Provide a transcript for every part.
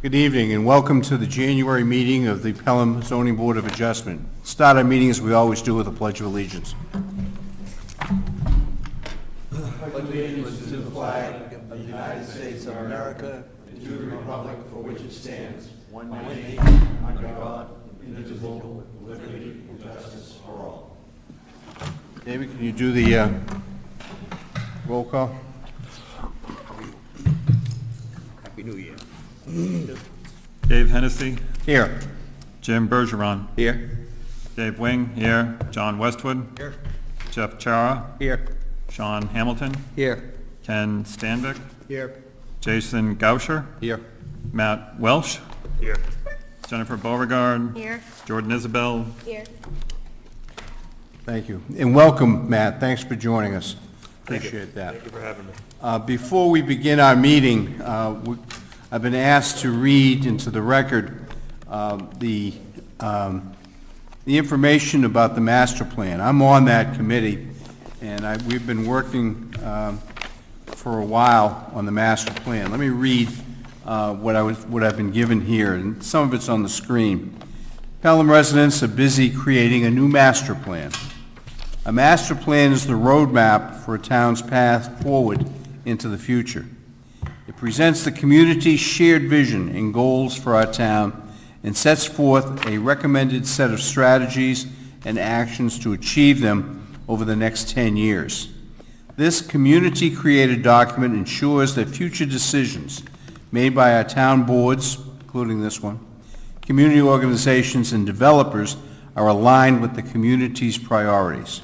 Good evening and welcome to the January meeting of the Pelham Zoning Board of Adjustment. Start our meeting as we always do with a Pledge of Allegiance. Pledge allegiance to the flag of the United States of America and to the republic for which it stands, one nation, under God, indivisible, with liberty and justice for all. David, can you do the roll call? Happy New Year. Dave Hennessy. Here. Jim Bergeron. Here. Dave Wing, here. John Westwood. Here. Jeff Chara. Here. Sean Hamilton. Here. Ken Stanvik. Here. Jason Gauscher. Here. Matt Welsh. Here. Jennifer Beauregard. Here. Jordan Isabel. Here. Thank you. And welcome, Matt. Thanks for joining us. Appreciate that. Thank you for having me. Before we begin our meeting, I've been asked to read into the record the information about the master plan. I'm on that committee, and we've been working for a while on the master plan. Let me read what I've been given here, and some of it's on the screen. Pelham residents are busy creating a new master plan. A master plan is the roadmap for a town's path forward into the future. It presents the community's shared vision and goals for our town and sets forth a recommended set of strategies and actions to achieve them over the next 10 years. This community-created document ensures that future decisions made by our town boards, including this one, community organizations, and developers are aligned with the community's priorities.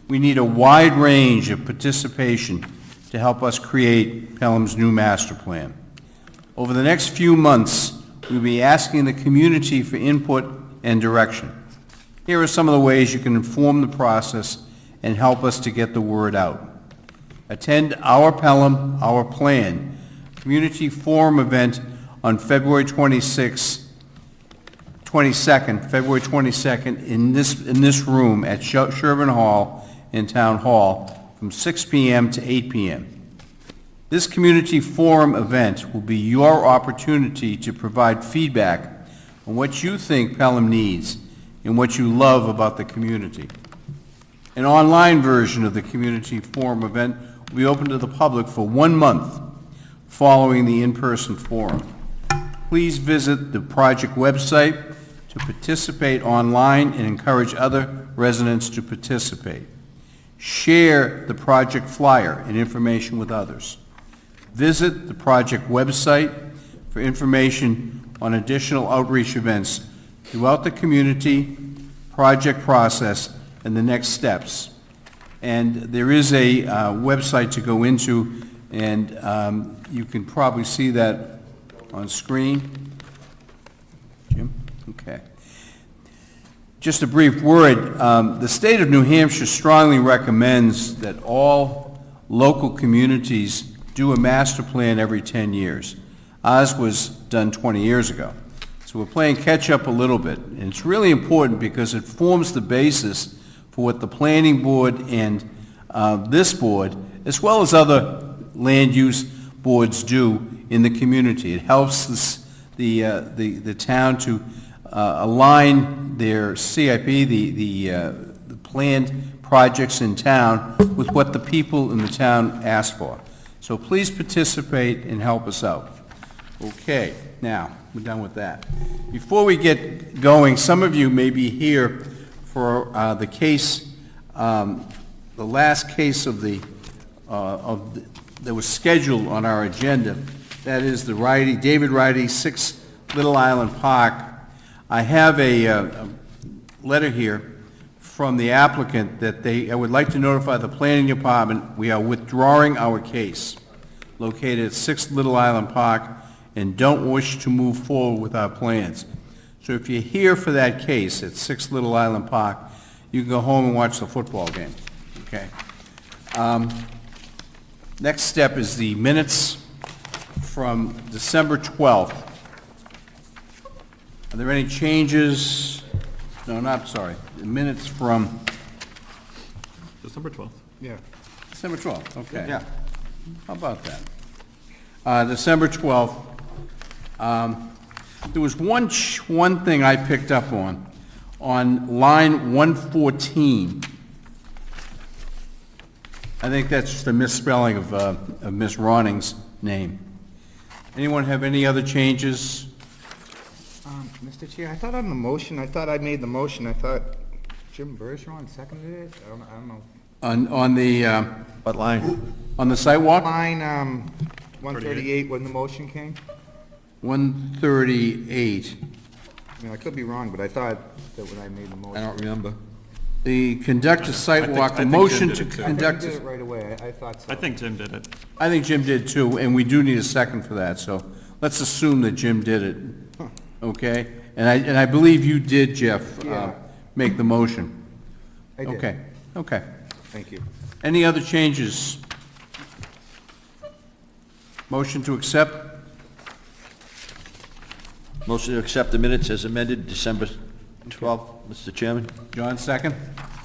We need a wide range of participation to help us create Pelham's new master plan. Over the next few months, we'll be asking the community for input and direction. Here are some of the ways you can inform the process and help us to get the word out. Attend Our Pelham, Our Plan community forum event on February 22nd, February 22nd in this room at Sherburne Hall in Town Hall from 6 p.m. to 8 p.m. This community forum event will be your opportunity to provide feedback on what you think Pelham needs and what you love about the community. An online version of the community forum event will be open to the public for 1 month following the in-person forum. Please visit the project website to participate online and encourage other residents to participate. Share the project flyer and information with others. Visit the project website for information on additional outreach events throughout the community, project process, and the next steps. And there is a website to go into, and you can probably see that on screen. Jim? Okay. Just a brief word. The state of New Hampshire strongly recommends that all local communities do a master plan every 10 years. Ours was done 20 years ago. So we're playing catch up a little bit. And it's really important because it forms the basis for what the planning board and this board, as well as other land use boards do in the community. It helps the town to align their CIP, the planned projects in town, with what the people in the town ask for. So please participate and help us out. Okay, now, we're done with that. Before we get going, some of you may be here for the case, the last case that was scheduled on our agenda. That is the David Ridey, 6 Little Island Park. I have a letter here from the applicant that I would like to notify the planning department we are withdrawing our case located at 6 Little Island Park and don't wish to move forward with our plans. So if you're here for that case at 6 Little Island Park, you can go home and watch the football game. Okay. Next step is the minutes from December 12th. Are there any changes? No, not, sorry. The minutes from December 12th. Yeah. December 12th, okay. Yeah. How about that? December 12th. There was one thing I picked up on line 114. I think that's just a misspelling of Miss Roning's name. Anyone have any other changes? Mr. Chair, I thought on the motion, I thought I made the motion, I thought Jim Bergeron seconded it, I don't know. On the, What line? on the sidewalk? Line, 138 when the motion came? 138. I mean, I could be wrong, but I thought that when I made the motion. I don't remember. The conduct a sidewalk, I the think motion Jim to did it too. conduct, I did it right away, I thought so. I think Jim did it. I think Jim did too, and we do need a second for that, so let's assume that Jim did it, okay? And I believe you did, Jeff, Yeah. make the motion. I did. Okay, okay. Thank you. Any other changes? Motion to accept? Motion to accept the minutes as amended, December 12th, Mr. Chairman. John, second?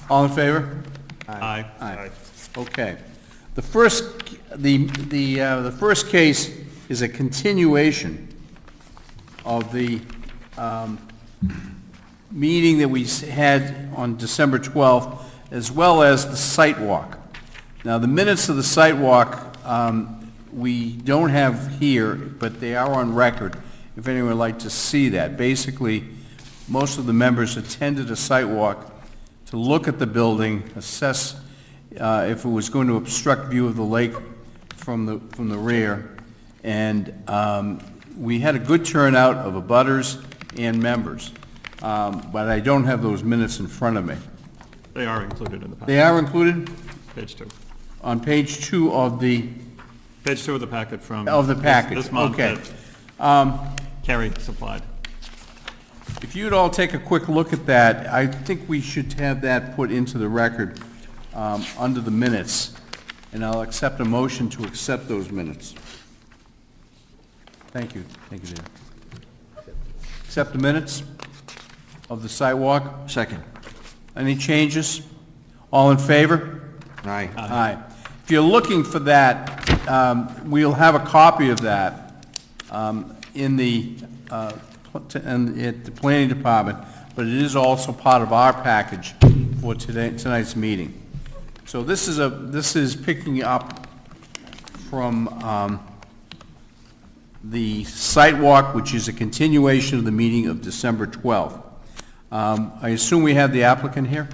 All in favor? Aye. Aye. Okay. The first case is a continuation of the meeting that we had on December 12th, as well as the site walk. Now, the minutes of the site walk, we don't have here, but they are on record, if anyone would like to see that. Basically, most of the members attended a site walk to look at the building, assess if it was going to obstruct view of the lake from the rear. And we had a good turnout of abutters and members, but I don't have those minutes in front of me. They are included in the packet. They are included Page 2. on page 2 of the, Page 2 of the packet from. of the package. This month Okay. that Carrie supplied. If you'd all take a quick look at that, I think we should have that put into the record under the minutes, and I'll accept a motion to accept those minutes. Thank you. Thank you, David. Accept the minutes of the sidewalk. Second. Any changes? All in favor? Aye. Aye. If you're looking for that, we'll have a copy of that in the, at the planning department, but it is also part of our package for tonight's meeting. So this is picking up from the site walk, which is a continuation of the meeting of December 12th. I assume we have the applicant here?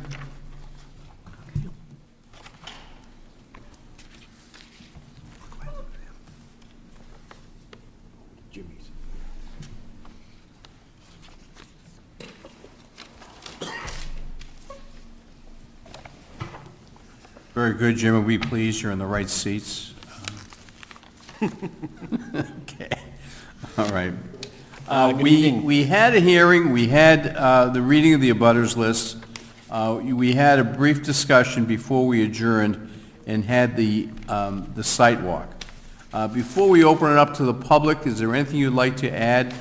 Very good, Jim, and we please, you're in the right seats. Okay, all right. We had a hearing, we had the reading of the abutters list. We had a brief discussion before we adjourned and had the site walk. Before we open it up to the public, is there anything you'd like to add?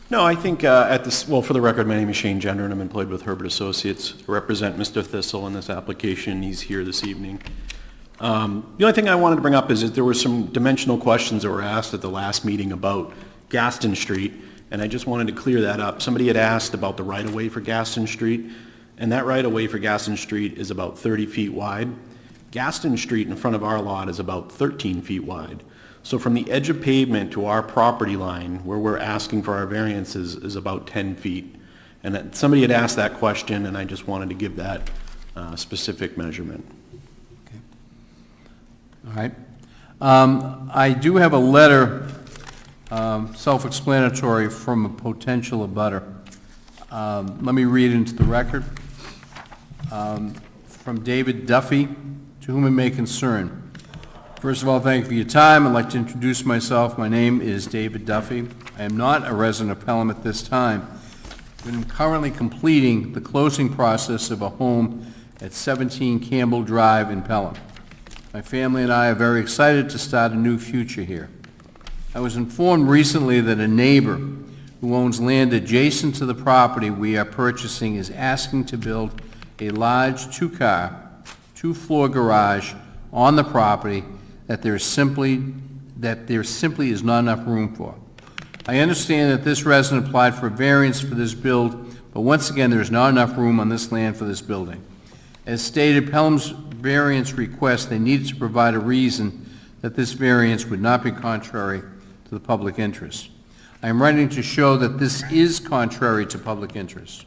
No, I think well, for the record, my name is Shane Gender, and I'm employed with Herbert Associates. I represent Mr. Thistle in this application. He's here this evening. The only thing I wanted to bring up is that there were some dimensional questions that were asked at the last meeting about Gaston Street, and I just wanted to clear that up. Somebody had asked about the right-of-way for Gaston Street, and that right-of-way for Gaston Street is about 30 feet wide. Gaston Street in front of our lot is about 13 feet wide. So from the edge of pavement to our property line, where we're asking for our variances, is about 10 feet. And somebody had asked that question, and I just wanted to give that specific measurement. All right. I do have a letter, self-explanatory, from a potential abutter. Let me read into the record. From David Duffy, to whom it may concern. First of all, thank you for your time. I'd like to introduce myself. My name is David Duffy. I am not a resident of Pelham at this time, but I'm currently completing the closing process of a home at 17 Campbell Drive in Pelham. My family and I are very excited to start a new future here. I was informed recently that a neighbor who owns land adjacent to the property we are purchasing is asking to build a large two-car, two-floor garage on the property that there simply is not enough room for. I understand that this resident applied for a variance for this build, but once again, there is not enough room on this land for this building. As stated, Pelham's variance request, they needed to provide a reason that this variance would not be contrary to the public interest. I am writing to show that this is contrary to public interest.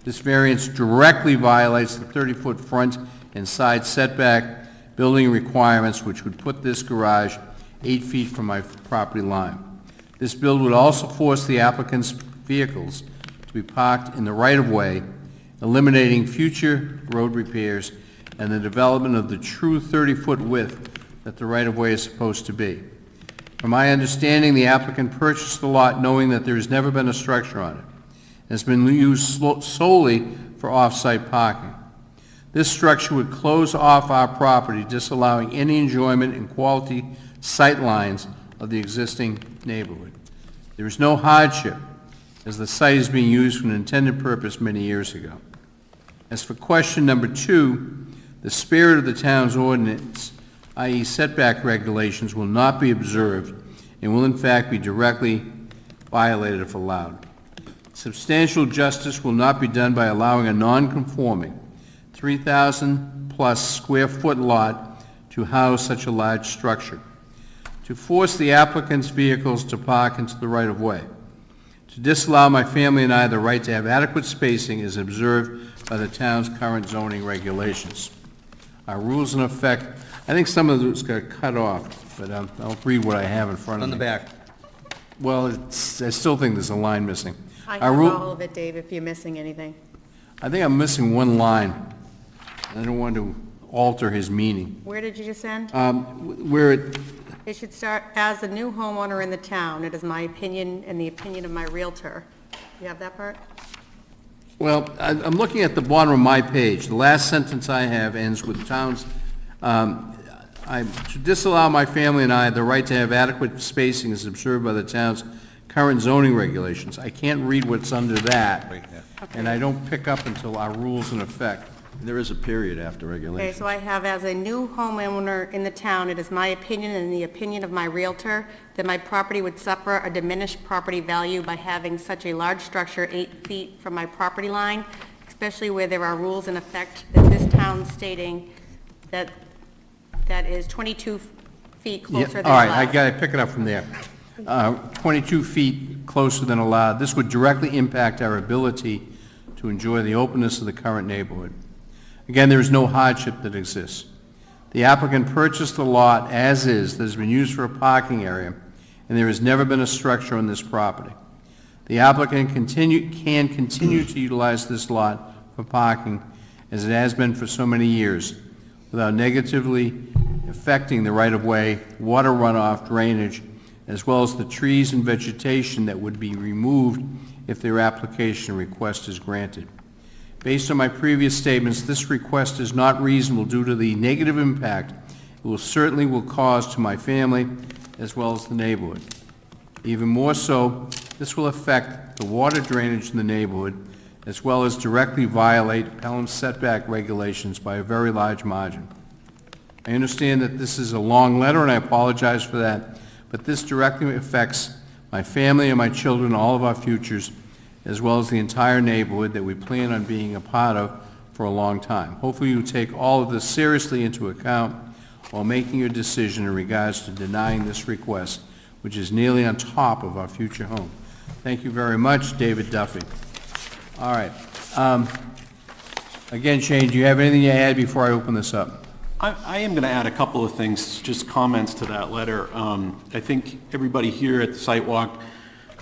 This variance directly violates the 30-foot front and side setback building requirements, which would put this garage 8 feet from my property line. This build would also force the applicant's vehicles to be parked in the right-of-way, eliminating future road repairs and the development of the true 30-foot width that the right-of-way is supposed to be. From my understanding, the applicant purchased the lot knowing that there has never been a structure on it. It's been used solely for off-site parking. This structure would close off our property, disallowing any enjoyment and quality sight lines of the existing neighborhood. There is no hardship, as the site is being used for an intended purpose many years ago. As for question number 2, the spirit of the town's ordinance, i.e. setback regulations, will not be observed and will in fact be directly violated if allowed. Substantial justice will not be done by allowing a non-conforming 3,000-plus square foot lot to house such a large structure. To force the applicant's vehicles to park into the right-of-way. To disallow my family and I the right to have adequate spacing is observed by the town's current zoning regulations. Our rules in effect, I think some of this got cut off, but I'll read what I have in front of me. On the back. Well, I still think there's a line missing. I Our have rule- all of it, Dave, if you're missing anything. I think I'm missing one line. I don't want to alter his meaning. Where did you just end? Where it, It should start, as a new homeowner in the town, it is my opinion and the opinion of my realtor. You have that part? well, I'm looking at the bottom of my page. The last sentence I have ends with towns, I should disallow my family and I the right to have adequate spacing as observed by the town's current zoning regulations. I can't read what's under that, and I don't pick up until our rules in effect. There is a period after Okay, regulation. so I have, as a new homeowner in the town, it is my opinion and the opinion of my realtor that my property would suffer a diminished property value by having such a large structure 8 feet from my property line, especially where there are rules in effect that this town stating that is 22 feet Yeah, closer than all right, allowed. I pick it up from there. 22 feet closer than allowed. This would directly impact our ability to enjoy the openness of the current neighborhood. Again, there is no hardship that exists. The applicant purchased the lot as is that has been used for a parking area, and there has never been a structure on this property. The applicant can continue to utilize this lot for parking as it has been for so many years, without negatively affecting the right-of-way, water runoff, drainage, as well as the trees and vegetation that would be removed if their application request is granted. Based on my previous statements, this request is not reasonable due to the negative impact it certainly will cause to my family as well as the neighborhood. Even more so, this will affect the water drainage in the neighborhood as well as directly violate Pelham's setback regulations by a very large margin. I understand that this is a long letter, and I apologize for that, but this directly affects my family and my children, all of our futures, as well as the entire neighborhood that we plan on being a part of for a long time. Hopefully you take all of this seriously into account while making your decision in regards to denying this request, which is nearly on top of our future home. Thank you very much, David Duffy. All right. Again, Shane, do you have anything to add before I open this up? I am going to add a couple of things, just comments to that letter. I think everybody here at the site walk,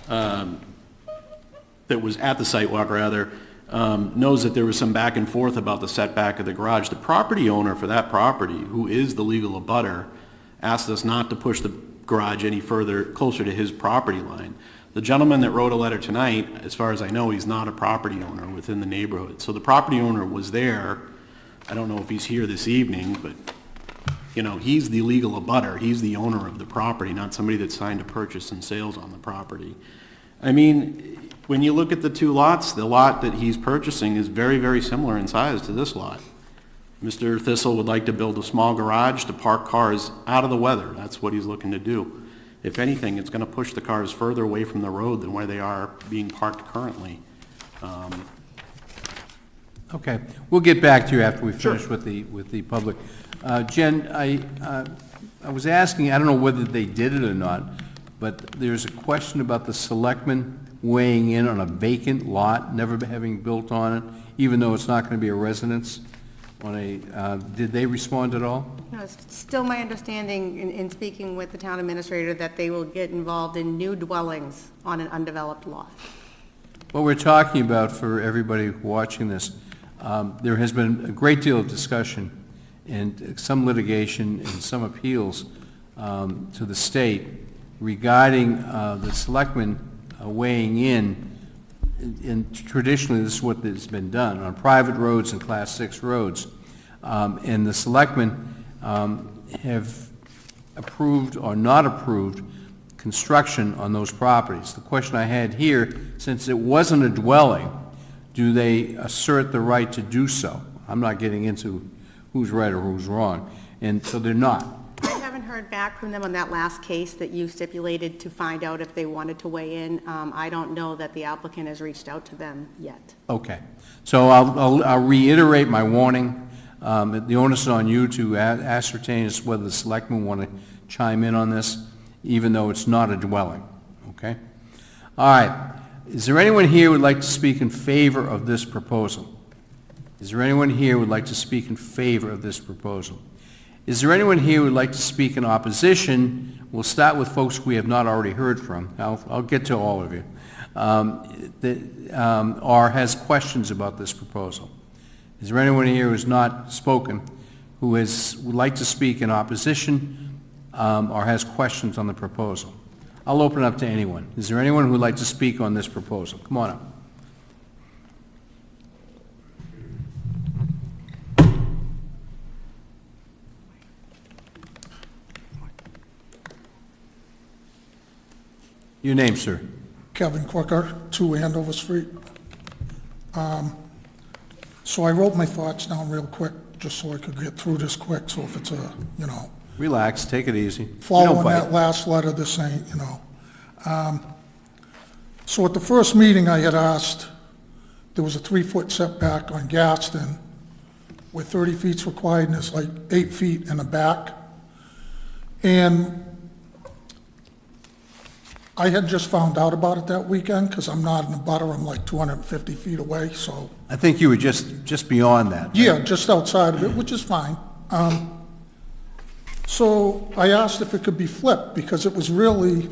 that was at the site walk rather, knows that there was some back and forth about the setback of the garage. The property owner for that property, who is the legal abutter, asked us not to push the garage any further, closer to his property line. The gentleman that wrote a letter tonight, as far as I know, he's not a property owner within the neighborhood. So the property owner was there. I don't know if he's here this evening, but, you know, he's the legal abutter. He's the owner of the property, not somebody that signed a purchase and sales on the property. I mean, when you look at the two lots, the lot that he's purchasing is very, very similar in size to this lot. Mr. Thistle would like to build a small garage to park cars out of the weather. That's what he's looking to do. If anything, it's going to push the cars further away from the road than where they are being parked currently. Okay, we'll get back to you after we finish with the public. Jen, I was asking, I don't know whether they did it or not, but there's a question about the selectmen weighing in on a vacant lot, never having built on it, even though it's not going to be a residence on a, did they respond at all? No, it's still my understanding in speaking with the town administrator that they will get involved in new dwellings on an undeveloped lot. What we're talking about for everybody watching this, there has been a great deal of discussion and some litigation and some appeals to the state regarding the selectmen weighing in, and traditionally this is what has been done, on private roads and Class 6 roads. And the selectmen have approved or not approved construction on those properties. The question I had here, since it wasn't a dwelling, do they assert the right to do so? I'm not getting into who's right or who's wrong, and so they're not. I haven't heard back from them on that last case that you stipulated to find out if they wanted to weigh in. I don't know that the applicant has reached out to them yet. Okay, so I'll reiterate my warning. The onus is on you to ascertain as whether the selectmen want to chime in on this, even though it's not a dwelling, okay? All right, is there anyone here who would like to speak in favor of this proposal? Is there anyone here who would like to speak in favor of this proposal? Is there anyone here who would like to speak in opposition? We'll start with folks we have not already heard from. I'll get to all of you. Or has questions about this proposal? Is there anyone here who has not spoken, who would like to speak in opposition or has questions on the proposal? I'll open it up to anyone. Is there anyone who would like to speak on this proposal? Come on up. Your name, sir? Kevin Quicker, 2 Andover Street. So I wrote my thoughts down real quick, just so I could get through this quick, so if it's a, Relax, take it easy. following that last letter, this ain't, So at the first meeting, I had asked, there was a 3-foot setback on Gaston, where 30 feet's required, and it's like 8 feet in the back. And I had just found out about it that weekend, because I'm not in the butter, I'm like 250 feet away, so, I think you were just beyond that. yeah, just outside of it, which is fine. So I asked if it could be flipped, because it was really,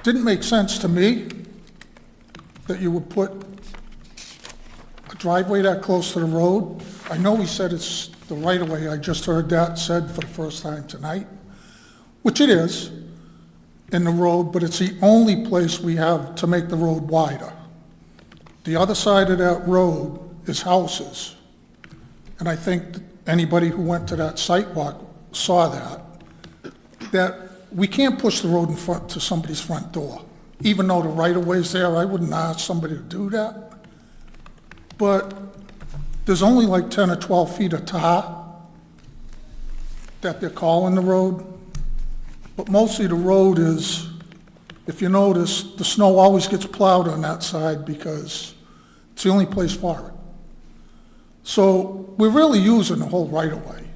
didn't make sense to me that you would put a driveway that close to the road. I know he said it's the right-of-way, I just heard that said for the first time tonight, which it is, in the road, but it's the only place we have to make the road wider. The other side of that road is houses. And I think anybody who went to that site walk saw that we can't push the road in front to somebody's front door. Even though the right-of-way's there, I wouldn't ask somebody to do that. But there's only like 10 or 12 feet of tar that they're calling the road. But mostly the road is, if you notice, the snow always gets plowed on that side because it's the only place for it. So we're really using the whole right-of-way.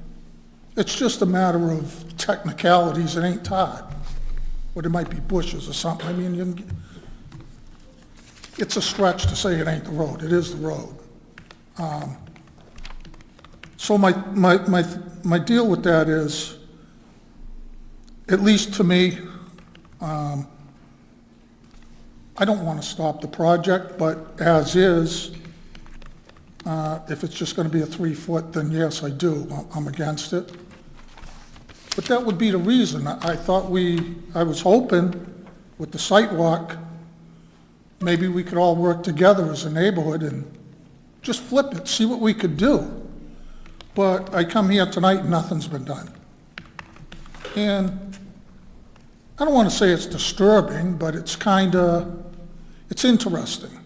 It's just a matter of technicalities, it ain't tarred. Or there might be bushes or something. I mean, it's a stretch to say it ain't the road, it is the road. So my deal with that is, at least to me, I don't want to stop the project, but as is, if it's just going to be a 3-foot, then yes, I do. I'm against it. But that would be the reason. I was hoping with the site walk, maybe we could all work together as a neighborhood and just flip it, see what we could do. But I come here tonight and nothing's been done. And I don't want to say it's disturbing, but it's interesting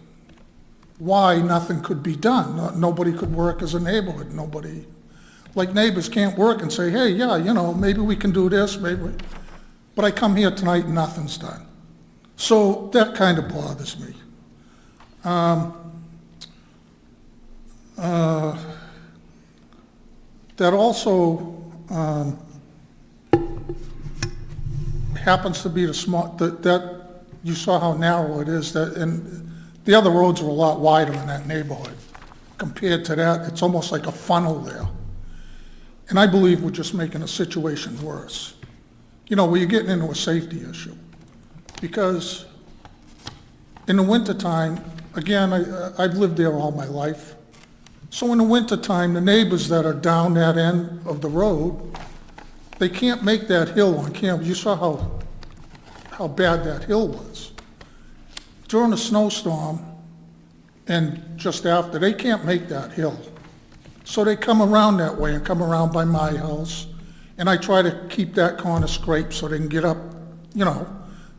why nothing could be done. Nobody could work as a neighborhood. Nobody, like neighbors can't work and say, hey, yeah, maybe we can do this, maybe. But I come here tonight and nothing's done. So that kind of bothers me. That also happens to be the small, that you saw how narrow it is, that, and the other roads are a lot wider in that neighborhood. Compared to that, it's almost like a funnel there. And I believe we're just making the situation worse. You know, where you're getting into a safety issue. Because in the wintertime, again, I've lived there all my life. So in the wintertime, the neighbors that are down that end of the road, they can't make that hill on camera. You saw how bad that hill was. During a snowstorm and just after, they can't make that hill. So they come around that way and come around by my house. And I try to keep that corner scraped so they can get up, you know,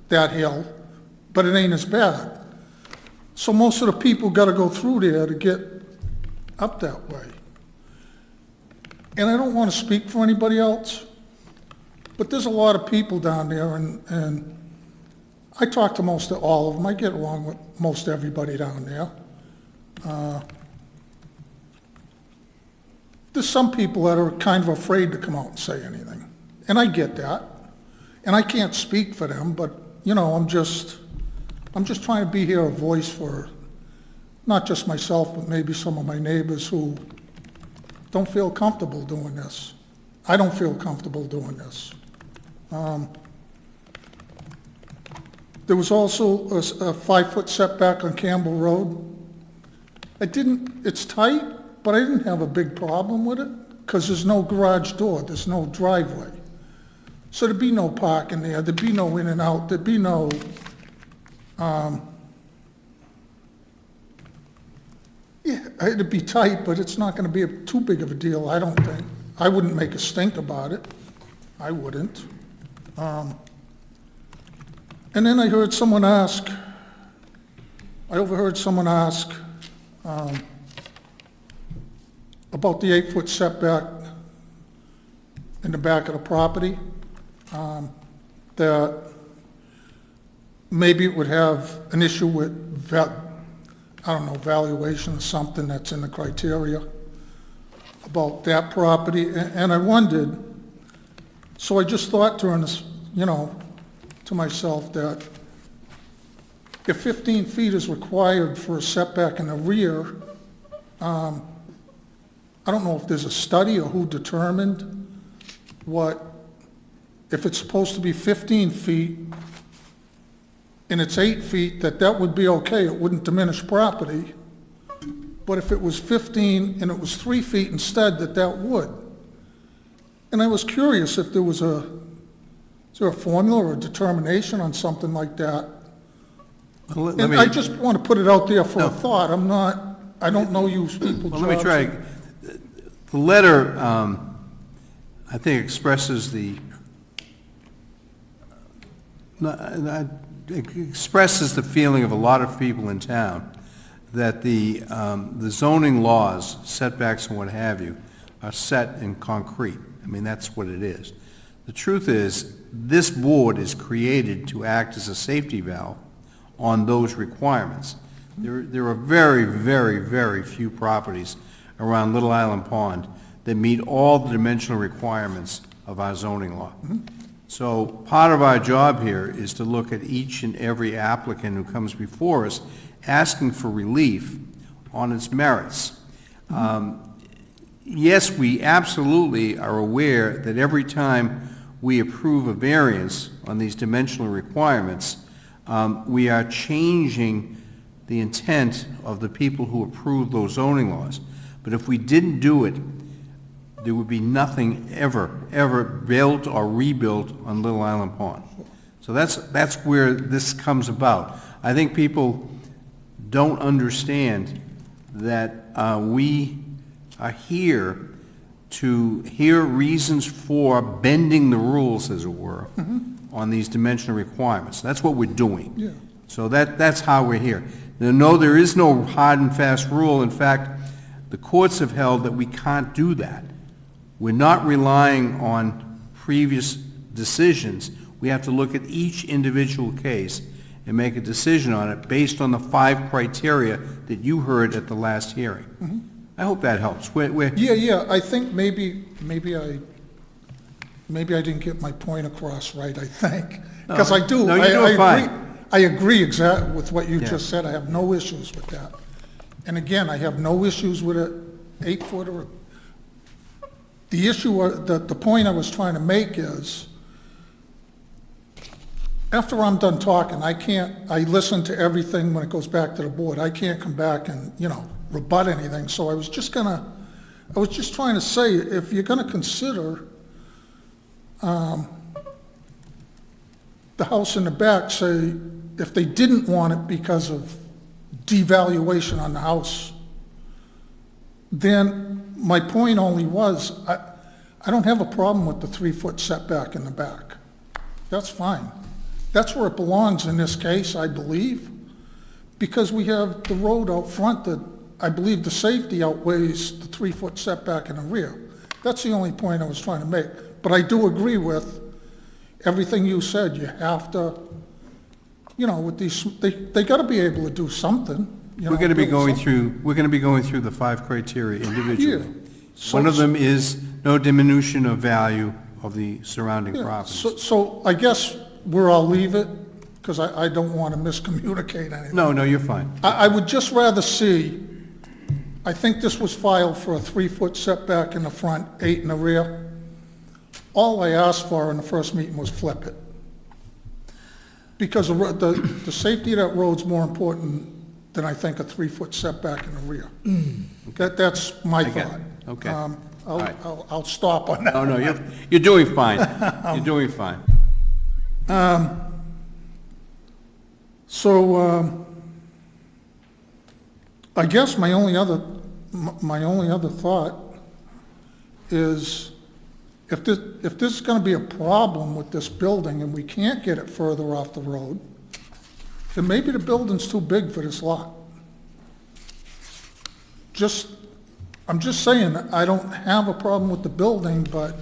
that hill. But it ain't as bad. So most of the people got to go through there to get up that way. And I don't want to speak for anybody else, but there's a lot of people down there, and I talk to most of all of them. I get along with most everybody down there. There's some people that are kind of afraid to come out and say anything, and I get that. And I can't speak for them, but, you know, I'm just trying to be here a voice for not just myself, but maybe some of my neighbors who don't feel comfortable doing this. I don't feel comfortable doing this. There was also a 5-foot setback on Campbell Road. It's tight, but I didn't have a big problem with it because there's no garage door, there's no driveway. So there'd be no parking there, there'd be no in and out, there'd be no, yeah, it'd be tight, but it's not gonna be too big of a deal, I don't think. I wouldn't make a stink about it. I wouldn't. And then I overheard someone ask, about the 8-foot setback in the back of the property, that maybe it would have an issue with, valuation or something that's in the criteria about that property, and I wondered, so I just thought during this, you know, to myself that if 15 feet is required for a setback in the rear, I don't know if there's a study or who determined if it's supposed to be 15 feet and it's 8 feet, that would be okay, it wouldn't diminish property. But if it was 15 and it was 3 feet instead, that would. And I was curious if is there a formula or a determination on something like that? I just want to put it out there for a thought. I don't know you people's jobs. Well, let me try. The letter, I think, expresses the feeling of a lot of people in town that the zoning laws, setbacks and what have you, are set in concrete. I mean, that's what it is. The truth is, this board is created to act as a safety valve on those requirements. There are very, very, very few properties around Little Island Pond that meet all the dimensional requirements of our zoning law. So part of our job here is to look at each and every applicant who comes before us asking for relief on its merits. Yes, we absolutely are aware that every time we approve a variance on these dimensional requirements, we are changing the intent of the people who approve those zoning laws. But if we didn't do it, there would be nothing ever built or rebuilt on Little Island Pond. So that's where this comes about. I think people don't understand that we are here to hear reasons for bending the rules, as it were, on these dimensional requirements. That's what we're doing. Yeah. So that's how we're here. No, there is no hard and fast rule. In fact, the courts have held that we can't do that. We're not relying on previous decisions. We have to look at each individual case and make a decision on it based on the 5 criteria that you heard at the last hearing. I hope that helps. Yeah, I think maybe I didn't get my point across right, I think. Because I do. No, you're doing I agree. fine. I agree exactly with what you Yeah. just said. I have no issues with that. And again, I have no issues with an 8-foot or, the issue, the point I was trying to make is, after I'm done talking, I listen to everything when it goes back to the board. I can't come back and, rebut anything. So I was just trying to say, if you're gonna consider, the house in the back, say, if they didn't want it because of devaluation on the house, then my point only was, I don't have a problem with the 3-foot setback in the back. That's fine. That's where it belongs in this case, I believe, because we have the road out front that I believe the safety outweighs the 3-foot setback in the rear. That's the only point I was trying to make. But I do agree with everything you said. You have to, with these, they gotta be able to do something. We're going to be build going something. through the 5 criteria individually. Yeah. So- One of them is no diminution of value of the surrounding Yeah, properties. so I guess where I'll leave it, because I don't want to miscommunicate anything. No, you're fine. I would just rather see, I think this was filed for a 3-foot setback in the front, 8 in the rear. All I asked for in the first meeting was flip it. Because the safety of that road's more important than I think a 3-foot setback in the rear. That's my get it. thought. Okay. I'll, right. I'll stop on that. No, you're doing fine. You're doing fine. So, I guess my only other thought is, if this is gonna be a problem with this building and we can't get it further off the road, then maybe the building's too big for this lot. I'm just saying, I don't have a problem with the building, but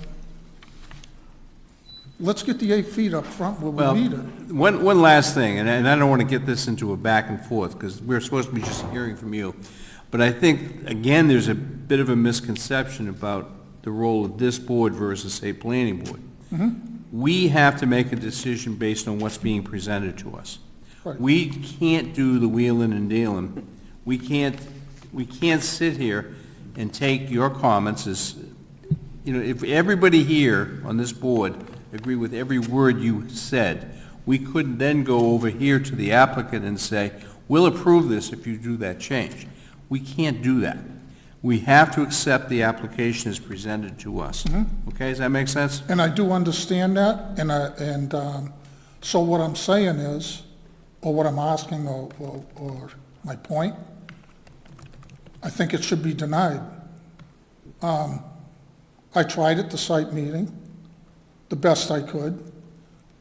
let's get the 8 feet up front where Well, we need it. one last thing, and I don't want to get this into a back and forth, because we're supposed to be just hearing from you. But I think, again, there's a bit of a misconception about the role of this board versus, say, planning board. We have to make a decision based on what's being presented to us. Right. We can't do the wheeling and dealing. We can't sit here and take your comments as, if everybody here on this board agree with every word you said, we couldn't then go over here to the applicant and say, we'll approve this if you do that change. We can't do that. We have to accept the application as presented to us. Okay, does that make sense? And I do understand that, and so what I'm saying is, or what I'm asking, or my point, I think it should be denied. I tried at the site meeting, the best I could.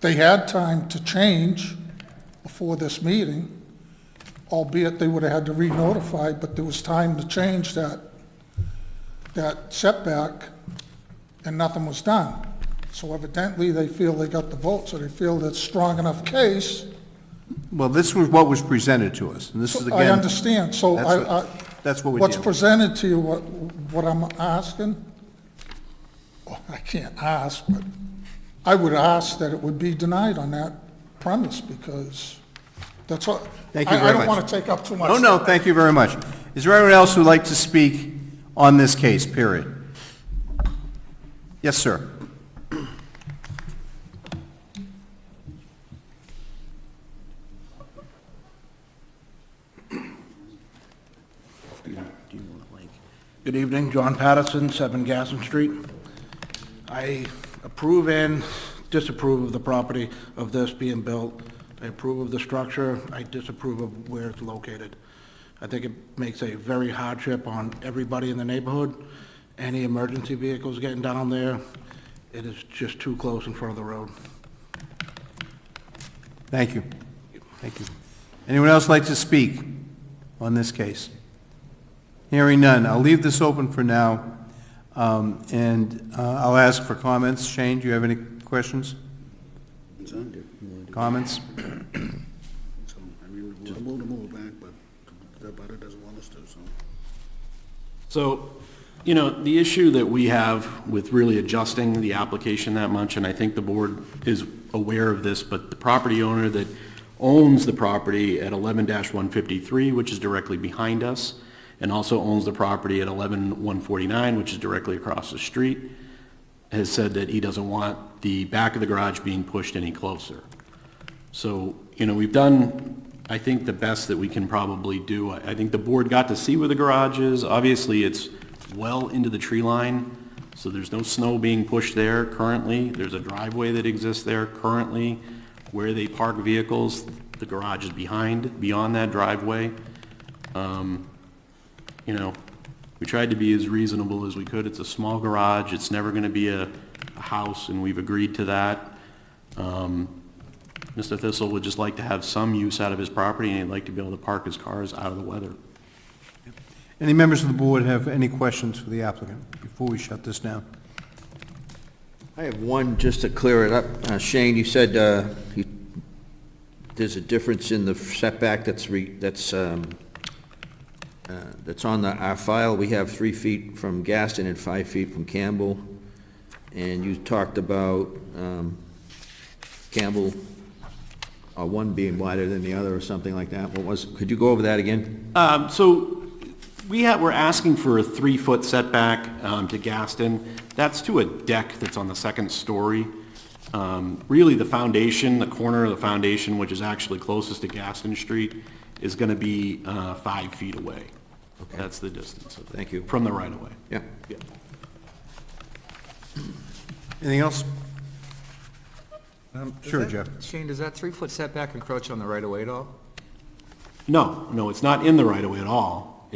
They had time to change before this meeting, albeit they would have had to re-notify, but there was time to change that setback, and nothing was done. So evidently, they feel they got the vote, so they feel that's strong enough case. Well, this was what was presented to us, and this is, again... I understand, so That's what we're what's dealing with. presented to you, what I'm asking, well, I can't ask, but I would ask that it would be denied on that premise, because that's all. Thank you very I don't much. want to take up too much. No, thank you very much. Is there anyone else who'd like to speak on this case, period? Yes, sir. Good evening, John Patterson, 7 Gasson Street. I approve and disapprove of the property of this being built. I approve of the structure, I disapprove of where it's located. I think it makes a very hardship on everybody in the neighborhood. Any emergency vehicles getting down there, it is just too close in front of the road. Thank you. Thank you. Anyone else like to speak on this case? Hearing none, I'll leave this open for now, and I'll ask for comments. Shane, do you have any questions? Comments? So, I mean, we're able to move it back, but the butter doesn't want us to, so. So, you know, the issue that we have with really adjusting the application that much, and I think the board is aware of this, but the property owner that owns the property at 11-153, which is directly behind us, and also owns the property at 11-149, which is directly across the street, has said that he doesn't want the back of the garage being pushed any closer. So, you know, we've done, I think, the best that we can probably do. I think the board got to see where the garage is. Obviously, it's well into the tree line, so there's no snow being pushed there currently. There's a driveway that exists there currently. Where they park vehicles, the garage is beyond that driveway. You know, we tried to be as reasonable as we could. It's a small garage. It's never going to be a house, and we've agreed to that. Mr. Thistle would just like to have some use out of his property, and he'd like to be able to park his cars out of the weather. Any members of the board have any questions for the applicant before we shut this down? I have one, just to clear it up. Shane, you said there's a difference in the setback that's on our file. We have 3 feet from Gaston and 5 feet from Campbell. And you talked about Campbell, one being wider than the other or something like that. Could you go over that again? So we're asking for a 3-foot setback to Gaston. That's to a deck that's on the second story. Really, the foundation, the corner of the foundation, which is actually closest to Gaston Street, is going to be 5 feet away. Okay. That's the distance. Thank you. From the right-of-way. Yeah. Yeah. Anything else? Does Sure, that- Jeff. Shane, does that 3-foot setback encroach on the right-of-way at all? No, it's not in the right-of-way at all.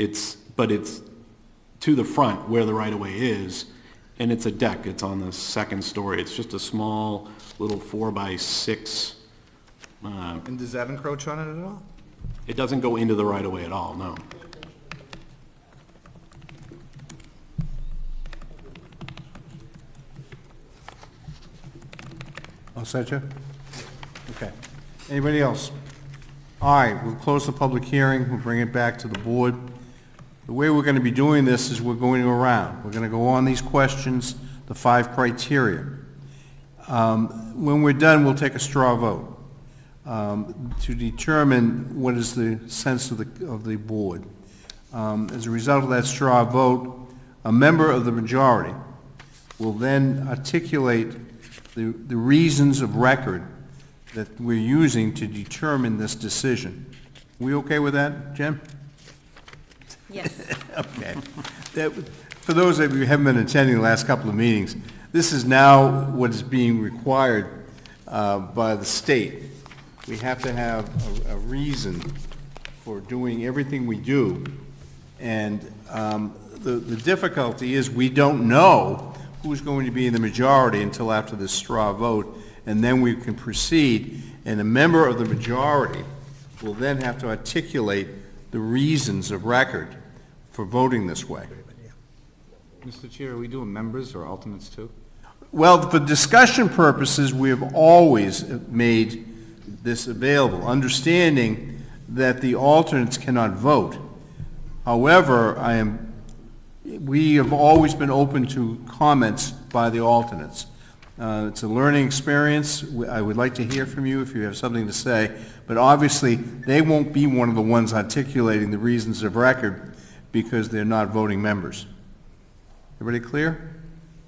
But it's to the front where the right-of-way is, and it's a deck. It's on the second story. It's just a small little 4x6. And does that encroach on it at all? It doesn't go into the right-of-way at all, no. All set, Jeff? Okay. Anybody else? All right, we'll close the public hearing, we'll bring it back to the board. The way we're going to be doing this is we're going around. We're going to go on these questions, the 5 criteria. When we're done, we'll take a straw vote to determine what is the sense of the board. As a result of that straw vote, a member of the majority will then articulate the reasons of record that we're using to determine this decision. We okay with that, Jen? Yes. Okay. For those of you who haven't been attending the last couple of meetings, this is now what is being required by the state. We have to have a reason for doing everything we do. And the difficulty is we don't know who's going to be in the majority until after this straw vote, and then we can proceed. And a member of the majority will then have to articulate the reasons of record for voting this way. Mr. Chair, are we doing members or alternates too? Well, for discussion purposes, we have always made this available, understanding that the alternates cannot vote. However, we have always been open to comments by the alternates. It's a learning experience. I would like to hear from you if you have something to say, but obviously, they won't be one of the ones articulating the reasons of record because they're not voting members. Everybody clear?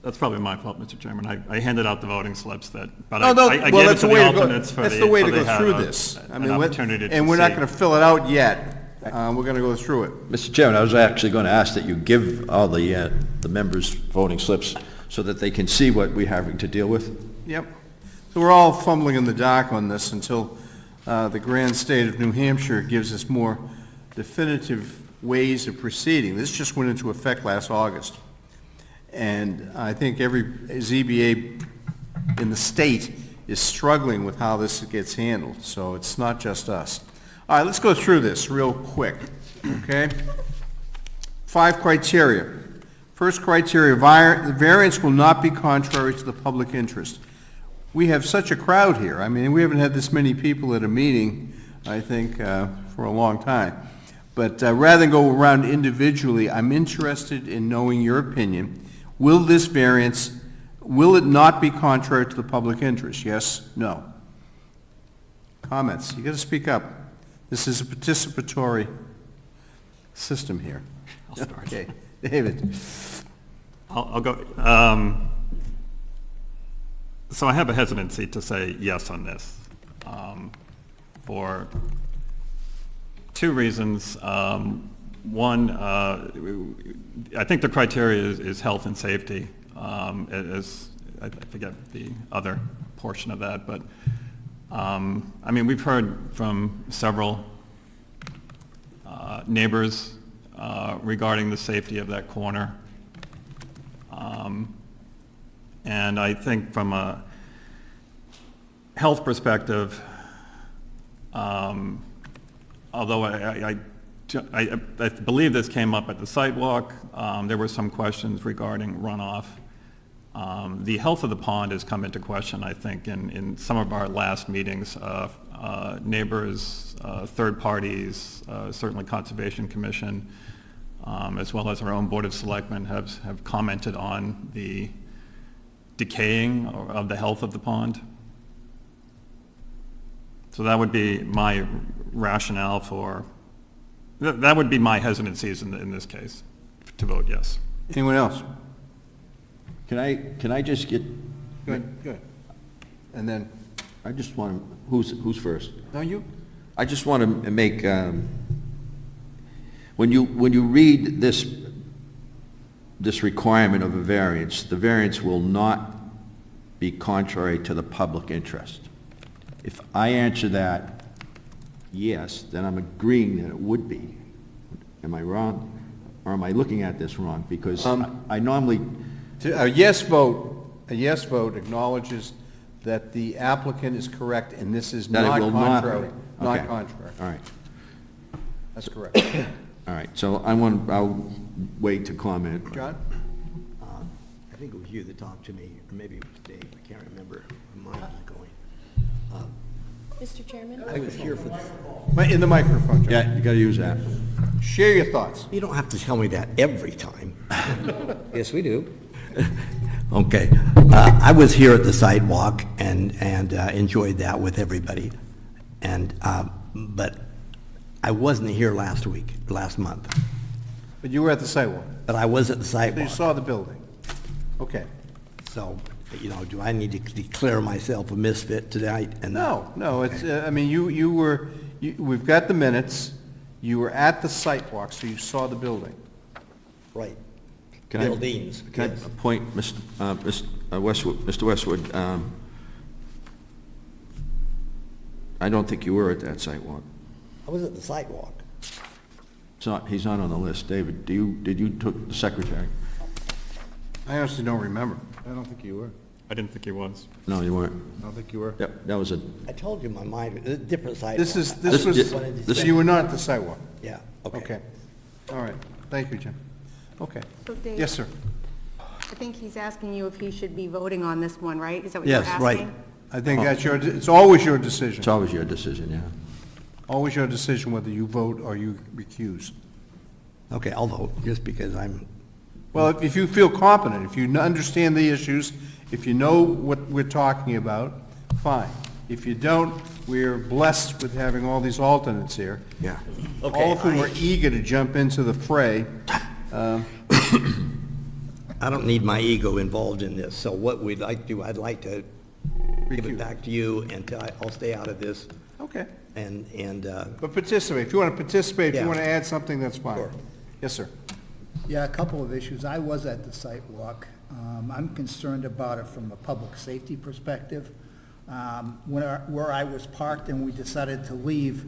That's probably my fault, Mr. Chairman. I handed out the voting slips but Oh, no, I well, gave it that's to the way the to go. alternates for That's the way to so they go had through a- this. an opportunity to And we're not see. going to fill it out yet. We're going to go through it. Mr. Chairman, I was actually going to ask that you give all the members voting slips so that they can see what we're having to deal with. Yep. So we're all fumbling in the dark on this until the grand state of New Hampshire gives us more definitive ways of proceeding. This just went into effect last August. And I think every ZBA in the state is struggling with how this gets handled, so it's not just us. All right, let's go through this real quick, okay? 5 criteria. First criteria, the variance will not be contrary to the public interest. we have such a crowd here. I mean, we haven't had this many people at a meeting, I think, for a long time. But rather than go around individually, I'm interested in knowing your opinion. Will this variance, will it not be contrary to the public interest? Yes, no? Comments? You got to speak up. This is a participatory system here. I'll start. Okay, David. I'll go. So I have a hesitancy to say yes on this, for two reasons. One, I think the criteria is health and safety, as I forget the other portion of that, but I mean, we've heard from several neighbors regarding the safety of that corner. And I think from a health perspective, although I believe this came up at the sidewalk, there were some questions regarding runoff. The health of the pond has come into question, I think, in some of our last meetings. Neighbors, third parties, certainly Conservation Commission, as well as our own Board of Selectmen have commented on the decaying of the health of the pond. So that would be my rationale for, that would be my hesitancies in this case, to vote yes. Anyone else? Can I just get, Go ahead. And then, I just want to, who's first? no, you? I just want to make, when you read this requirement of a variance, the variance will not be contrary to the public interest. If I answer that yes, then I'm agreeing that it would be. Am I wrong? Or am I looking at this wrong? Because I normally, A yes vote acknowledges that the applicant is correct, and this is That it not will not- contrary. okay. Not contrary. all right, That's correct. all right. So I'll wait to comment. John? I think it was you that talked to me, or maybe it was Dave, I can't remember. My mind is going. Mr. Chairman? I was here for In the microphone, John. Yeah, you got to use that. Share your thoughts. You don't have to tell me that every time. Yes, we do. Okay. I was here at the sidewalk and enjoyed that with everybody. And, but I wasn't here last month. But you were at the sidewalk, But I was at the so you sidewalk. saw the building. Okay. So, you know, do I need to declare myself a misfit tonight? And No, it's, I mean, we've got the minutes, you were at the sidewalk, so you saw the building. Right. Can I- Buildings, Can I yes. appoint Mr. Westwood? I don't think you were at that sidewalk. I was at the sidewalk. He's not on the list. David, did you took the secretary? I honestly don't remember. I don't think you were. I didn't think he was. No, you weren't. I don't think you were. Yep, that was a, I told you my mind, a different sidewalk. This This- was, this- you were not at the sidewalk. Yeah, Okay. All right. Thank you, Jim. Okay. So Dave, Yes, sir. I think he's asking you if he should be voting on this one, right? Is that what you're Yes, asking? right. I think that's it's always your decision. it's always your decision, yeah. Always your decision whether you vote or you recuse. Okay, I'll vote, just because I'm, Well, if you feel competent, if you understand the issues, if you know what we're talking about, fine. If you don't, we're blessed with having all these alternates here. yeah. All of whom are eager to jump into the fray. I don't need my ego involved in this, so what we'd like to do, I'd like to give it back to you, and I'll stay out of this, Okay. and, But participate. If you want to participate, if you Yeah. want to add something, that's fine. Sure. Yes, sir. Yeah, a couple of issues. I was at the site walk. I'm concerned about it from a public safety perspective. Where I was parked and we decided to leave,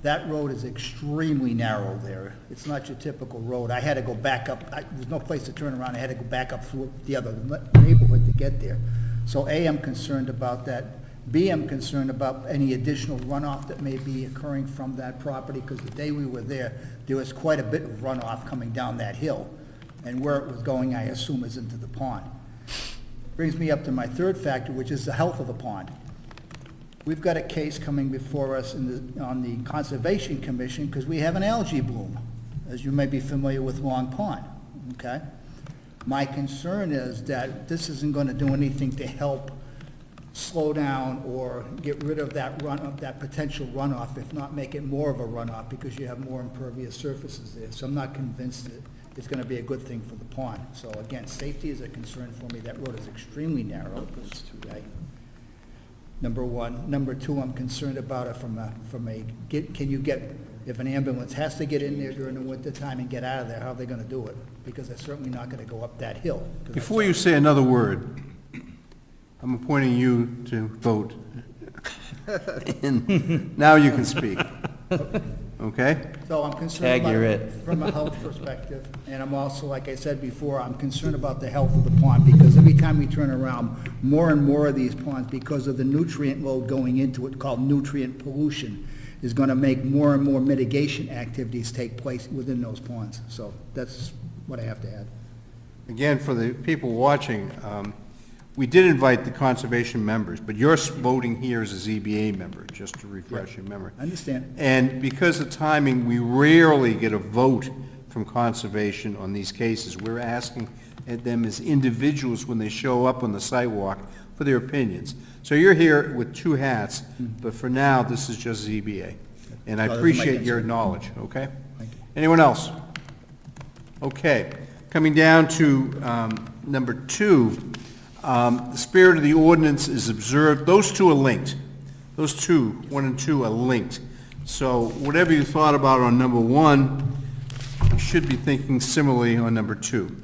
that road is extremely narrow there. It's not your typical road. I had to go back up. There's no place to turn around. I had to go back up through the other neighborhood to get there. So A, I'm concerned about that. B, I'm concerned about any additional runoff that may be occurring from that property, because the day we were there was quite a bit of runoff coming down that hill. And where it was going, I assume, is into the pond. Brings me up to my third factor, which is the health of the pond. We've got a case coming before us on the Conservation Commission because we have an algae bloom, as you may be familiar with Long Pond, okay? My concern is that this isn't going to do anything to help slow down or get rid of that potential runoff, if not make it more of a runoff, because you have more impervious surfaces there. So I'm not convinced that it's going to be a good thing for the pond. So again, safety is a concern for me. That road is extremely narrow. Okay? Number one. Number two, I'm concerned about it if an ambulance has to get in there during the winter time and get out of there, how are they going to do it? Because they're certainly not going to go up that hill. Before you say another word, I'm appointing you to vote. And now you can speak. Okay? So I'm concerned Tag, about you're it it. from a health perspective, and I'm also, like I said before, I'm concerned about the health of the pond, because every time we turn around, more and more of these ponds, because of the nutrient load going into it, called nutrient pollution, is gonna make more and more mitigation activities take place within those ponds. So that's what I have to add. Again, for the people watching, we did invite the conservation members, but you're voting here as a ZBA member, just to refresh your memory. I understand. And because of timing, we rarely get a vote from conservation on these cases. We're asking them as individuals when they show up on the sidewalk for their opinions. So you're here with two hats, but for now, this is just ZBA. And I So those are my appreciate your concerns. knowledge, okay? Thank you. Anyone else? Okay, coming down to number 2, the spirit of the ordinance is observed. Those two are linked. Those two, 1 and 2, are linked. So whatever you thought about on number 1, you should be thinking similarly on number 2.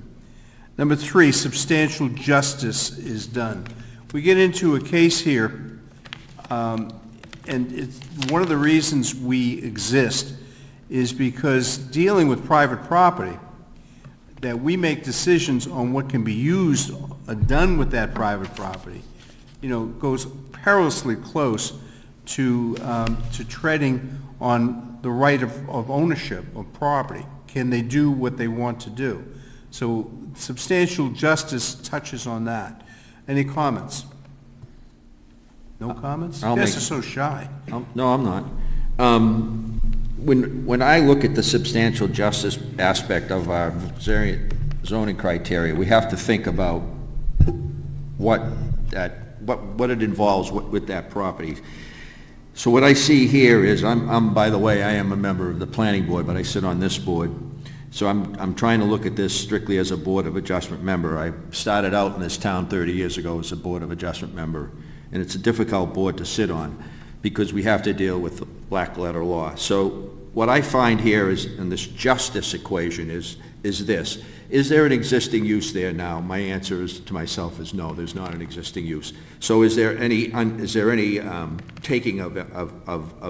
Number 3, substantial justice is done. We get into a case here, and it's one of the reasons we exist is because dealing with private property, that we make decisions on what can be used or done with that private property, goes perilously close to treading on the right of ownership of property. Can they do what they want to do? So substantial justice touches on that. Any comments? No comments? You guys are so shy. No, I'm not. When I look at the substantial justice aspect of our zoning criteria, we have to think about what it involves with that property. So what I see here is, by the way, I am a member of the planning board, but I sit on this board. So I'm trying to look at this strictly as a Board of Adjustment member. I started out in this town 30 years ago as a Board of Adjustment member, and it's a difficult board to sit on because we have to deal with black letter law. So what I find here is, in this justice equation, is this. Is there an existing use there now? My answer is, to myself, is no, there's not an existing use. So is there any taking of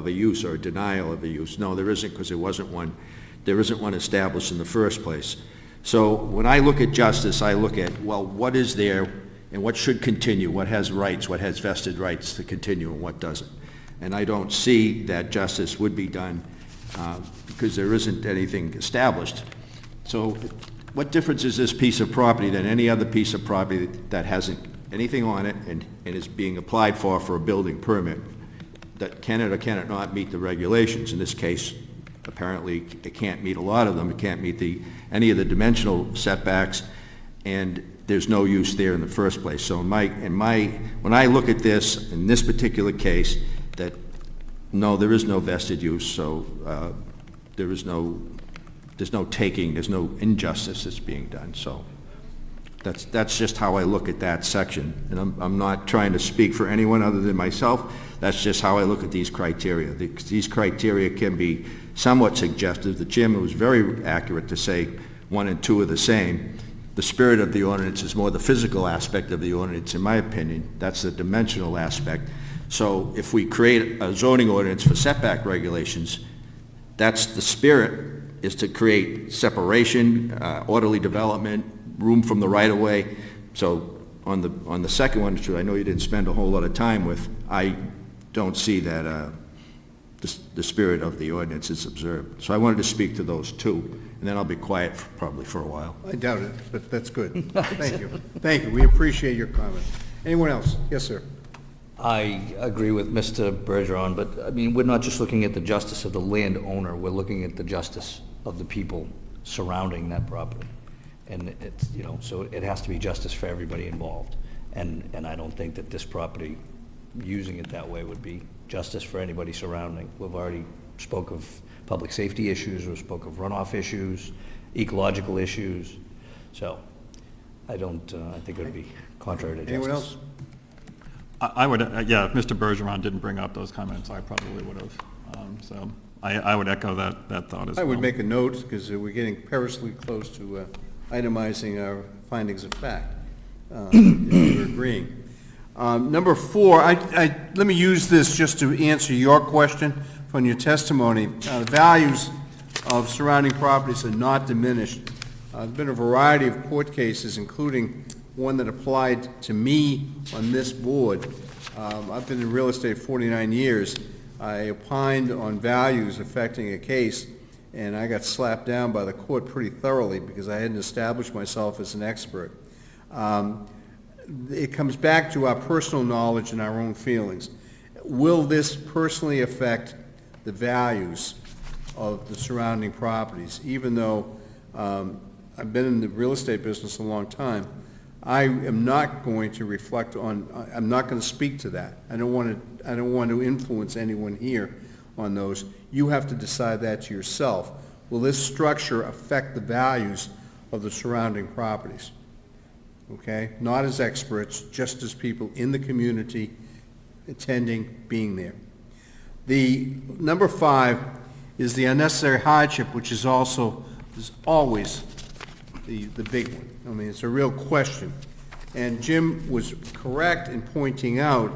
a use or a denial of a use? No, there isn't, because there wasn't one. There isn't one established in the first place. So when I look at justice, I look at, well, what is there and what should continue? What has rights? What has vested rights to continue and what doesn't? And I don't see that justice would be done because there isn't anything established. So what difference is this piece of property than any other piece of property that hasn't anything on it and is being applied for a building permit that can it or can it not meet the regulations? In this case, apparently it can't meet a lot of them. It can't meet any of the dimensional setbacks, and there's no use there in the first place. So when I look at this, in this particular case, that no, there is no vested use, so there's no taking, there's no injustice that's being done. So that's just how I look at that section. And I'm not trying to speak for anyone other than myself. That's just how I look at these criteria. These criteria can be somewhat suggestive. The chairman was very accurate to say 1 and 2 are the same. The spirit of the ordinance is more the physical aspect of the ordinance, in my opinion. That's the dimensional aspect. So if we create a zoning ordinance for setback regulations, that's the spirit, is to create separation, orderly development, room from the right-of-way. So on the second one, which I know you didn't spend a whole lot of time with, I don't see that the spirit of the ordinance is observed. So I wanted to speak to those two. and then I'll be quiet probably for a while. I doubt it, but that's good. Thank you. Thank you. We appreciate your comment. Anyone else? Yes, sir. I agree with Mr. Bergeron, but, I mean, we're not just looking at the justice of the landowner, we're looking at the justice of the people surrounding that property. And it's, you know, so it has to be justice for everybody involved. And I don't think that this property, using it that way, would be justice for anybody surrounding. We've already spoke of public safety issues, we spoke of runoff issues, ecological issues. So I think it would be contrary to justice. Anyone else? I would, yeah, if Mr. Bergeron didn't bring up those comments, I probably would have. So I would echo that thought as well. I would make a note, because we're getting perilously close to itemizing our findings of fact, if you're agreeing. Number 4, let me use this just to answer your question from your testimony. The values of surrounding properties are not diminished. There's been a variety of court cases, including one that applied to me on this board. I've been in real estate 49 years. I opined on values affecting a case, and I got slapped down by the court pretty thoroughly because I hadn't established myself as an expert. It comes back to our personal knowledge and our own feelings. Will this personally affect the values of the surrounding properties? Even though I've been in the real estate business a long time, I am not going to reflect on, I'm not going to speak to that. I don't want to influence anyone here on those. You have to decide that to yourself. Will this structure affect the values of the surrounding properties? Okay? Not as experts, just as people in the community attending, being there. The number 5 is the unnecessary hardship, which is always the big one. I mean, it's a real question. And Jim was correct in pointing out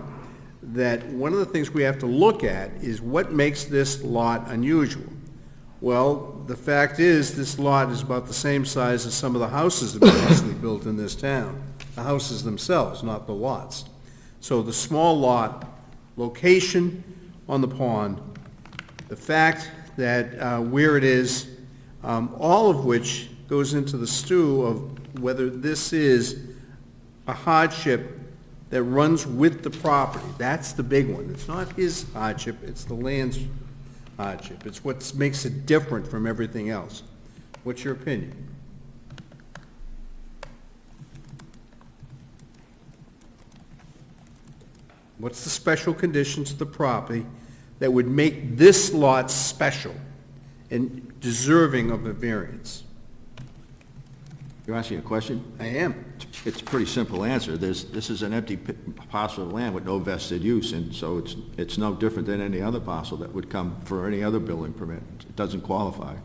that one of the things we have to look at is what makes this lot unusual. Well, the fact is, this lot is about the same size as some of the houses that were recently built in this town. The houses themselves, not the lots. So the small lot, location on the pond, the fact that where it is, all of which goes into the stew of whether this is a hardship that runs with the property. That's the big one. It's not his hardship, it's the land's hardship. It's what makes it different from everything else. What's your opinion? What's the special conditions of the property that would make this lot special and deserving of a variance? You're asking a question? I am. It's a pretty simple answer. This is an empty parcel of land with no vested use, and so it's no different than any other parcel that would come for any other building permit. It doesn't qualify.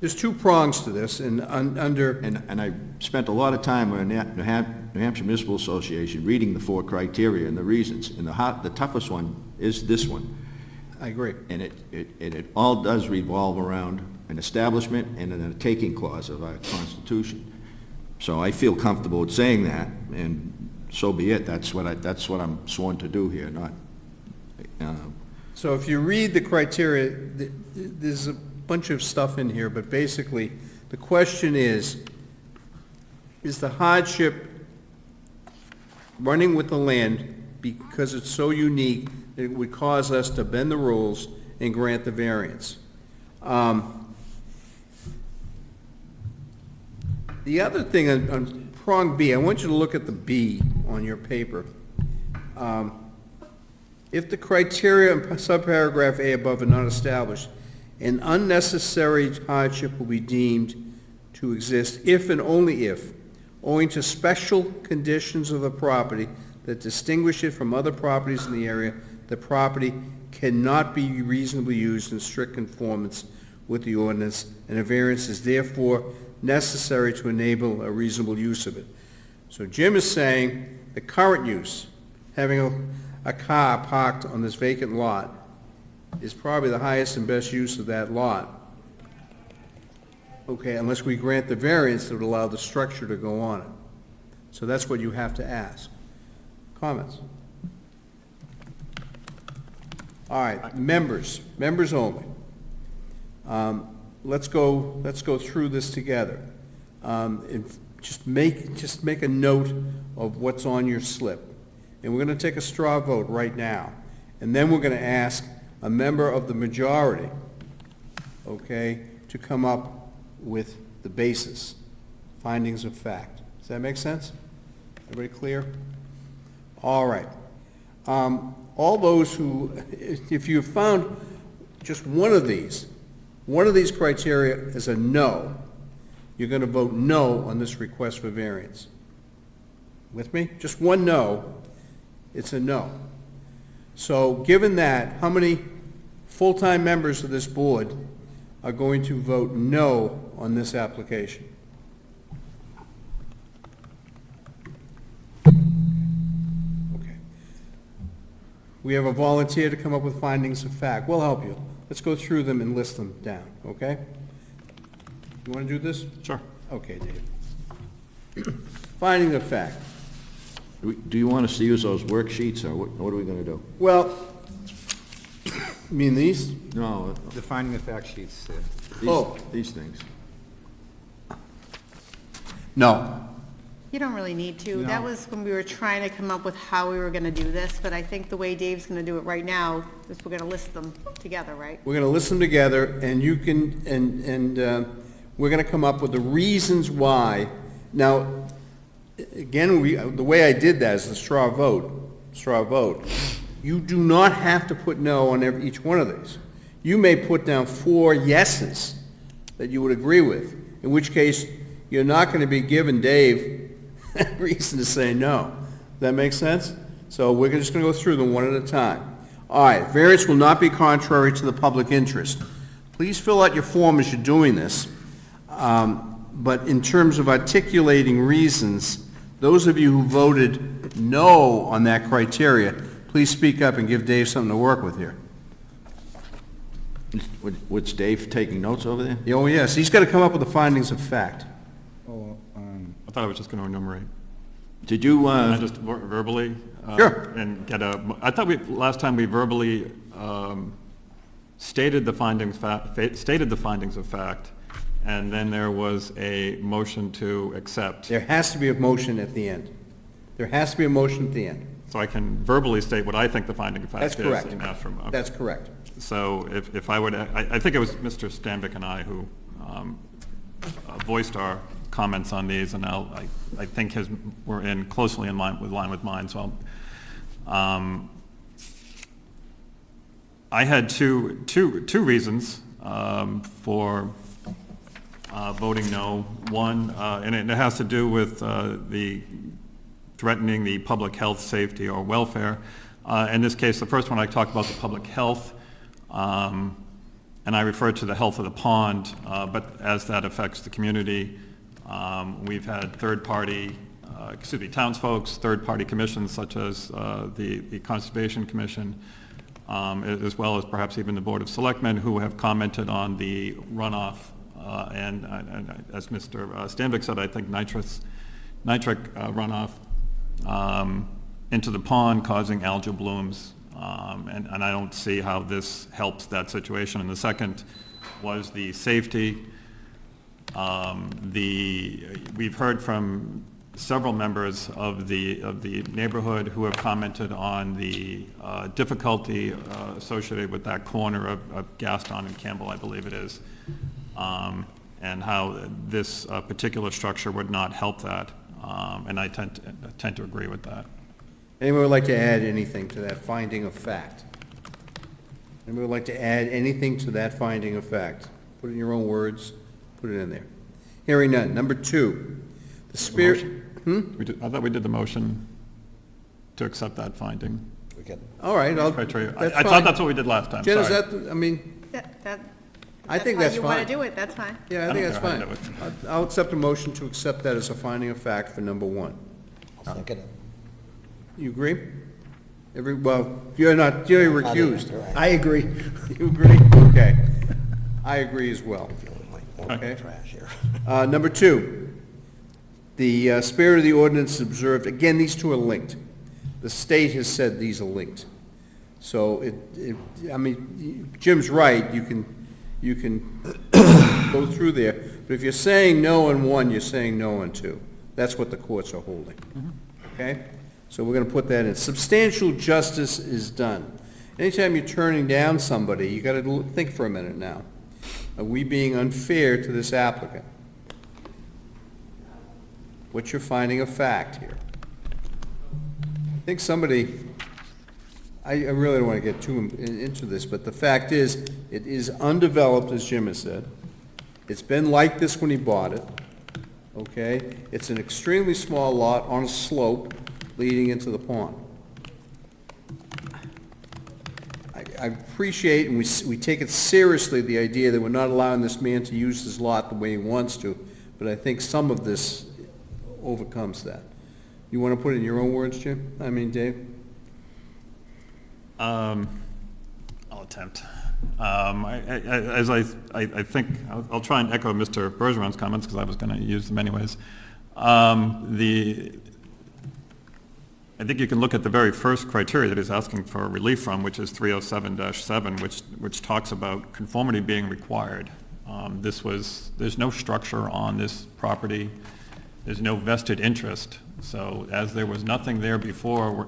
There's 2 prongs to this, and under... And I spent a lot of time with the New Hampshire Municipal Association reading the 4 criteria and the reasons, and the toughest one is this one. I agree. And it all does revolve around an establishment and a taking clause of our Constitution. So I feel comfortable with saying that, and so be it. That's what I'm sworn to do here, not... So if you read the criteria, there's a bunch of stuff in here, but basically, the question is the hardship running with the land because it's so unique that it would cause us to bend the rules and grant the variance? The other thing on prong B, I want you to look at the B on your paper. If the criteria in subparagraph A above are not established, an unnecessary hardship will be deemed to exist if and only if, owing to special conditions of the property that distinguish it from other properties in the area, the property cannot be reasonably used in strict conformance with the ordinance, and a variance is therefore necessary to enable a reasonable use of it. So Jim is saying the current use, having a car parked on this vacant lot, is probably the highest and best use of that lot. Okay, unless we grant the variance that would allow the structure to go on it. So that's what you have to ask. Comments? All right, members only. let's go through this together. Just make a note of what's on your slip. And we're going to take a straw vote right now. And then we're going to ask a member of the majority, okay, to come up with the basis, findings of fact. Does that make sense? Everybody clear? All right. All those who, if you found just one of these criteria is a no, you're going to vote no on this request for variance. With me? Just one no, it's a no. So given that, how many full-time members of this board are going to vote no on this application? Okay. We have a volunteer to come up with findings of fact. We'll help you. Let's go through them and list them down, okay? You want to do this? Sure. Okay, Dave. Finding of fact. Do you want us to use those worksheets, or what are we gonna do? Well, you mean these? No, The finding of fact sheets, these things. No. You don't really need to. That was when we were trying to come up with how we were going to do this, but I think the way Dave's going to do it right now is we're going to list them together, right? We're going to list them together, and you can, we're going to come up with the reasons why. Now, again, the way I did that is the straw vote. You do not have to put no on each one of these. You may put down 4 yeses that you would agree with, in which case you're not going to be giving Dave reason to say no. Does that make sense? So we're just going to go through them one at a time. All right, variance will not be contrary to the public interest. Please fill out your form as you're doing this. But in terms of articulating reasons, those of you who voted no on that criteria, please speak up and give Dave something to work with here. Was Dave taking notes over there? Oh, yes, he's got to come up with the findings of fact. I thought I was just going to enumerate. Did you, Can I just verbally? Sure. And get I thought last time we verbally stated the findings of fact, and then there was a motion to accept. There has to be a motion at the end. There has to be a motion at the end. So I can verbally state what I think the finding of fact is. That's correct. And ask for, okay. That's correct. So if I would, I think it was Mr. Stanvick and I who voiced our comments on these, and I think his were closely in line with mine. So I had two reasons for voting no. One, and it has to do with the threatening the public health, safety, or welfare. In this case, the first one I talked about the public health, and I referred to the health of the pond, but as that affects the community, we've had townsfolk, third-party commissions such as the Conservation Commission, as well as perhaps even the Board of Selectmen, who have commented on the runoff, and as Mr. Stanvick said, I think nitric runoff into the pond causing algal blooms, and I don't see how this helps that situation. And the second was the safety. We've heard from several members of the neighborhood who have commented on the difficulty associated with that corner of Gaston and Campbell, I believe it is, and how this particular structure would not help that, and I tend to agree with that. Anyone would like to add anything to that finding of fact? Anyone would like to add anything to that finding of fact? Put it in your own words, put it in there. Hearing none. Number 2, the spirit... I thought we did the motion to accept that finding. All right, Criteria. that's I fine. thought that's what we did last time, Jen, is sorry. that, I mean, I think that's How you fine. want to do it, that's fine. Yeah, I think that's care how you fine. do I'll accept a motion to accept that as a finding of fact for number 1. You agree? Well, you're recused. I agree. You agree? Okay. I agree as well. Okay. Number 2, the spirit of the ordinance is observed. Again, these two are linked. The state has said these are linked. So I mean, Jim's right. You can go through there, but if you're saying no on one, you're saying no on two. That's what the courts are holding. Okay? So we're gonna put that in. Substantial justice is done. Anytime you're turning down somebody, you gotta think for a minute now. Are we being unfair to this applicant? What's your finding of fact here? I think somebody, I really don't want to get too into this, but the fact is, it is undeveloped, as Jim has said. It's been like this when he bought it, okay? It's an extremely small lot on a slope leading into the pond. I appreciate, and we take it seriously, the idea that we're not allowing this man to use his lot the way he wants to, but I think some of this overcomes that. You want to put it in your own words, Jim? I mean, Dave? I'll attempt. I think, I'll try and echo Mr. Bergeron's comments, because I was going to use them anyways. I think you can look at the very first criteria that he's asking for relief from, which is 307-7, which talks about conformity being required. There's no structure on this property. There's no vested interest. So as there was nothing there before,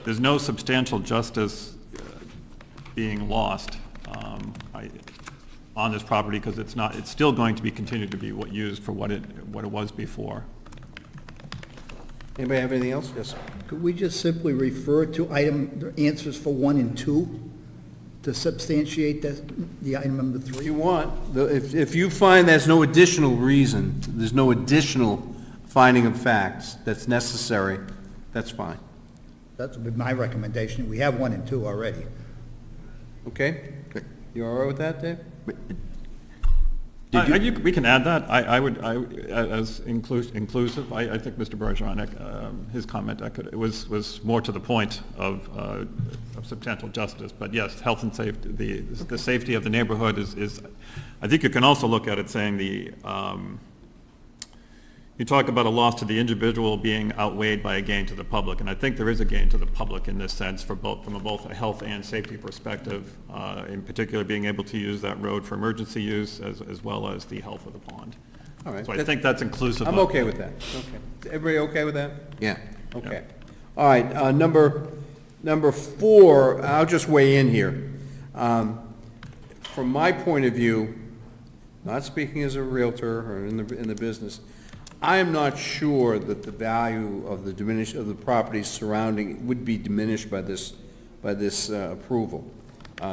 there's no substantial justice being lost on this property, because it's still going to be continued to be used for what it was before. Anybody have anything else? Yes, sir. Could we just simply refer to the answers for 1 and 2 to substantiate the item number 3? If you want, if you find there's no additional reason, there's no additional finding of facts that's necessary, that's fine. That's my recommendation. We have 1 and 2 already. Okay? You all right with that, Dave? We can add that. I would, as inclusive, I think Mr. Bergeron, his comment, it was more to the point of substantial justice. But yes, health and safety, the safety of the neighborhood is, I think you can also look at it saying you talk about a loss to the individual being outweighed by a gain to the public, and I think there is a gain to the public in this sense from both a health and safety perspective, in particular being able to use that road for emergency use as well as the health of the pond. All right. So I think that's inclusive. I'm okay with that. Okay. Everybody okay with that? Yeah. Okay. All right, number 4, I'll just weigh in here. From my point of view, not speaking as a realtor or in the business, I am not sure that the value of the properties surrounding would be diminished by this approval.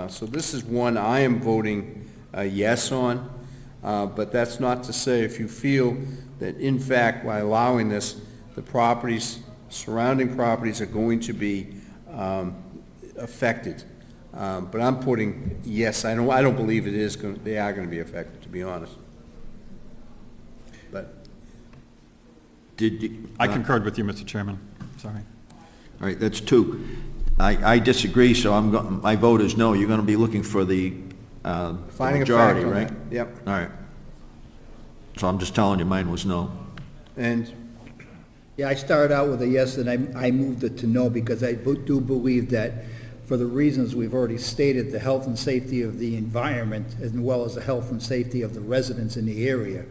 So this is one I am voting yes on, but that's not to say if you feel that in fact by allowing this, the surrounding properties are going to be affected. But I'm putting yes. I don't believe they are going to be affected, to be honest. But I concurred with you, Mr. Chairman. Sorry. All right, that's 2. I disagree, so my vote is no. You're going to be looking for the finding majority, a fact on right? that. Yep. All right. So I'm just telling you, mine was no. And Yeah, I started out with a yes, and I moved it to no, because I do believe that for the reasons we've already stated, the health and safety of the environment, as well as the health and safety of the residents in the area,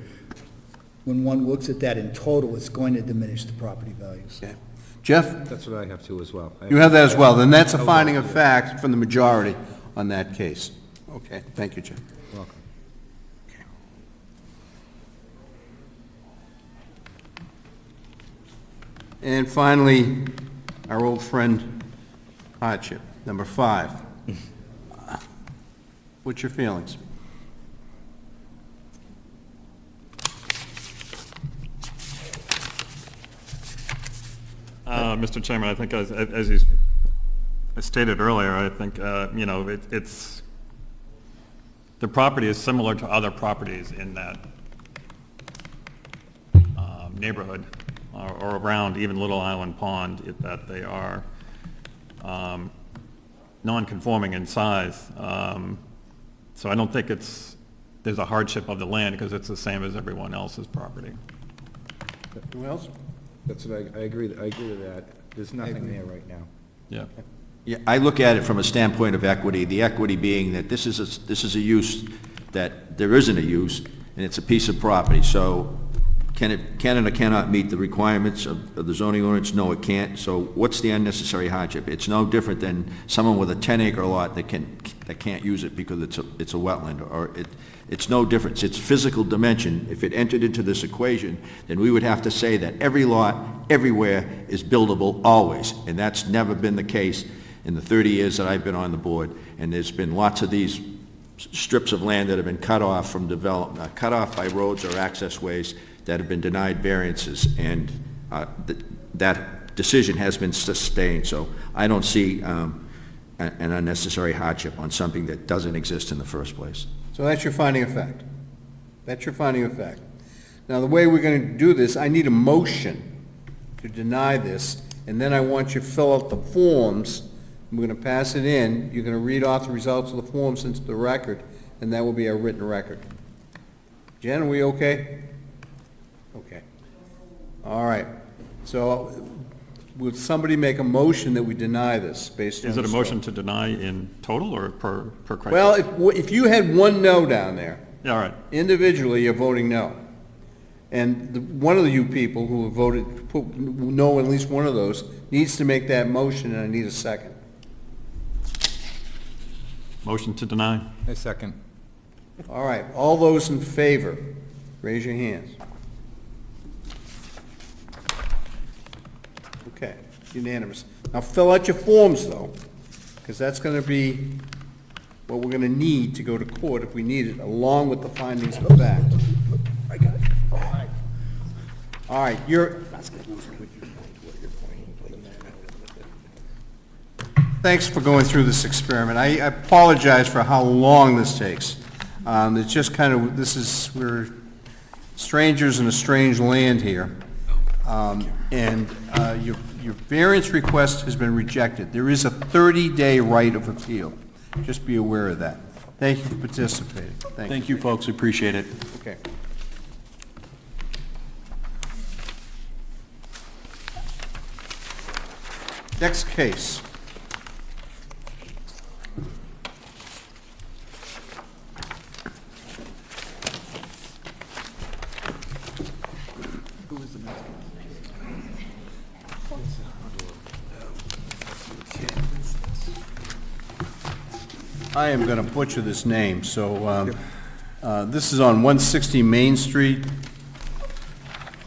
when one looks at that in total, it's going to diminish the property values. okay. Jeff, That's what I have too as well. you have that as well. Then that's a finding of fact from the majority on that case. Okay, thank you, Jeff. Welcome. And finally, our old friend hardship, number 5. What's your feelings? Mr. Chairman, I think as you stated earlier, I think, it's, the property is similar to other properties in that neighborhood or around even Little Island Pond, that they are non-conforming in size. So I don't think there's a hardship of the land, because it's the same as everyone else's property. Who else? That's what I agree to that. There's nothing there right now. Yeah. Yeah, I look at it from a standpoint of equity, the equity being that this is a use that there isn't a use, and it's a piece of property, so can it or cannot meet the requirements of the zoning ordinance? No, it can't, so what's the unnecessary hardship? It's no different than someone with a 10-acre lot that can't use it because it's a wetland, or it's no difference. It's physical dimension. If it entered into this equation, then we would have to say that every lot, everywhere, is buildable always, and that's never been the case in the 30 years that I've been on the board, and there's been lots of these strips of land that have been cut off from development, cut off by roads or access ways that have been denied variances, and that decision has been sustained, so I don't see an unnecessary hardship on something that doesn't exist in the first place. So that's your finding of fact. That's your finding of fact. Now, the way we're going to do this, I need a motion to deny this, and then I want you to fill out the forms. We're going to pass it in. You're going to read off the results of the forms into the record, and that will be a written record. Jen, are we okay? Okay. All right. So would somebody make a motion that we deny this based on... Is it a the motion to deny in total or per criteria? Well, if you had one no down there, Yeah, all right. individually, you're voting no. And one of you people who have voted, put no, at least one of those, needs to make that motion, and I need a second. Motion to deny. A second. All right, all those in favor, raise your hands. Okay, unanimous. Now fill out your forms, though, because that's going to be what we're going to need to go to court if we need it, along with the findings of fact. I got it. All right, thanks for going through this experiment. I apologize for how long this takes. It's just kind of, we're strangers in a strange land here. Your variance request has been rejected. There is a 30-day right of appeal. Just be aware of that. Thank you for participating. Thank you, folks, appreciate it. Okay. Next case. I am going to butcher this name, so this is on 160 Main Street.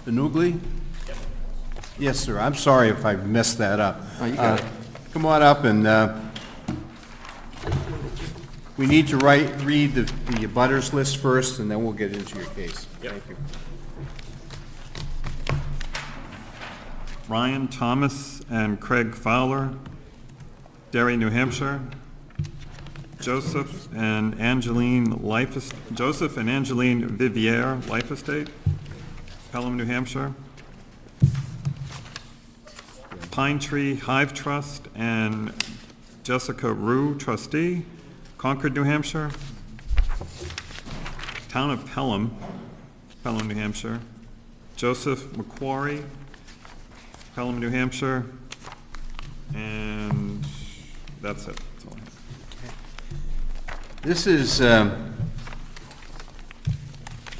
Benugli? Yes, sir. I'm sorry if I messed that up. Oh, you got it. Come on up, and we need to read the abutters list first, and then we'll get into your case. Thank you. Ryan Thomas and Craig Fowler, Derry, New Hampshire. Joseph and Angeline Vivier, Life Estate, Pelham, New Hampshire. Pine Tree Hive Trust and Jessica Rue, trustee, Concord, New Hampshire. Town of Pelham, Pelham, New Hampshire. Joseph McQuarrie, Pelham, New Hampshire. And that's it. That's all I have. This is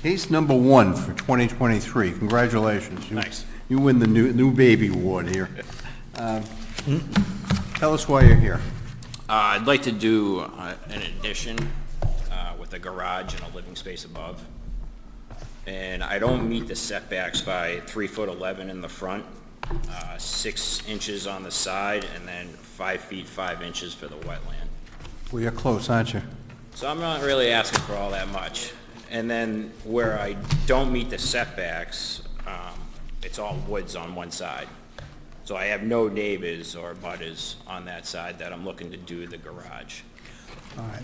case number 1 for 2023. Congratulations. Thanks. You win the new baby award here. Tell us why you're here. I'd like to do an addition with a garage and a living space above. And I don't meet the setbacks by 3'11" in the front, 6 inches on the side, and then 5 feet 5 inches for the wetland. Well, you're close, aren't you? So I'm not really asking for all that much. And then where I don't meet the setbacks, it's all woods on one side. So I have no neighbors or butters on that side that I'm looking to do the garage. All right.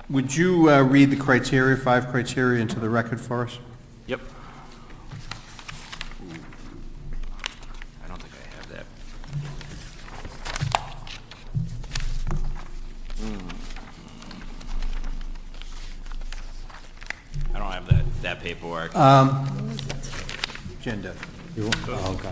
Would you read the criteria, 5 criteria, into the record for us? Yep. I don't think I have that. I don't have that paperwork. Agenda. Okay.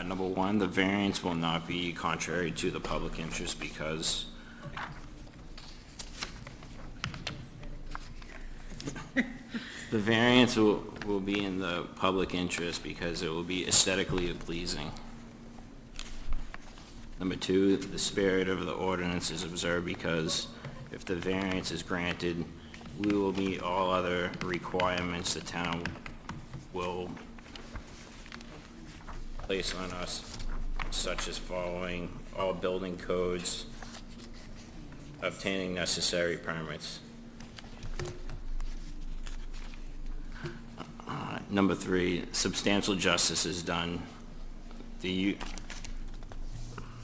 Number one, the variance will not be contrary to the public interest because the variance will be in the public interest because it will be aesthetically pleasing. Number two, the spirit of the ordinance is observed because if the variance is granted, we will meet all other requirements the town will place on us, such as following all building codes, obtaining necessary permits. Number three, substantial justice is done. The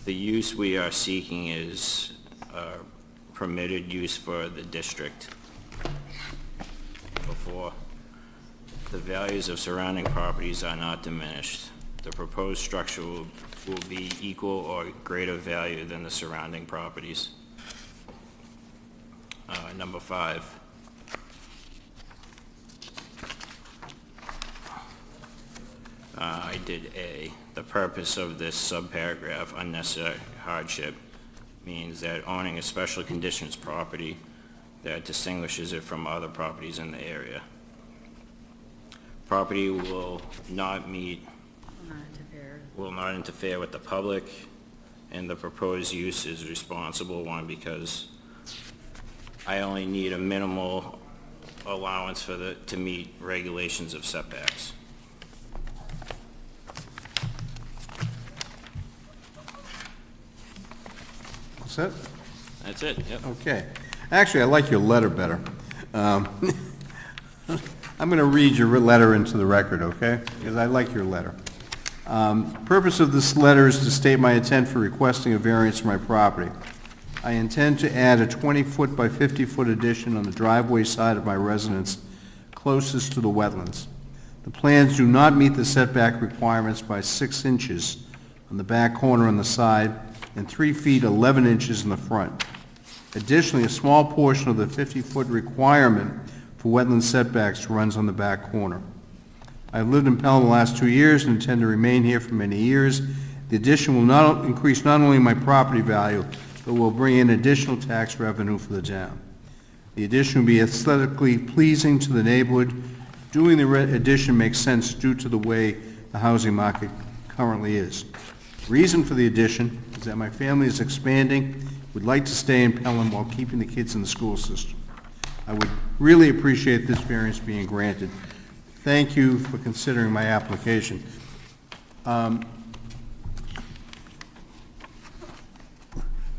use we are seeking is permitted use for the district. Before, the values of surrounding properties are not diminished. The proposed structure will be equal or greater value than the surrounding properties. Number five, I did A. The purpose of this subparagraph, unnecessary hardship, means that owning a special conditions property that distinguishes it from other properties in the area. Property will not interfere with the public, and the proposed use is responsible one because I only need a minimal allowance to meet regulations of setbacks. That's it? That's it, yep. Okay. Actually, I like your letter better. I'm going to read your letter into the record, okay? Because I like your letter. Purpose of this letter is to state my intent for requesting a variance for my property. I intend to add a 20-foot by 50-foot addition on the driveway side of my residence closest to the wetlands. The plans do not meet the setback requirements by 6 inches on the back corner on the side and 3 feet 11 inches in the front. Additionally, a small portion of the 50-foot requirement for wetland setbacks runs on the back corner. I've lived in Pelham the last 2 years and intend to remain here for many years. The addition will not increase not only my property value, but will bring in additional tax revenue for the town. The addition will be aesthetically pleasing to the neighborhood. Doing the addition makes sense due to the way the housing market currently is. Reason for the addition is that my family is expanding, would like to stay in Pelham while keeping the kids in the school system. I would really appreciate this variance being granted. Thank you for considering my application.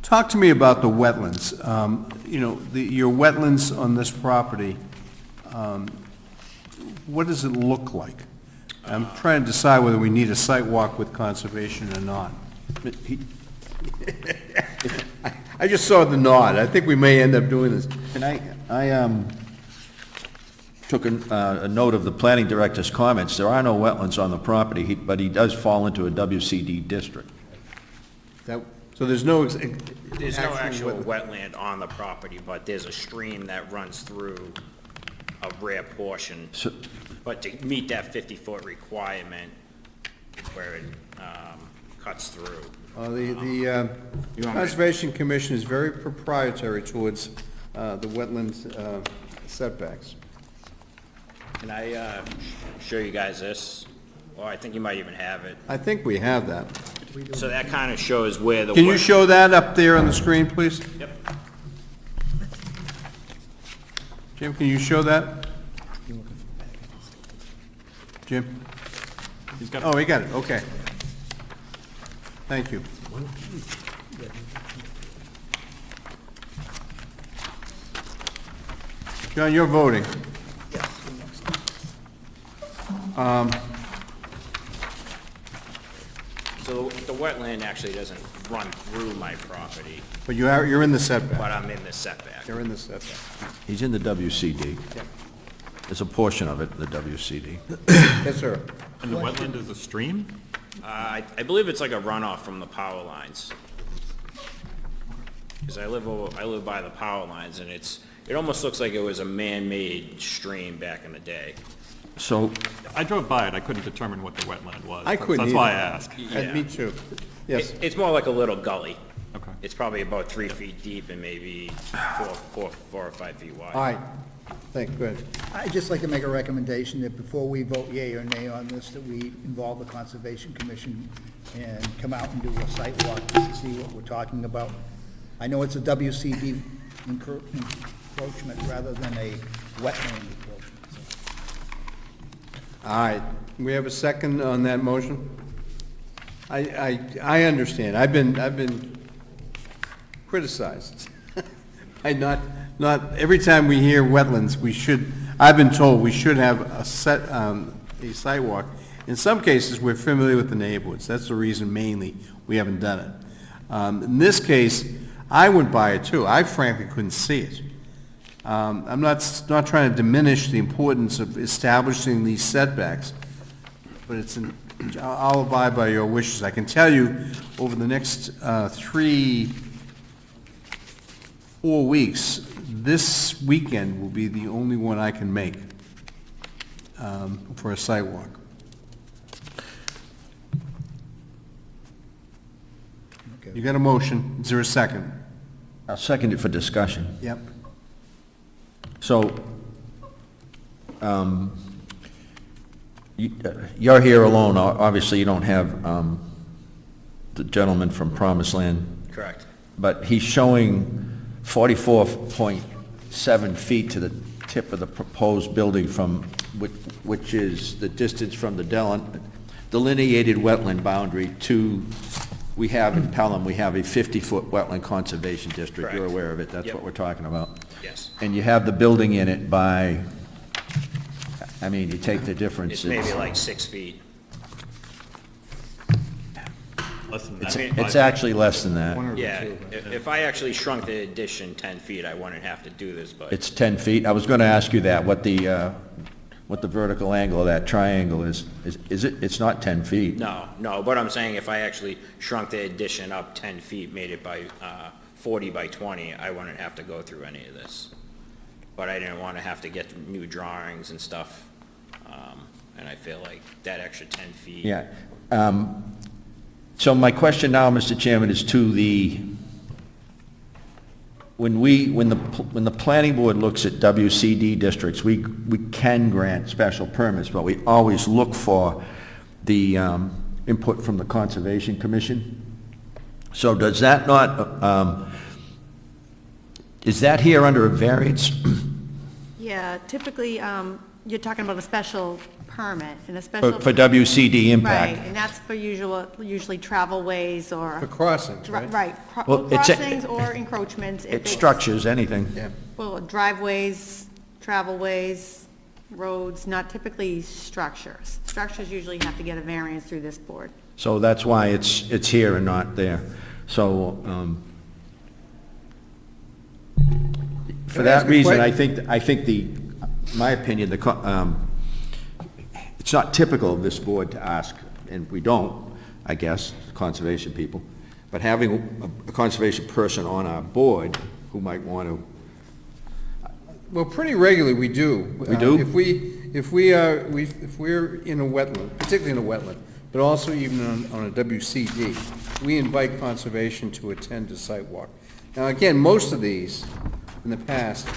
Talk to me about the wetlands. Your wetlands on this property, what does it look like? I'm trying to decide whether we need a site walk with conservation or not. I just saw the nod. I think we may end up doing this. And I took a note of the planning director's comments. There are no wetlands on the property, but he does fall into a WCD district. So there's no... There's no actual wetland on the property, but there's a stream that runs through a rare portion. But to meet that 50-foot requirement, where it cuts through. The Conservation Commission is very proprietary towards the wetland setbacks. Can I show you guys this? Well, I think you might even have it. I think we have that. So that kind of shows where the... Can you show that up there on the screen, please? Yep. Jim, can you show that? Jim? Oh, he got it, okay. Thank you. John, you're voting. So the wetland actually doesn't run through my property, But you're in the setback. but I'm in the setback. You're in the setback. He's in the WCD. Yep. There's a portion of it in the WCD. Yes, sir. And the wetland is a stream? I believe it's like a runoff from the power lines. Because I live by the power lines, and it almost looks like it was a man-made stream back in the day. So, I drove by it, I couldn't determine what the wetland was. I couldn't That's why I either. asked. And me too. Yes. It's more like a little gully. Okay. It's probably about 3 feet deep and maybe 4 or 5 feet wide. All right. Thank, good. I'd just like to make a recommendation that before we vote yea or nay on this, that we involve the Conservation Commission and come out and do a site walk just to see what we're talking about. I know it's a WCD encroachment rather than a wetland encroachment. All right, we have a second on that motion? I understand, I've been criticized. Every time we hear wetlands, I've been told we should have a sidewalk. In some cases, we're familiar with the neighborhoods, that's the reason mainly we haven't done it. In this case, I went by it too, I frankly couldn't see it. I'm not trying to diminish the importance of establishing these setbacks, but I'll abide by your wishes. I can tell you, over the next 3-4 weeks, this weekend will be the only one I can make for a sidewalk. You got a motion, is there a second? I'll second it for discussion. Yep. So, you're here alone, obviously you don't have the gentleman from Promised Land, Correct. but he's showing 44.7 feet to the tip of the proposed building from, which is the distance from the delineated wetland boundary to, we have in Pelham, we have a 50-foot wetland conservation district. Correct. You're aware of it, that's Yep. what we're talking about. Yes. And you have the building in it by, I mean, you take the difference. It's maybe like 6 feet. Less than It's, that. it's actually less than that. Yeah, if I actually shrunk the addition 10 feet, I wouldn't have to do this, but It's 10 feet. I was going to ask you that, what the vertical angle of that triangle is. Is it, it's not 10 feet? no, but I'm saying if I actually shrunk the addition up 10 feet, made it by 40 by 20, I wouldn't have to go through any of this. But I didn't want to have to get new drawings and stuff, and I feel like that extra 10 feet. Yeah. So my question now, Mr. Chairman, is to the, when the planning board looks at WCD districts, we can grant special permits, but we always look for the input from the Conservation Commission. So does that not, is that here under a variance? Yeah, typically, you're talking about a special permit, and a special... For WCD impact? Right, and that's for usually travel ways or... For crossings, right? Right, Well, it's a- crossings or encroachments. if It's structures, anything. Yeah. Well, driveways, travel ways, roads, not typically structures. Structures usually have to get a variance through this board. So that's why it's here and not there. So, for Can I ask that a reason, que- I think my opinion, it's not typical of this board to ask, and we don't, I guess, conservation people, but having a conservation person on our board who might want to, Well, pretty regularly, we do. We do? If we're in a wetland, particularly in a wetland, but also even on a WCD, we invite conservation to attend a site walk. Now, again, most of these, in the past,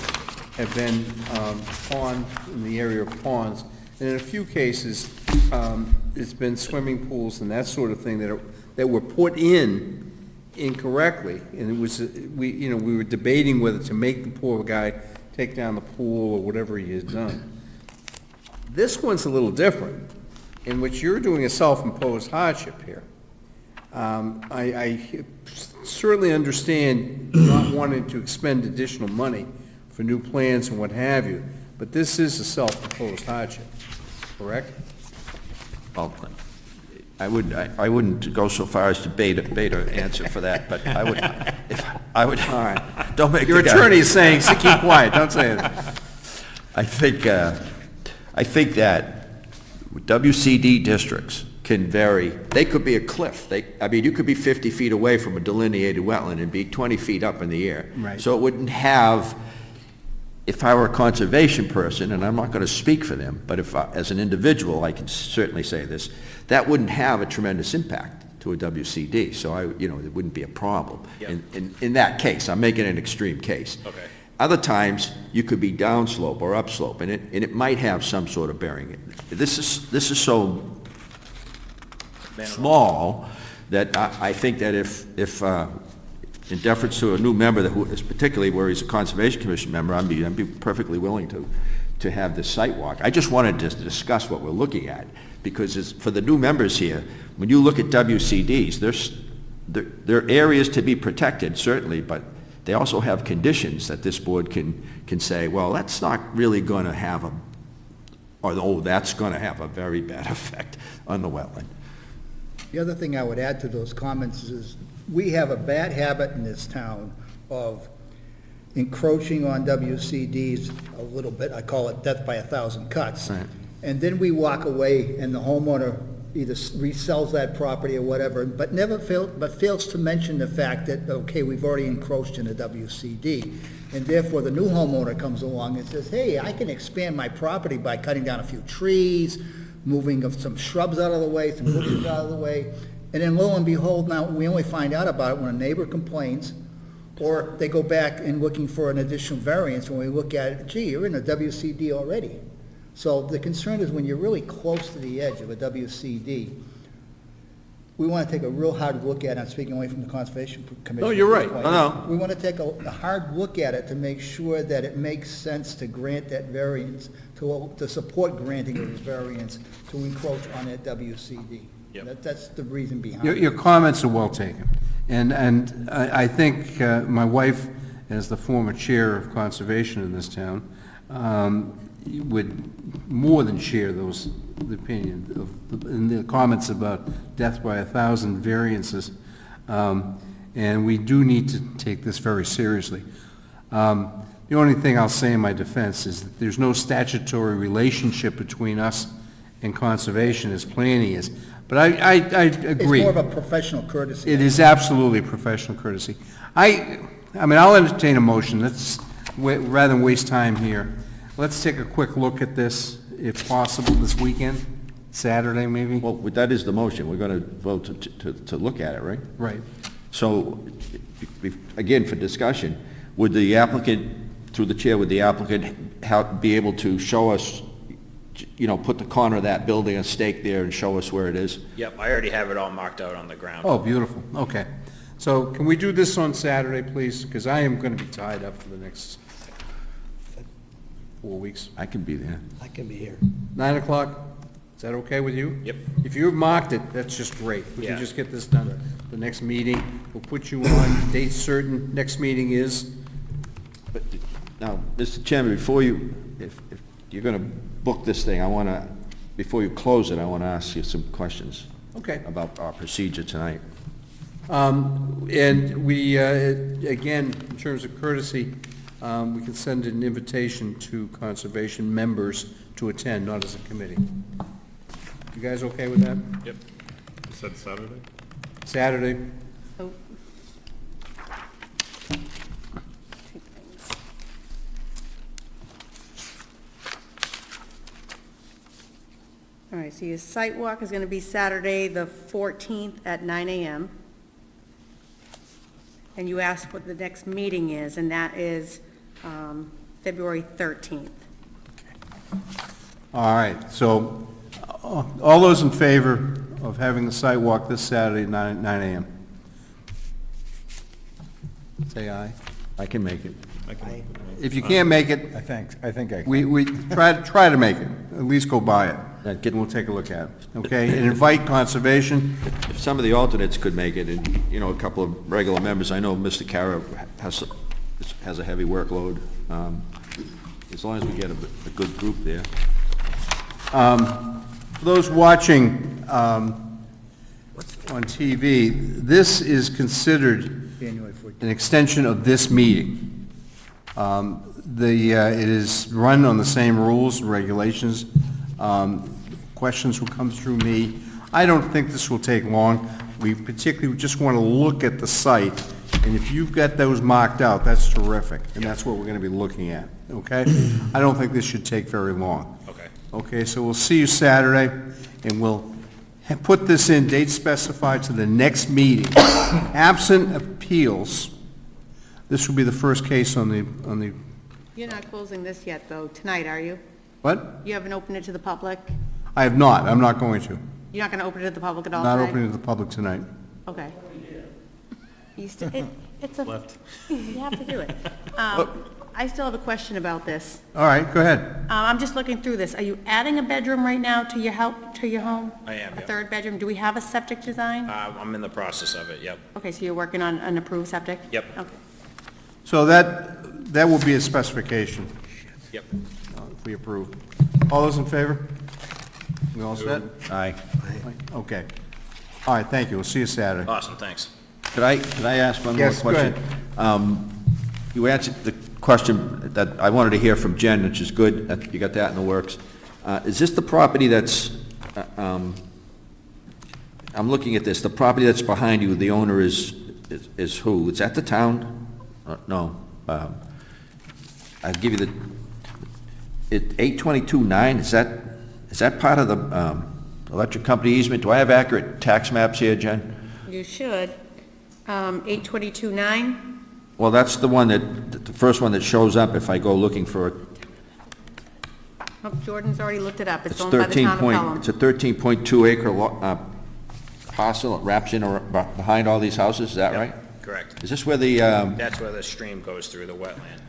have been in the area of ponds, and in a few cases, it's been swimming pools and that sort of thing that were put in incorrectly, and it was, we were debating whether to make the poor guy take down the pool or whatever he has done. This one's a little different, in which you're doing a self-imposed hardship here. I certainly understand not wanting to expend additional money for new plans and what have you, but this is a self-imposed hardship, correct? well, I wouldn't go so far as to bait an answer for that, but I would, All right. don't make Your the guy- attorney is saying, so keep quiet, don't say it. I think that WCD districts can vary. They could be a cliff. I mean, you could be 50 feet away from a delineated wetland and be 20 feet up in the air. Right. So it wouldn't have if I were a conservation person, and I'm not going to speak for them, but if, as an individual, I can certainly say this, that wouldn't have a tremendous impact to a WCD, so it wouldn't be a problem. Yep. In that case, I'm making an extreme case. Okay. Other times, you could be downslope or upslope, and it might have some sort of bearing. This is so small that I think that if in deference to a new member who is particularly where he's a Conservation Commission member, I'd be perfectly willing to have this site walk. I just wanted to discuss what we're looking at, because for the new members here, when you look at WCDs, there are areas to be protected, certainly, but they also have conditions that this board can say, well, that's not really going to have that's going to have a very bad effect on the wetland. The other thing I would add to those comments is we have a bad habit in this town of encroaching on WCDs a little bit. I call it death by 1,000 cuts. Right. And then we walk away and the homeowner either resells that property or whatever, but fails to mention the fact that, okay, we've already encroached in a WCD. And therefore, the new homeowner comes along and says, hey, I can expand my property by cutting down a few trees, moving of some shrubs out of the way, some bushes out of the way. And then lo and behold, now we only find out about it when a neighbor complains, or they go back and looking for an additional variance when we look at it, gee, you're in a WCD already. So the concern is when you're really close to the edge of a WCD, we want to take a real hard look at it. I'm speaking away from the Conservation Commission. No, you're right. No. We want to take a hard look at it to make sure that it makes sense to grant that variance, to support granting of this variance to encroach on that WCD. Yep. That's the reason behind Your, it. your comments are well taken. And I think my wife, as the former chair of conservation in this town, would more than share the opinion in the comments about death by 1,000 variances. And we do need to take this very seriously. The only thing I'll say in my defense is that there's no statutory relationship between us and conservation as planning is. But I agree. It's more of a professional courtesy. It is absolutely professional courtesy. I mean, I'll entertain a motion. Rather than waste time here, let's take a quick look at this, if possible, this weekend, Saturday maybe? Well, that is the motion. We're going to vote to look at it, right? Right. So, again, for discussion, would the applicant, through the chair, would the applicant be able to show us, put the corner of that building, a stake there, and show us where it is? Yep, I already have it all marked out on the ground. Oh, beautiful. Okay. So can we do this on Saturday, please? Because I am going to be tied up for the next 4 weeks. I can be there. I can be here. 9 o'clock? Is that okay with you? Yep. If you've marked it, that's just great. We can Yeah. just get this done. The next meeting, we'll put you on, date certain, next meeting is? But now, Mr. Chairman, before you, if you're going to book this thing, before you close it, I want to ask you some questions. Okay. About our procedure tonight. And we, again, in terms of courtesy, we can send an invitation to conservation members to attend, not as a committee. You guys okay with that? Yep. You said Saturday? Saturday? Oh. All right, so your site walk is going to be Saturday, the 14th at 9 a.m. And you asked what the next meeting is, and that is February 13th. All right, so all those in favor of having the site walk this Saturday, 9 a.m.? Say aye. I can make it. If you can't make it, I think I can. we try to make it, at least go by it, Yeah, and we'll take a look at it, okay? And invite conservation. If some of the alternates could make it, and, a couple of regular members, I know Mr. Cara has a heavy workload. As long as we get a good group there. For those watching on TV, this is considered January 14th. an extension of this meeting. It is run on the same rules and regulations. Questions will come through me. I don't think this will take long. We particularly just want to look at the site And if you've got those marked out, that's terrific, and that's what we're gonna be looking at, okay? I don't think this should take very long. Okay. Okay, so we'll see you Saturday, and we'll put this in, date specified to the next meeting. Absent appeals, this will be the first case on the, You're not closing this yet, though, tonight, are you? what? You haven't opened it to the public? I have not, I'm not going to. You're not going to open it to the public at all Not tonight? opening to the public tonight. Okay. It's a... Left. You have to do it. I still have a question about this. All right, go ahead. I'm just looking through this. Are you adding a bedroom right now to your home? I am, A yeah. third bedroom? Do we have a septic design? I'm in the process of it, yep. Okay, so you're working on an approved septic? Yep. Okay. So that will be a specification, Yep. if we approve. All those in favor? We all set? Aye. Okay. All right, thank you, we'll see you Saturday. Awesome, thanks. Could I ask one more Yes, go question? You answered the question that I wanted to hear from Jen, which is good, that you got that in the works. Is this the property that's, I'm looking at this, the property that's behind you, the owner is who? Is that the town? No. I'll give you the, 822-9, is that part of the electric company easement? Do I have accurate tax maps here, Jen? You should. 822-9? Well, that's the one the first one that shows up if I go looking for it. Oh, Jordan's already looked it up. It's It's owned by the town of Pelham. It's a 13.2 acre parcel. It wraps in behind all these houses, is that Yep, right? Correct. Is this where the, That's where the stream goes through the wetland.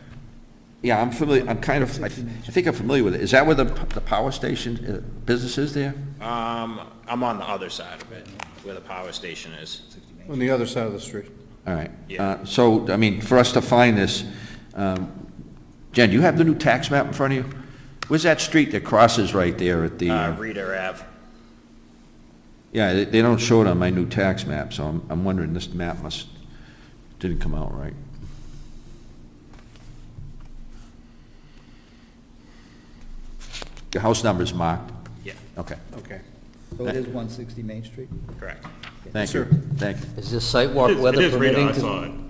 yeah, I'm familiar, I think I'm familiar with it. Is that where the power station business is there? I'm on the other side of it, where the power station is. On the other side of the street. All right. Yeah. So, I mean, for us to find this, Jen, do you have the new tax map in front of you? Where's that street that crosses right there at the? Reader Ave. Yeah, they don't show it on my new tax map, so I'm wondering, this map didn't come out right. Your house number's marked? Yeah, Okay, Okay. So it is 160 Main Street? correct. thank you, thank you. Is this sidewalk weather permitting?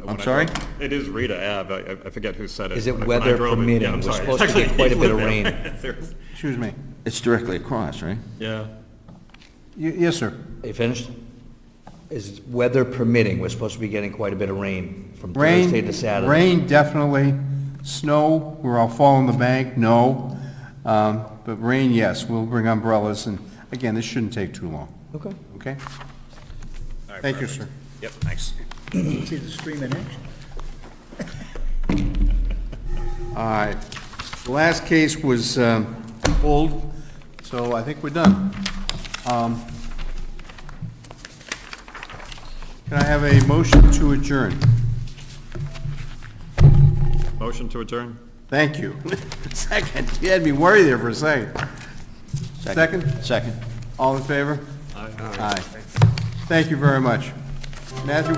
I'm sorry? It is Rita Ave, I forget who said it. Is it when I weather drove it. Yeah, permitting? I'm We're sorry. supposed to Actually, get quite a he's bit of lived rain. there. Excuse me. It's directly across, right? Yeah. Yes, sir. Are you finished? Is weather permitting, we're supposed to be getting quite a bit of rain from Rain, Thursday to Saturday. rain, definitely. Snow, we're all falling the bank, no. But rain, yes, we'll bring umbrellas, and again, this shouldn't take too long, Okay. okay? All right, Thank you, perfect. sir. Yep, thanks. See the stream in action? All right. The last case was pulled, so I think we're done. Can I have a motion to adjourn? Motion to adjourn? Thank you. Second. You had me worried there for a second. Second? Second. All in favor? Aye. Aye. Thank you very much. Matthew?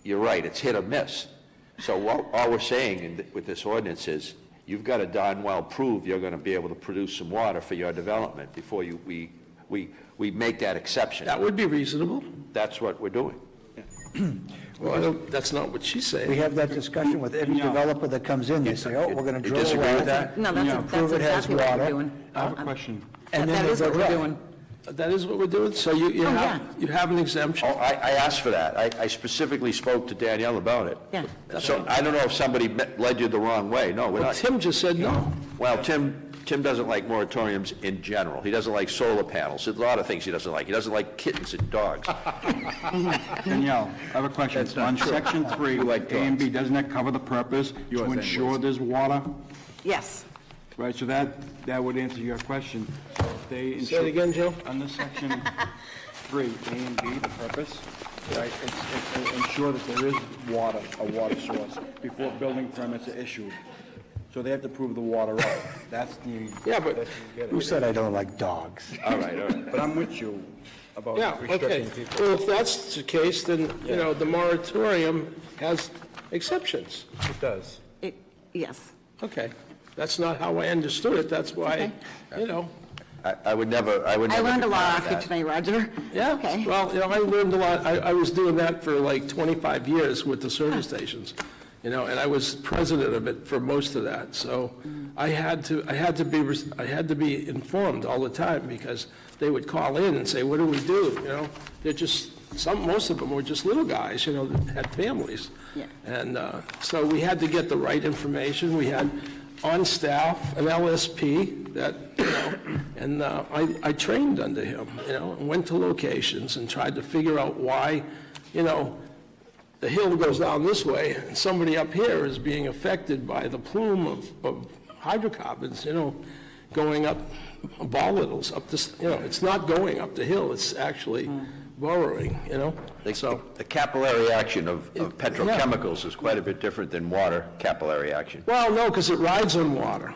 you're right, it's hit or miss. So all we're saying with this ordinance is, you've got to darn well prove you're going to be able to produce some water for your development before we make that exception. That would be reasonable. That's what we're doing. Well, that's not what she's saying. We have that discussion with every developer that comes in. They say, oh, we're going to drill a disagree with well. that? No, Prove it has exactly what we're water. doing. I have a question. And then That they is go what we're dry. doing. That is what we're doing? So you have an exemption? Oh, I asked for that. I specifically spoke to Danielle about it. Yeah. So I don't know if somebody led you the wrong way. No, we're Well, not. Tim just said no. Well, Tim doesn't like moratoriums in general. He doesn't like solar panels. There's a lot of things he doesn't like. He doesn't like kittens and dogs. Danielle, I have a question. On section 3, like A and B, dogs. doesn't that cover the purpose to ensure there's water? Yes. Right, so that would answer your question. So if they Say it again, Joe? Under section 3, A and B, the purpose, right, it's to ensure that there is water, a water source, before building permits are issued. So they have to prove the water out. That's the... Yeah, but- that's you get it. Who said I don't like dogs? All right, all right. But I'm with you about Yeah, okay. restricting people. Well, if that's the case, then, the moratorium has exceptions. It does. Yes. Okay. That's not how I understood it. That's why, I would never. I learned a lot deny off you that. tonight, Roger. Yeah, Okay. well, I learned a lot. I was doing that for like 25 years with the service stations, and I was president of it for most of that. So I had to be informed all the time, because they would call in and say, "What do we do?" They're just most of them were just little guys, that had families, Yeah. and so we had to get the right information. We had on staff an LSP that, and I trained under him, and went to locations and tried to figure out why, the hill goes down this way and somebody up here is being affected by the plume of hydrocarbons, going up volatiles up this, it's not going up the hill, it's actually burrowing, The capillary action of petrochemicals is quite a bit different than water capillary action. Well, no, because it rides on water.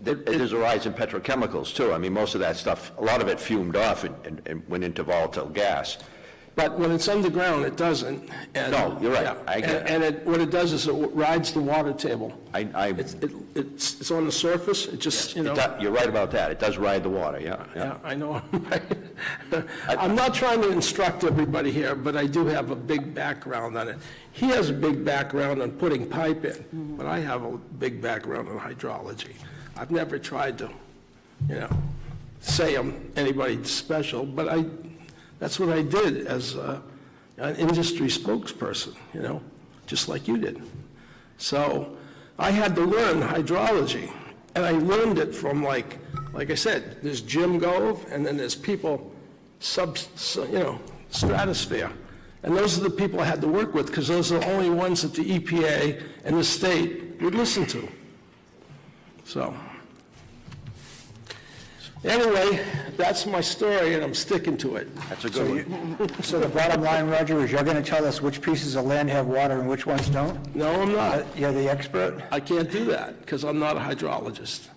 There's a rise in petrochemicals, too. I mean, most of that stuff, a lot of it fumed off and went into volatile gas. But when it's underground, it doesn't. And, No, you're right. yeah, I get it. And what it does is it rides the water table. It's on the surface, it just, You're right about that. It does ride the water, yeah. Yeah, I know. I'm not trying to instruct everybody here, but I do have a big background on it. He has a big background on putting pipe in, but I have a big background on hydrology. I've never tried to, say I'm anybody special, but that's what I did as an industry spokesperson, just like you did. So I had to learn hydrology, and I learned it from, like I said, there's Jim Gove, and then there's people stratosphere. And those are the people I had to work with, because those are the only ones that the EPA and the state would listen to. So, anyway, that's my story, and I'm sticking to it. That's a good one. So the bottom line, Roger, is you're going to tell us which pieces of land have water and which ones don't? No, I'm not. You're the expert? I can't do that, because I'm not a hydrologist.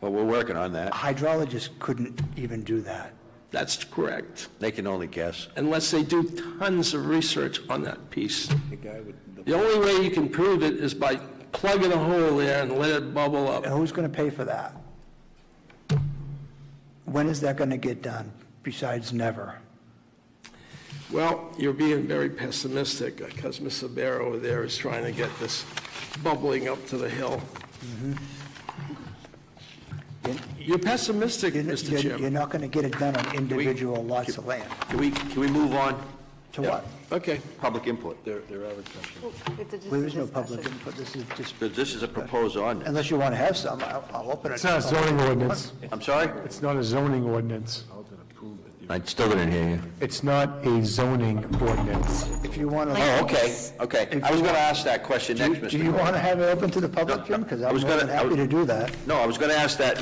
Well, we're working on that. A hydrologist couldn't even do that. That's correct, They can only guess. unless they do tons of research on that piece. The only way you can prove it is by plugging a hole there and let it bubble up. And who's going to pay for that? When is that going to get done, besides never? Well, you're being very pessimistic, because Ms. Sabera over there is trying to get this bubbling up to the hill. You're pessimistic, Mr. You're Chairman. not going to get it done on individual lots of land. Can we move on? To what? Okay. Public input. There are exceptions. Well, there's no public input, this is just, This is a proposed ordinance. unless you want to have some, I'll open it. It's not a zoning ordinance. I'm sorry? It's not a zoning ordinance. I still didn't hear you. It's not a zoning ordinance. If you want to. Oh, okay. I was going to ask that question next, Mr. Do you Cole. want to have it open to the public, Jim? Because I I'm was more gonna- than happy to do that. No, I was going to ask that,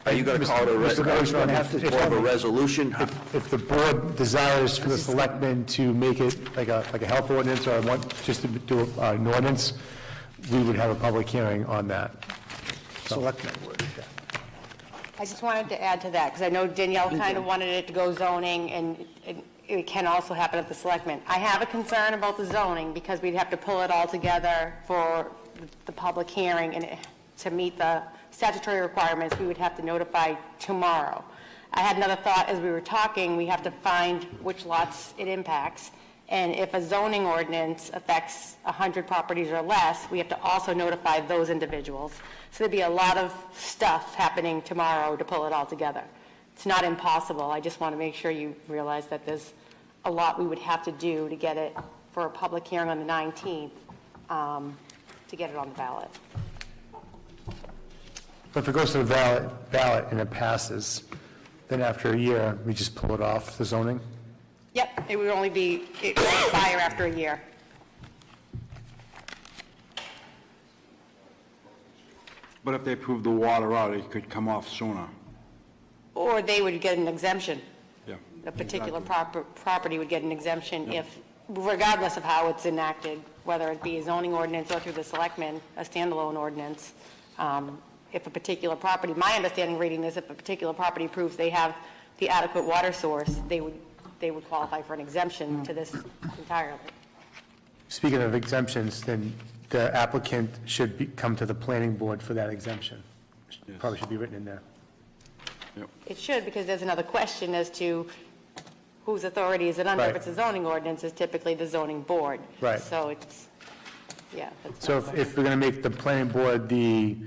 are you going to call it a Mr. Bergeron, more of a resolution? If the board desires for the selectmen to make it like a health ordinance, or want just to do an ordinance, we would have a public hearing on that. Selectmen would, yeah. I just wanted to add to that, because I know Danielle kind of wanted it to go zoning, and it can also happen at the selectmen. I have a concern about the zoning, because we'd have to pull it all together for the public hearing, and to meet the statutory requirements, we would have to notify tomorrow. I had another thought as we were talking, we have to find which lots it impacts, and if a zoning ordinance affects 100 properties or less, we have to also notify those individuals. So there'd be a lot of stuff happening tomorrow to pull it all together. It's not impossible, I just want to make sure you realize that there's a lot we would have to do to get it for a public hearing on the 19th, to get it on the ballot. But if it goes to the ballot and it passes, then after a year, we just pull it off the zoning? Yep, it would expire after a year. But if they prove the water out, it could come off sooner. Or they would get an exemption. Yeah. A particular property would get an exemption if, regardless of how it's enacted, whether it be a zoning ordinance or through the selectmen, a standalone ordinance. If a particular property, my understanding reading this, if a particular property proves they have the adequate water source, they would qualify for an exemption to this entirely. Speaking of exemptions, then the applicant should come to the planning board for that exemption. Probably should be written in there. It should, because there's another question as to whose authority is it under. If Right. it's a zoning ordinance, it's typically the zoning board. Right. So it's, yeah. that's So not- if we're going to make the planning board the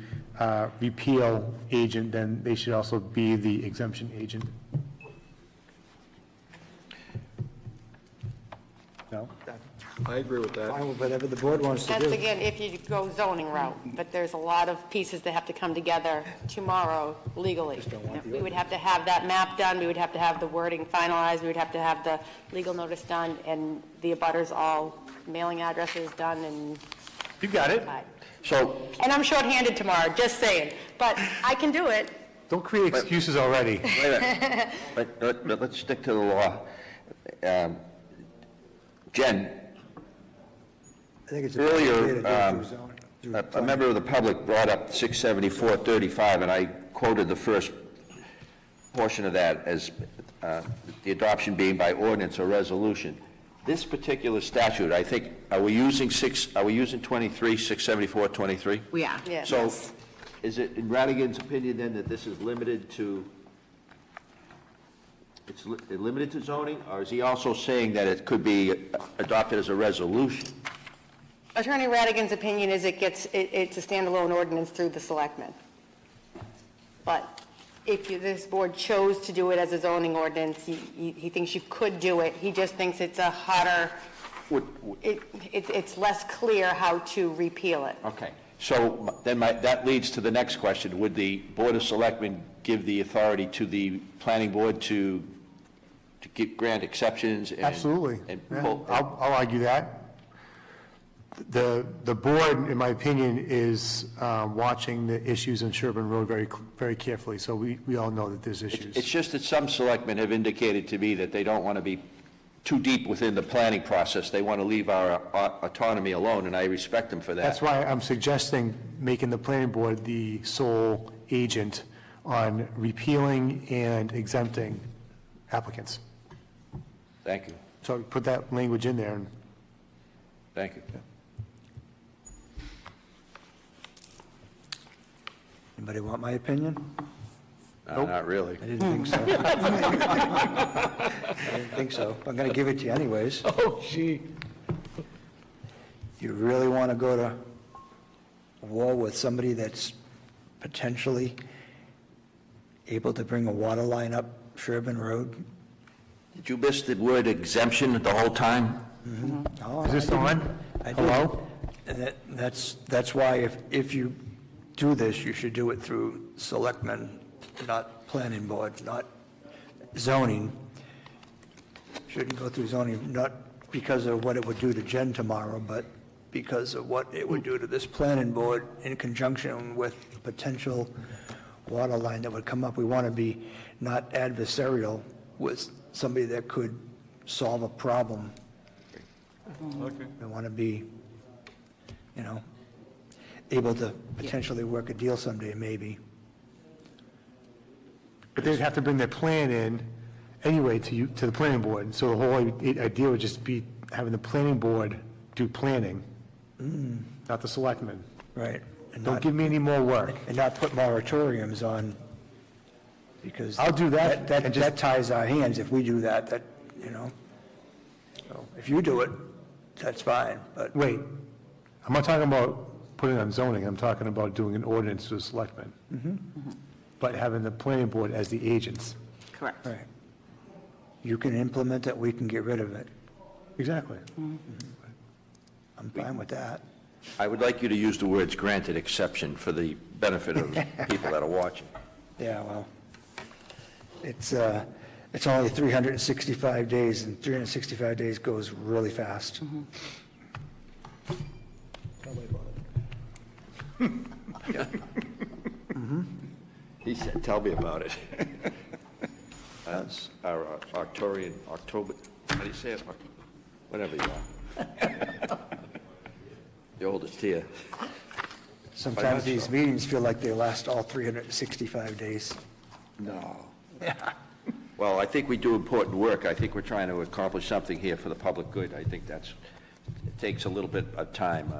repeal agent, then they should also be the exemption agent. No? I agree with that. Fine with whatever the board wants to That's do. again, if you go zoning route, but there's a lot of pieces that have to come together tomorrow legally. We would have to have that map done, we would have to have the wording finalized, we would have to have the legal notice done, and the abutters all mailing addresses done, and... You got it. So, And I'm shorthanded tomorrow, just saying, but I can do it. Don't create excuses already. wait a minute. But let's stick to the law. Jen, I think it's earlier, a member of the public brought up 674-35, and I quoted the first portion of that as the adoption being by ordinance or resolution. This particular statute, I think, are we using 23, 674-23? We are. Yes. So, is it in Radigan's opinion then that this is limited to, limited to zoning, or is he also saying that it could be adopted as a resolution? Attorney Radigan's opinion is it's a standalone ordinance through the selectmen. But if this board chose to do it as a zoning ordinance, he thinks you could do it. He just thinks it's a hotter, it's less clear how to repeal it. Okay, so then that leads to the next question. Would the Board of Selectmen give the authority to the planning board to grant exceptions? And, Absolutely. And Yeah. pull, I'll argue that. The board, in my opinion, is watching the issues on Sherburne Road very carefully, so we all know that there's issues. it's just that some selectmen have indicated to me that they don't want to be too deep within the planning process. They want to leave our autonomy alone, and I respect them for that. That's why I'm suggesting making the planning board the sole agent on repealing and exempting applicants. Thank you. So put that language in there. And Thank you. Anybody want my opinion? Not really. I didn't think so. I didn't think so. I'm going to give it to you anyways. Oh, gee. You really want to go to war with somebody that's potentially able to bring a water line up Sherburne Road? Did you miss the word exemption the whole time? Oh, Is this on? I did. Hello? And that's why if you do this, you should do it through selectmen, not planning board, not zoning. Shouldn't go through zoning, not because of what it would do to Jen tomorrow, but because of what it would do to this planning board in conjunction with the potential water line that would come up. We want to be not adversarial with somebody that could solve a problem. Okay. We want to be, able to potentially work a deal someday, maybe. But they'd have to bring their plan in anyway to the planning board. So the whole idea would just be having the planning board do planning, not the selectmen. Right. And Don't not- give me any more work. And not put moratoriums on, because. I'll do that and just- That ties our hands if we do that, you know. So if you do it, that's fine, but. Wait, I'm not talking about putting it on zoning, I'm talking about doing an ordinance to the selectmen. But having the planning board as the agents. Correct. Right. You can implement it, we can get rid of it. Exactly. I'm fine with that. I would like you to use the words granted exception for the benefit of people that are watching. Yeah, well, it's only 365 days, and 365 days goes really fast. He said, tell me about it. That's our October, how do you say it? Whatever you are. The oldest here. Sometimes these meetings feel like they last all 365 days. No. Well, I think we do important work. I think we're trying to accomplish something here for the public good. I think it takes a little bit of time.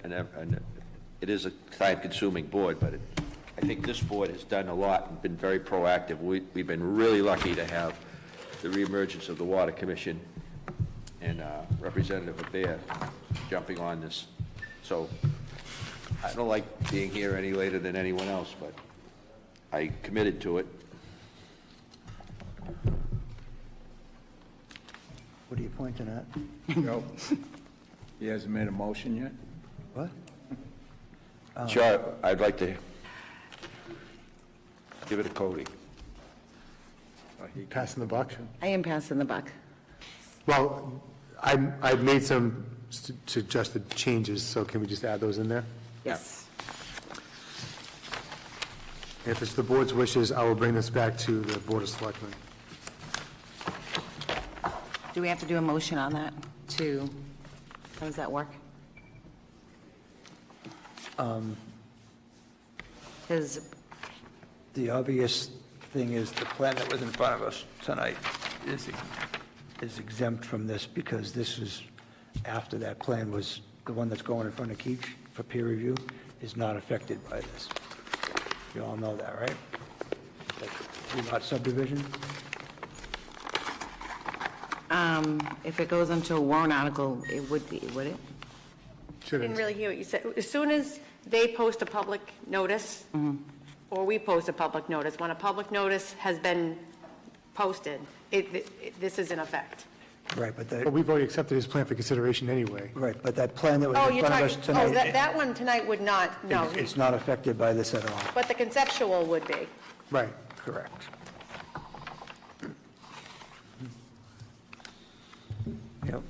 And it is a time-consuming board, but I think this board has done a lot and been very proactive. We've been really lucky to have the reemergence of the Water Commission and Representative Bear jumping on this. So I don't like being here any later than anyone else, but I committed to it. What are you pointing at? No. He hasn't made a motion yet? What? Sure, I'd like to give it to Cody. Passing the buck? I am passing the buck. Well, I've made some suggested changes, so can we just add those in there? Yes. If it's the board's wishes, I will bring this back to the Board of Selectmen. Do we have to do a motion on that to, how does that work? Because The obvious thing is the plan that was in front of us tonight is exempt from this because this is after that plan was, the one that's going in front of Keach for peer review is not affected by this. You all know that, right? That lot subdivision? if it goes into a warrant article, it would be, would it? Should Didn't really hear what you said. As soon as they post a public notice, or we post a public notice, when a public notice has been posted, this is in effect. Right, but But we've already accepted his plan for consideration anyway. right, but that plan that was Oh, in you're front of talking, us tonight. oh, that one tonight would not, no. It's not affected by this at all. But the conceptual would be. Right. Correct. Yep.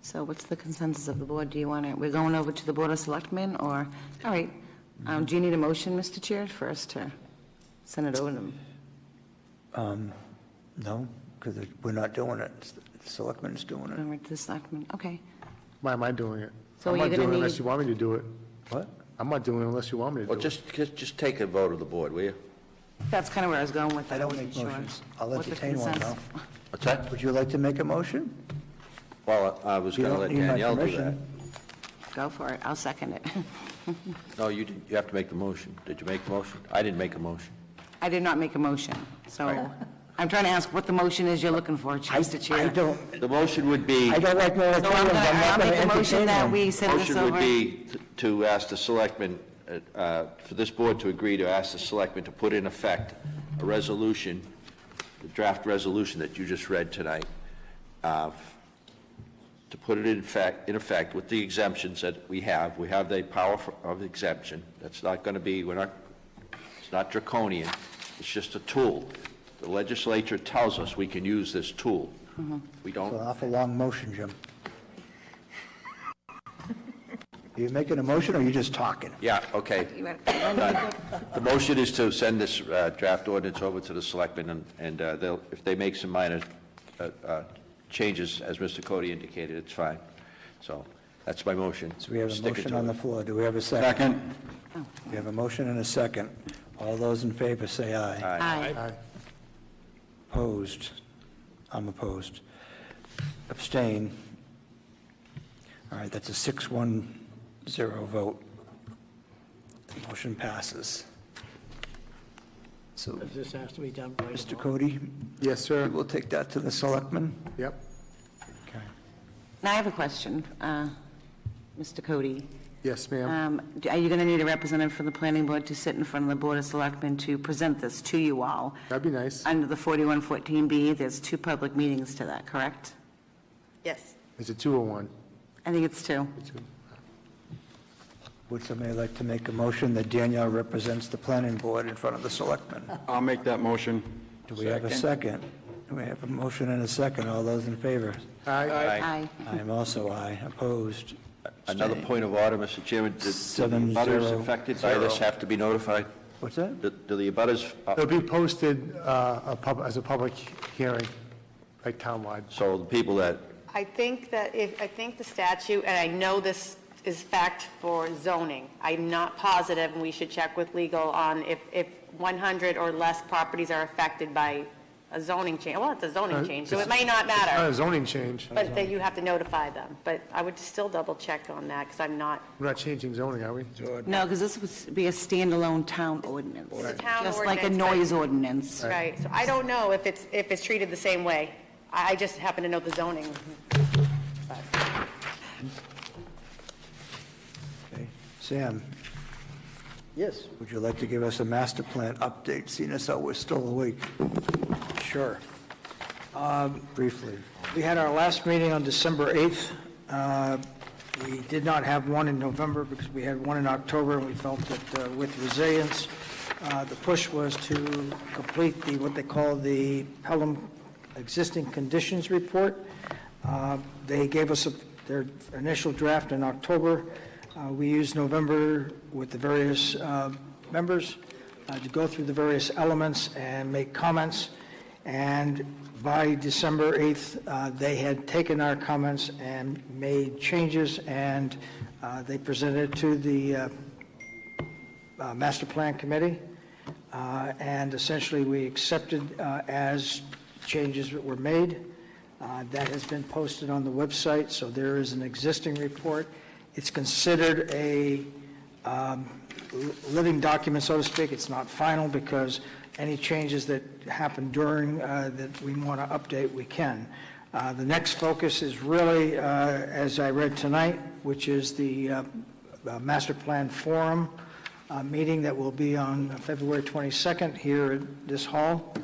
So what's the consensus of the board? Do you want to, we're going over to the Board of Selectmen, or, all right. Do you need a motion, Mr. Chair, for us to send it over to them? No, because we're not doing it. The selectmen's doing it. Over to the Selectmen, okay. Why am I doing it? So I'm you're not gonna doing it unless need- you want me to do it. What? I'm not doing it unless you want me to do Well, it. just take a vote of the board, will you? That's kind of where I was going with that. I don't wasn't make sure motions. I'll what the entertain one, consensus- though. What's that? Would you like to make a motion? Well, I was You going to don't let need my Danielle do that. permission. Go for it, I'll second it. No, you have to make the motion. Did you make the motion? I didn't make a motion. I did not make a motion, so I'm trying to ask what the motion is you're looking for, Mr. Chair. I don't, The motion would be, I don't like So I'm moratoriums. gonna, I'm I'll not going make to a motion entertain that them. we send this motion would over. be to ask the selectmen, for this board to agree to ask the selectmen to put in effect a resolution, the draft resolution that you just read tonight, to put it in effect with the exemptions that we have. We have the power of exemption. That's not going to be, it's not draconian. It's just a tool. The legislature tells us we can use this tool. We It's an don't, awful long motion, Jim. Are you making a motion, or are you just talking? yeah, okay. Done. The motion is to send this draft ordinance over to the selectmen, and they'll, if they make some minor changes, as Mr. Cody indicated, it's fine. So that's my motion. So we have a Sticking motion to on the it. floor. Do we have a second? We have a motion and a second. All those in favor say aye. Aye. Aye. Opposed? I'm opposed. Abstain? All right, that's a 6-1-0 vote. The motion passes. So, Does this have to be done by Mr. Cody, Yes, sir. we'll take that to the selectmen? Yep. Okay. Now I have a question, Mr. Cody. Yes, ma'am. Are you going to need a representative from the planning board to sit in front of the Board of Selectmen to present this to you all? That'd be nice. Under the 4114B, there's 2 public meetings to that, correct? Yes. Is it 2 or 1? I think it's 2. Would somebody like to make a motion that Danielle represents the planning board in front of the selectmen? I'll make that motion. Do we have a second? Do we have a motion and a second? All those in favor? Aye. I am also aye. Opposed? Another Abstained. point of order, Mr. Chairman. Do the 7-0. abutters affected by this have to be notified? What's that? Do the abutters, It'll be posted as a public hearing, like townwide. so the people that, I think the statute, and I know this is fact for zoning, I'm not positive, and we should check with legal on if 100 or less properties are affected by a zoning change. Well, it's a zoning change, so it may not It's not matter, a zoning change. but that you have to notify them. But I would still double check on that, because I'm not, We're not changing zoning, are we? No, because this would be a standalone town ordinance. it's a town Just like a ordinance, but- noise ordinance. Right, so I don't know if it's treated the same way. I just happen to know the zoning. Okay. Sam, Yes. would you like to give us a master plan update, seeing as though we're still awake? Sure. Briefly. We had our last meeting on December 8th. We did not have one in November because we had one in October, and we felt that with resilience, the push was to complete what they call the Pelham Existing Conditions Report. They gave us their initial draft in October. We used November with the various members to go through the various elements and make comments. And by December 8th, they had taken our comments and made changes, and they presented it to the Master Plan Committee. And essentially, we accepted as changes that were made. That has been posted on the website, so there is an existing report. It's considered a living document, so to speak. It's not final because any changes that happen during that we want to update, we can. The next focus is really, as I read tonight, which is the Master Plan Forum meeting that will be on February 22nd here at this hall,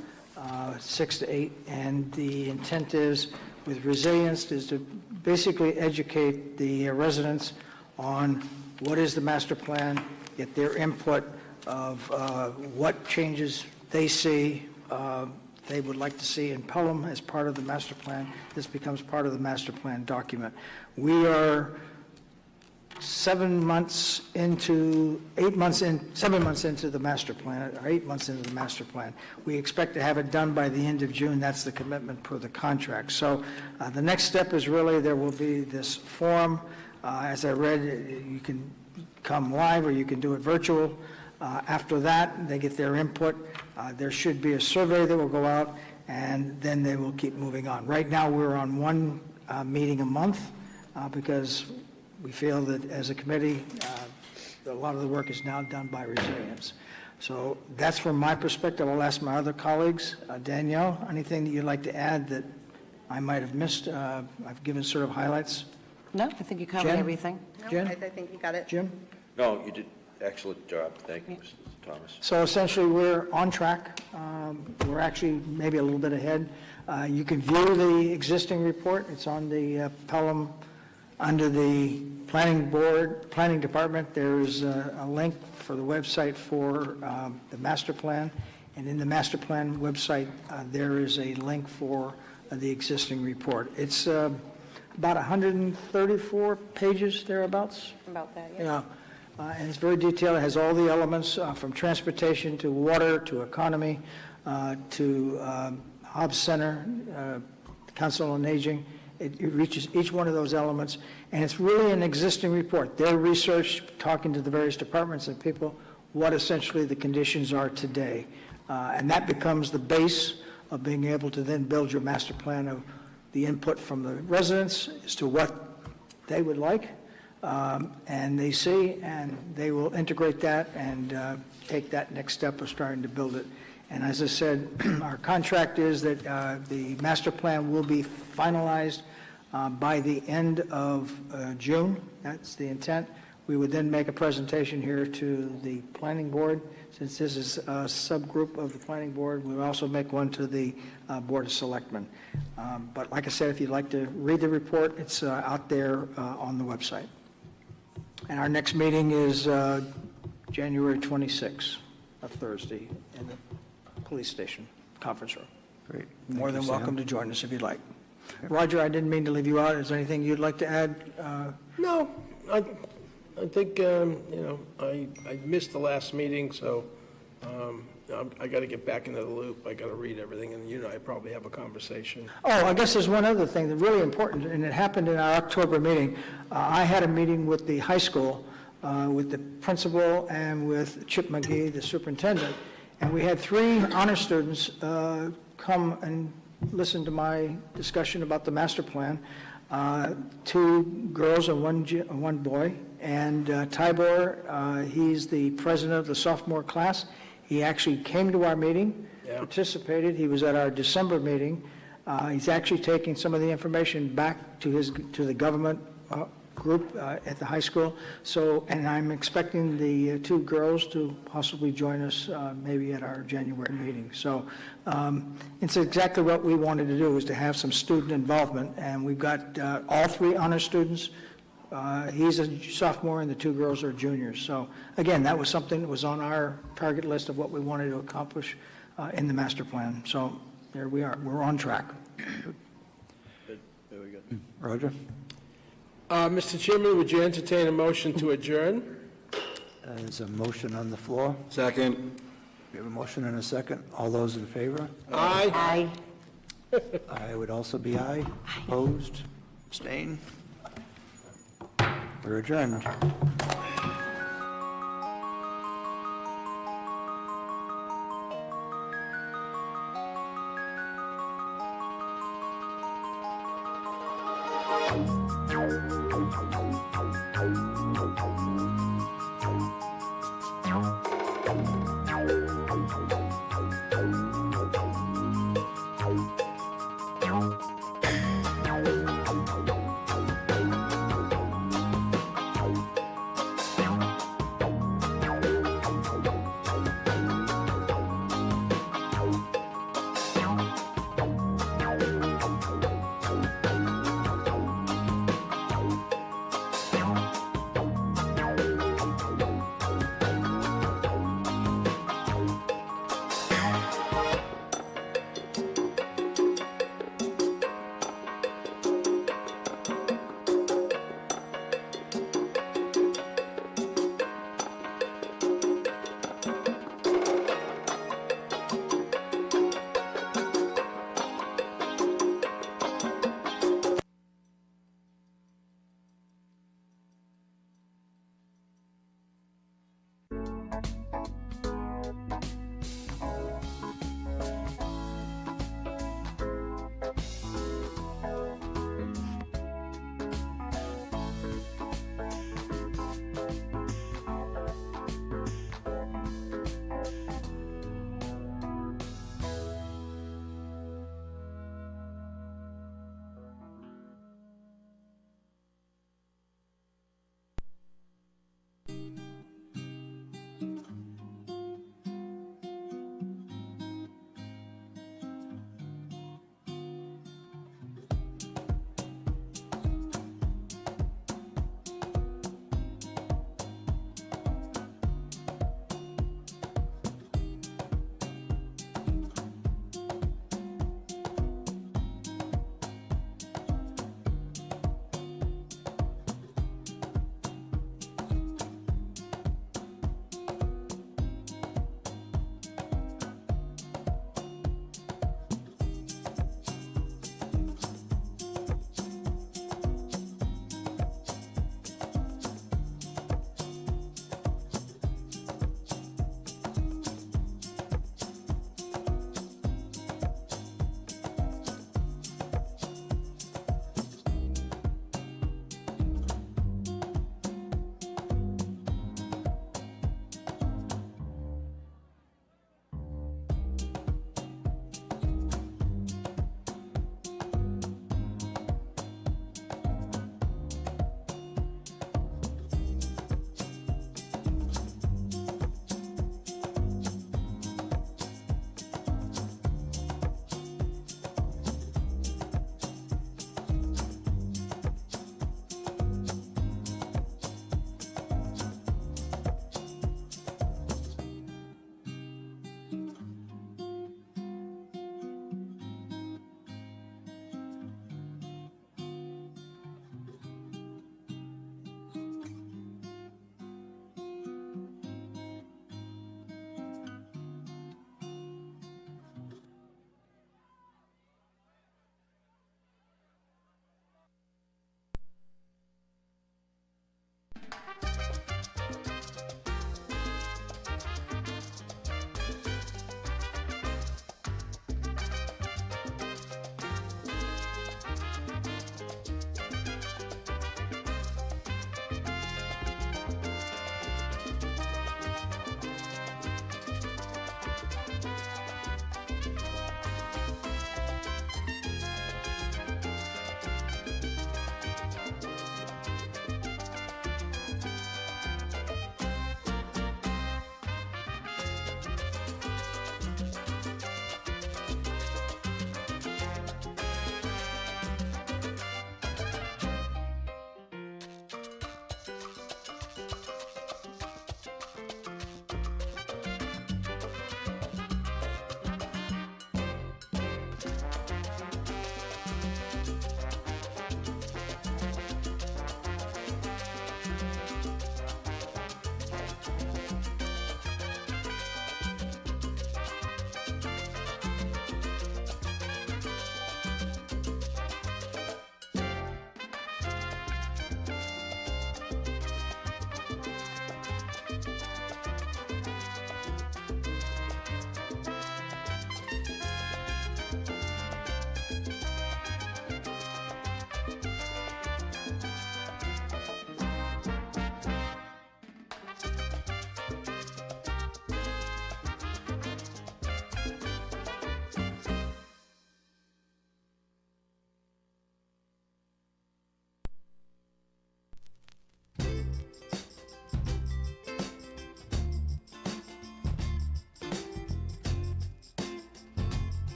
6 to 8. And the intent is, with resilience, is to basically educate the residents on what is the master plan, get their input of what changes they see, they would like to see in Pelham as part of the master plan. This becomes part of the master plan document. We are 7 months into the master plan, or 8 months into the master plan. We expect to have it done by the end of June. That's the commitment per the contract. So the next step is really there will be this forum. As I read, you can come live or you can do it virtual. After that, they get their input. There should be a survey that will go out, and then they will keep moving on. Right now, we're on one meeting a month because we feel that as a committee, a lot of the work is now done by resilience. So that's from my perspective. I'll ask my other colleagues. Danielle, anything that you'd like to add that I might have missed? I've given sort of highlights. No, I think you covered Jen? everything. No, Jen? I think you got it. Jim? no, you did excellent job. Thank you, Mr. Thomas. So essentially, we're on track. We're actually maybe a little bit ahead. You can view the existing report. It's on the Pelham, under the planning department. There's a link for the website for the master plan. And in the master plan website, there is a link for the existing report. It's about 134 pages, thereabouts. About that, yeah. Yeah, and it's very detailed. It has all the elements from transportation to water to economy to Hobbs Center, Council on Aging. It reaches each one of those elements, and it's really an existing report. Their research, talking to the various departments and people, what essentially the conditions are today. And that becomes the base of being able to then build your master plan of the input from the residents as to what they would like, and they see, and they will integrate that and take that next step of starting to build it. And as I said, our contract is that the master plan will be finalized by the end of June. That's the intent. We would then make a presentation here to the planning board. Since this is a subgroup of the planning board, we'll also make one to the Board of Selectmen. But like I said, if you'd like to read the report, it's out there on the website. And our next meeting is January 26th, a Thursday, in the police station conference room. Great. More Thank than you, Sam. welcome to join us if you'd like. Roger, I didn't mean to leave you out. Is there anything you'd like to add? No, I think, I missed the last meeting, so I got to get back into the loop. I got to read everything, and I probably have a conversation. Oh, I guess there's one other thing that's really important, and it happened in our October meeting. I had a meeting with the high school, with the principal and with Chip McGee, the superintendent, and we had 3 honor students come and listen to my discussion about the master plan. 2 girls and one boy. And Tybor, he's the president of the sophomore class. He actually came to our meeting, participated. He was at our December meeting. He's actually taking some of the information back to the government group at the high school. So, and I'm expecting the 2 girls to possibly join us maybe at our January meeting. So it's exactly what we wanted to do, is to have some student involvement. And we've got all 3 honor students. He's a sophomore and the 2 girls are juniors. So again, that was something that was on our target list of what we wanted to accomplish in the master plan. So there we are. We're on track. Very good. Roger? Mr. Chairman, would you entertain a motion to adjourn? There's a motion on the floor. Second. We have a motion and a second. All those in favor? Aye. I would also be aye. Opposed? Abstain? We're adjourned.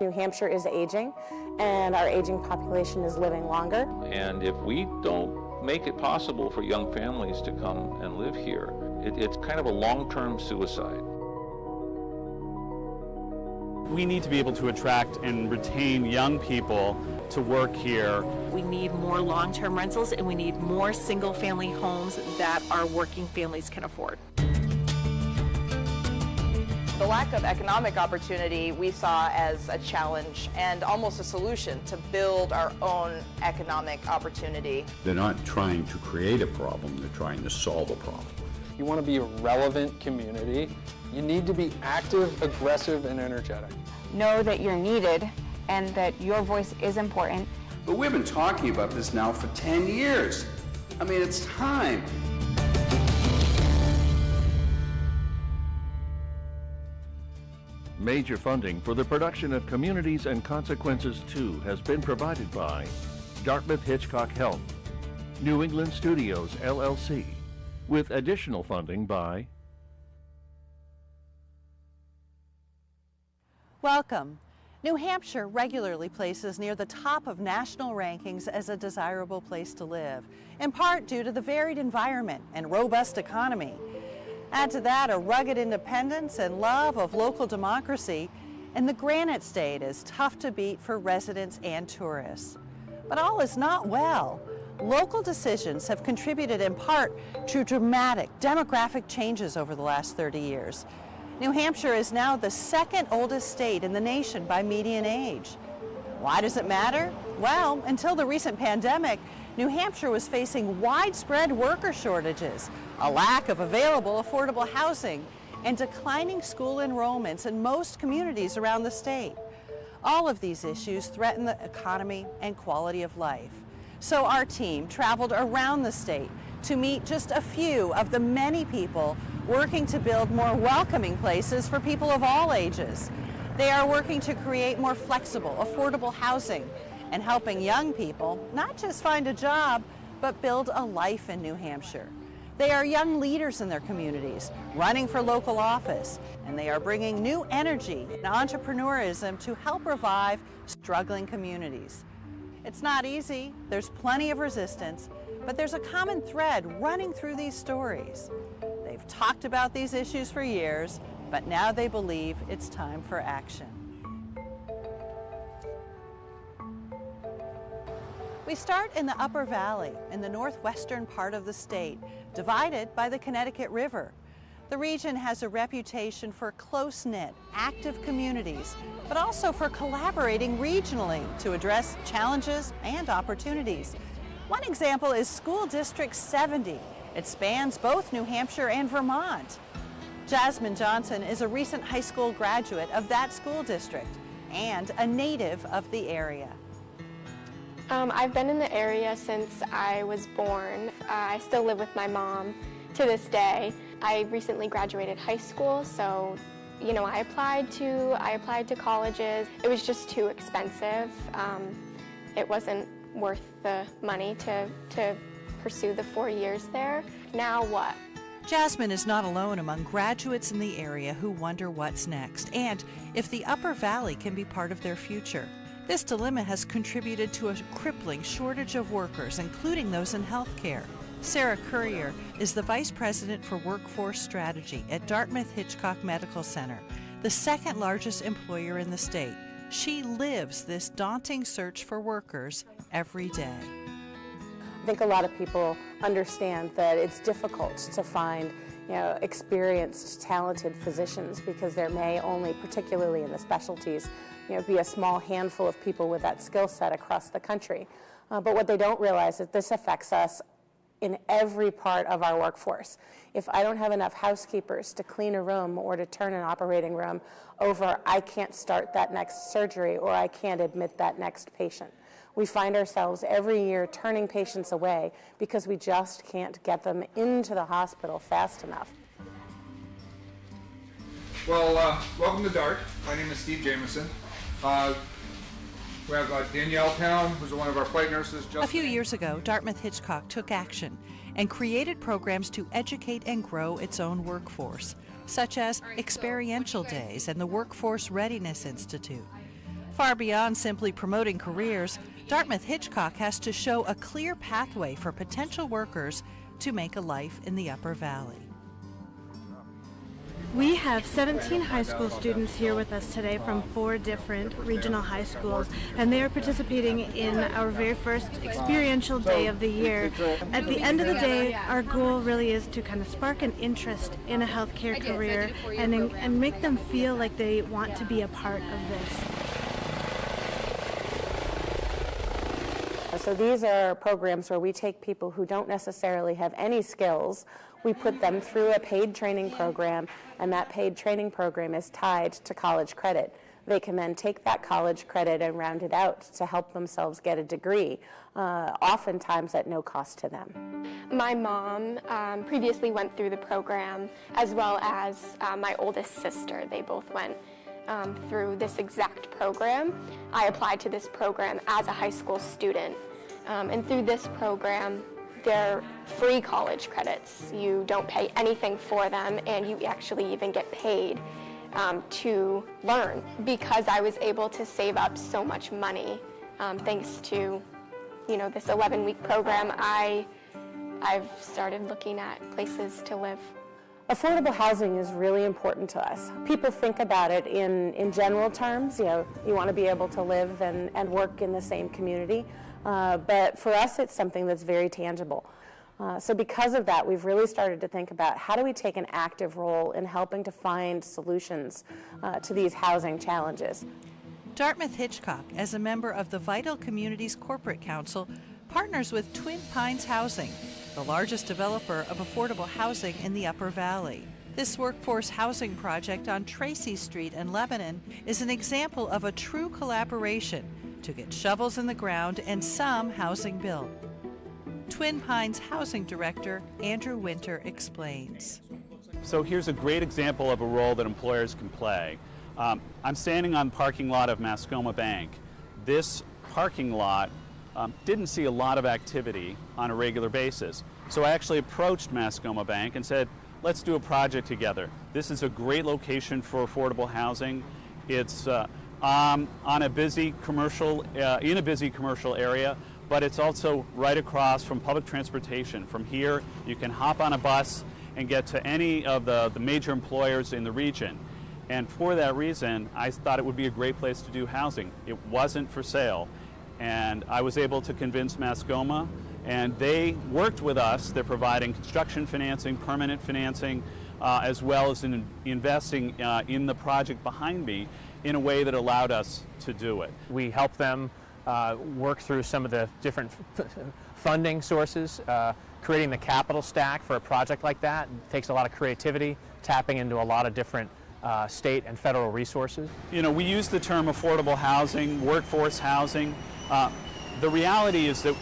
New Hampshire is aging, and our aging population is living longer. And if we don't make it possible for young families to come and live here, it's kind of a long-term suicide. We need to be able to attract and retain young people to work here. We need more long-term rentals, and we need more single-family homes that our working families can afford. The lack of economic opportunity we saw as a challenge and almost a solution to build our own economic opportunity. They're not trying to create a problem, they're trying to solve a problem. You want to be a relevant community, you need to be active, aggressive, and energetic. Know that you're needed and that your voice is important. But we've been talking about this now for 10 years. I mean, it's time. Major funding for the production of Communities and Consequences 2 has been provided by Dartmouth Hitchcock Health, New England Studios, LLC, with additional funding by... Welcome. New Hampshire regularly places near the top of national rankings as a desirable place to live, in part due to the varied environment and robust economy. Add to that a rugged independence and love of local democracy, and the Granite State is tough to beat for residents and tourists. But all is not well. Local decisions have contributed in part to dramatic demographic changes over the last 30 years. New Hampshire is now the second oldest state in the nation by median age. Why does it matter? Well, until the recent pandemic, New Hampshire was facing widespread worker shortages, a lack of available affordable housing, and declining school enrollments in most communities around the state. All of these issues threaten the economy and quality of life. So our team traveled around the state to meet just a few of the many people working to build more welcoming places for people of all ages. They are working to create more flexible, affordable housing and helping young people not just find a job, but build a life in New Hampshire. They are young leaders in their communities, running for local office, and they are bringing new energy and entrepreneurism to help revive struggling communities. It's not easy, there's plenty of resistance, but there's a common thread running through these stories. They've talked about these issues for years, but now they believe it's time for action. We start in the Upper Valley, in the northwestern part of the state, divided by the Connecticut River. The region has a reputation for close-knit, active communities, but also for collaborating regionally to address challenges and opportunities. One example is School District 70. It spans both New Hampshire and Vermont. Jasmine Johnson is a recent high school graduate of that school district and a native of the area. I've been in the area since I was born. I still live with my mom to this day. I recently graduated high school, so I applied to colleges. It was just too expensive. It wasn't worth the money to pursue the 4 years there. Now what? Jasmine is not alone among graduates in the area who wonder what's next and if the Upper Valley can be part of their future. This dilemma has contributed to a crippling shortage of workers, including those in healthcare. Sarah Currier is the Vice President for Workforce Strategy at Dartmouth Hitchcock Medical Center, the second largest employer in the state. She lives this daunting search for workers every day. I think a lot of people understand that it's difficult to find experienced, talented physicians because there may only, particularly in the specialties, be a small handful of people with that skill set across the country. But what they don't realize is this affects us in every part of our workforce. If I don't have enough housekeepers to clean a room or to turn an operating room over, I can't start that next surgery or I can't admit that next patient. We find ourselves every year turning patients away because we just can't get them into the hospital fast enough. Well, welcome to DART. My name is Steve Jameson. We have Danielle Town, who's one of our flight nurses. A few years ago, Dartmouth Hitchcock took action and created programs to educate and grow its own workforce, such as experiential days and the Workforce Readiness Institute. Far beyond simply promoting careers, Dartmouth-Hitchcock has to show a clear pathway for potential workers to make a life in the Upper Valley. We have 17 high school students here with us today from 4 different regional high schools, and they are participating in our very first experiential day of the year. At the end of the day, our goal really is to kind of spark an interest in a healthcare career and make them feel like they want to be a part of this. So these are programs where we take people who don't necessarily have any skills, we put them through a paid training program, and that paid training program is tied to college credit. They can then take that college credit and round it out to help themselves get a degree, oftentimes at no cost to them. My mom previously went through the program, as well as my oldest sister. They both went through this exact program. I applied to this program as a high school student. And through this program, they're free college credits. You don't pay anything for them, and you actually even get paid to learn. Because I was able to save up so much money, thanks to, this 11-week program, I've started looking at places to live. Affordable housing is really important to us. People think about it in general terms. You want to be able to live and work in the same community. But for us, it's something that's very tangible. So because of that, we've really started to think about how do we take an active role in helping to find solutions to these housing challenges. Dartmouth-Hitchcock, as a member of the Vital Communities Corporate Council, partners with Twin Pines Housing, the largest developer of affordable housing in the Upper Valley. This workforce housing project on Tracy Street in Lebanon is an example of a true collaboration to get shovels in the ground and some housing built. Twin Pines Housing Director Andrew Winter explains. So here's a great example of a role that employers can play. I'm standing on the parking lot of Mascoma Bank. This parking lot didn't see a lot of activity on a regular basis. So I actually approached Mascoma Bank and said, let's do a project together. This is a great location for affordable housing. It's on a busy commercial, in a busy commercial area, but it's also right across from public transportation. From here, you can hop on a bus and get to any of the major employers in the region. And for that reason, I thought it would be a great place to do housing. It wasn't for sale. And I was able to convince Mascoma, and they worked with us. They're providing construction financing, permanent financing, as well as investing in the project behind me in a way that allowed us to do it. We help them work through some of the different funding sources. Creating the capital stack for a project like that takes a lot of creativity, tapping into a lot of different state and federal resources. We use the term affordable housing, workforce housing. The reality is that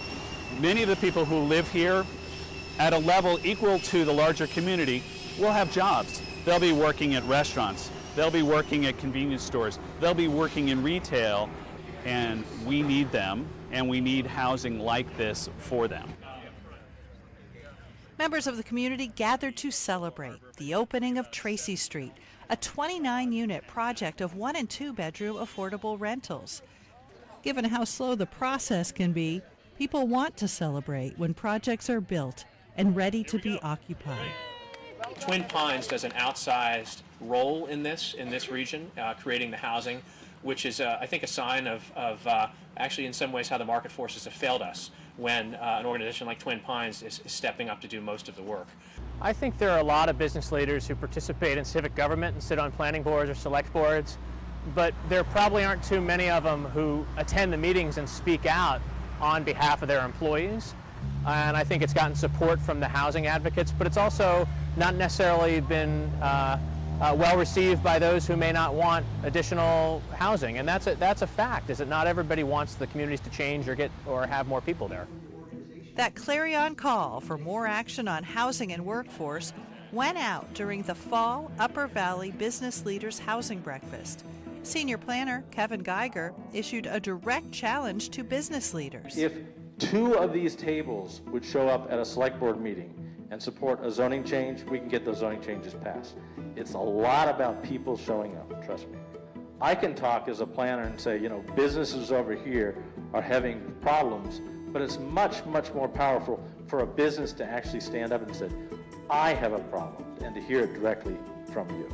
many of the people who live here at a level equal to the larger community will have jobs. They'll be working at restaurants. They'll be working at convenience stores. They'll be working in retail, and we need them, and we need housing like this for them. Members of the community gathered to celebrate the opening of Tracy Street, a 29-unit project of 1- and 2-bedroom affordable rentals. Given how slow the process can be, people want to celebrate when projects are built and ready to be occupied. Twin Pines does an outsized role in this region, creating the housing, which is, I think, a sign of actually in some ways how the market forces have failed us when an organization like Twin Pines is stepping up to do most of the work. I think there are a lot of business leaders who participate in civic government and sit on planning boards or select boards, but there probably aren't too many of them who attend the meetings and speak out on behalf of their employees. And I think it's gotten support from the housing advocates, but it's also not necessarily been well received by those who may not want additional housing. And that's a fact, is that not everybody wants the communities to change or have more people there. That clarion call for more action on housing and workforce went out during the fall Upper Valley Business Leaders Housing Breakfast. Senior planner Kevin Geiger issued a direct challenge to business leaders. If 2 of these tables would show up at a select board meeting and support a zoning change, we can get those zoning changes passed. It's a lot about people showing up, trust me. I can talk as a planner and say, businesses over here are having problems, but it's much, much more powerful for a business to actually stand up and say, I have a problem, and to hear it directly from you.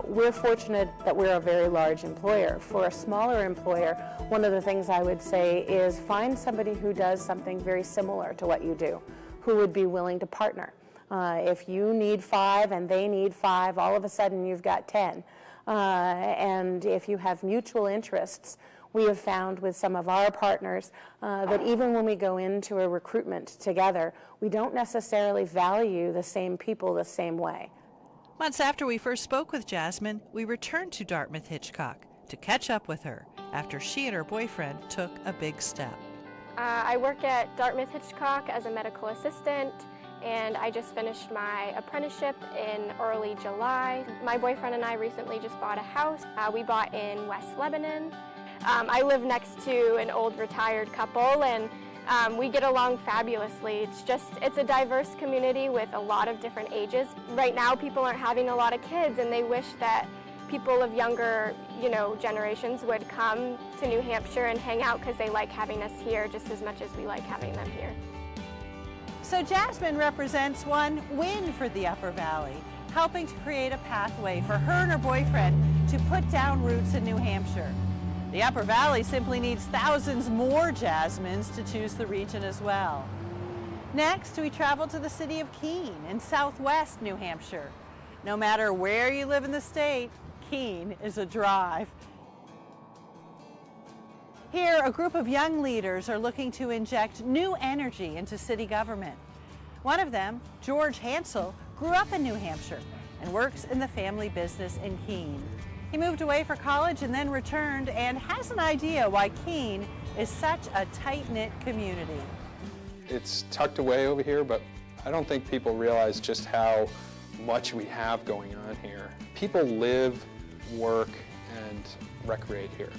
We're fortunate that we're a very large employer. For a smaller employer, one of the things I would say is find somebody who does something very similar to what you do, who would be willing to partner. If you need 5 and they need 5, all of a sudden you've got 10. And if you have mutual interests, we have found with some of our partners that even when we go into a recruitment together, we don't necessarily value the same people the same way. Months after we first spoke with Jasmine, we returned to Dartmouth Hitchcock to catch up with her after she and her boyfriend took a big step. I work at Dartmouth Hitchcock as a medical assistant, and I just finished my apprenticeship in early July. My boyfriend and I recently just bought a house. We bought in West Lebanon. I live next to an old retired couple, and we get along fabulously. It's a diverse community with a lot of different ages. Right now, people aren't having a lot of kids, and they wish that people of younger, generations would come to New Hampshire and hang out because they like having us here just as much as we like having them here. So Jasmine represents one win for the Upper Valley, helping to create a pathway for her and her boyfriend to put down roots in New Hampshire. The Upper Valley simply needs thousands more Jasmines to choose the region as well. Next, we travel to the city of Keene in southwest New Hampshire. No matter where you live in the state, Keene is a drive. Here, a group of young leaders are looking to inject new energy into city government. One of them, George Hansel, grew up in New Hampshire and works in the family business in Keene. He moved away for college and then returned and has an idea why Keene is such a tight-knit community. It's tucked away over here, but I don't think people realize just how much we have going on here. People live, work, and recreate here.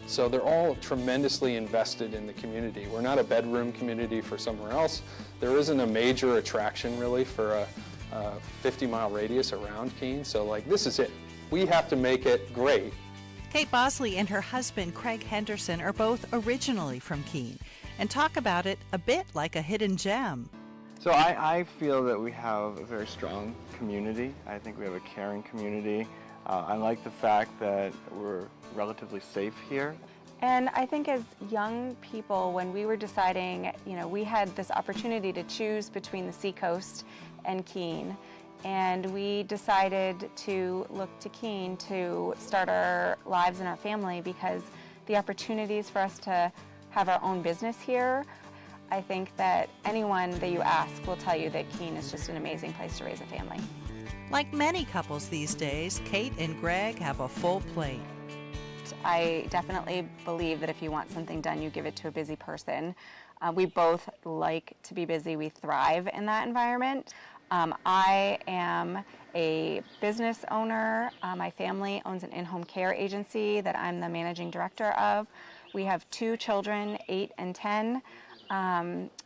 So they're all tremendously invested in the community. We're not a bedroom community for somewhere else. There isn't a major attraction really for a 50-mile radius around Keene, so this is it. We have to make it great. Kate Bosley and her husband, Craig Henderson, are both originally from Keene and talk about it a bit like a hidden gem. So I feel that we have a very strong community. I think we have a caring community. I like the fact that we're relatively safe here. And I think as young people, when we were deciding, we had this opportunity to choose between the Seacoast and Keene. And we decided to look to Keene to start our lives and our family because the opportunities for us to have our own business here, I think that anyone that you ask will tell you that Keene is just an amazing place to raise a family. Like many couples these days, Kate and Greg have a full plate. I definitely believe that if you want something done, you give it to a busy person. We both like to be busy. We thrive in that environment. I am a business owner. My family owns an in-home care agency that I'm the managing director of. We have 2 children, 8 and 10.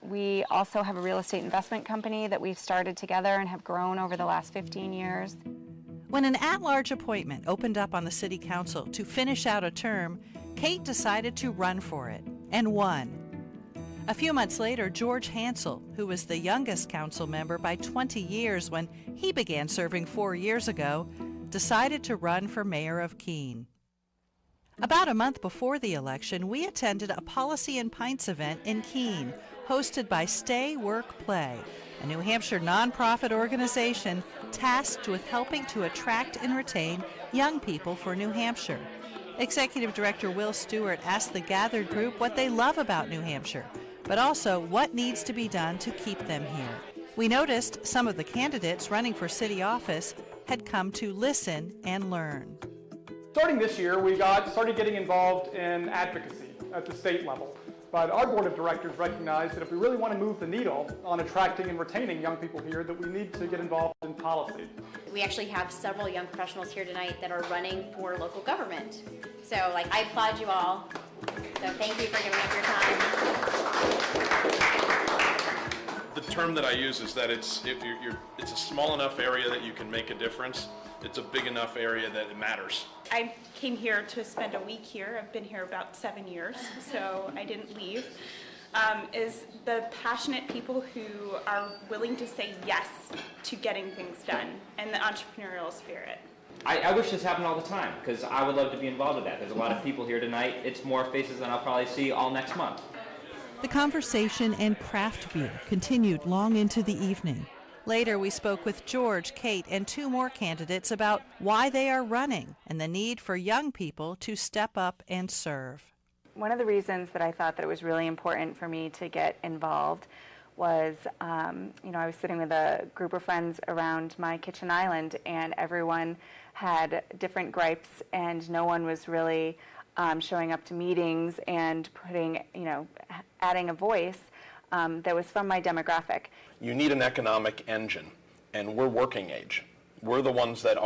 We also have a real estate investment company that we've started together and have grown over the last 15 years. When an at-large appointment opened up on the city council to finish out a term, Kate decided to run for it and won. A few months later, George Hansel, who was the youngest council member by 20 years when he began serving 4 years ago, decided to run for mayor of Keene. About a month before the election, we attended a Policy and Pints event in Keene, hosted by Stay, Work, Play, a New Hampshire nonprofit organization tasked with helping to attract and retain young people for New Hampshire. Executive Director Will Stewart asked the gathered group what they love about New Hampshire, but also what needs to be done to keep them here. We noticed some of the candidates running for city office had come to listen and learn. Starting this year, we started getting involved in advocacy at the state level. But our board of directors recognized that if we really want to move the needle on attracting and retaining young people here, that we need to get involved in policy. We actually have several young professionals here tonight that are running for local government. So I applaud you all. So thank you for giving up your time. The term that I use is that it's a small enough area that you can make a difference. It's a big enough area that it matters. I came here to spend a week here. I've been here about 7 years, so I didn't leave. Is the passionate people who are willing to say yes to getting things done and the entrepreneurial spirit. I wish this happened all the time, because I would love to be involved with that. There's a lot of people here tonight. It's more faces than I'll probably see all next month. The conversation and craft beer continued long into the evening. Later, we spoke with George, Kate, and 2 more candidates about why they are running and the need for young people to step up and serve. One of the reasons that I thought that it was really important for me to get involved was, I was sitting with a group of friends around my kitchen island, and everyone had different gripes, and no one was really showing up to meetings and putting, adding a voice that was from my demographic. You need an economic engine, and we're working age. We're the ones that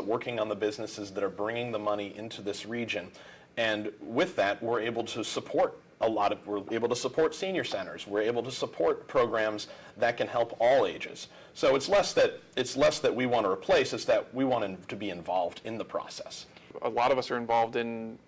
working on the businesses that are bringing the money into this region, and with that, we're able to support we're able to support senior centers. We're able to support programs that can help all ages. So it's less that we want to replace, it's that we want to be involved in the process. A lot of us are involved in,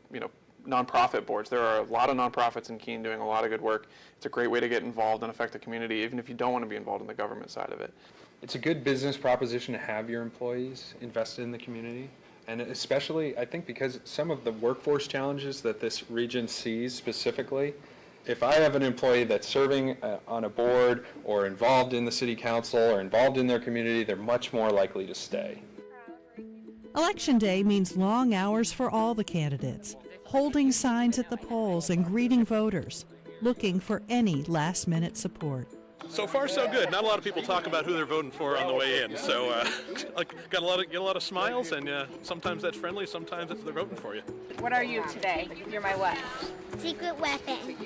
nonprofit boards. There are a lot of nonprofits in Keene doing a lot of good work. It's a great way to get involved and affect the community, even if you don't want to be involved in the government side of it. It's a good business proposition to have your employees invested in the community. And especially, I think, because some of the workforce challenges that this region sees specifically, if I have an employee that's serving on a board or involved in the city council or involved in their community, they're much more likely to stay. Election day means long hours for all the candidates, holding signs at the polls and greeting voters, looking for any last-minute support. So far, so good. Not a lot of people talk about who they're voting for on the way in. So, get a lot of smiles, and sometimes that's friendly, sometimes they're voting for you. What are you today? You're my what? Secret weapon.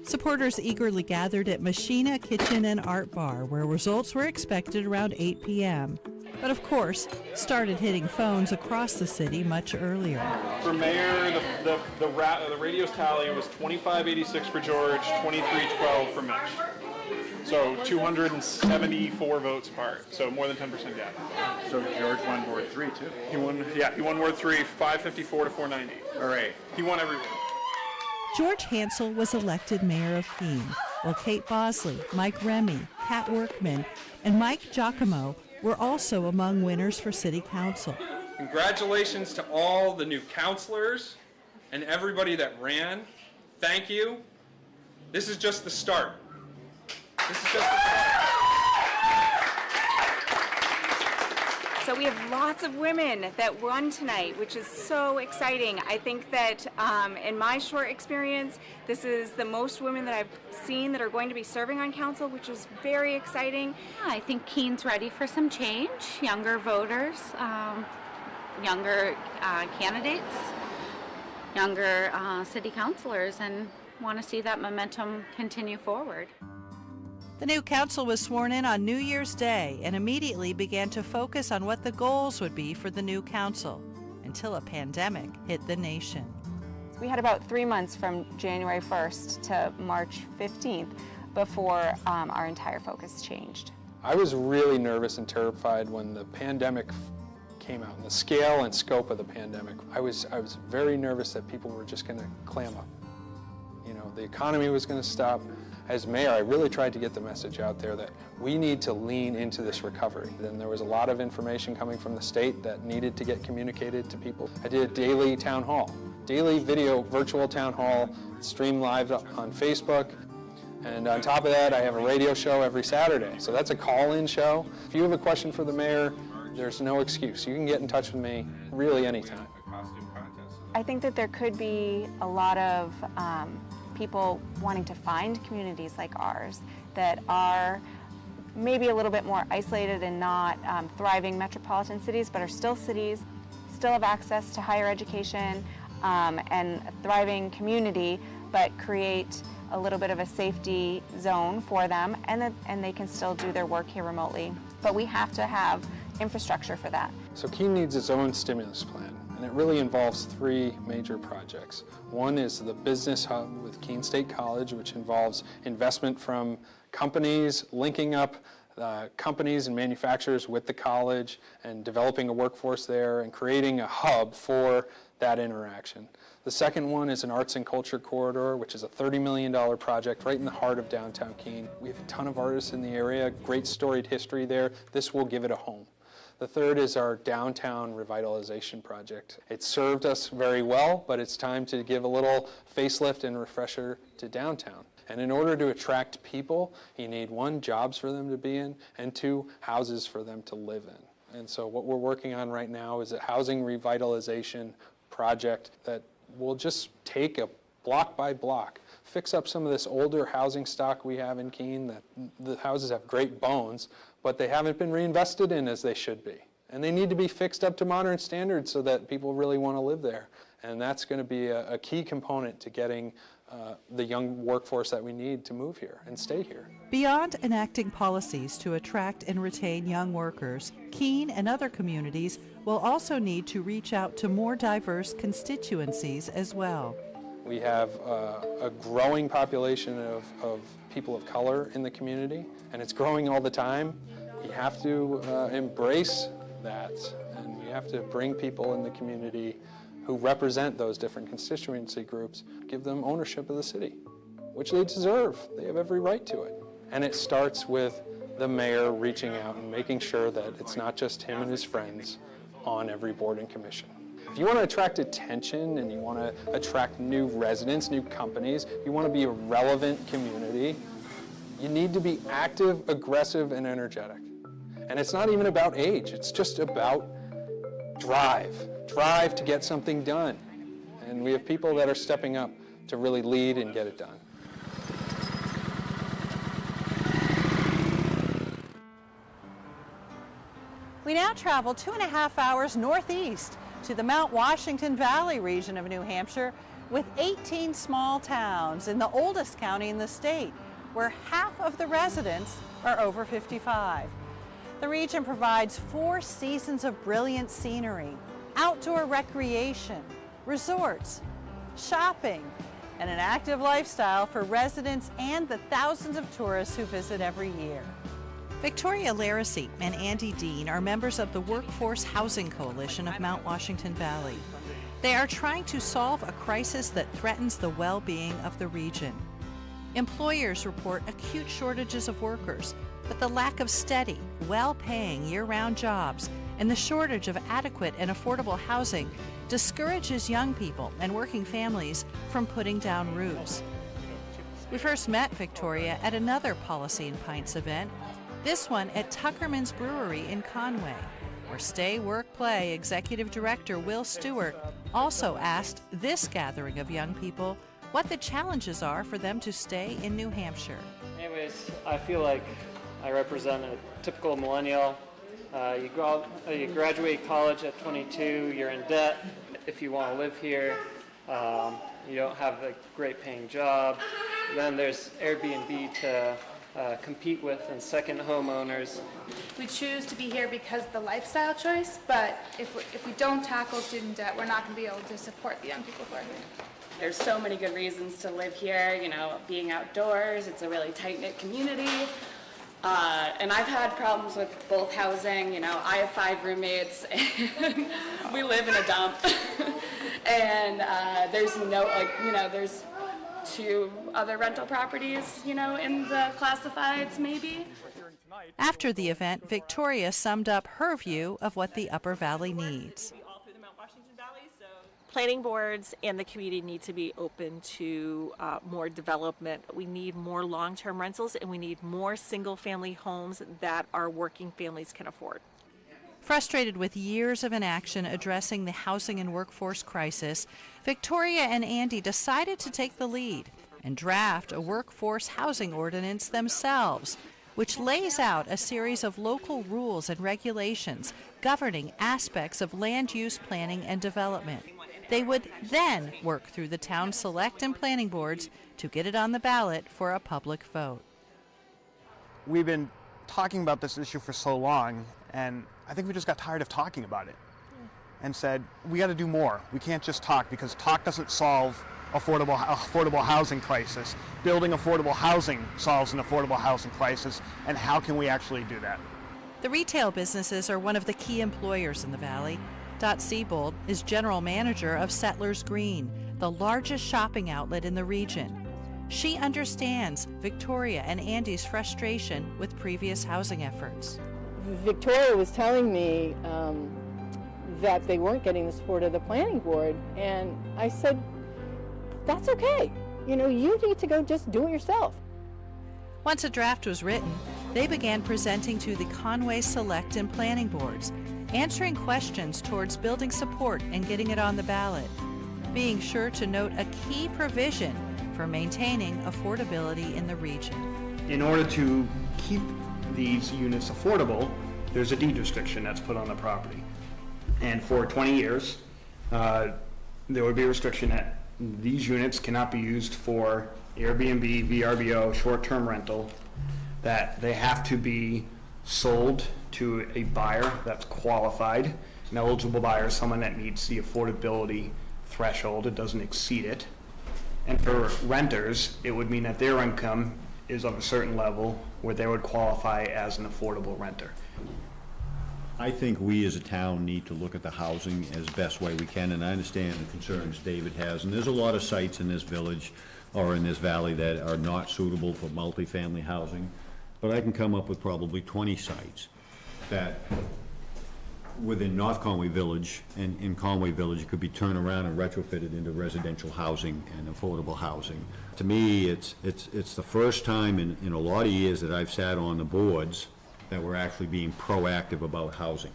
Supporters eagerly gathered at Machina Kitchen and Art Bar, where results were expected around 8 p.m. But of course, started hitting phones across the city much earlier. For mayor, the radio's tally was 2586 for George, 2312 for Mitch. So 274 votes apart, so more than 10% gap. So George won Ward 3 too. He won Ward 3, 554 to 490. All right. He won everywhere. George Hansel was elected mayor of Keene, while Kate Bosley, Mike Remy, Kat Workman, and Mike Giacomo were also among winners for city council. Congratulations to all the new councilors and everybody that ran. Thank you. This is just the start. So we have lots of women that won tonight, which is so exciting. I think that in my short experience, this is the most women that I've seen that are going to be serving on council, which is very exciting. I think Keene's ready for some change, younger voters, younger candidates, younger city councilors, and want to see that momentum continue forward. The new council was sworn in on New Year's Day and immediately began to focus on what the goals would be for the new council until a pandemic hit the nation. We had about 3 months from January 1st to March 15th before our entire focus changed. I was really nervous and terrified when the pandemic came out, and the scale and scope of the pandemic. I was very nervous that people were just going to clam up. The economy was going to stop. As mayor, I really tried to get the message out there that we need to lean into this recovery. Then there was a lot of information coming from the state that needed to get communicated to people. I did a daily town hall, daily video virtual town hall, streamed live on Facebook. And on top of that, I have a radio show every Saturday. So that's a call-in show. If you have a question for the mayor, there's no excuse. You can get in touch with me really anytime. I think that there could be a lot of people wanting to find communities like ours that are maybe a little bit more isolated and not thriving metropolitan cities, but are still cities, still have access to higher education and a thriving community, but create a little bit of a safety zone for them, and they can still do their work here remotely. But we have to have infrastructure for that. So Keene needs its own stimulus plan. And it really involves three major projects. One is the Business Hub with Keene State College, which involves investment from companies, linking up companies and manufacturers with the college and developing a workforce there and creating a hub for that interaction. The second one is an arts and culture corridor, which is a $30 million project right in the heart of downtown Keene. We have a ton of artists in the area, great storied history there. This will give it a home. The third is our downtown revitalization project. It served us very well, but it's time to give a little facelift and refresher to downtown. And in order to attract people, you need 1, jobs for them to be in, and 2, houses for them to live in. And so what we're working on right now is a housing revitalization project that will just take a block by block, fix up some of this older housing stock we have in Keene. That the houses have great bones, but they haven't been reinvested in as they should be. And they need to be fixed up to modern standards so that people really want to live there. And that's going to be a key component to getting the young workforce that we need to move here and stay here. Beyond enacting policies to attract and retain young workers, Keene and other communities will also need to reach out to more diverse constituencies as well. We have a growing population of people of color in the community, and it's growing all the time. We have to embrace that, and we have to bring people in the community who represent those different constituency groups, give them ownership of the city, which they deserve. They have every right to it. And it starts with the mayor reaching out and making sure that it's not just him and his friends on every board and commission. If you want to attract attention and you want to attract new residents, new companies, you want to be a relevant community, you need to be active, aggressive, and energetic. And it's not even about age, it's just about drive to get something done. And we have people that are stepping up to really lead and get it done. We now travel 2.5 hours northeast to the Mount Washington Valley region of New Hampshire with 18 small towns in the oldest county in the state, where half of the residents are over 55. The region provides 4 seasons of brilliant scenery, outdoor recreation, resorts, shopping, and an active lifestyle for residents and the thousands of tourists who visit every year. Victoria Laracy and Andy Dean are members of the Workforce Housing Coalition of Mount Washington Valley. They are trying to solve a crisis that threatens the well-being of the region. Employers report acute shortages of workers, but the lack of steady, well-paying year-round jobs and the shortage of adequate and affordable housing discourages young people and working families from putting down roots. We first met Victoria at another Policy and Pints event, this one at Tuckerman's Brewery in Conway, where Stay, Work, Play Executive Director Will Stewart also asked this gathering of young people what the challenges are for them to stay in New Hampshire. Anyways, I feel like I represent a typical millennial. You graduate college at 22, you're in debt if you want to live here. You don't have a great paying job. Then there's Airbnb to compete with and second homeowners. We choose to be here because of the lifestyle choice, but if we don't tackle student debt, we're not going to be able to support the young people who are here. There's so many good reasons to live here, you know, being outdoors, it's a really tight-knit community. And I've had problems with both housing, you know, I have 5 roommates and we live in a dump. And there's no, there's 2 other rental properties, you know, in the classifieds maybe. After the event, Victoria summed up her view of what the Upper Valley needs. Planning boards and the community need to be open to more development. We need more long-term rentals and we need more single-family homes that our working families can afford. Frustrated with years of inaction addressing the housing and workforce crisis, Victoria and Andy decided to take the lead and draft a workforce housing ordinance themselves, which lays out a series of local rules and regulations governing aspects of land use planning and development. They would then work through the town select and planning boards to get it on the ballot for a public vote. We've been talking about this issue for so long, and I think we just got tired of talking about it. and said, we got to do more. We can't just talk, because talk doesn't solve affordable housing crisis. Building affordable housing solves an affordable housing crisis, and how can we actually do that? The retail businesses are one of the key employers in the Valley. Dot Siebold is general manager of Settlers Green, the largest shopping outlet in the region. She understands Victoria and Andy's frustration with previous housing efforts. Victoria was telling me that they weren't getting the support of the planning board, and I said, that's okay. You know, you need to go just do it yourself. Once a draft was written, they began presenting to the Conway Select and Planning Boards, answering questions towards building support and getting it on the ballot, being sure to note a key provision for maintaining affordability in the region. In order to keep these units affordable, there's a deed restriction that's put on the property. And for 20 years, there would be a restriction that these units cannot be used for Airbnb, VRBO, short-term rental, that they have to be sold to a buyer that's qualified. An eligible buyer is someone that meets the affordability threshold, it doesn't exceed it. And for renters, it would mean that their income is of a certain level where they would qualify as an affordable renter. I think we as a town need to look at the housing as best way we can, and I understand the concerns David has, and there's a lot of sites in this village or in this valley that are not suitable for multifamily housing, but I can come up with probably 20 sites that within North Conway Village and in Conway Village could be turned around and retrofitted into residential housing and affordable housing. To me, it's the first time in a lot of years that I've sat on the boards that we're actually being proactive about housing.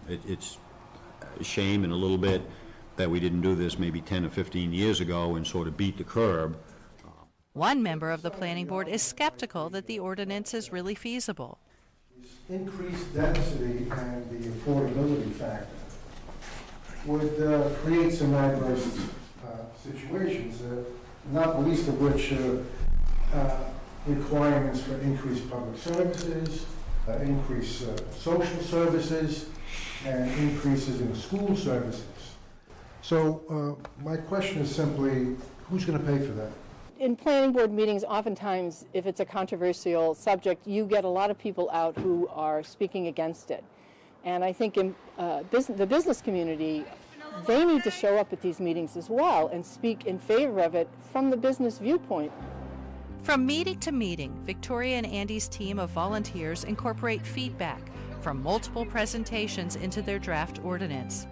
It's a shame and a little bit that we didn't do this maybe 10 or 15 years ago and sort of beat the curb. One member of the planning board is skeptical that the ordinance is really feasible. Increased density and the affordability factor would create some adverse situations, not the least of which requirements for increased public services, increased social services, and increases in school services. So my question is simply, who's going to pay for that? In planning board meetings, oftentimes, if it's a controversial subject, you get a lot of people out who are speaking against it. And I think in the business community, they need to show up at these meetings as well and speak in favor of it from the business viewpoint. From meeting to meeting, Victoria and Andy's team of volunteers incorporate feedback from multiple presentations into their draft ordinance.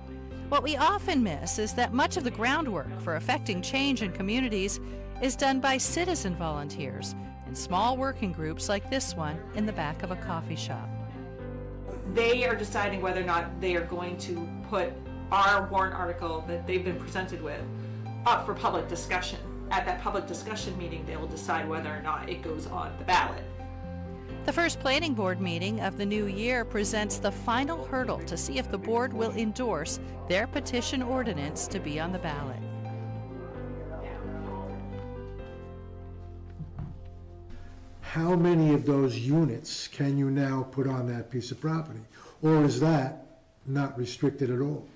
What we often miss is that much of the groundwork for affecting change in communities is done by citizen volunteers in small working groups like this one in the back of a coffee shop. They are deciding whether or not they are going to put our warrant article that they've been presented with up for public discussion. At that public discussion meeting, they will decide whether or not it goes on the ballot. The first planning board meeting of the new year presents the final hurdle to see if the board will endorse their petition ordinance to be on the ballot. How many of those units can you now put on that piece of property? Or is that not restricted at all?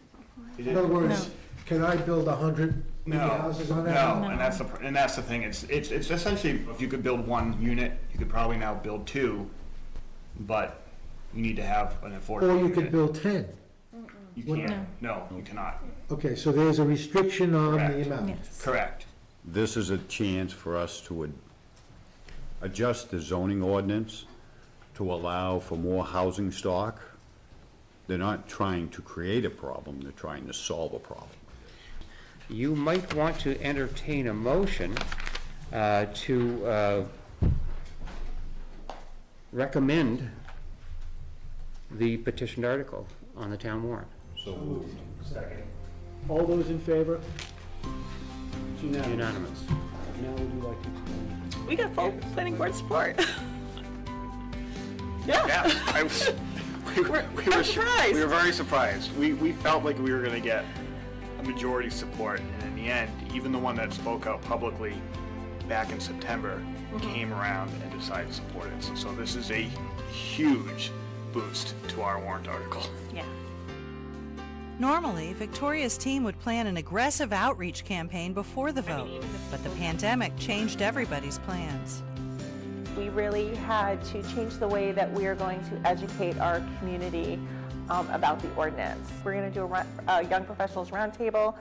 In other words, can I build 100 houses on that? No, and that's the thing. It's essentially, if you could build one unit, you could probably now build two, but you need to have an affordable Or you unit. could build 10. You can't. No, you cannot. Okay, so there's a restriction on the amount. Correct. This is a chance for us to adjust the zoning ordinance to allow for more housing stock. They're not trying to create a problem, they're trying to solve a problem. You might want to entertain a motion to recommend the petitioned article on the town warrant. So moved. Second. All those in favor? It's unanimous. Now would you like to explain? We got full planning board support. Yeah, we were surprised. We were very surprised. We felt like we were going to get a majority support, and in the end, even the one that spoke out publicly back in September came around and decided to support it. So this is a huge boost to our warrant article. Yeah. Normally, Victoria's team would plan an aggressive outreach campaign before the vote, but the pandemic changed everybody's plans. We really had to change the way that we are going to educate our community about the ordinance. We're going to do a Young Professionals Roundtable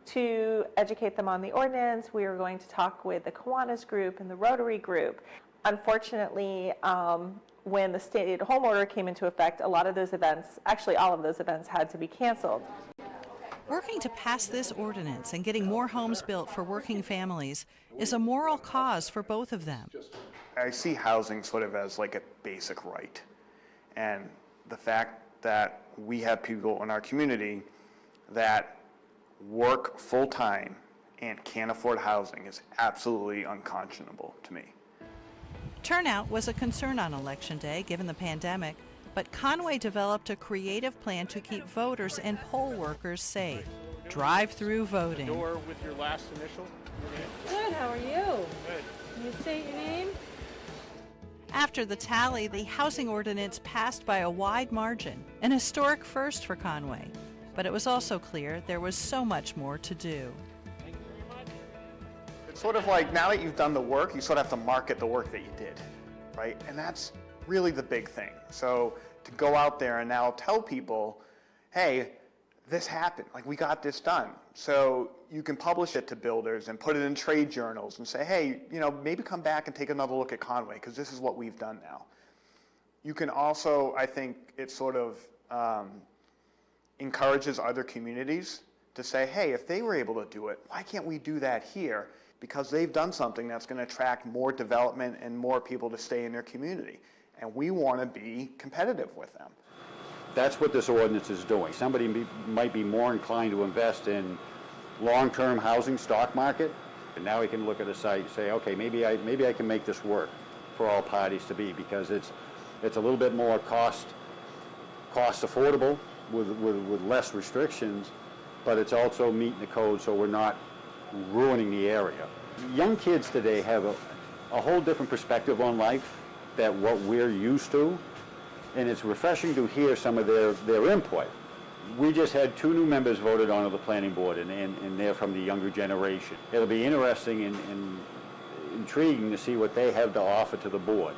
to educate them on the ordinance. We are going to talk with the Kiwanis group and the Rotary group. Unfortunately, when the stay-at-home order came into effect, a lot of those events, actually all of those events, had to be canceled. Working to pass this ordinance and getting more homes built for working families is a moral cause for both of them. I see housing sort of as like a basic right. And the fact that we have people in our community that work full-time and can't afford housing is absolutely unconscionable to me. Turnout was a concern on Election Day given the pandemic, but Conway developed a creative plan to keep voters and poll workers safe. Drive-through voting. Door with your last initial. Good, how are you? Good. Can you state your name? After the tally, the housing ordinance passed by a wide margin, an historic first for Conway. But it was also clear there was so much more to do. It's sort of like now that you've done the work, you sort of have to market the work that you did, right? And that's really the big thing. So to go out there and now tell people, hey, this happened, like we got this done. So you can publish it to builders and put it in trade journals and say, hey, you know, maybe come back and take another look at Conway because this is what we've done now. You can also, I think it sort of encourages other communities to say, hey, if they were able to do it, why can't we do that here? Because they've done something that's going to attract more development and more people to stay in their community. And we want to be competitive with them. That's what this ordinance is doing. Somebody might be more inclined to invest in long-term housing stock market, and now we can look at a site and say, okay, maybe I can make this work for all parties to be, because it's a little bit more cost affordable with less restrictions, but it's also meeting the code so we're not ruining the area. Young kids today have a whole different perspective on life than what we're used to, and it's refreshing to hear some of their input. We just had 2 new members voted onto the planning board, and they're from the younger generation. It'll be interesting and intriguing to see what they have to offer to the board.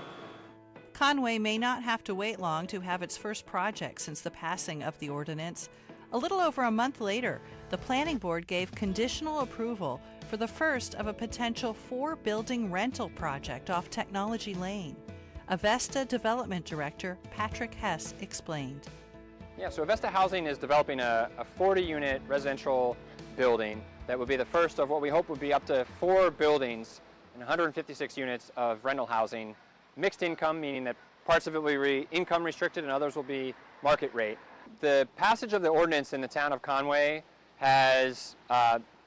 Conway may not have to wait long to have its first project since the passing of the ordinance. A little over a month later, the planning board gave conditional approval for the first of a potential 4-building rental project off Technology Lane. Avesta Development Director Patrick Hess explained. Yeah, so Avesta Housing is developing a 40-unit residential building that would be the first of what we hope would be up to 4 buildings and 156 units of rental housing, mixed income, meaning that parts of it will be income restricted and others will be market rate. The passage of the ordinance in the town of Conway has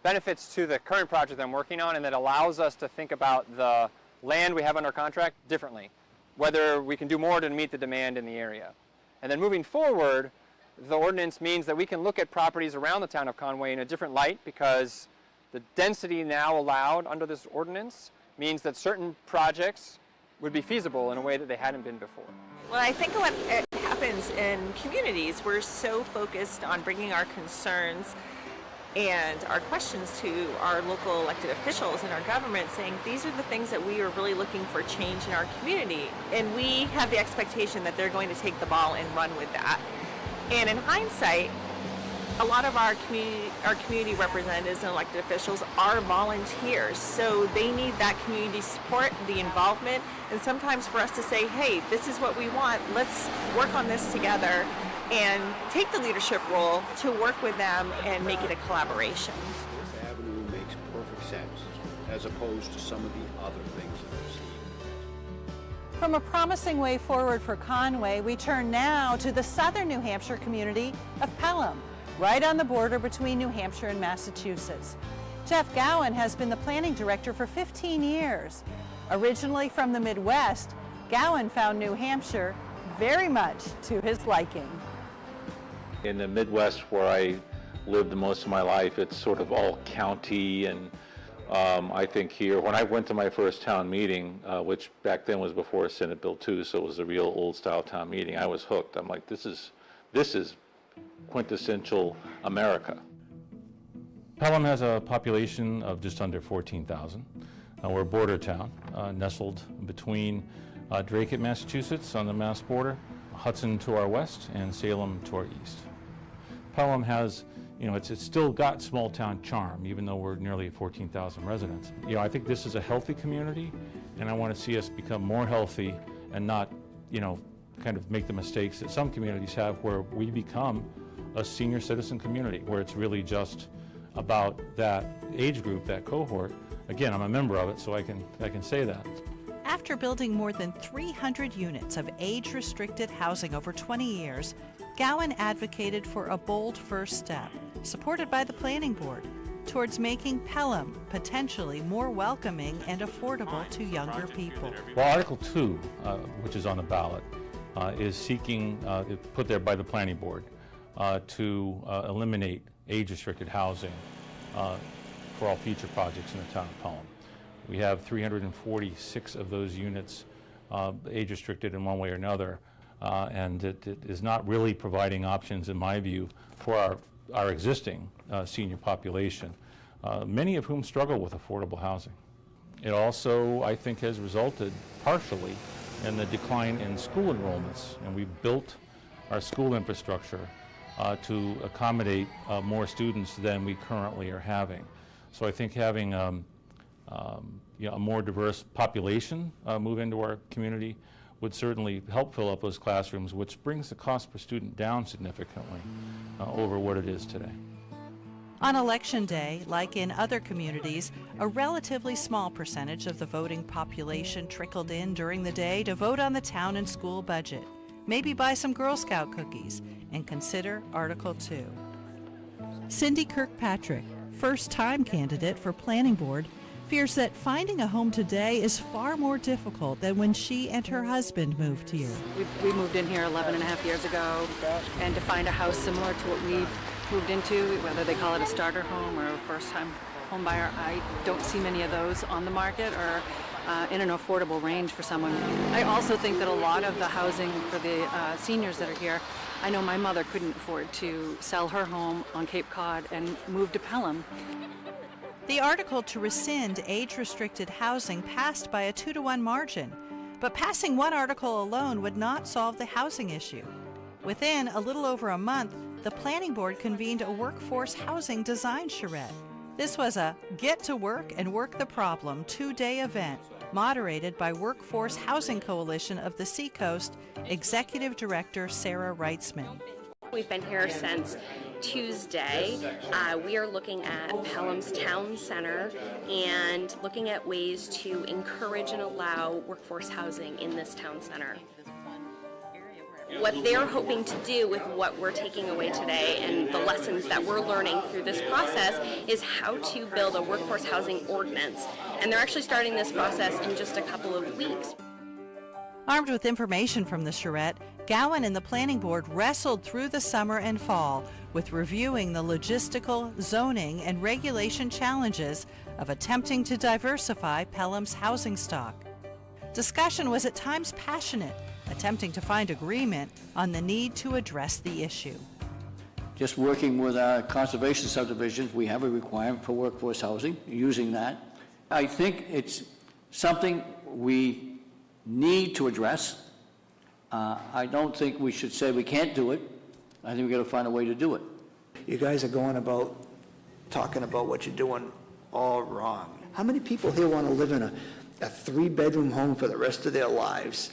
benefits to the current project that I'm working on, and that allows us to think about the land we have under contract differently, whether we can do more to meet the demand in the area. And then moving forward, the ordinance means that we can look at properties around the town of Conway in a different light, because the density now allowed under this ordinance means that certain projects would be feasible in a way that they hadn't been before. Well, I think what happens in communities, we're so focused on bringing our concerns and our questions to our local elected officials and our government, saying these are the things that we are really looking for change in our community. And we have the expectation that they're going to take the ball and run with that. And in hindsight, a lot of our community representatives and elected officials are volunteers, so they need that community support, the involvement, and sometimes for us to say, hey, this is what we want, let's work on this together, and take the leadership role to work with them and make it a collaboration. This avenue makes perfect sense, as opposed to some of the other things that I've seen. From a promising way forward for Conway, we turn now to the southern New Hampshire community of Pelham, right on the border between New Hampshire and Massachusetts. Jeff Gowan has been the planning director for 15 years. Originally from the Midwest, Gowan found New Hampshire very much to his liking. In the Midwest, where I lived most of my life, it's sort of all county, and I think here, when I went to my first town meeting, which back then was before Senate Bill 2, so it was a real old style town meeting, I was hooked. I'm like, this is quintessential America. Pelham has a population of just under 14,000. We're a border town, nestled between Drake, Massachusetts on the Mass border, Hudson to our west, and Salem to our east. Pelham has, it's still got small town charm, even though we're nearly 14,000 residents. I think this is a healthy community, and I want to see us become more healthy and not, kind of make the mistakes that some communities have where we become a senior citizen community, where it's really just about that age group, that cohort. Again, I'm a member of it, so I can say that. After building more than 300 units of age-restricted housing over 20 years, Gowan advocated for a bold first step, supported by the Planning Board, towards making Pelham potentially more welcoming and affordable to younger people. Well, Article 2, which is on the ballot, is seeking, put there by the Planning Board, to eliminate age-restricted housing for all future projects in the town of Pelham. We have 346 of those units age-restricted in one way or another, and it is not really providing options, in my view, for our existing senior population, many of whom struggle with affordable housing. It also, I think, has resulted partially in the decline in school enrollments, and we've built our school infrastructure to accommodate more students than we currently are having. So I think having a more diverse population move into our community would certainly help fill up those classrooms, which brings the cost per student down significantly over what it is today. On Election Day, like in other communities, a relatively small percentage of the voting population trickled in during the day to vote on the town and school budget, maybe buy some Girl Scout cookies, and consider Article 2. Cindy Kirkpatrick, first-time candidate for Planning Board, fears that finding a home today is far more difficult than when she and her husband moved here. We moved in here 11 and a half years ago, and to find a house similar to what we've moved into, whether they call it a starter home or a first-time home buyer, I don't see many of those on the market or in an affordable range for someone. I also think that a lot of the housing for the seniors that are here, I know my mother couldn't afford to sell her home on Cape Cod and move to Pelham. The article to rescind age-restricted housing passed by a 2-to-1 margin, but passing one article alone would not solve the housing issue. Within a little over a month, the Planning Board convened a workforce housing design charrette. This was a Get to Work and Work the Problem 2-day event, moderated by Workforce Housing Coalition of the Seacoast Executive Director Sarah Reitzman. We've been here since Tuesday. We are looking at Pelham's Town Center and looking at ways to encourage and allow workforce housing in this town center. What they're hoping to do with what we're taking away today and the lessons that we're learning through this process is how to build a workforce housing ordinance. And they're actually starting this process in just a couple of weeks. Armed with information from the charrette, Gowan and the Planning Board wrestled through the summer and fall with reviewing the logistical, zoning, and regulation challenges of attempting to diversify Pelham's housing stock. Discussion was at times passionate, attempting to find agreement on the need to address the issue. Just working with our conservation subdivisions, we have a requirement for workforce housing, using that. I think it's something we need to address. I don't think we should say we can't do it. I think we've got to find a way to do it. You guys are going about talking about what you're doing all wrong. How many people here want to live in a 3-bedroom home for the rest of their lives,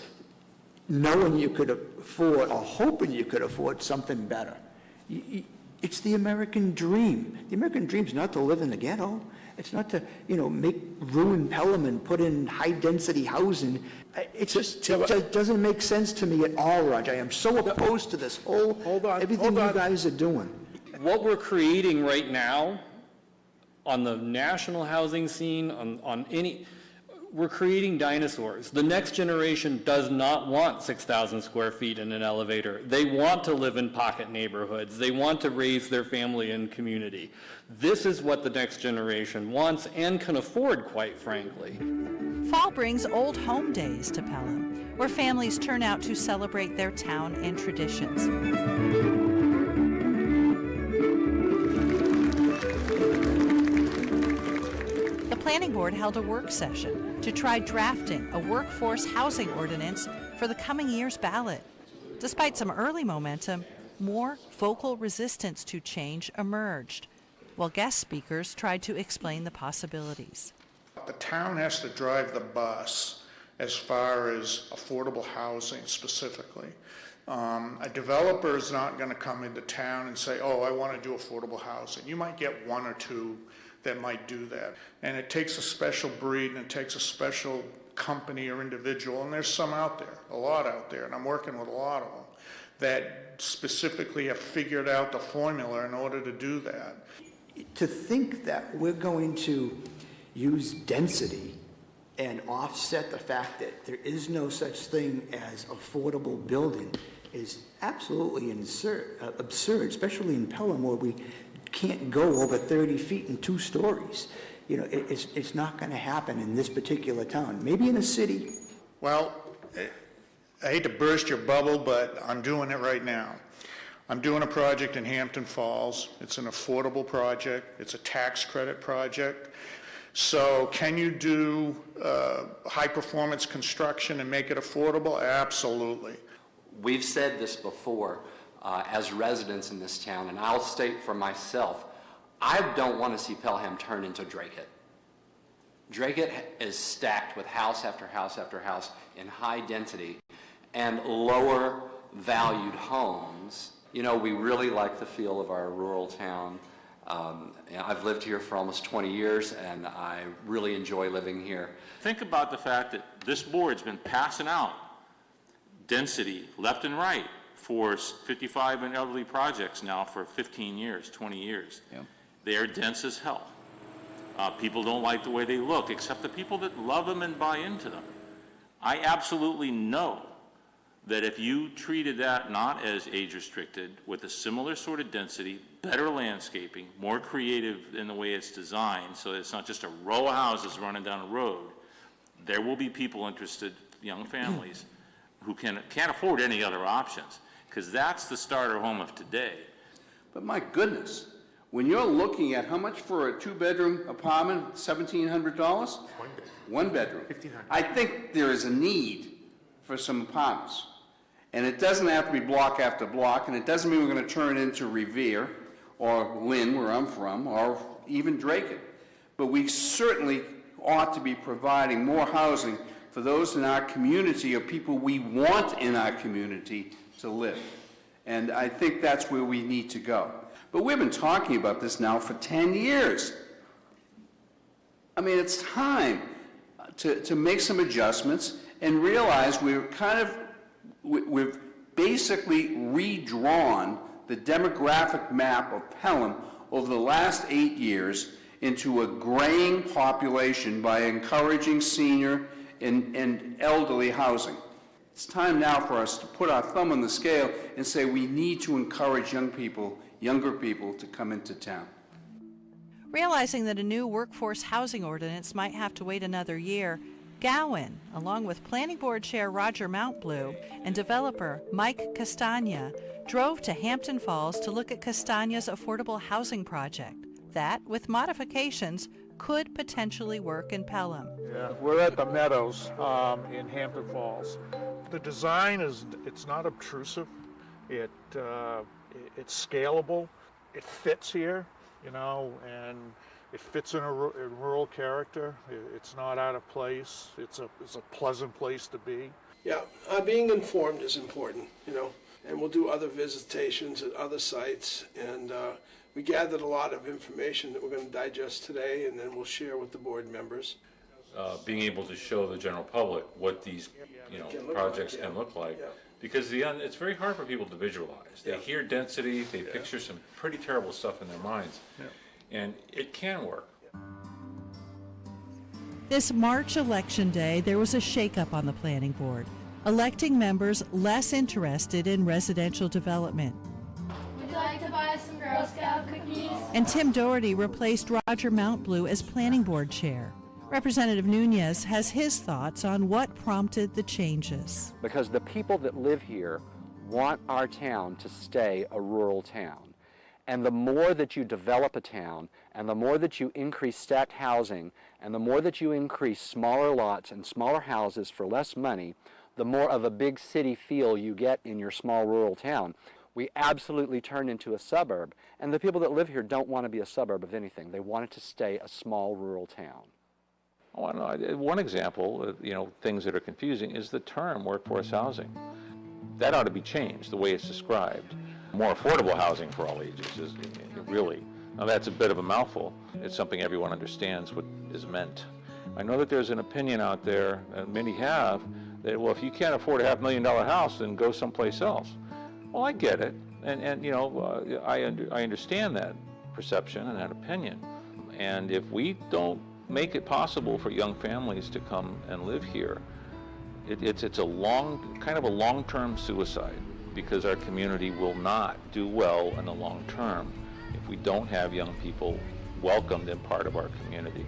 knowing you could afford or hoping you could afford something better? It's the American dream. The American dream is not to live in the ghetto. It's not to, ruin Pelham and put in high-density housing. It just doesn't make sense to me at all, Roger. I am so opposed to this whole, everything you guys are doing. What we're creating right now on the national housing scene, we're creating dinosaurs. The next generation does not want 6,000 square feet in an elevator. They want to live in pocket neighborhoods. They want to raise their family and community. This is what the next generation wants and can afford, quite frankly. Fall brings old home days to Pelham, where families turn out to celebrate their town and traditions. Planning Board held a work session to try drafting a workforce housing ordinance for the coming year's ballot. Despite some early momentum, more vocal resistance to change emerged, while guest speakers tried to explain the possibilities. The town has to drive the bus as far as affordable housing specifically. A developer is not going to come into town and say, oh, I want to do affordable housing. You might get one or two that might do that. And it takes a special breed and it takes a special company or individual, and there's some out there, a lot out there, and I'm working with a lot of them, that specifically have figured out the formula in order to do that. To think that we're going to use density and offset the fact that there is no such thing as affordable building is absolutely absurd, especially in Pelham where we can't go over 30 feet and 2 stories. You know, it's not going to happen in this particular town. Maybe in a city. Well, I hate to burst your bubble, but I'm doing it right now. I'm doing a project in Hampton Falls. It's an affordable project. It's a tax credit project. So can you do high-performance construction and make it affordable? Absolutely. We've said this before as residents in this town, and I'll state for myself, I don't want to see Pelham turn into Dracut. Dracut is stacked with house after house after house in high density and lower valued homes. You know, we really like the feel of our rural town. I've lived here for almost 20 years, and I really enjoy living here. Think about the fact that this board's been passing out density left and right for 55 and elderly projects now for 15 years, 20 years. Yeah. They are dense as hell. People don't like the way they look, except the people that love them and buy into them. I absolutely know that if you treated that not as age restricted, with a similar sort of density, better landscaping, more creative in the way it's designed, so it's not just a row of houses running down a road, there will be people interested, young families, who can't afford any other options, because that's the starter home of today. But my goodness, when you're looking at how much for a 2-bedroom apartment, $1,700? One bedroom. $1,500. I think there is a need for some apartments. And it doesn't have to be block after block, and it doesn't mean we're going to turn it into Revere or Lynn, where I'm from, or even Dracut. But we certainly ought to be providing more housing for those in our community or people we want in our community to live. And I think that's where we need to go. But we've been talking about this now for 10 years. I mean, it's time to make some adjustments and realize we've basically redrawn the demographic map of Pelham over the last 8 years into a graying population by encouraging senior and elderly housing. It's time now for us to put our thumb on the scale and say we need to encourage younger people to come into town. Realizing that a new workforce housing ordinance might have to wait another year, Gowan, along with Planning Board Chair Roger Mountblue and developer Mike Castagna, drove to Hampton Falls to look at Castagna's affordable housing project that, with modifications, could potentially work in Pelham. Yeah, we're at the Meadows in Hampton Falls. The design it's not obtrusive. It's scalable. It fits here, you know, and it fits in a rural character. It's not out of place. It's a pleasant place to be. Yeah, being informed is important, you know, and we'll do other visitations at other sites, and we gathered a lot of information that we're going to digest today, and then we'll share with the board members. Being able to show the general public what these, projects can look like. Yeah. Because it's very hard for people to visualize. They hear density, they picture some pretty terrible stuff in their minds, and it can work. This March election day, there was a shakeup on the planning board, electing members less interested in residential development. Would you like to buy some Girl Scout cookies? And Tim Doherty replaced Roger Mountblue as planning board chair. Representative Nunez has his thoughts on what prompted the changes. Because the people that live here want our town to stay a rural town. And the more that you develop a town, and the more that you increase stacked housing, and the more that you increase smaller lots and smaller houses for less money, the more of a big city feel you get in your small rural town. We absolutely turn into a suburb, and the people that live here don't want to be a suburb of anything. They want it to stay a small rural town. Oh, I know. One example, things that are confusing is the term workforce housing. That ought to be changed, the way it's described. More affordable housing for all ages is really, now that's a bit of a mouthful. It's something everyone understands what is meant. I know that there's an opinion out there, many have, that, well, if you can't afford a $500,000 house, then go someplace else. Well, I get it, and I understand that perception and that opinion. And if we don't make it possible for young families to come and live here, it's a long-term suicide, because our community will not do well in the long term if we don't have young people welcomed and part of our community.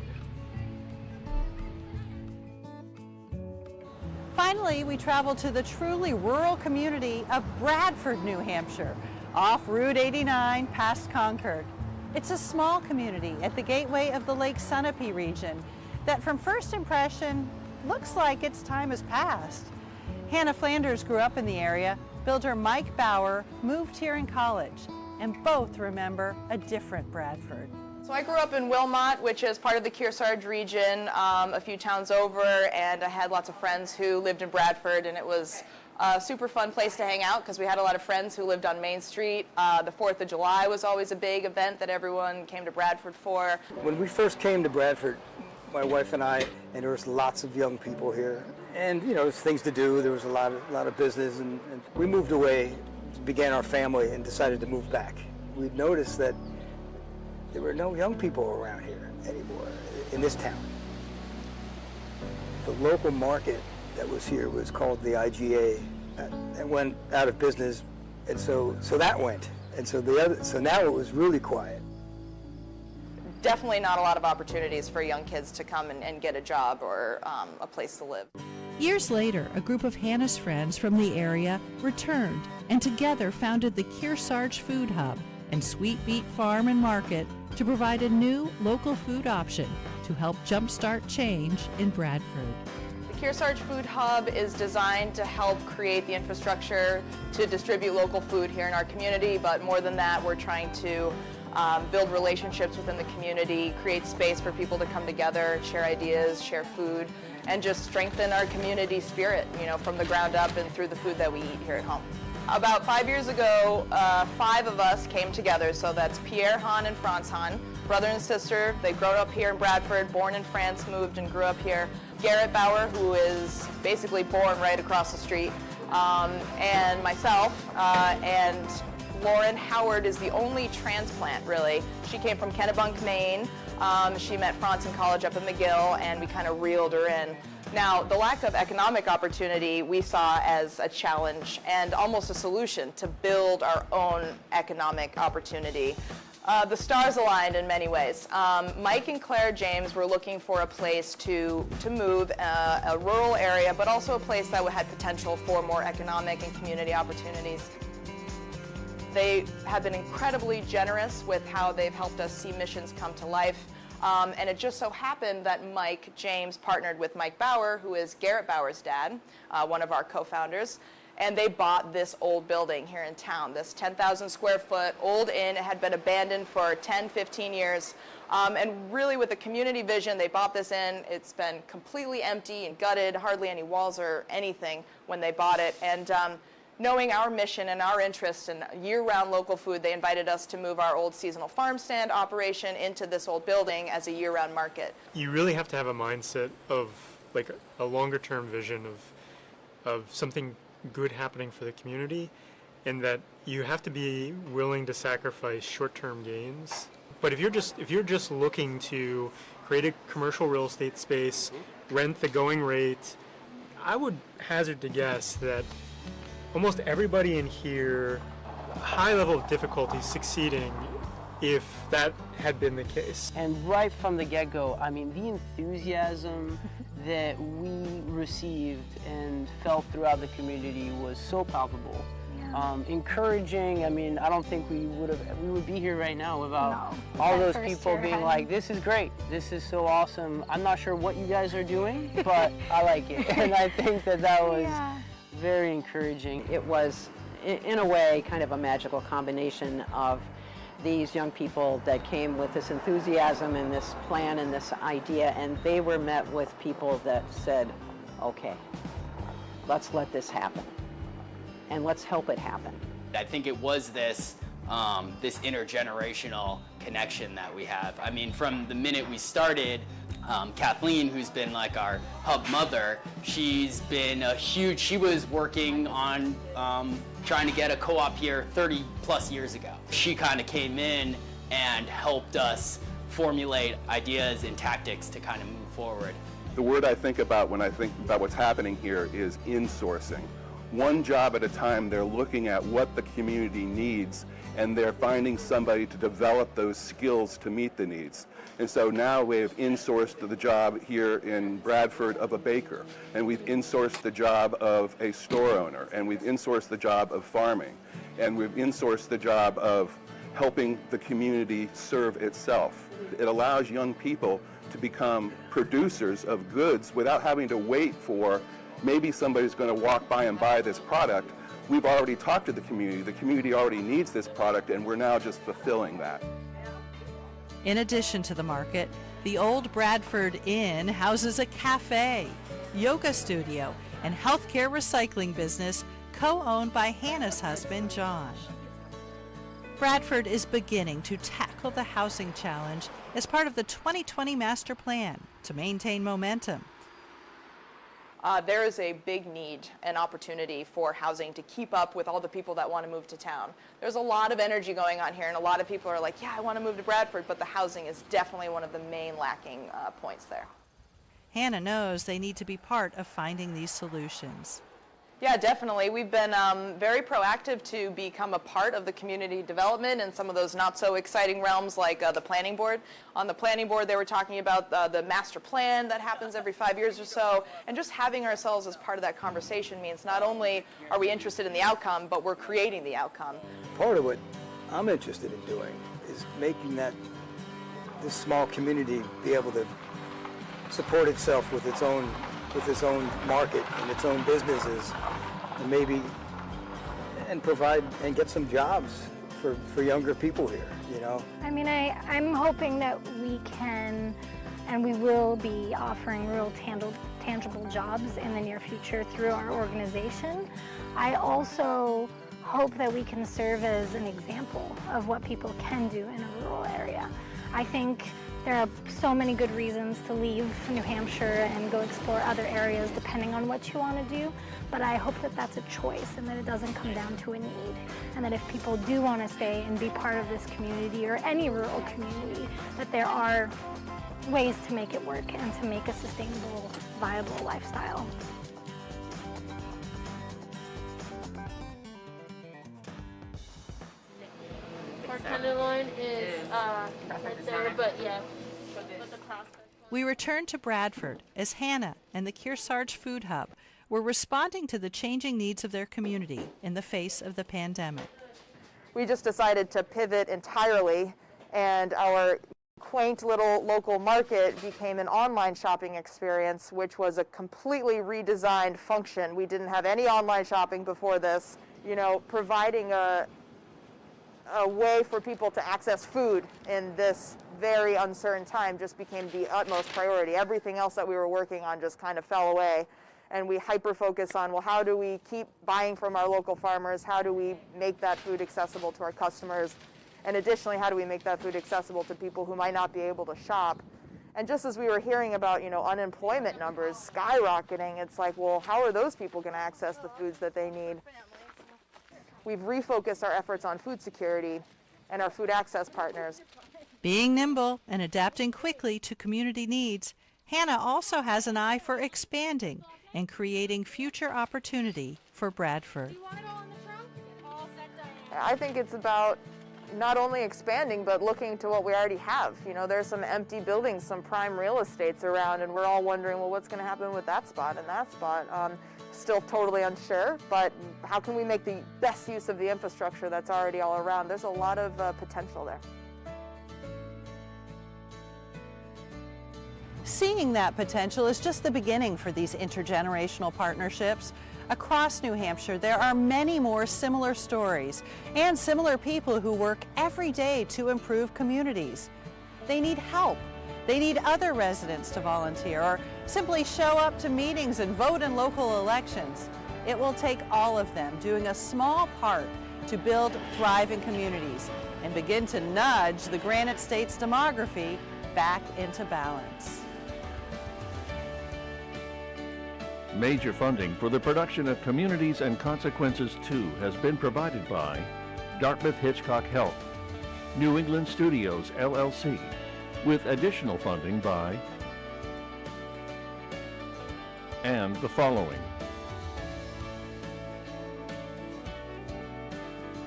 Finally, we travel to the truly rural community of Bradford, New Hampshire, off Route 89 past Concord. It's a small community at the gateway of the Lake Sunapee region that from first impression looks like its time has passed. Hannah Flanders grew up in the area. Builder Mike Bauer moved here in college, and both remember a different Bradford. So I grew up in Wilmot, which is part of the Kearsarge region, a few towns over, and I had lots of friends who lived in Bradford, and it was a super fun place to hang out because we had a lot of friends who lived on Main Street. The 4th of July was always a big event that everyone came to Bradford for. When we first came to Bradford, my wife and I, and there was lots of young people here, and there's things to do. There was a lot of business, and we moved away, began our family, and decided to move back. We noticed that there were no young people around here anymore in this town. The local market that was here was called the IGA. It went out of business, and so that went, and so now it was really quiet. Definitely not a lot of opportunities for young kids to come and get a job or a place to live. Years later, a group of Hannah's friends from the area returned and together founded the Kearsarge Food Hub and Sweet Beet Farm and Market to provide a new local food option to help jumpstart change in Bradford. The Kearsarge Food Hub is designed to help create the infrastructure to distribute local food here in our community, but more than that, we're trying to build relationships within the community, create space for people to come together, share ideas, share food, and just strengthen our community spirit, from the ground up and through the food that we eat here at home. About 5 years ago, 5 of us came together, so that's Pierre Hahn and Franz Hahn, brother and sister. They grew up here in Bradford, born in France, moved and grew up here. Garrett Bauer, who is basically born right across the street, and myself, and Lauren Howard is the only transplant, really. She came from Kennebunk, Maine. She met Franz in college up in McGill, and we kind of reeled her in. Now, the lack of economic opportunity we saw as a challenge and almost a solution to build our own economic opportunity. The stars aligned in many ways. Mike and Claire James were looking for a place to move, a rural area, but also a place that had potential for more economic and community opportunities. They have been incredibly generous with how they've helped us see missions come to life. And it just so happened that Mike James partnered with Mike Bauer, who is Garrett Bauer's dad, one of our co-founders, and they bought this old building here in town, this 10,000 square foot old inn. It had been abandoned for 10, 15 years. And really with the community vision, they bought this inn. It's been completely empty and gutted, hardly any walls or anything when they bought it. And knowing our mission and our interest in year-round local food, they invited us to move our old seasonal farm stand operation into this old building as a year-round market. You really have to have a mindset of like a longer-term vision of something good happening for the community, and that you have to be willing to sacrifice short-term gains. But if you're just looking to create a commercial real estate space, rent the going rate, I would hazard to guess that almost everybody in here, high level of difficulty succeeding if that had been the case. And right from the get-go, I mean, the enthusiasm that we received and felt throughout the community was so palpable. encouraging. I mean, I don't think we would be here right now without all those people being like, this is great, this is so awesome. I'm not sure what you guys are doing, but I like it. And I think that was very encouraging. It was, in a way, kind of a magical combination of these young people that came with this enthusiasm and this plan and this idea, and they were met with people that said, okay, let's let this happen, and let's help it happen. I think it was this intergenerational connection that we have. I mean, from the minute we started, Kathleen, who's been like our hub mother, she's been she was working on trying to get a co-op here 30 plus years ago. She kind of came in and helped us formulate ideas and tactics to kind of move forward. The word I think about when I think about what's happening here is insourcing. One job at a time, they're looking at what the community needs, and they're finding somebody to develop those skills to meet the needs. And so now we've insourced the job here in Bradford of a baker, and we've insourced the job of a store owner, and we've insourced the job of farming, and we've insourced the job of helping the community serve itself. It allows young people to become producers of goods without having to wait for maybe somebody's going to walk by and buy this product. We've already talked to the community. The community already needs this product, and we're now just fulfilling that. In addition to the market, the Old Bradford Inn houses a cafe, yoga studio, and healthcare recycling business co-owned by Hannah's husband, John. Bradford is beginning to tackle the housing challenge as part of the 2020 master plan to maintain momentum. There is a big need and opportunity for housing to keep up with all the people that want to move to town. There's a lot of energy going on here, and a lot of people are like, yeah, I want to move to Bradford, but the housing is definitely one of the main lacking points there. Hannah knows they need to be part of finding these solutions. Yeah, definitely. We've been very proactive to become a part of the community development and some of those not so exciting realms like the planning board. On the planning board, they were talking about the master plan that happens every 5 years or so, and just having ourselves as part of that conversation means not only are we interested in the outcome, but we're creating the outcome. Part of what I'm interested in doing is making this small community be able to support itself with its own market and its own businesses, and maybe provide and get some jobs for younger people here, you know. I mean, I'm hoping that we can and we will be offering real tangible jobs in the near future through our organization. I also hope that we can serve as an example of what people can do in a rural area. I think there are so many good reasons to leave New Hampshire and go explore other areas depending on what you want to do, but I hope that that's a choice and that it doesn't come down to a need, and that if people do want to stay and be part of this community or any rural community, that there are ways to make it work and to make a sustainable, viable lifestyle. Our tenderloin is right there, but yeah. We returned to Bradford as Hannah and the Kearsarge Food Hub were responding to the changing needs of their community in the face of the pandemic. We just decided to pivot entirely, and our quaint little local market became an online shopping experience, which was a completely redesigned function. We didn't have any online shopping before this, you know, providing a way for people to access food in this very uncertain time just became the utmost priority. Everything else that we were working on just kind of fell away, and we hyper-focus on, well, how do we keep buying from our local farmers? How do we make that food accessible to our customers? And additionally, how do we make that food accessible to people who might not be able to shop? And just as we were hearing about, you know, unemployment numbers skyrocketing, it's like, well, how are those people going to access the foods that they need? We've refocused our efforts on food security and our food access partners. Being nimble and adapting quickly to community needs, Hannah also has an eye for expanding and creating future opportunity for Bradford. I think it's about not only expanding, but looking to what we already have. You know, there's some empty buildings, some prime real estates around, and we're all wondering, well, what's going to happen with that spot and that spot? Still totally unsure, but how can we make the best use of the infrastructure that's already all around? There's a lot of potential there. Seeing that potential is just the beginning for these intergenerational partnerships. Across New Hampshire, there are many more similar stories and similar people who work every day to improve communities. They need help. They need other residents to volunteer or simply show up to meetings and vote in local elections. It will take all of them doing a small part to build thriving communities and begin to nudge the Granite State's demography back into balance. Major funding for the production of Communities and Consequences 2 has been provided by Dartmouth Hitchcock Health, New England Studios, LLC, with additional funding by and the following.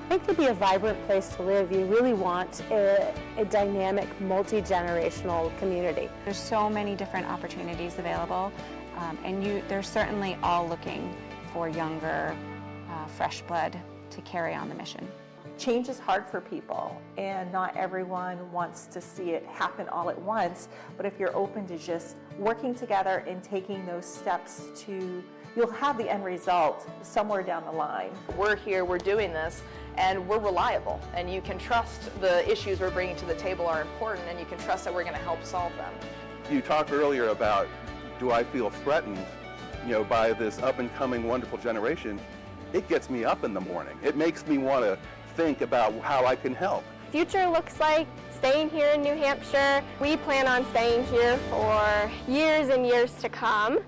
I think to be a vibrant place to live, you really want a dynamic, multi-generational community. There's so many different opportunities available, and they're certainly all looking for younger, fresh blood to carry on the mission. Change is hard for people, and not everyone wants to see it happen all at once, but if you're open to just working together and taking those steps you'll have the end result somewhere down the line. We're here, we're doing this, and we're reliable, and you can trust the issues we're bringing to the table are important, and you can trust that we're going to help solve them. You talked earlier about, do I feel threatened, by this up-and-coming wonderful generation? It gets me up in the morning. It makes me want to think about how I can help. Future looks like staying here in New Hampshire. We plan on staying here for years and years to come.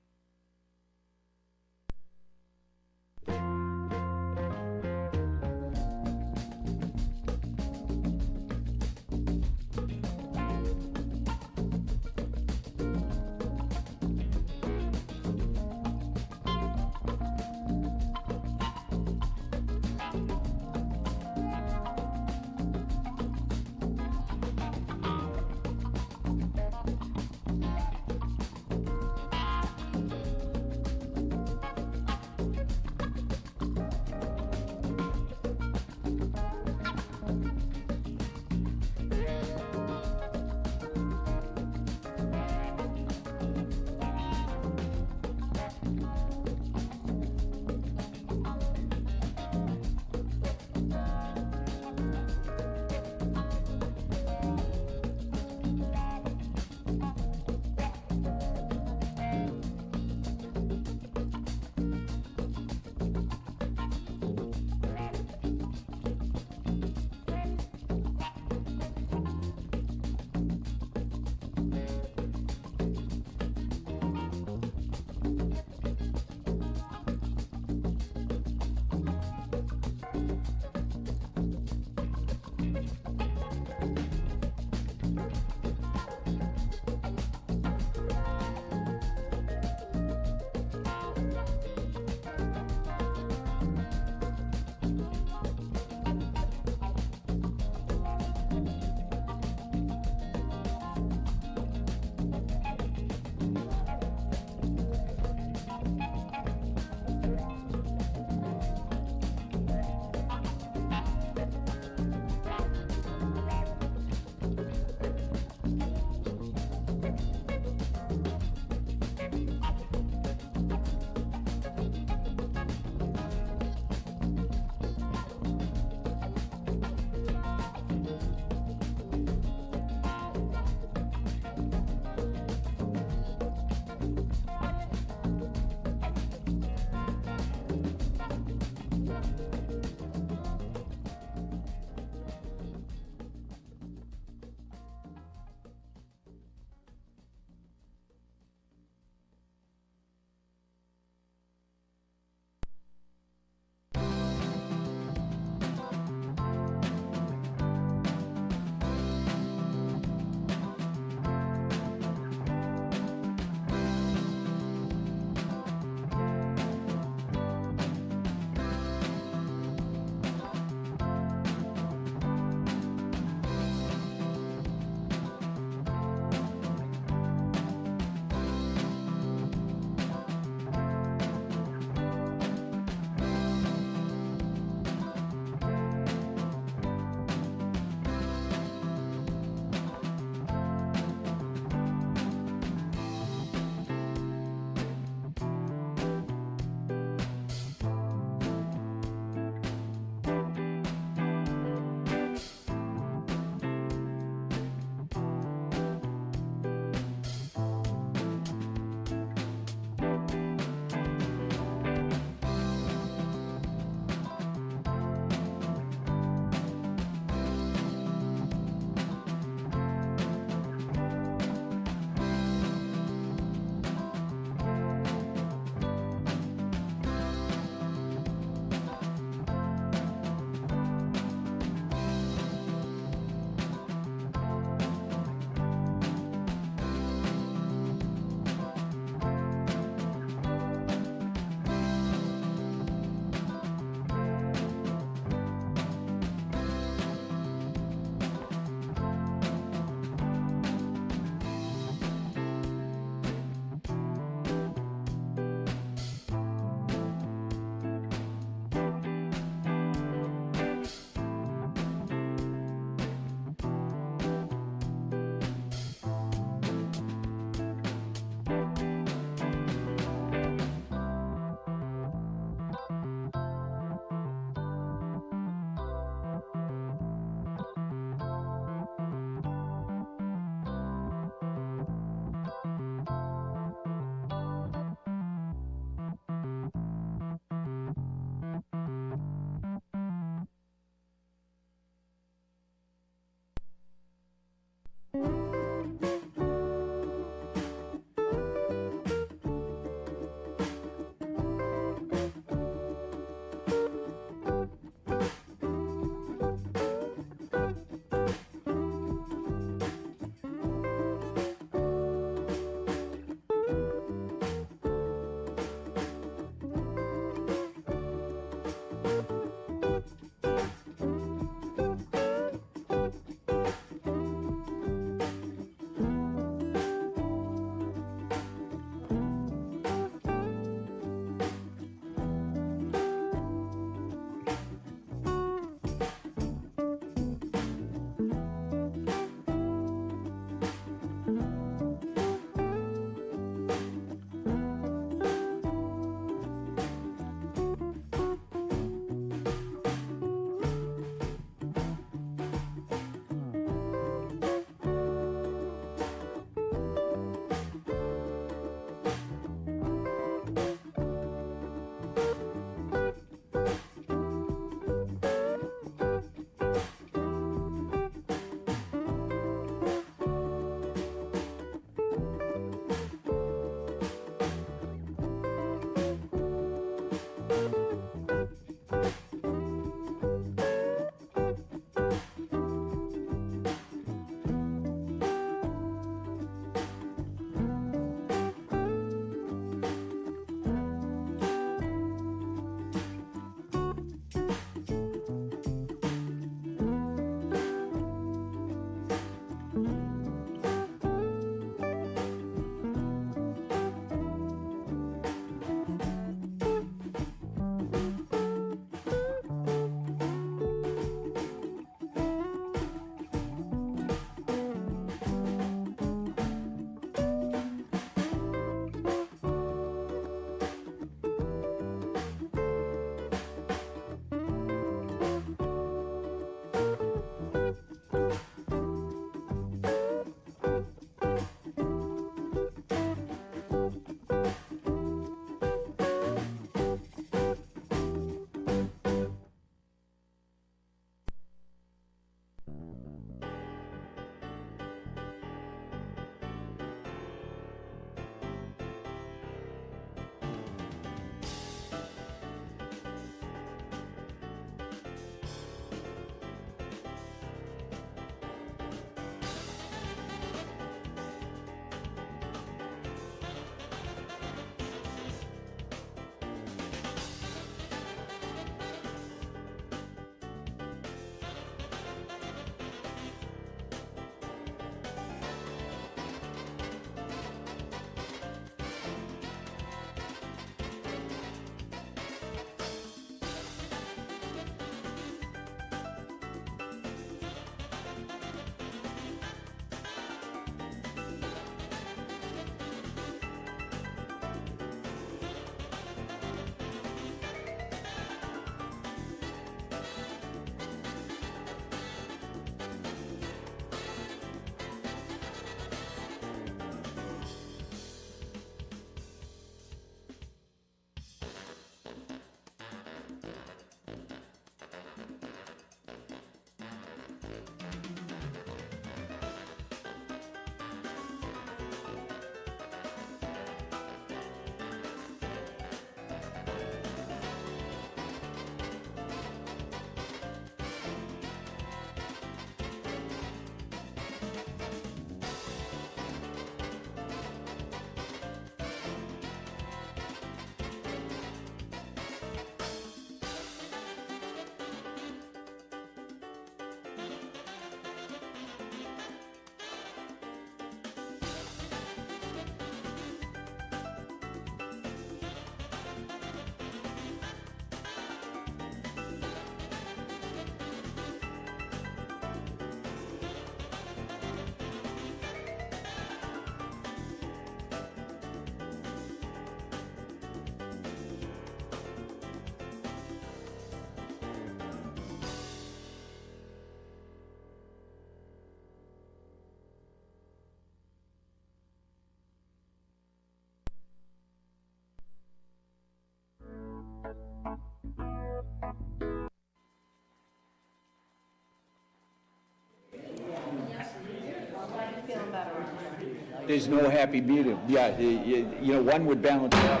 there's no happy medium. Yeah, you know, one would balance it out.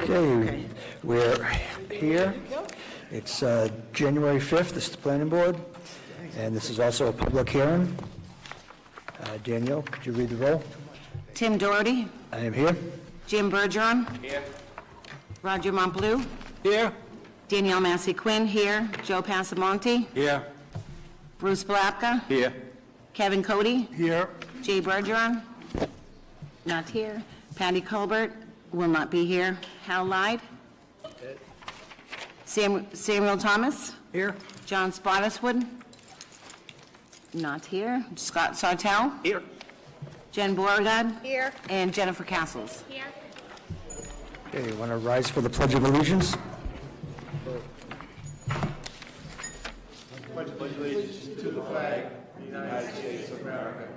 Okay, we're here. It's January 5th, this is the planning board, and this is also a public hearing. Danielle, could you read the roll? Tim Doherty. I am here. Jim Bergeron. Here. Roger Montbleu. Here. Danielle Massey Quinn here. Joe Passamonte. Here. Bruce Blapka. Here. Kevin Cody. Here. Jay Bergeron. Not here. Patty Colbert will not be here. Hal Lyde. Samuel Thomas. Here. John Spottiswood. Not here. Scott Sartell. Here. Jen Beauregard. Here. And Jennifer Castles. Here. Okay, you want to rise for the Pledge of Allegiance? Pledge allegiance to the flag of the United States of America,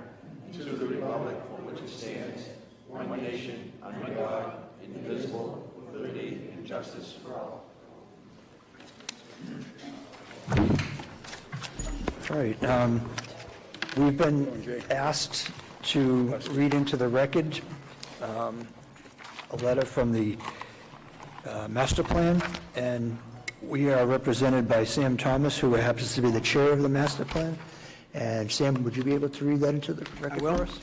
to the republic for which it stands, one nation, under God, indivisible, with liberty and justice for all. All right, we've been asked to read into the record a letter from the master plan, and we are represented by Sam Thomas, who happens to be the chair of the master plan. And Sam, would you be able to read that into the record for us?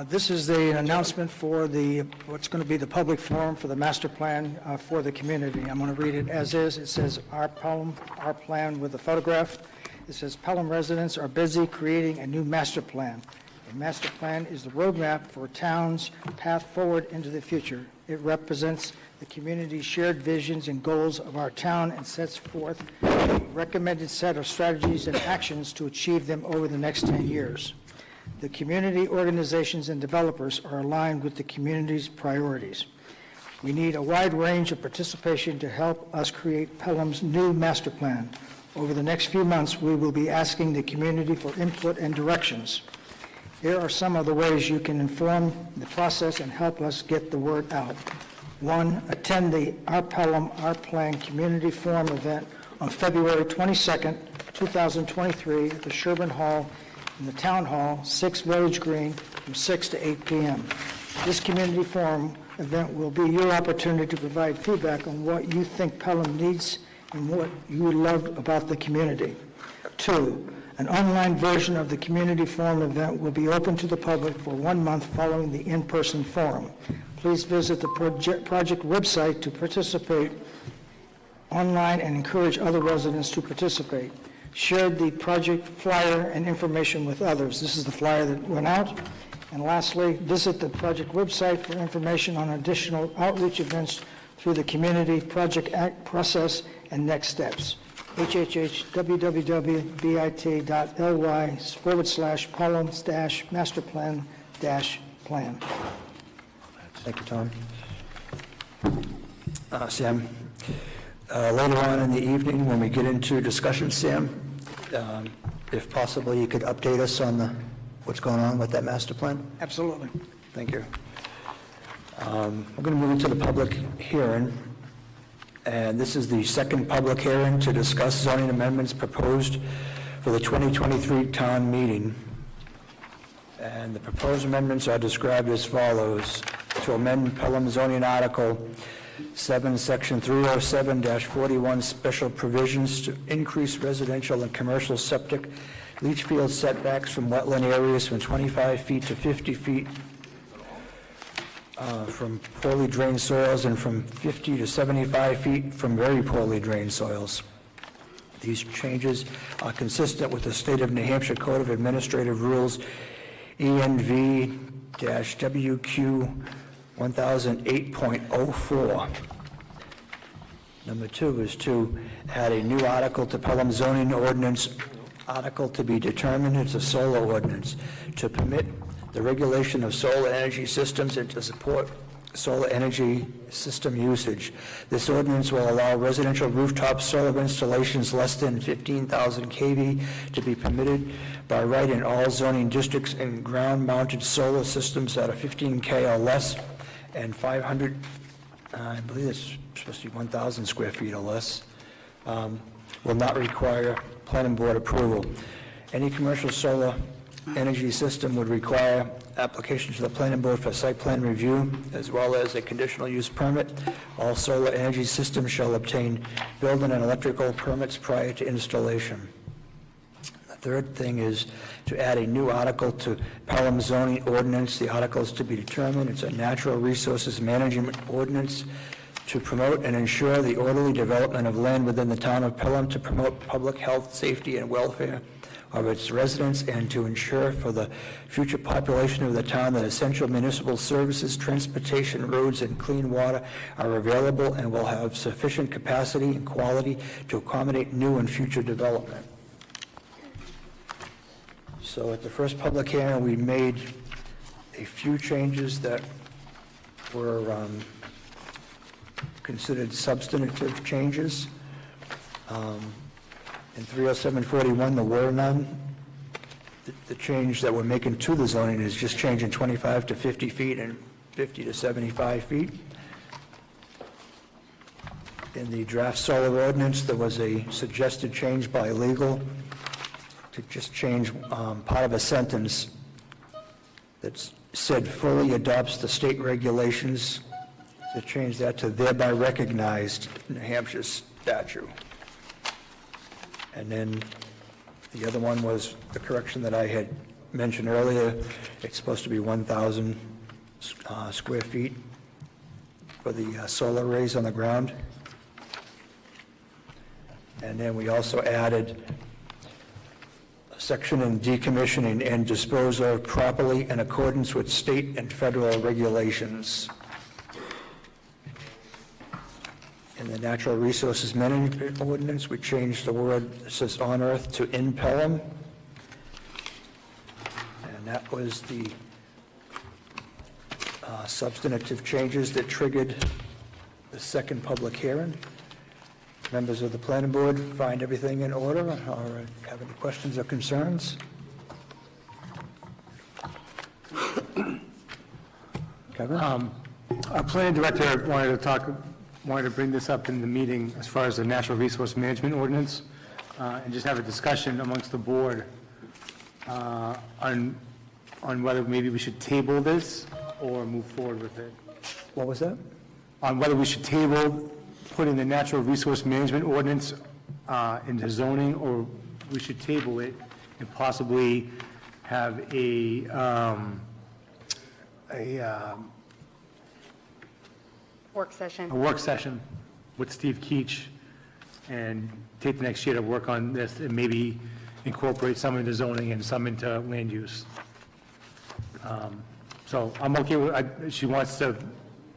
This is the announcement for what's going to be the public forum for the master plan for the community. I'm going to read it as is. It says, our plan with the photograph. It says, Pelham residents are busy creating a new master plan. A master plan is the roadmap for a town's path forward into the future. It represents the community's shared visions and goals of our town and sets forth a recommended set of strategies and actions to achieve them over the next 10 years. The community organizations and developers are aligned with the community's priorities. We need a wide range of participation to help us create Pelham's new master plan. Over the next few months, we will be asking the community for input and directions. Here are some of the ways you can inform the process and help us get the word out. 1, attend the Our Pelham, Our Plan Community Forum event on February 22nd, 2023 at the Sherburne Hall in the Town Hall, 6 Village Green, from 6 to 8 p.m. This community forum event will be your opportunity to provide feedback on what you think Pelham needs and what you love about the community. 2, an online version of the community forum event will be open to the public for 1 month following the in-person forum. Please visit the project website to participate online and encourage other residents to participate. Share the project flyer and information with others. This is the flyer that went out. And lastly, visit the project website for information on additional outreach events through the community project act process and next steps. hhhwww.bit.ly/Pelham-masterplan-plan. Thank you, Tom. Sam, later on in the evening, when we get into discussion, Sam, if possible, you could update us on what's going on with that master plan? Absolutely. Thank you. We're going to move into the public hearing, and this is the second public hearing to discuss zoning amendments proposed for the 2023 town meeting. And the proposed amendments are described as follows: to amend Pelham zoning article 7, section 307-41, special provisions to increase residential and commercial septic leach field setbacks from wetland areas from 25 feet to 50 feet from poorly drained soils and from 50 to 75 feet from very poorly drained soils. These changes are consistent with the State of New Hampshire Code of Administrative Rules, ENV-WQ 1008.04. Number 2 is to add a new article to Pelham zoning ordinance, article to be determined as a solar ordinance, to permit the regulation of solar energy systems and to support solar energy system usage. This ordinance will allow residential rooftop solar installations less than 15,000 kV to be permitted by right in all zoning districts, and ground-mounted solar systems that are 15K or less and 500, I believe it's supposed to be 1,000 square feet or less, will not require planning board approval. Any commercial solar energy system would require application to the planning board for site plan review as well as a conditional use permit. All solar energy systems shall obtain building and electrical permits prior to installation. The third thing is to add a new article to Pelham zoning ordinance. The article is to be determined. It's a natural resources management ordinance to promote and ensure the orderly development of land within the town of Pelham, to promote public health, safety, and welfare of its residents, and to ensure for the future population of the town that essential municipal services, transportation, roads, and clean water are available and will have sufficient capacity and quality to accommodate new and future development. So at the first public hearing, we made a few changes that were considered substantive changes. In 30741, there were none. The change that we're making to the zoning is just changing 25 to 50 feet and 50 to 75 feet. In the draft solar ordinance, there was a suggested change by legal to just change part of a sentence that said fully adopts the state regulations, to change that to thereby recognized New Hampshire statute. And then the other one was the correction that I had mentioned earlier. It's supposed to be 1,000 square feet for the solar arrays on the ground. And then we also added a section in decommissioning and dispose of properly in accordance with state and federal regulations. In the Natural Resources Management Ordinance, we changed the word that says on earth to in Pelham. And that was the substantive changes that triggered the second public hearing. Members of the planning board find everything in order or have any questions or concerns? Kevin? Our planning director wanted to bring this up in the meeting as far as the Natural Resource Management Ordinance and just have a discussion amongst the board on whether maybe we should table this or move forward with it. What was that? On whether we should table putting the Natural Resource Management Ordinance into zoning, or we should table it and possibly have a work session. A work session with Steve Keach and take the next year to work on this and maybe incorporate some into zoning and some into land use. So I'm okay with, she wants to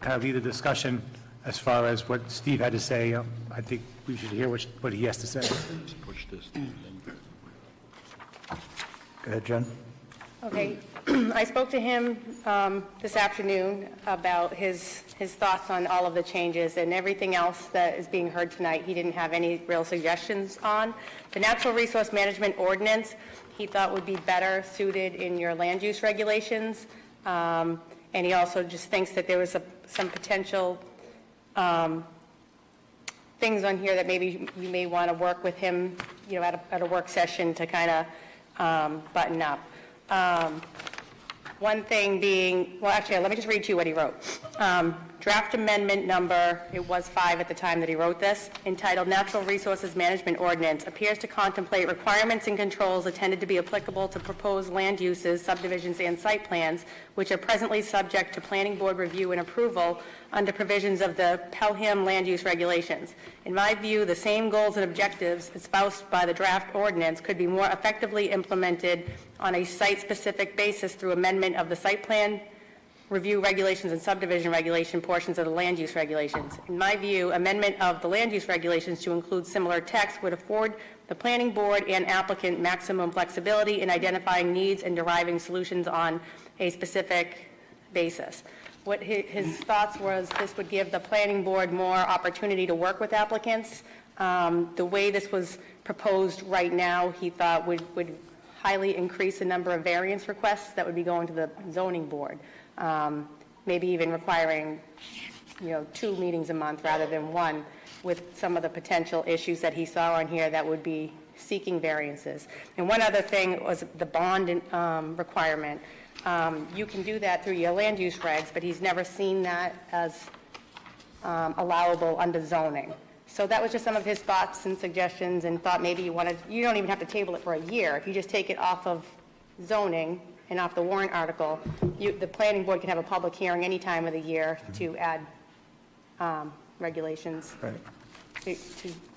have either discussion as far as what Steve had to say. I think we should hear what he has to say. Push this. Go ahead, Jen. Okay, I spoke to him this afternoon about his thoughts on all of the changes, and everything else that is being heard tonight he didn't have any real suggestions on. The Natural Resource Management Ordinance he thought would be better suited in your land use regulations, and he also just thinks that there was some potential things on here that maybe you may want to work with him, at a work session to kind of button up. One thing being, well, actually, let me just read to you what he wrote. Draft amendment number, it was 5 at the time that he wrote this, entitled Natural Resources Management Ordinance, appears to contemplate requirements and controls intended to be applicable to proposed land uses, subdivisions, and site plans, which are presently subject to planning board review and approval under provisions of the Pelham land use regulations. In my view, the same goals and objectives espoused by the draft ordinance could be more effectively implemented on a site-specific basis through amendment of the site plan review regulations and subdivision regulation portions of the land use regulations. In my view, amendment of the land use regulations to include similar text would afford the planning board and applicant maximum flexibility in identifying needs and deriving solutions on a specific basis. What his thoughts was this would give the planning board more opportunity to work with applicants. The way this was proposed right now, he thought would highly increase the number of variance requests that would be going to the zoning board. Maybe even requiring, 2 meetings a month rather than 1, with some of the potential issues that he saw on here that would be seeking variances. And one other thing was the bond requirement. You can do that through your land use regs, but he's never seen that as allowable under zoning. So that was just some of his thoughts and suggestions, and thought maybe you don't even have to table it for a year. If you just take it off of zoning and off the warrant article, the planning board can have a public hearing any time of the year to add regulations, to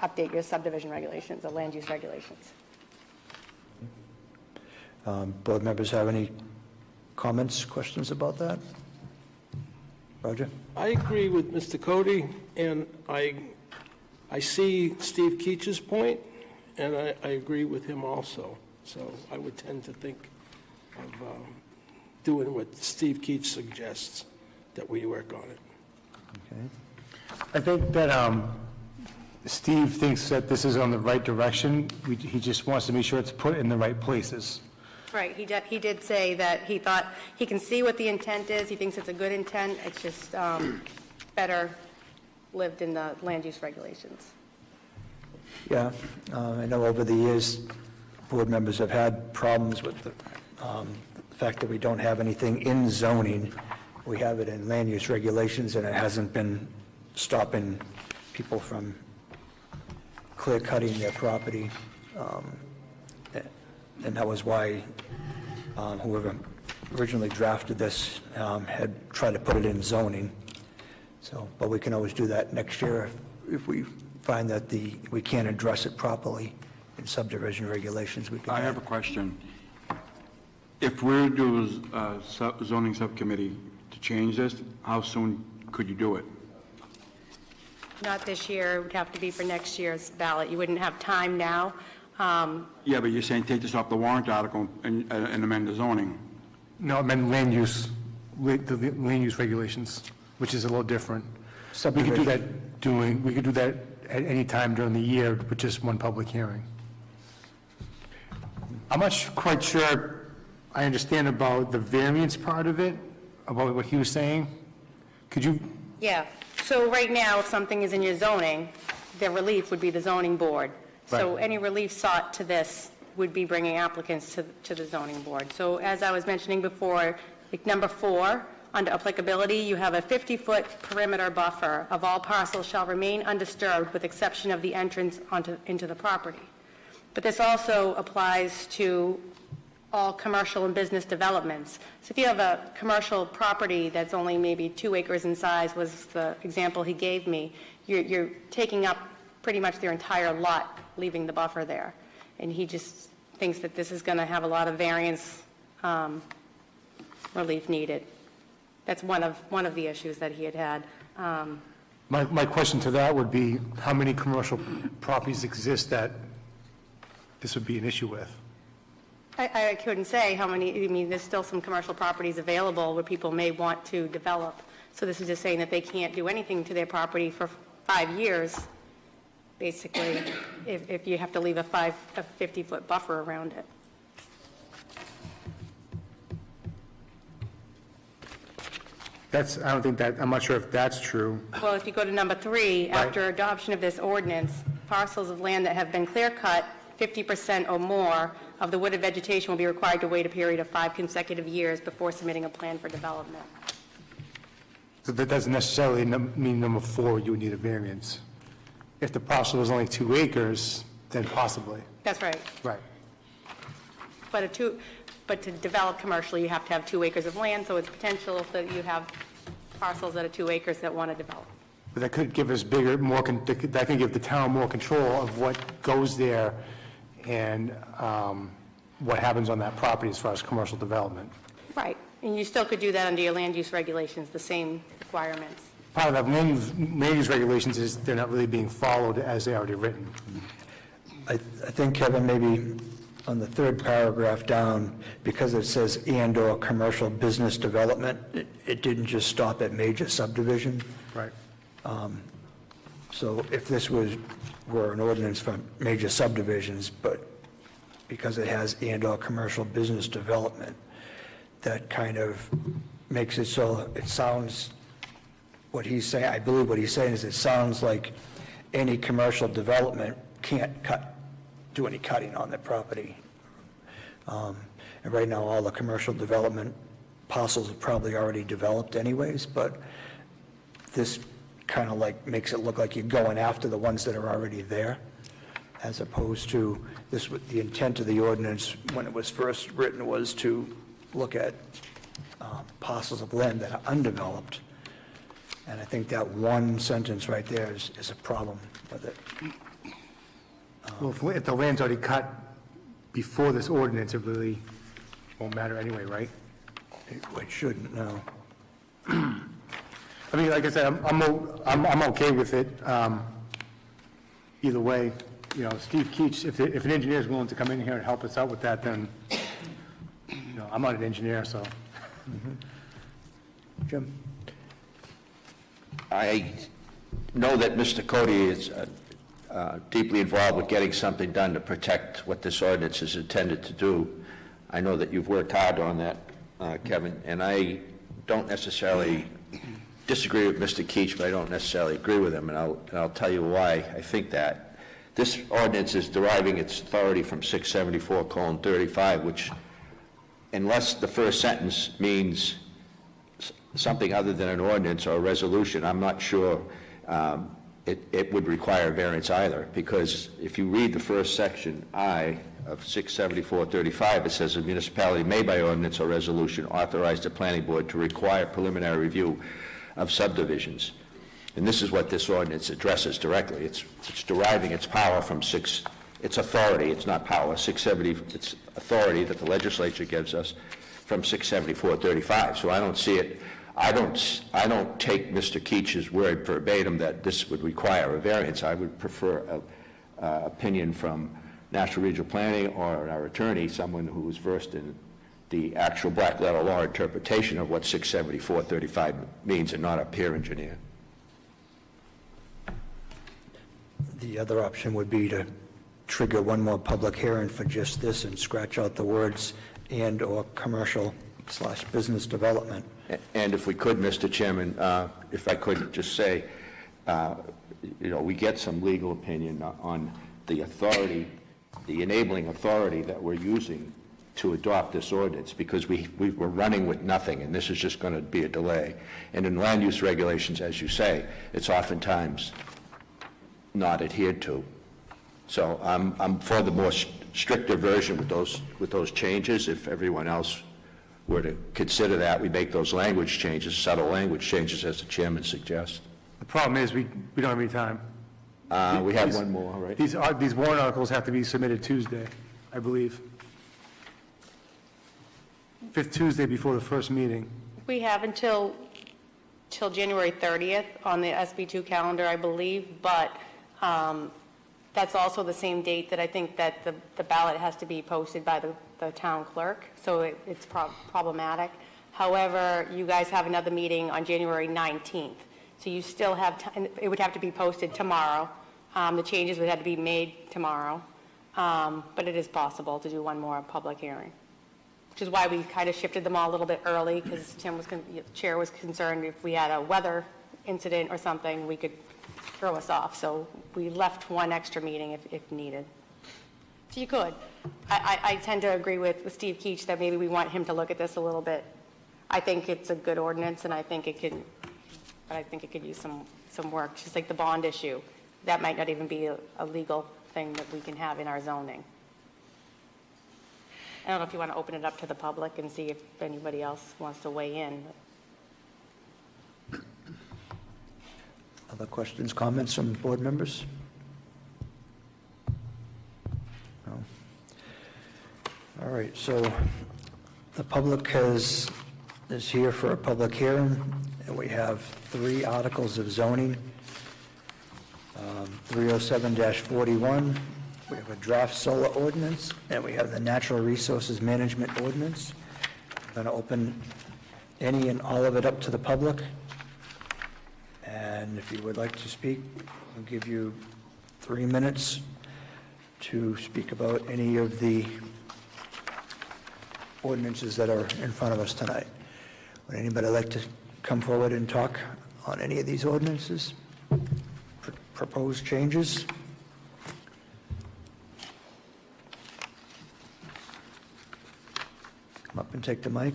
update your subdivision regulations or land use regulations. Board members have any comments, questions about that? Roger? I agree with Mr. Cody, and I see Steve Keach's point, and I agree with him also. So I would tend to think of doing what Steve Keach suggests, that we work on it. Okay. I think that Steve thinks that this is on the right direction. He just wants to make sure it's put in the right places. Right, he did say that he thought he can see what the intent is. He thinks it's a good intent. It's just better lived in the land use regulations. Yeah, I know over the years, board members have had problems with the fact that we don't have anything in zoning. We have it in land use regulations, and it hasn't been stopping people from clear cutting their property. And that was why whoever originally drafted this had tried to put it in zoning. So, but we can always do that next year if we find that we can't address it properly in subdivision regulations. We can. I have a question. If we're to do a zoning subcommittee to change this, how soon could you do it? Not this year. It would have to be for next year's ballot. You wouldn't have time now. Yeah, but you're saying take this off the warrant article and amend the zoning. No, I meant the land use regulations, which is a little different. We could do that at any time during the year with just one public hearing. I'm not quite sure I understand about the variance part of it, about what he was saying. Could you? Yeah. So right now, if something is in your zoning, the relief would be the zoning board. So any relief sought to this would be bringing applicants to the zoning board. So as I was mentioning before, like number 4, under applicability, you have a 50-foot perimeter buffer of all parcels shall remain undisturbed with exception of the entrance into the property. But this also applies to all commercial and business developments. So if you have a commercial property that's only maybe 2 acres in size, was the example he gave me, you're taking up pretty much their entire lot, leaving the buffer there. And he just thinks that this is going to have a lot of variance relief needed. That's one of the issues that he had. My question to that would be, how many commercial properties exist that this would be an issue with? I couldn't say how many. I mean, there's still some commercial properties available where people may want to develop. So this is just saying that they can't do anything to their property for 5 years, basically, if you have to leave a 50-foot buffer around it. I'm not sure if that's true. Well, if you go to number 3, after adoption of this ordinance, parcels of land that have been clear-cut 50% or more of the wooded vegetation will be required to wait a period of 5 consecutive years before submitting a plan for development. So that doesn't necessarily mean number 4, you would need a variance. If the parcel was only 2 acres, then possibly. That's right. Right. But to develop commercially, you have to have 2 acres of land, so it's potential that you have parcels that are 2 acres that want to develop. But that could give us that could give the town more control of what goes there and what happens on that property as far as commercial development. Right, and you still could do that under your land use regulations, the same requirements. Part of that land use regulations is they're not really being followed as they're already written. I think, Kevin, maybe on the 3rd paragraph down, because it says and/or commercial business development, it didn't just stop at major subdivision. Right. So if this were an ordinance for major subdivisions, but because it has and/or commercial business development, that kind of makes it so it sounds, what he's saying, I believe what he's saying is it sounds like any commercial development can't cut do any cutting on their property. And right now, all the commercial development parcels are probably already developed anyways, but this kind of like makes it look like you're going after the ones that are already there, as opposed to this, the intent of the ordinance when it was first written was to look at parcels of land that are undeveloped. And I think that one sentence right there is a problem with it. Well, if the land's already cut before this ordinance, it really won't matter anyway, right? It shouldn't, no. I mean, like I said, I'm okay with it. Either way, you know, Steve Keach, if an engineer is willing to come in here and help us out with that, then, you know, I'm not an engineer, so. Jim? I know that Mr. Cody is deeply involved with getting something done to protect what this ordinance is intended to do. I know that you've worked hard on that, Kevin, and I don't necessarily disagree with Mr. Keach, but I don't necessarily agree with him, and I'll tell you why I think that. This ordinance is deriving its authority from 674:35, which, unless the first sentence means something other than an ordinance or a resolution, I'm not sure it would require variance either, because if you read the first section, I, of 674:35, it says a municipality may by ordinance or resolution authorize the planning board to require preliminary review of subdivisions. And this is what this ordinance addresses directly. It's deriving its power from its authority, it's not power, it's authority that the legislature gives us from 674:35. So I don't see it, I don't take Mr. Keach's word verbatim that this would require a variance. I would prefer an opinion from National Regional Planning or our attorney, someone who is versed in the actual black letter law interpretation of what 674:35 means, and not a peer engineer. The other option would be to trigger one more public hearing for just this and scratch out the words and/or commercial/business development. And if we could, Mr. Chairman, if I could just say, you know, we get some legal opinion on the authority, the enabling authority that we're using to adopt this ordinance, because we were running with nothing, and this is just going to be a delay. And in land use regulations, as you say, it's oftentimes not adhered to. So I'm for the more stricter version with those changes. If everyone else were to consider that, we make those language changes, subtle language changes, as the chairman suggests. The problem is we don't have any time. We have one more, right? These warrant articles have to be submitted Tuesday, I believe. 5th Tuesday before the first meeting. We have until January 30th on the SB2 calendar, I believe, but that's also the same date that I think that the ballot has to be posted by the town clerk, so it's problematic. However, you guys have another meeting on January 19th, so you still have time. It would have to be posted tomorrow. The changes would have to be made tomorrow, but it is possible to do one more public hearing, which is why we kind of shifted them all a little bit early, because the chair was concerned if we had a weather incident or something, we could throw us off. So we left one extra meeting if needed. So you could. I tend to agree with Steve Keach that maybe we want him to look at this a little bit. I think it's a good ordinance, and I think it could use some work. Just like the bond issue, that might not even be a legal thing that we can have in our zoning. I don't know if you want to open it up to the public and see if anybody else wants to weigh in. Other questions, comments from board members? No. All right, so the public is here for a public hearing, and we have 3 articles of zoning. 307-41, we have a draft solar ordinance, and we have the natural resources management ordinance. I'm going to open any and all of it up to the public. And if you would like to speak, I'll give you 3 minutes to speak about any of the ordinances that are in front of us tonight. Would anybody like to come forward and talk on any of these ordinances? Proposed changes? and take the mic.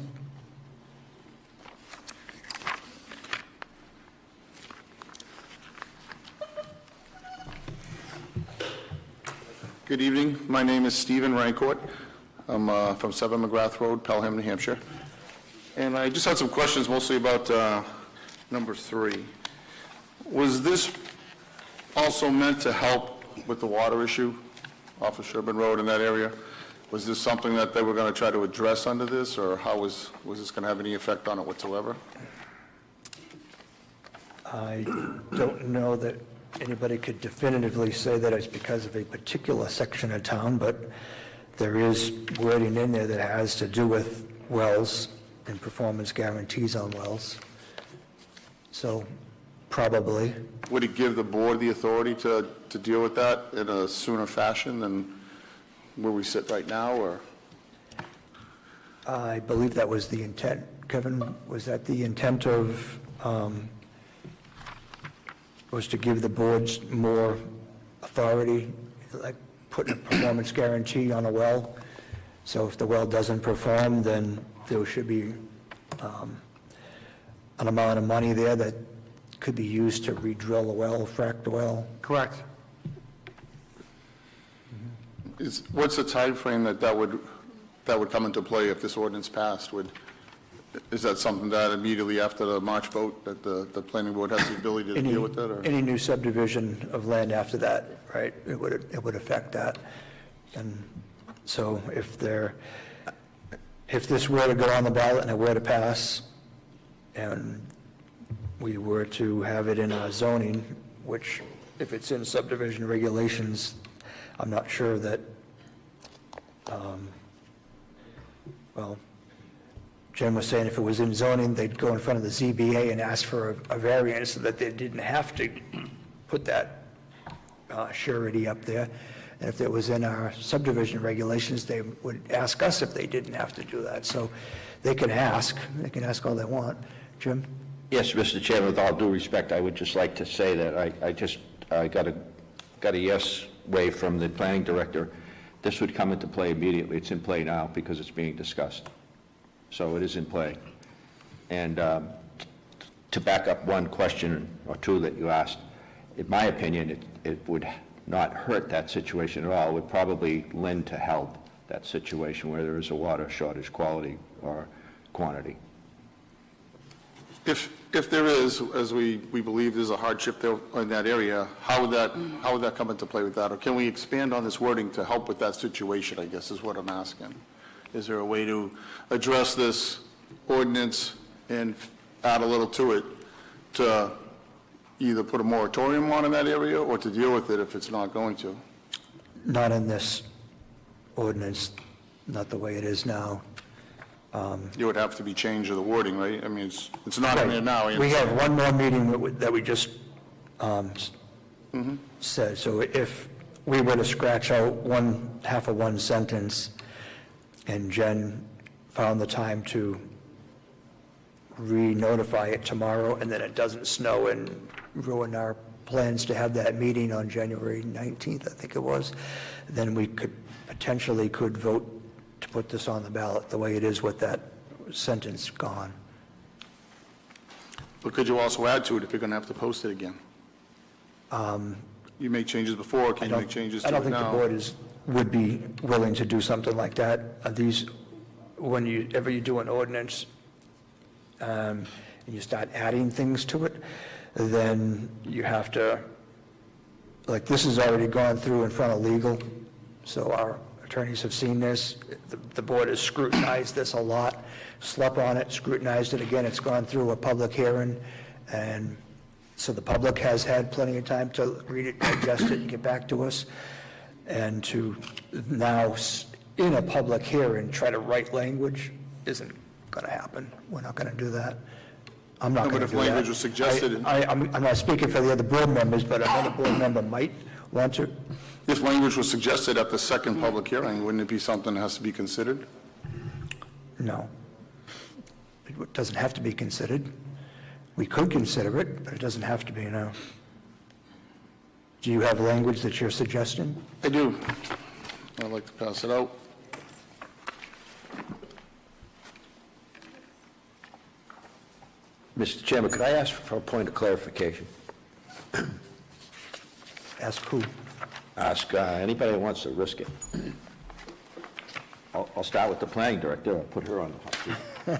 Good evening. My name is Stephen Rancourt. I'm from 7 McGrath Road, Pelham, New Hampshire. And I just had some questions mostly about number 3. Was this also meant to help with the water issue off of Sherburne Road in that area? Was this something that they were going to try to address under this, or how was this going to have any effect on it whatsoever? I don't know that anybody could definitively say that it's because of a particular section of town, but there is wording in there that has to do with wells and performance guarantees on wells. So probably. Would it give the board the authority to deal with that in a sooner fashion than where we sit right now, or? I believe that was the intent. Kevin, was that the intent of, was to give the boards more authority, like putting a performance guarantee on a well? So if the well doesn't perform, then there should be an amount of money there that could be used to re-drill the well, frack the well. Correct. What's the time frame that would come into play if this ordinance passed? Is that something that immediately after the March vote that the planning board has the ability to deal with that? Or? Any new subdivision of land after that, right? It would affect that. And so if this were to go on the ballot and it were to pass, and we were to have it in our zoning, which if it's in subdivision regulations, I'm not sure that, well, Jim was saying if it was in zoning, they'd go in front of the ZBA and ask for a variance so that they didn't have to put that surety up there. And if it was in our subdivision regulations, they would ask us if they didn't have to do that. So they can ask all they want. Jim? Yes, Mr. Chairman, with all due respect, I would just like to say that I got a yes wave from the planning director. This would come into play immediately. It's in play now because it's being discussed. So it is in play. And to back up one question or two that you asked, in my opinion, it would not hurt that situation at all. It would probably lend to help that situation where there is a water shortage, quality or quantity. If there is, as we believe there's a hardship there in that area, how would that come into play with that? Or can we expand on this wording to help with that situation, I guess is what I'm asking. Is there a way to address this ordinance and add a little to it to either put a moratorium on in that area or to deal with it if it's not going to? Not in this ordinance, not the way it is now. It would have to be change of the wording, right? I mean, it's not in there now. We have one more meeting that we just said. So if we were to scratch out half of one sentence and Jen found the time to re-notify it tomorrow and then it doesn't snow and ruin our plans to have that meeting on January 19th, I think it was, then we could vote to put this on the ballot the way it is with that sentence gone. But could you also add to it if you're going to have to post it again? You make changes before, can you make changes to it now? I don't think the board would be willing to do something like that. Whenever you do an ordinance and you start adding things to it, then you have to, like this has already gone through in front of legal, so our attorneys have seen this. The board has scrutinized this a lot, slept on it, scrutinized it again. It's gone through a public hearing, and so the public has had plenty of time to read it, digest it, and get back to us. And to now, in a public hearing, try to write language isn't going to happen. We're not going to do that. I'm not going to do that. But if language was suggested... I'm not speaking for the other board members, but another board member might want to. If language was suggested at the second public hearing, wouldn't it be something that has to be considered? No. It doesn't have to be considered. We could consider it, but it doesn't have to be, no. Do you have language that you're suggesting? I do. I'd like to pass it out. Mr. Chairman, could I ask for a point of clarification? Ask who? Ask anybody that wants to risk it. I'll start with the planning director. I'll put her on the hot seat.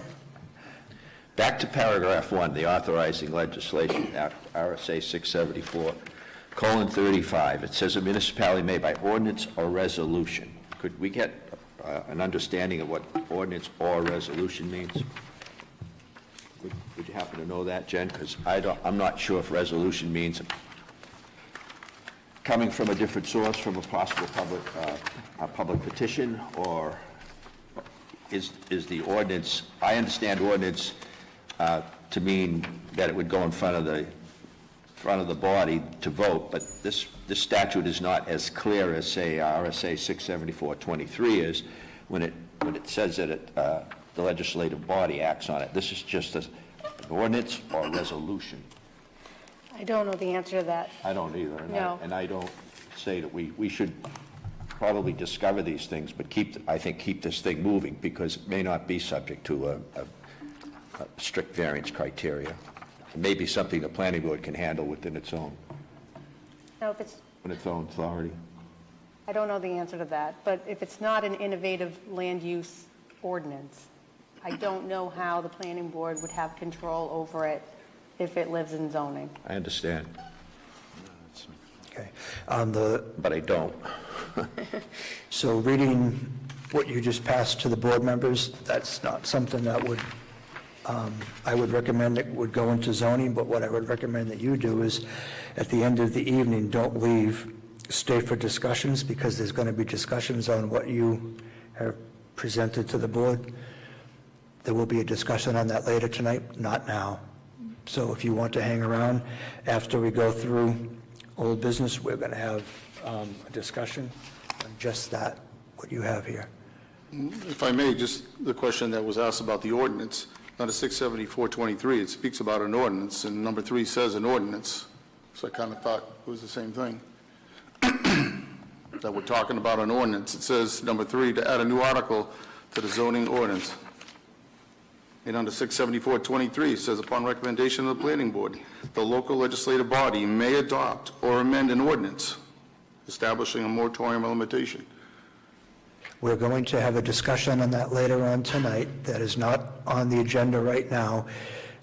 Back to paragraph 1, the authorizing legislation, RSA 674:35. It says a municipality may by ordinance or resolution. Could we get an understanding of what ordinance or resolution means? Would you happen to know that, Jen? Because I'm not sure if resolution means coming from a different source, from a possible public petition, or is the ordinance, I understand ordinance to mean that it would go in front of the body to vote, but this statute is not as clear as, say, RSA 674:23 is when it says that the legislative body acts on it. This is just an ordinance or resolution. I don't know the answer to that. I don't either. No. And I don't say that we should probably discover these things, but keep this thing moving, because it may not be subject to a strict variance criteria. It may be something the planning board can handle within its own authority. I don't know the answer to that, but if it's not an innovative land use ordinance, I don't know how the planning board would have control over it if it lives in zoning. I understand. Okay. But I don't. So reading what you just passed to the board members, that's not something that would, I would recommend it would go into zoning, but what I would recommend that you do is, at the end of the evening, don't leave, stay for discussions, because there's going to be discussions on what you have presented to the board. There will be a discussion on that later tonight, not now. So if you want to hang around after we go through old business, we're going to have a discussion on just that, what you have here. If I may, just the question that was asked about the ordinance, under 674:23, it speaks about an ordinance, and number 3 says an ordinance. So I kind of thought it was the same thing. That we're talking about an ordinance. It says, number 3, to add a new article to the zoning ordinance. And under 674:23, it says, upon recommendation of the planning board, the local legislative body may adopt or amend an ordinance establishing a moratorium or limitation. We're going to have a discussion on that later on tonight. That is not on the agenda right now.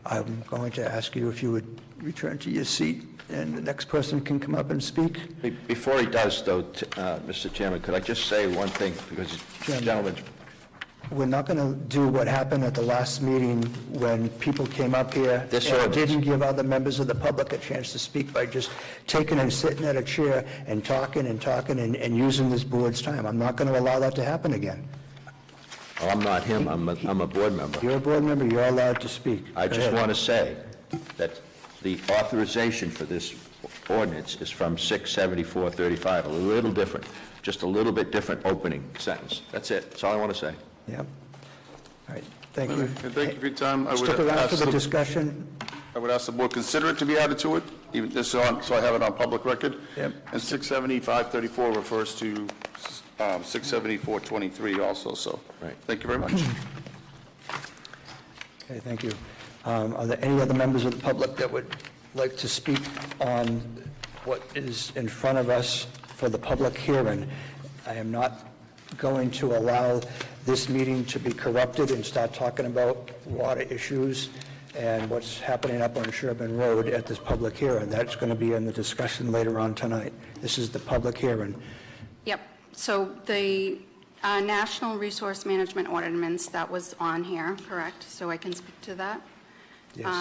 I'm going to ask you if you would return to your seat, and the next person can come up and speak. Before he does, though, Mr. Chairman, could I just say one thing, because gentlemen, we're not going to do what happened at the last meeting when people came up here and didn't give other members of the public a chance to speak by just taking and sitting at a chair and talking and using this board's time. I'm not going to allow that to happen again. Well, I'm not him. I'm a board member. You're a board member. You're allowed to speak. I just want to say that the authorization for this ordinance is from 674:35, a little different, just a little bit different opening sentence. That's it. That's all I want to say. Yep. All right. Thank you. And thank you for your time. Stick around for the discussion. I would ask the board consider it to be added to it, even just so I have it on public record. Yep. And 675:34 refers to 674:23 also. So, thank you very much. Okay, thank you. Are there any other members of the public that would like to speak on what is in front of us for the public hearing? I am not going to allow this meeting to be corrupted and start talking about water issues and what's happening up on Sherburne Road at this public hearing. That's going to be in the discussion later on tonight. This is the public hearing. Yep. So the National Resource Management Ordinance that was on here, correct? So I can speak to that? Yes.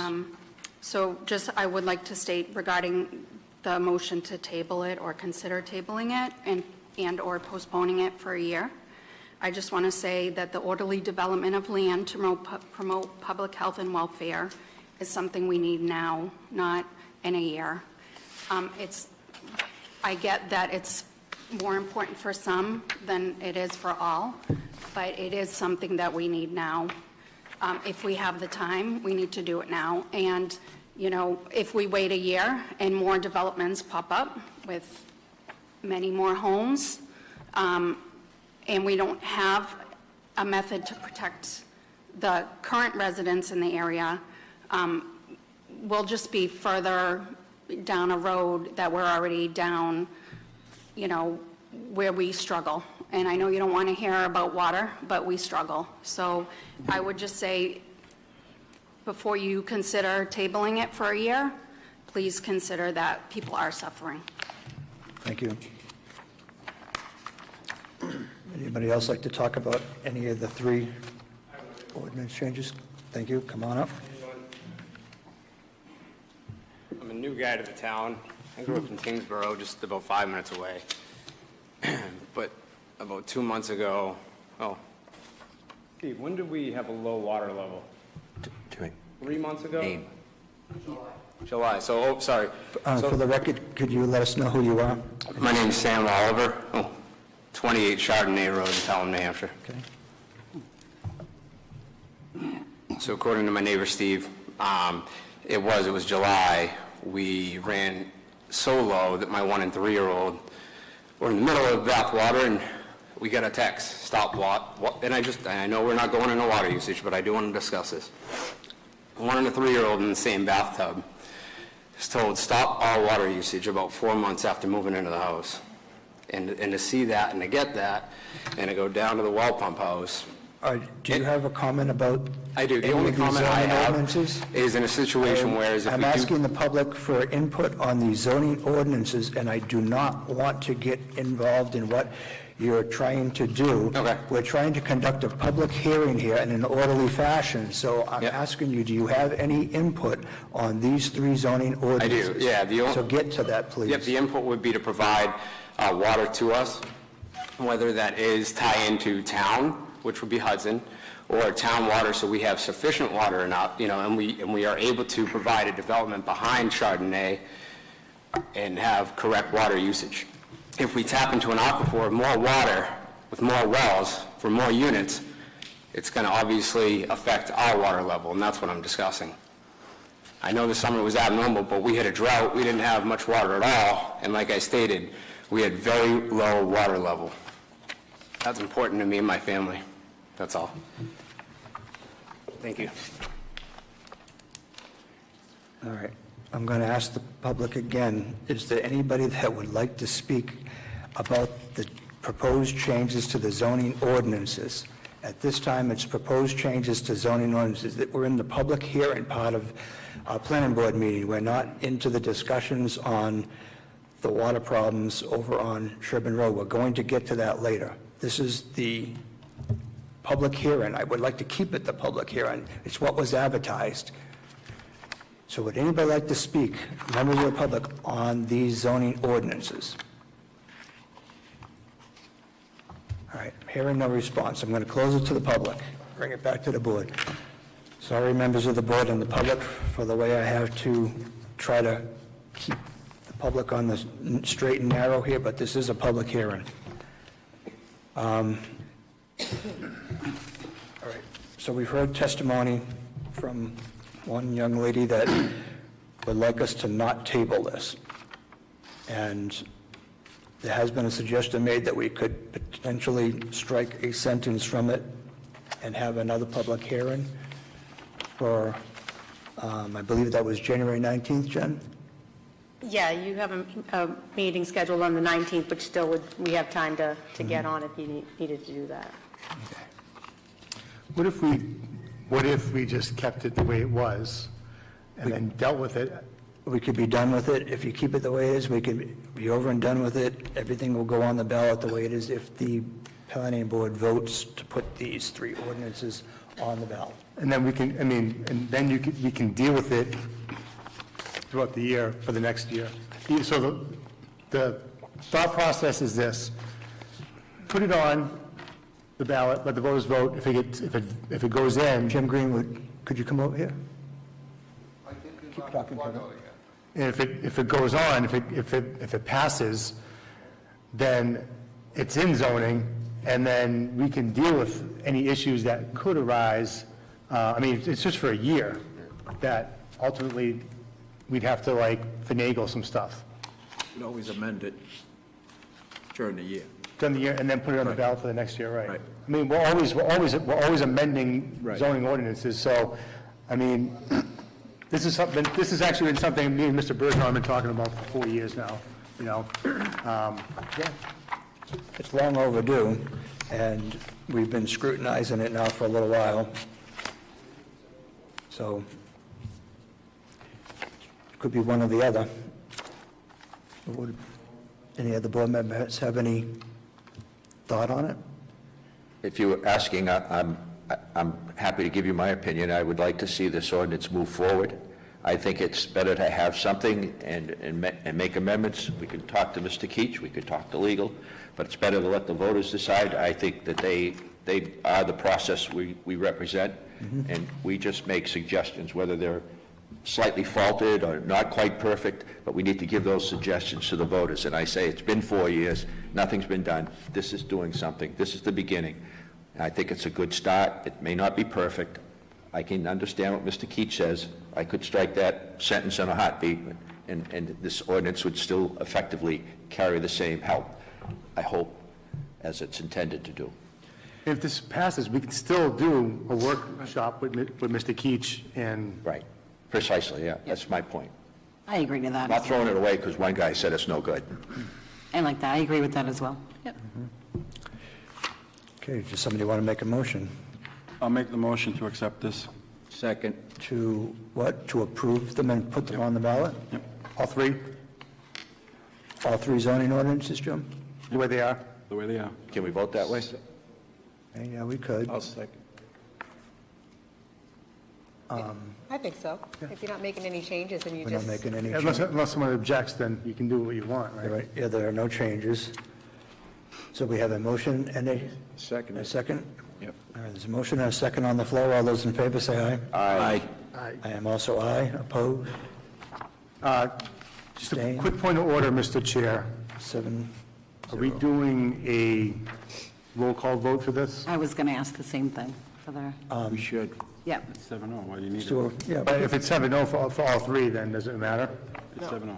So just, I would like to state regarding the motion to table it or consider tabling it and or postponing it for a year. I just want to say that the orderly development of land to promote public health and welfare is something we need now, not in a year. I get that it's more important for some than it is for all, but it is something that we need now. If we have the time, we need to do it now. And, you know, if we wait a year and more developments pop up with many more homes, and we don't have a method to protect the current residents in the area, we'll just be further down a road that we're already down, you know, where we struggle. And I know you don't want to hear about water, but we struggle. So I would just say, before you consider tabling it for a year, please consider that people are suffering. Thank you. Anybody else like to talk about any of the 3 ordinance changes? Thank you. Come on up. I'm a new guy to the town. I grew up in Kingsborough, just about 5 minutes away. But about 2 months ago, Steve, when did we have a low water level? 3 months ago? July. So, sorry. For the record, could you let us know who you are? My name is Sam Oliver. 28 Chardonnay Road in Pelham, New Hampshire. Okay. So according to my neighbor Steve, it was July. We ran so low that my 1 and 3-year-old were in the middle of bath water, and we got a text, stop and I know we're not going into water usage, but I do want to discuss this. 1 and a 3-year-old in the same bathtub is told stop all water usage about 4 months after moving into the house. And to see that and to get that and to go down to the well pump house. Do you have a comment about? I do. The only comment I have is in a situation where I'm asking the public for input on the zoning ordinances, and I do not want to get involved in what you're trying to do. Okay. We're trying to conduct a public hearing here in an orderly fashion, so I'm asking you, do you have any input on these 3 zoning ordinances? I do, yeah. So get to that, please. Yep, the input would be to provide water to us, whether that is tie into town, which would be Hudson, or town water, so we have sufficient water enough, you know, and we are able to provide a development behind Chardonnay and have correct water usage. If we tap into an aquifer with more water, with more wells, for more units, it's going to obviously affect our water level, and that's what I'm discussing. I know the summer was abnormal, but we had a drought. We didn't have much water at all, and like I stated, we had very low water level. That's important to me and my family. That's all. Thank you. All right. I'm going to ask the public again, is there anybody that would like to speak about the proposed changes to the zoning ordinances? At this time, it's proposed changes to zoning ordinances that we're in the public hearing part of our planning board meeting. We're not into the discussions on the water problems over on Sherburne Road. We're going to get to that later. This is the public hearing. I would like to keep it the public hearing. It's what was advertised. So would anybody like to speak, members of the public, on these zoning ordinances? All right, hearing no response. I'm going to close it to the public, bring it back to the board. Sorry, members of the board and the public, for the way I have to try to keep the public on the straight and narrow here, but this is a public hearing. All right, so we've heard testimony from one young lady that would like us to not table this. And there has been a suggestion made that we could potentially strike a sentence from it and have another public hearing for, I believe that was January 19th, Jen? Yeah, you have a meeting scheduled on the 19th, which still we have time to get on if you needed to do that. Okay. What if we just kept it the way it was and then dealt with it? We could be done with it. If you keep it the way it is, we could be over and done with it. Everything will go on the ballot the way it is if the planning board votes to put these 3 ordinances on the ballot. And then we can, and then we can deal with it throughout the year for the next year. So the thought process is this: put it on the ballot, let the voters vote. If it goes in, Jim Greenwood, could you come over here? Keep talking, Kevin. And if it goes on, if it passes, then it's in zoning, and then we can deal with any issues that could arise. It's just for a year that ultimately we'd have to finagle some stuff. You can always amend it during the year. During the year, and then put it on the ballot for the next year, right? We're always amending zoning ordinances. So, This has actually been something me and Mr. Bergeron have been talking about for 4 years now, you know. Yeah. It's long overdue, and we've been scrutinizing it now for a little while. So it could be one or the other. Would any other board members have any thought on it? If you were asking, I'm happy to give you my opinion. I would like to see this ordinance move forward. I think it's better to have something and make amendments. We can talk to Mr. Keach, we could talk to legal, but it's better to let the voters decide. I think that they are the process we represent, and we just make suggestions, whether they're slightly faulted or not quite perfect, but we need to give those suggestions to the voters. And I say, it's been 4 years, nothing's been done. This is doing something. This is the beginning. I think it's a good start. It may not be perfect. I can understand what Mr. Keach says. I could strike that sentence in a heartbeat, and this ordinance would still effectively carry the same help, I hope, as it's intended to do. If this passes, we can still do a workshop with Mr. Keach and... Right. Precisely, yeah. That's my point. I agree to that. I'm not throwing it away because one guy said it's no good. I like that. I agree with that as well. Yep. Okay, does somebody want to make a motion? I'll make the motion to accept this. Second. To what? To approve them and put them on the ballot? Yep. All three? All three zoning ordinances, Jim? The way they are? The way they are. Can we vote that way? Yeah, we could. I'll second. I think so. If you're not making any changes and you We're just... not making any Unless changes. someone objects, then you can do what you want, right? Right, yeah, there are no changes. So we have a motion and a Second. second? Yep. All right, there's a motion and a second on the floor. All those in favor say aye. Aye. I am also aye. Opposed? Just a quick point of order, Mr. Chair. 7-0. Are we doing a roll call vote for this? I was going to ask the same thing for the, We should. yeah. It's 7-0, why do you need it? So, yeah, But if it's 7-0 for all three, then does it matter? It's 7-0.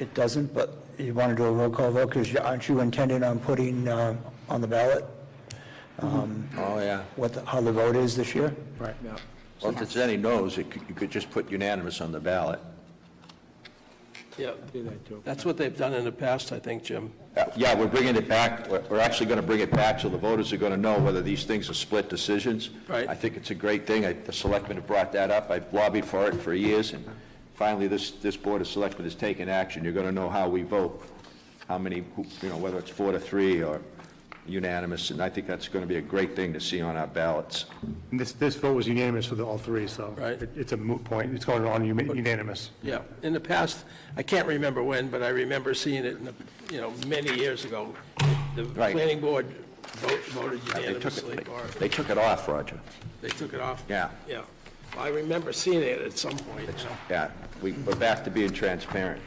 it doesn't, but you want to do a roll call vote because aren't you intending on putting on the ballot Oh, yeah. how the vote is this year? Right. Yeah. Well, if there's any no's, you could just put unanimous on the ballot. Yeah. That's what they've done in the past, I think, Jim. Yeah, we're bringing it back. We're actually going to bring it back so the voters are going to know whether these things are split decisions. Right. I think it's a great thing. The selectmen have brought that up. I've lobbied for it for years, and finally, this Board of Selectmen has taken action. You're going to know how we vote, how many, whether it's 4-3 or unanimous, and I think that's going to be a great thing to see on our ballots. And this vote was unanimous for all three, so Right. it's a moot point. It's going on unanimous. Yeah. In the past, I can't remember when, but I remember seeing it, many years ago. The Right. planning board voted unanimously. They took it off, Roger. They took it off? Yeah. Yeah. I remember seeing it at some point. Yeah, we're back to being transparent.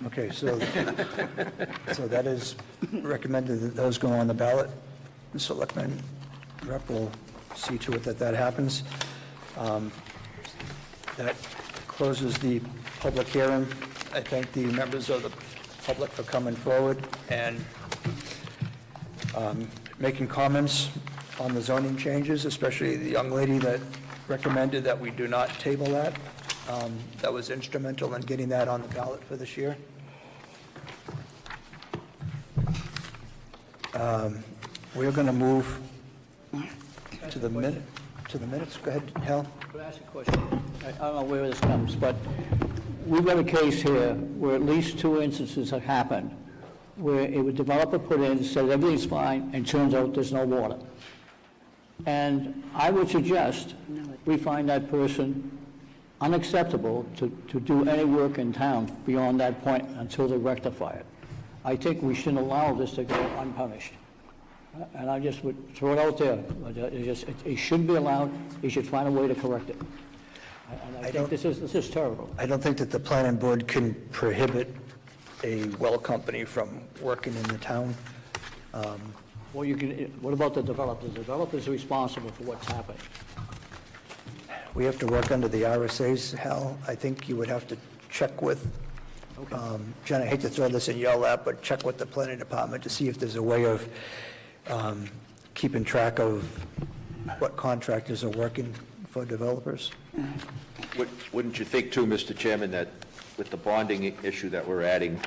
Okay, so that is recommended that those go on the ballot. The selectman rep will see to it that happens. That closes the public hearing. I thank the members of the public for coming forward and making comments on the zoning changes, especially the young lady that recommended that we do not table that. That was instrumental in getting that on the ballot for this year. We're going to move to the minutes. Go ahead, Hal. Could I ask a question? I don't know where this comes, but we've got a case here where at least 2 instances have happened where a developer put in, said everything's fine, and turns out there's no water. And I would suggest we find that person unacceptable to do any work in town beyond that point until they rectify it. I think we shouldn't allow this to go unpunished. And I just would throw it out there. It shouldn't be allowed. You should find a way to correct it. And I think this is terrible. I don't think that the planning board can prohibit a well company from working in the town. Well, what about the developer? The developer's responsible for what's happening. We have to work under the RSA's, Hal. I think you would have to check with, Jen, I hate to throw this in your lap, but check with the planning department to see if there's a way of keeping track of what contractors are working for developers. Wouldn't you think too, Mr. Chairman, that with the bonding issue that we're adding,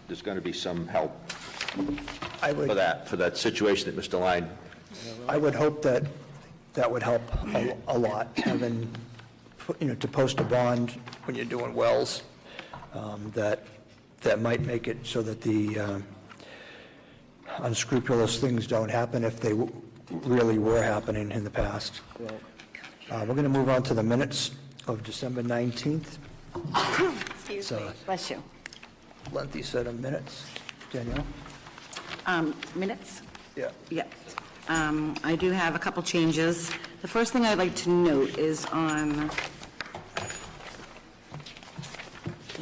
there's going to be some help for that situation that Mr. Line? I would hope that that would help a lot, having, to post a bond when you're doing wells, that might make it so that the unscrupulous things don't happen if they really were happening in the past. We're going to move on to the minutes of December 19th. Excuse me. Bless you. Lengthy set of minutes. Danielle? Minutes? Yeah. Yeah. I do have a couple changes. The first thing I'd like to note is on,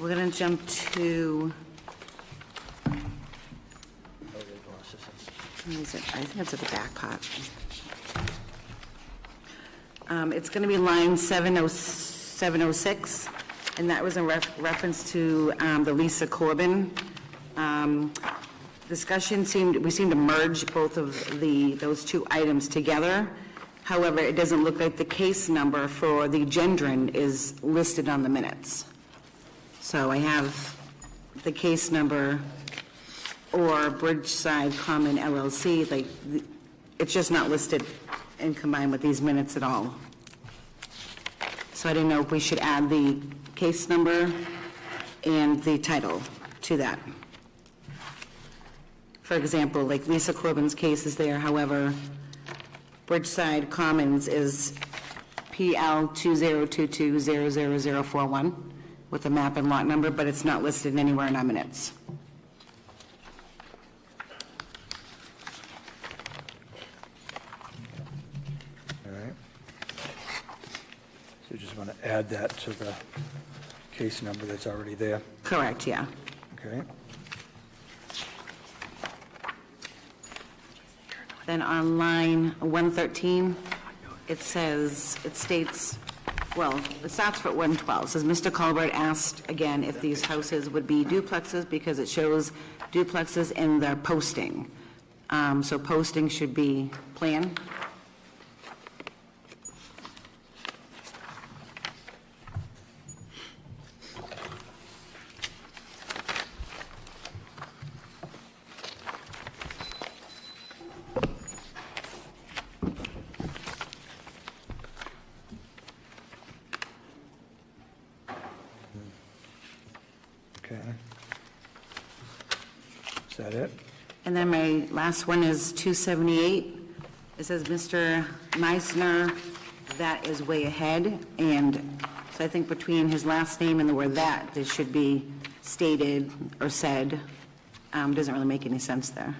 we're going to jump to, where is it? I think it's at the back part. It's going to be line 706, and that was in reference to the Lisa Corbin discussion. We seem to merge both of those two items together. However, it doesn't look like the case number for the Gendron is listed on the minutes. So I have the case number or Bridgeside Common LLC, it's just not listed and combined with these minutes at all. So I didn't know if we should add the case number and the title to that. For example, like Lisa Corbin's case is there, however, Bridgeside Commons is PL 2022000041 with a map and lot number, but it's not listed anywhere in our minutes. All right. So you just want to add that to the case number that's already there? Correct, yeah. Okay. Then on line 113, it states, well, it starts for 112. It says, Mr. Colbert asked again if these houses would be duplexes because it shows duplexes in their posting. So posting should be plan. Is that it? And then my last one is 278. It says, Mr. Meissner, that is way ahead. And so I think between his last name and the word that, this should be stated or said. Doesn't really make any sense there.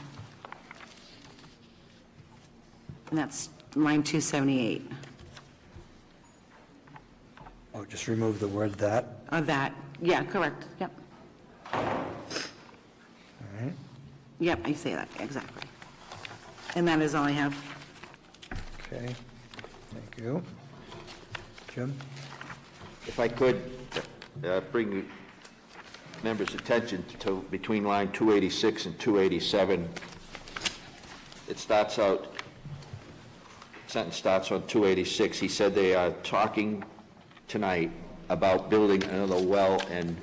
And that's line 278. Oh, just remove the word that? That, yeah, correct, yep. All right. Yep, I say that, exactly. And that is all I have. Okay, thank you. Jim? If I could bring members' attention to between line 286 and 287, it starts out, sentence starts on 286. He said they are talking tonight about building another well and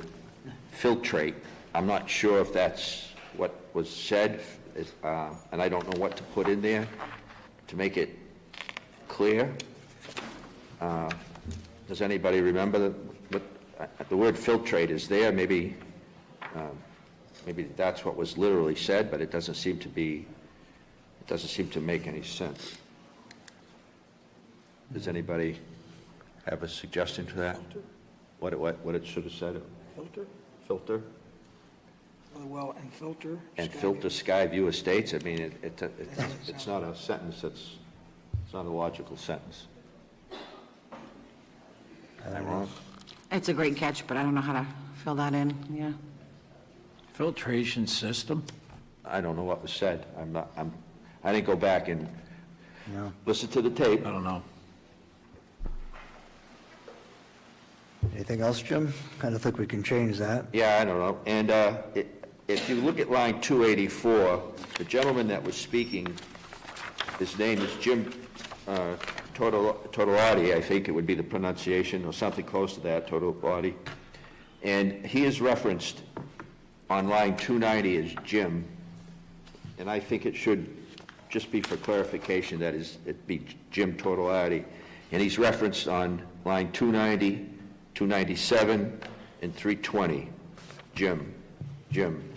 filtrate. I'm not sure if that's what was said, and I don't know what to put in there to make it clear. Does anybody remember what the word filtrate is there? Maybe that's what was literally said, but it doesn't seem to make any sense. Does anybody have a suggestion to that? What it should have said? Filter? Filter? Well, and filter. And filter Skyview Estates? I mean, it's not a sentence it's not a logical sentence. Am I wrong? It's a great catch, but I don't know how to fill that in, yeah. Filtration system? I don't know what was said. I didn't go back and listen to the tape. I don't know. Anything else, Jim? I don't think we can change that. Yeah, I don't know. And if you look at line 284, the gentleman that was speaking, his name is Jim Totolati, I think it would be the pronunciation, or something close to that, Totolati. And he is referenced on line 290 as Jim, and I think it should just be for clarification, that is, it be Jim Totolati. And he's referenced on line 290, 297, and 320, Jim.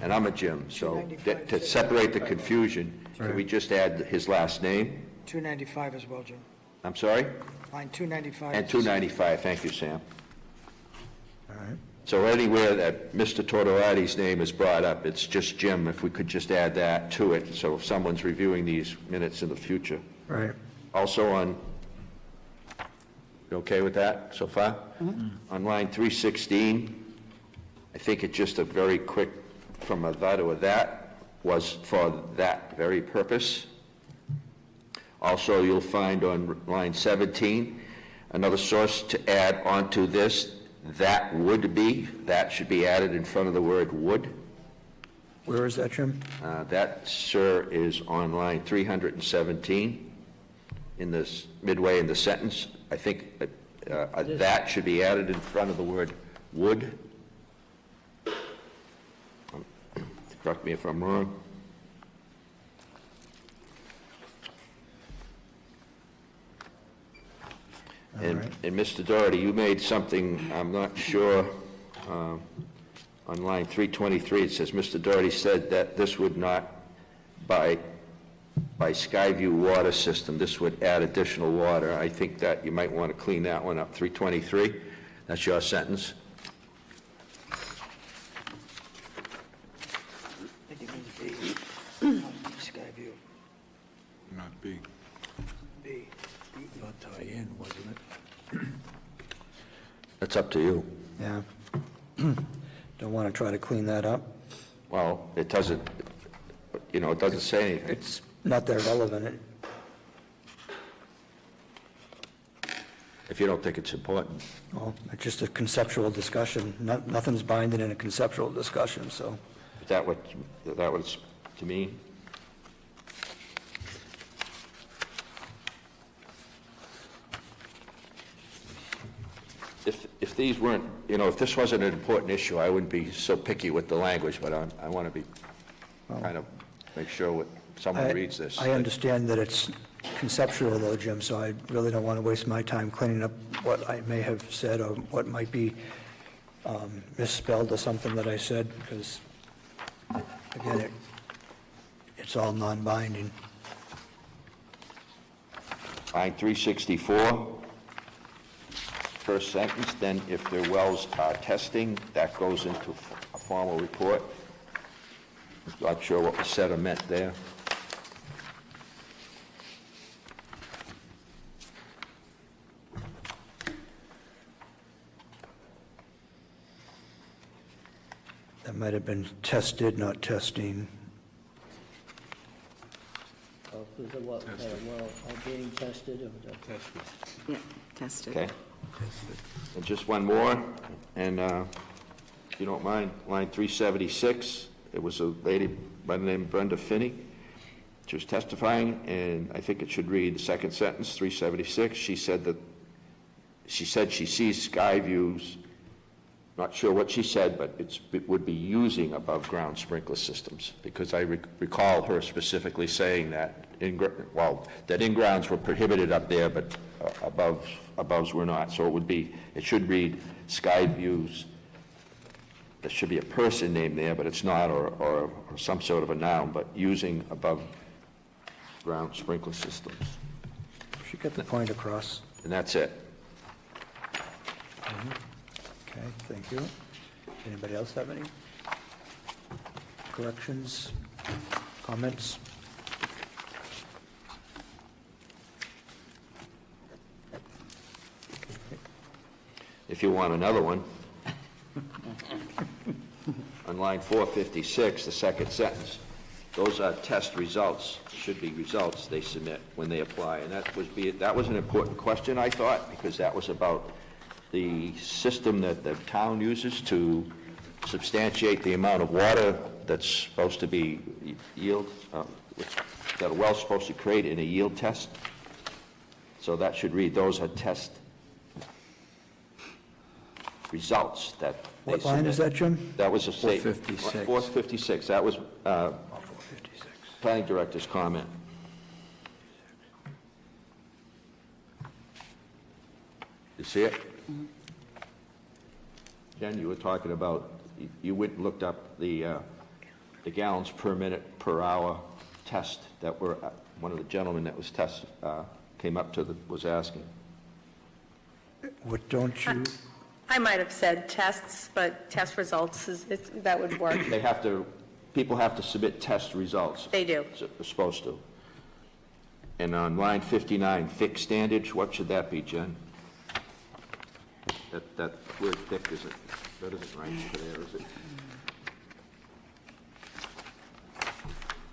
And I'm a Jim, so to separate the confusion, can we just add his last name? 295 as well, Jim. I'm sorry? Line 295. And 295, thank you, Sam. All right. So anywhere that Mr. Totolati's name is brought up, it's just Jim, if we could just add that to it, so if someone's reviewing these minutes in the future. Right. Also on, you okay with that so far? On line 316, I think it's just a very quick, from a that or that, was for that very purpose. Also, you'll find on line 17, another source to add onto this, that would be, that should be added in front of the word would. Where is that, Jim? That, sir, is on line 317, in this, midway in the sentence. I think that should be added in front of the word would. Correct me if I'm wrong. And Mr. Doherty, you made something, I'm not sure, on line 323, it says, Mr. Doherty said that this would not, by Skyview water system, this would add additional water. I think that you might want to clean that one up, 323. That's your sentence. I think it means B. Skyview. Not B. B. Not tie in, wasn't it? That's up to you. Yeah. Don't want to try to clean that up. Well, it doesn't, it doesn't say anything. It's not that relevant. If you don't think it's important. Well, it's just a conceptual discussion. Nothing's binding in a conceptual discussion, so. Is that what it's to mean? If these weren't, if this wasn't an important issue, I wouldn't be so picky with the language, but I want to be, kind of make sure what someone reads this. I understand that it's conceptual though, Jim, so I really don't want to waste my time cleaning up what I may have said or what might be misspelled or something that I said, because, again, it's all non-binding. Line 364, first sentence, then if their wells are testing, that goes into a formal report. Not sure what was said or meant there. That might have been tested, not testing. The well are being tested or tested? Yeah, tested. Okay. And just one more, and if you don't mind, line 376, it was a lady by the name of Brenda Finney. She was testifying, and I think it should read the second sentence, 376. She said she sees Skyview's, not sure what she said, but it would be using above-ground sprinkler systems, because I recall her specifically saying that that in-grounds were prohibited up there, but aboves were not. So it should read Skyview's. There should be a person name there, but it's not, or some sort of a noun, but using above-ground sprinkler systems. Should get the point across. And that's it. Okay, thank you. Anybody else have any corrections, comments? If you want another one. On line 456, the second sentence, those are test results, should be results they submit when they apply. And that was an important question, I thought, because that was about the system that the town uses to substantiate the amount of water that's supposed to be that a well's supposed to create in a yield test. So that should read, those are test results that they What line is that, Jim? That was a statement. 456. 456, that was 456. planning director's comment. You see it? Jen, you were talking about, you went and looked up the gallons per minute per hour test that were, one of the gentlemen that was came up to was asking. What don't you, I might have said tests, but test results, that would work. They have to, people have to submit test results. They do. They're supposed to. And on line 59, fixed standards, what should that be, Jen? That word thick, that isn't right there, is it?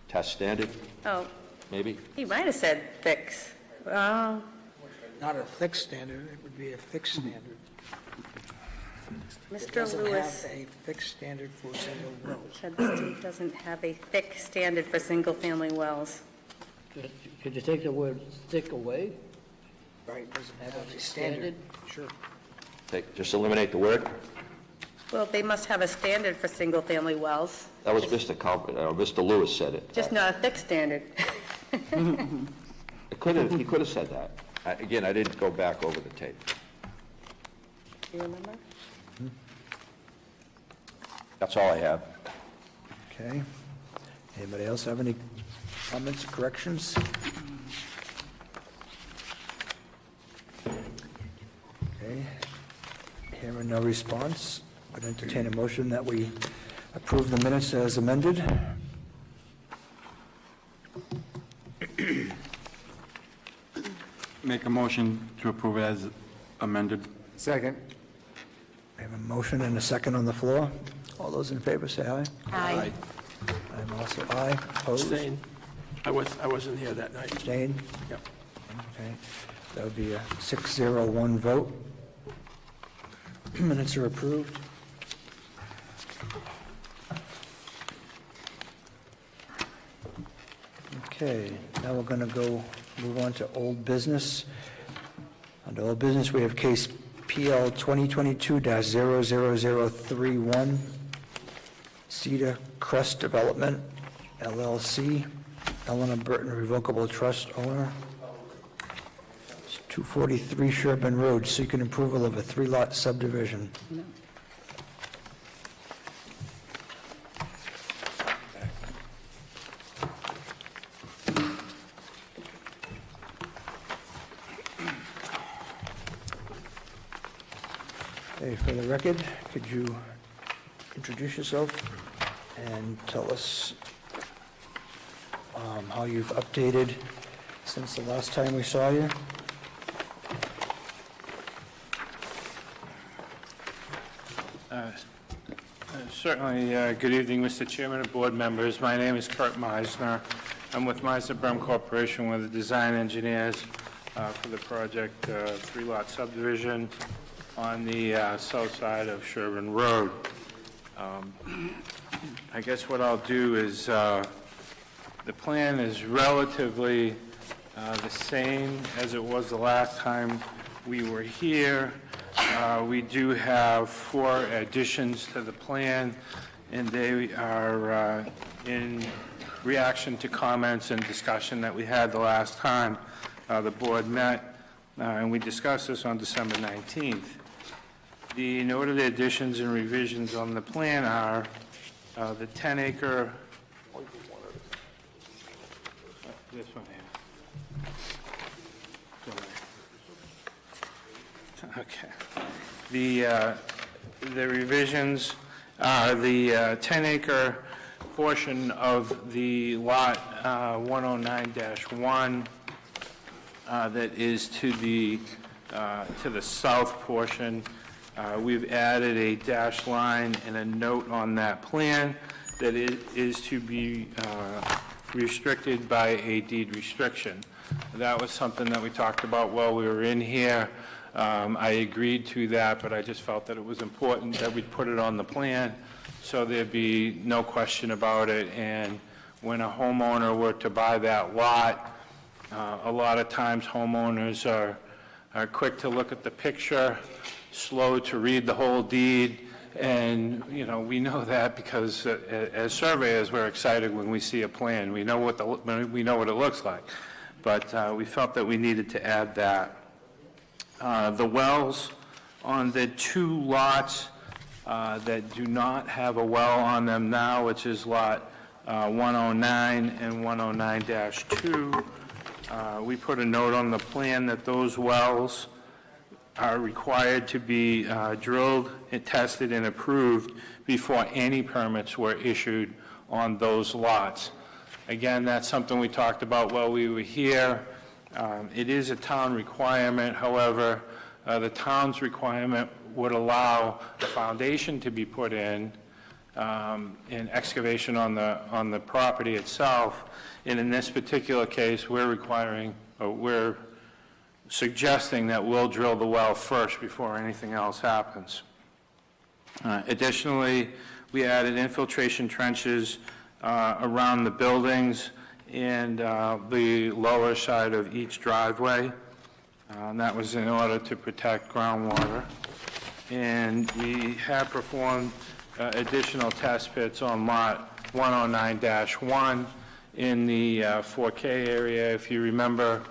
Test standard, Oh, maybe? he might have said fix. Oh, Not a thick standard, it would be a fixed standard. It Mr. doesn't Lewis have a fixed standard for single wells. said the state doesn't have a thick standard for single-family wells. Could you take the word thick away? Right, doesn't have a standard. Sure. Just eliminate the word? Well, they must have a standard for single-family wells, That was Mr. Lewis said it. just not a thick standard. He could have said that. Again, I didn't go back over the tape. Do you remember? That's all I have. okay. Anybody else have any comments, corrections? Okay. Hearing no response, would entertain a motion that we approve the minutes as amended. Make a motion to approve as amended. Second. We have a motion and a second on the floor. All those in favor say aye. Aye. I'm also aye. Opposed? Abstain. I wasn't here that night. Abstain? Yep. Okay. That would be a 6-0-1 vote. Minutes are approved. Okay, now we're going to move on to old business. Under old business, we have case PL 2022-00031, Cedar Crest Development, LLC, Eleanor Burton Revocable Trust owner. It's 243 Sherburne Road, seeking approval of a 3-lot subdivision. Okay, for the record, could you introduce yourself and tell us how you've updated since the last time we saw you? Certainly. Good evening, Mr. Chairman and board members. My name is Kurt Meisner. I'm with Meisner Brum Corporation. We're the design engineers for the project 3-lot subdivision on the south side of Sherburne Road. I guess what I'll do is, the plan is relatively the same as it was the last time we were here. We do have 4 additions to the plan, and they are in reaction to comments and discussion that we had the last time the board met, and we discussed this on December 19th. The noted additions and revisions on the plan are the 10-acre, this one here. Okay. The revisions are the 10-acre portion of the lot 109-1 that is to the south portion. We've added a dash line and a note on that plan that it is to be restricted by a deed restriction. That was something that we talked about while we were in here. I agreed to that, but I just felt that it was important that we put it on the plan so there'd be no question about it. And when a homeowner were to buy that lot, A lot of times homeowners are quick to look at the picture, slow to read the whole deed, and, you know, we know that because as surveyors, we're excited when we see a plan. We know what it looks like, but we felt that we needed to add that. The wells on the 2 lots that do not have a well on them now, which is lot 109 and 109-2, we put a note on the plan that those wells are required to be drilled and tested and approved before any permits were issued on those lots. Again, that's something we talked about while we were here. It is a town requirement. However, the town's requirement would allow the foundation to be put in and excavation on the property itself. And in this particular case, we're suggesting that we'll drill the well first before anything else happens. Additionally, we added infiltration trenches around the buildings and the lower side of each driveway. And that was in order to protect groundwater. And we have performed additional test pits on lot 109-1 in the 4K area. If you remember,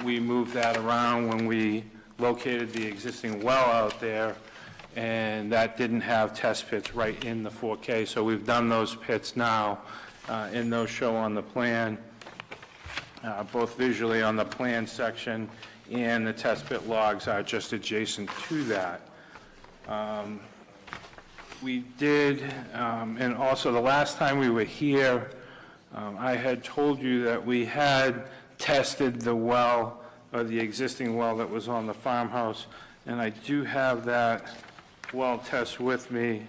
we moved that around when we located the existing well out there, and that didn't have test pits right in the 4K. So we've done those pits now, and those show on the plan, both visually on the plan section, and the test pit logs are just adjacent to that. We did, and also the last time we were here, I had told you that we had tested the well, or the existing well that was on the farmhouse, and I do have that well test with me,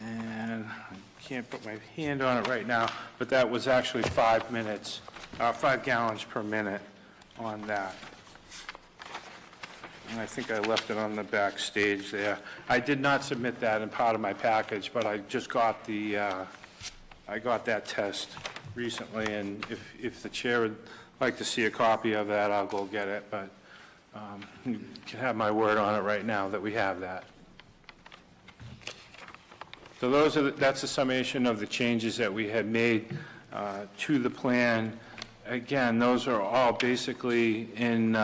and I can't put my hand on it right now, but that was actually 5 gallons per minute on that. And I think I left it on the back stage there. I did not submit that in part of my package, but I just got I got that test recently, and if the chair would like to see a copy of that, I'll go get it, but you can have my word on it right now that we have that. So that's the summation of the changes that we had made to the plan. Again, those are all basically in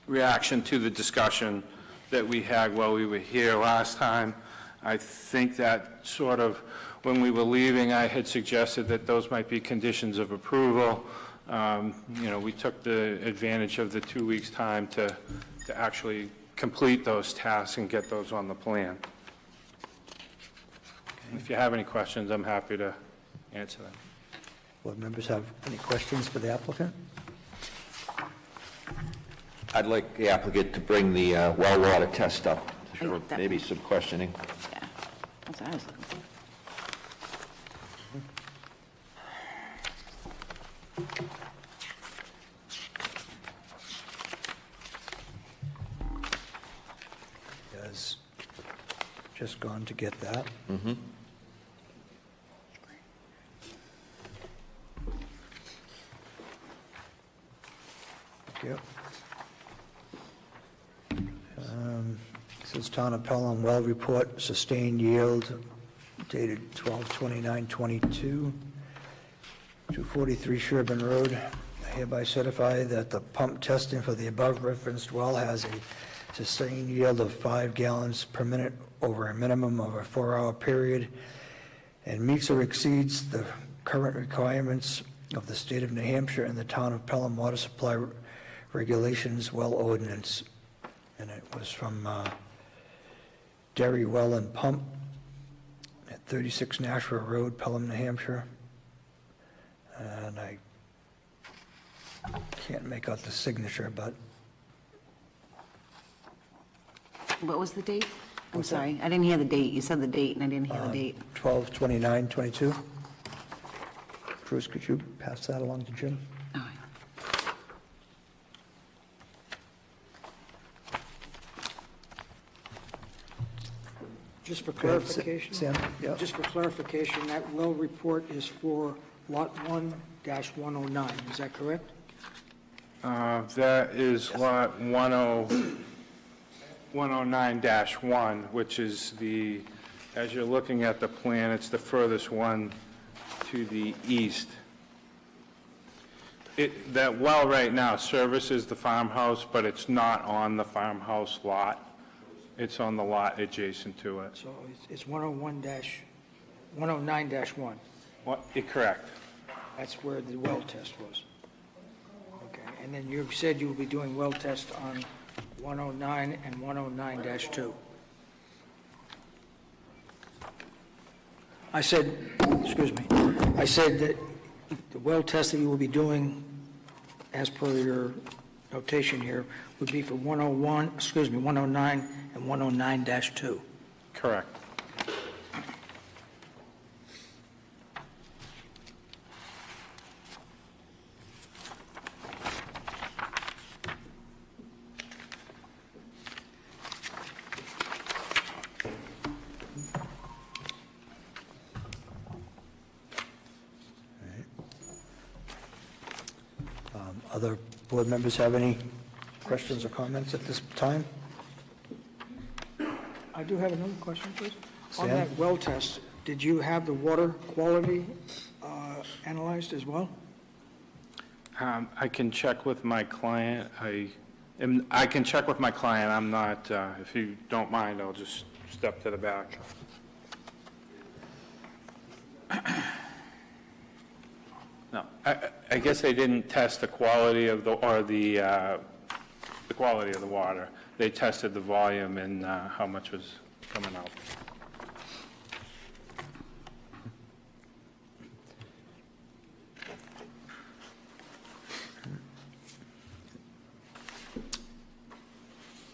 reaction to the discussion that we had while we were here last time. I think that sort of, when we were leaving, I had suggested that those might be conditions of approval. We took the advantage of the 2 weeks' time to actually complete those tasks and get those on the plan. If you have any questions, I'm happy to answer them. Board members have any questions for the applicant? I'd like the applicant to bring the well water test up, for maybe some questioning. Yeah, that's what I was looking for. Has just gone to get that. Mm-hmm. Yep. This is Town of Pelham Well Report, sustained yield, dated 12/29/22, 243 Sherburne Road. I hereby certify that the pump testing for the above referenced well has a sustained yield of 5 gallons per minute over a minimum of a 4-hour period and meets or exceeds the current requirements of the state of New Hampshire and the Town of Pelham Water Supply Regulations Well Ordinance. And it was from Derry Well and Pump at 36 Nashua Road, Pelham, New Hampshire. And I can't make out the signature, but... What was the date? I'm sorry, I didn't hear the date. You said the date, and I didn't hear the date. 12/29/22. Bruce, could you pass that along to Jim? Just for Go ahead, clarification? Sam, yeah. Just for clarification, that well report is for Lot 1-109, is that correct? That is lot 109-1, which is the, as you're looking at the plan, it's the furthest one to the east. That well right now services the farmhouse, but it's not on the farmhouse lot. It's on the lot adjacent to it. So it's 109-1. Correct. That's where the well test was. Okay, and then you said you will be doing well test on 109 and 109-2. I said that the well test that you will be doing, as per your notation here, would be for 109 and 109-2. Correct. Other board members have any questions or comments at this time? I do have another question, please. On Sam? that well test, did you have the water quality analyzed as well? I can check with my client. I can check with my client. I'm not, if you don't mind, I'll just step to the back. No, I guess they didn't test the quality of the quality of the water. They tested the volume and how much was coming out.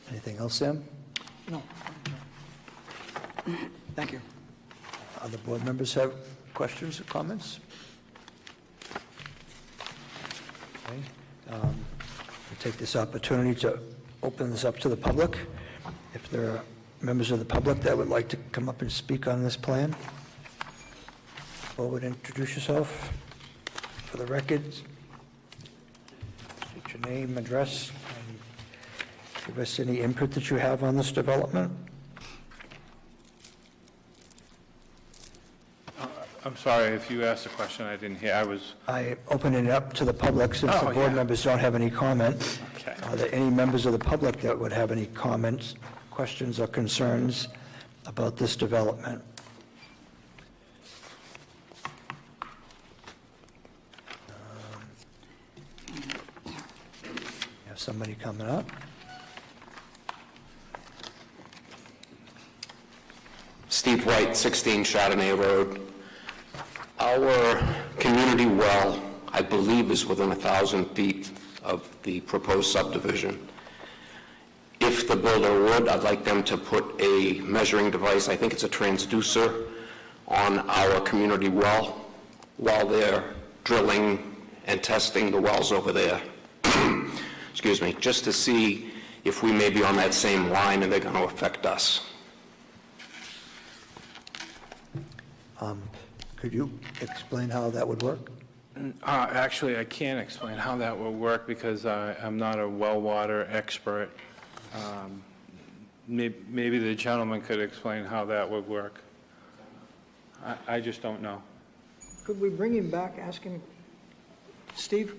Anything else, Sam? No. Thank you. Other board members have questions or comments? Okay. We'll take this opportunity to open this up to the public. If there are members of the public that would like to come up and speak on this plan, forward, introduce yourself for the record. State your name, address, and give us any input that you have on this development. I'm sorry, if you asked a question I didn't hear. I open it up to the public since the board members don't have any comment. Okay. Are there any members of the public that would have any comments, questions, or concerns about this development? Have somebody coming up? Steve White, 16 Chardonnay Road. Our community well, I believe, is within 1,000 feet of the proposed subdivision. If the builder would, I'd like them to put a measuring device, I think it's a transducer, on our community well while they're drilling and testing the wells over there. Excuse me, just to see if we may be on that same line and they're going to affect us. Could you explain how that would work? Actually, I can't explain how that will work because I'm not a well water expert. Maybe the gentleman could explain how that would work. I just don't know. Could we bring him back, ask him, Steve,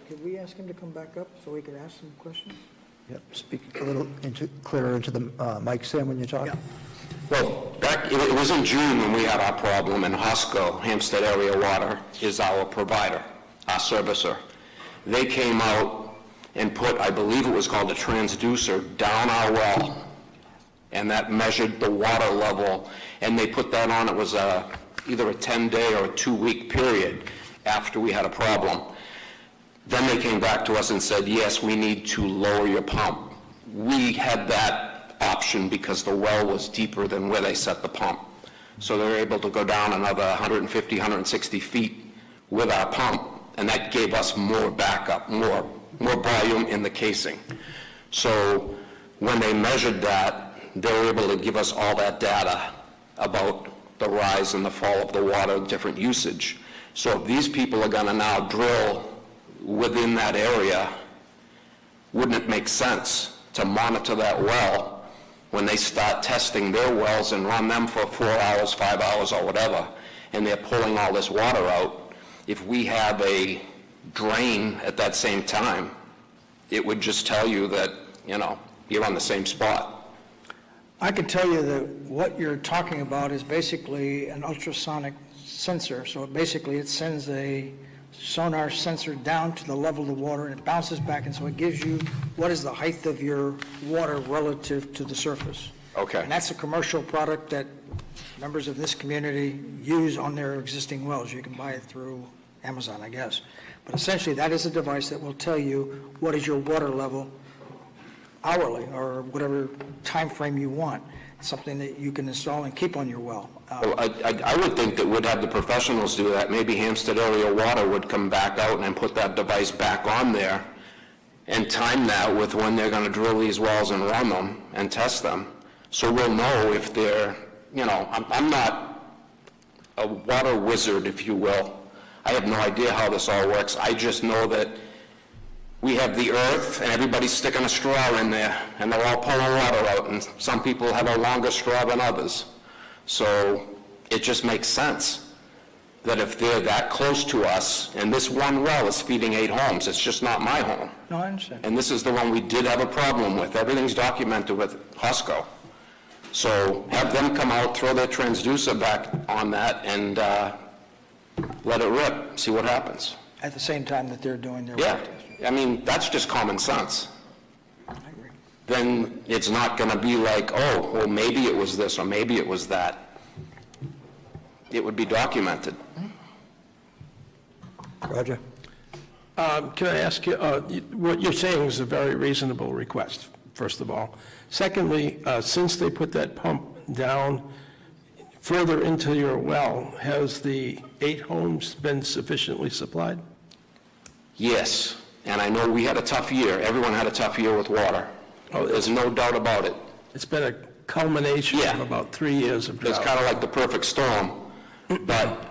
could we ask him to come back up so we could ask some questions? Yep, speak a little clearer into the mic, Sam, when you talk. Yeah. Well, it was in June when we had our problem, and Hosco, Hampstead Area Water, is our provider, our servicer. They came out and put, I believe it was called a transducer, down our well, and that measured the water level, and they put that on. It was either a 10-day or a 2-week period after we had a problem. Then they came back to us and said, yes, we need to lower your pump. We had that option because the well was deeper than where they set the pump. So they were able to go down another 150, 160 feet with our pump, and that gave us more backup, more volume in the casing. So when they measured that, they were able to give us all that data about the rise and the fall of the water, different usage. So if these people are gonna now drill within that area, wouldn't it make sense to monitor that well when they start testing their wells and run them for 4 hours, 5 hours, or whatever, and they're pulling all this water out? If we have a drain at that same time, it would just tell you that, you're on the same spot. I can tell you that what you're talking about is basically an ultrasonic sensor. So basically it sends a sonar sensor down to the level of the water and it bounces back, and so it gives you what is the height of your water relative to the surface. Okay. And that's a commercial product that members of this community use on their existing wells. You can buy it through Amazon, I guess. But essentially that is a device that will tell you what is your water level hourly or whatever time frame you want. It's something that you can install and keep on your well. Well, I would think that we'd have the professionals do that. Maybe Hampstead Area Water would come back out and put that device back on there and time that with when they're going to drill these wells and run them and test them. So we'll know if they're, I'm not a water wizard, if you will. I have no idea how this all works. I just know that we have the earth and everybody's sticking a straw in there and they're all pulling water out, and some people have a longer straw than others. So it just makes sense that if they're that close to us, and this one well is feeding 8 homes, it's just not my home. No, I understand. And this is the one we did have a problem with. Everything's documented with Hosco. So have them come out, throw their transducer back on that, and let it rip, see what happens. At the same time that they're doing their Yeah, well test. I mean, that's just common sense. I agree. Then it's not going to be like, oh, well, maybe it was this or maybe it was that. It would be documented. Roger? Can I ask you, what you're saying is a very reasonable request, first of all. Secondly, since they put that pump down further into your well, has the 8 homes been sufficiently supplied? Yes, and I know we had a tough year. Everyone had a tough year with water. Oh, there's no doubt about it. It's been a culmination of about 3 years of drought. It's kind of like the perfect storm. But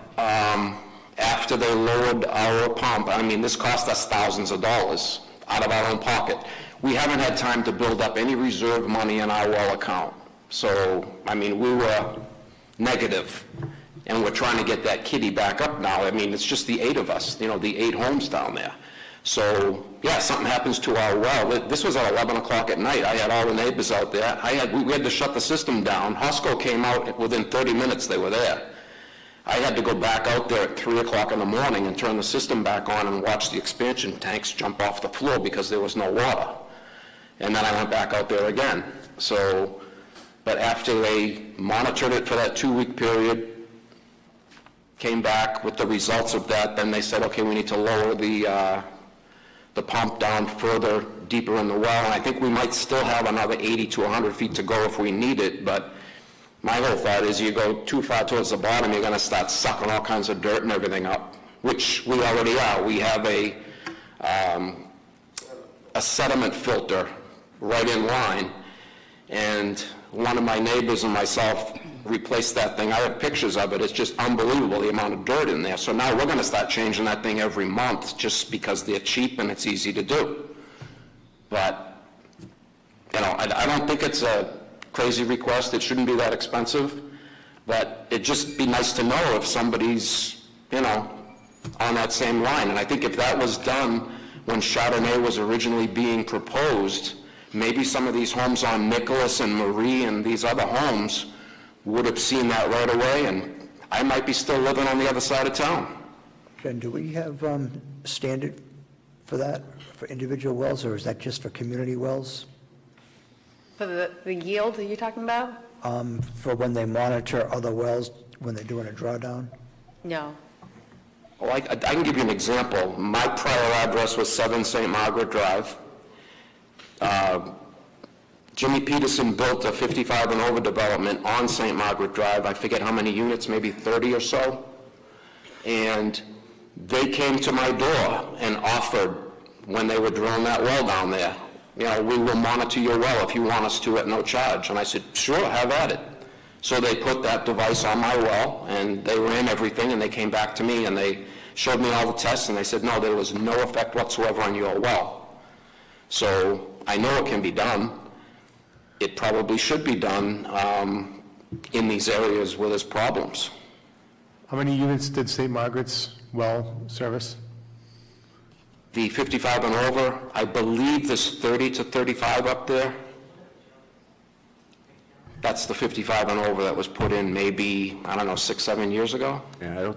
after they lowered our pump, I mean, this cost us thousands of dollars out of our own pocket. We haven't had time to build up any reserve money in our well account. So, I mean, we were negative, and we're trying to get that kitty back up now. I mean, it's just the 8 of us, the 8 homes down there. So, yeah, something happens to our well. This was at 11 o'clock at night. I had all the neighbors out there. We had to shut the system down. Hosco came out within 30 minutes, they were there. I had to go back out there at 3 o'clock in the morning and turn the system back on and watch the expansion tanks jump off the floor because there was no water. And then I went back out there again. So, but after they monitored it for that 2-week period, came back with the results of that, then they said, okay, we need to lower the pump down further, deeper in the well, and I think we might still have another 80 to 100 feet to go if we need it, but my whole thought is you go too far towards the bottom, you're going to start sucking all kinds of dirt and everything up, which we already are. We have a sediment filter right in line, and one of my neighbors and myself replaced that thing. I have pictures of it. It's just unbelievable, the amount of dirt in there. So now we're going to start changing that thing every month just because they're cheap and it's easy to do. But, I don't think it's a crazy request. It shouldn't be that expensive. But it'd just be nice to know if somebody's, on that same line. And I think if that was done when Chardonnay was originally being proposed, maybe some of these homes on Nicholas and Marie and these other homes would have seen that right away, and I might be still living on the other side of town. Jen, do we have standard for that, for individual wells, or is that just for community wells? For the yield that you're talking about? For when they monitor other wells, when they're doing a drawdown? No. Well, I can give you an example. My prior address was 7 St. Margaret Drive. Jimmy Peterson built a 55 and over development on St. Margaret Drive. I forget how many units, maybe 30 or so. And they came to my door and offered, when they were drilling that well down there, we will monitor your well if you want us to at no charge. And I said, sure, have at it. So they put that device on my well, and they ran everything, and they came back to me, and they showed me all the tests, and they said, no, there was no effect whatsoever on your well. So I know it can be done. It probably should be done in these areas where there's problems. How many units did St. Margaret's well service? The 55 and over, I believe there's 30 to 35 up there. That's the 55 and over that was put in maybe, I don't know, 6, 7 years ago? Yeah,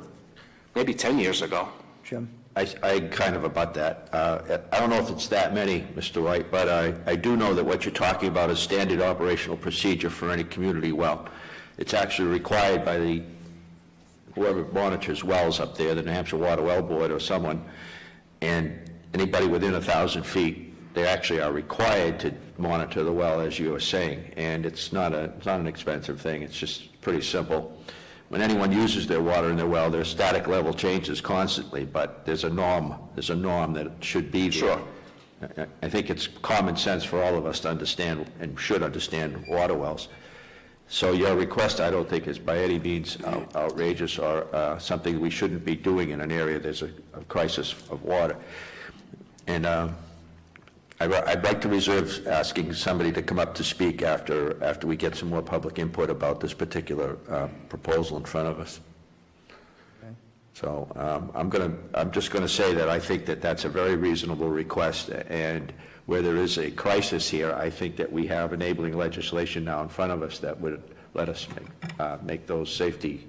Maybe 10 years ago. Jim? I kind of about that. I don't know if it's that many, Mr. White, but I do know that what you're talking about is standard operational procedure for any community well. It's actually required by whoever monitors wells up there, the New Hampshire Water Well Board or someone, and anybody within 1,000 feet, they actually are required to monitor the well, as you were saying, and it's not an expensive thing. It's just pretty simple. When anyone uses their water in their well, their static level changes constantly, but there's a norm that it should be there. Sure. I think it's common sense for all of us to understand and should understand water wells. So your request, I don't think, is by any means outrageous or something we shouldn't be doing in an area there's a crisis of water. And I'd like to reserve asking somebody to come up to speak after we get some more public input about this particular proposal in front of us. Okay. So I'm just going to say that I think that that's a very reasonable request, and where there is a crisis here, I think that we have enabling legislation now in front of us that would let us make those safety,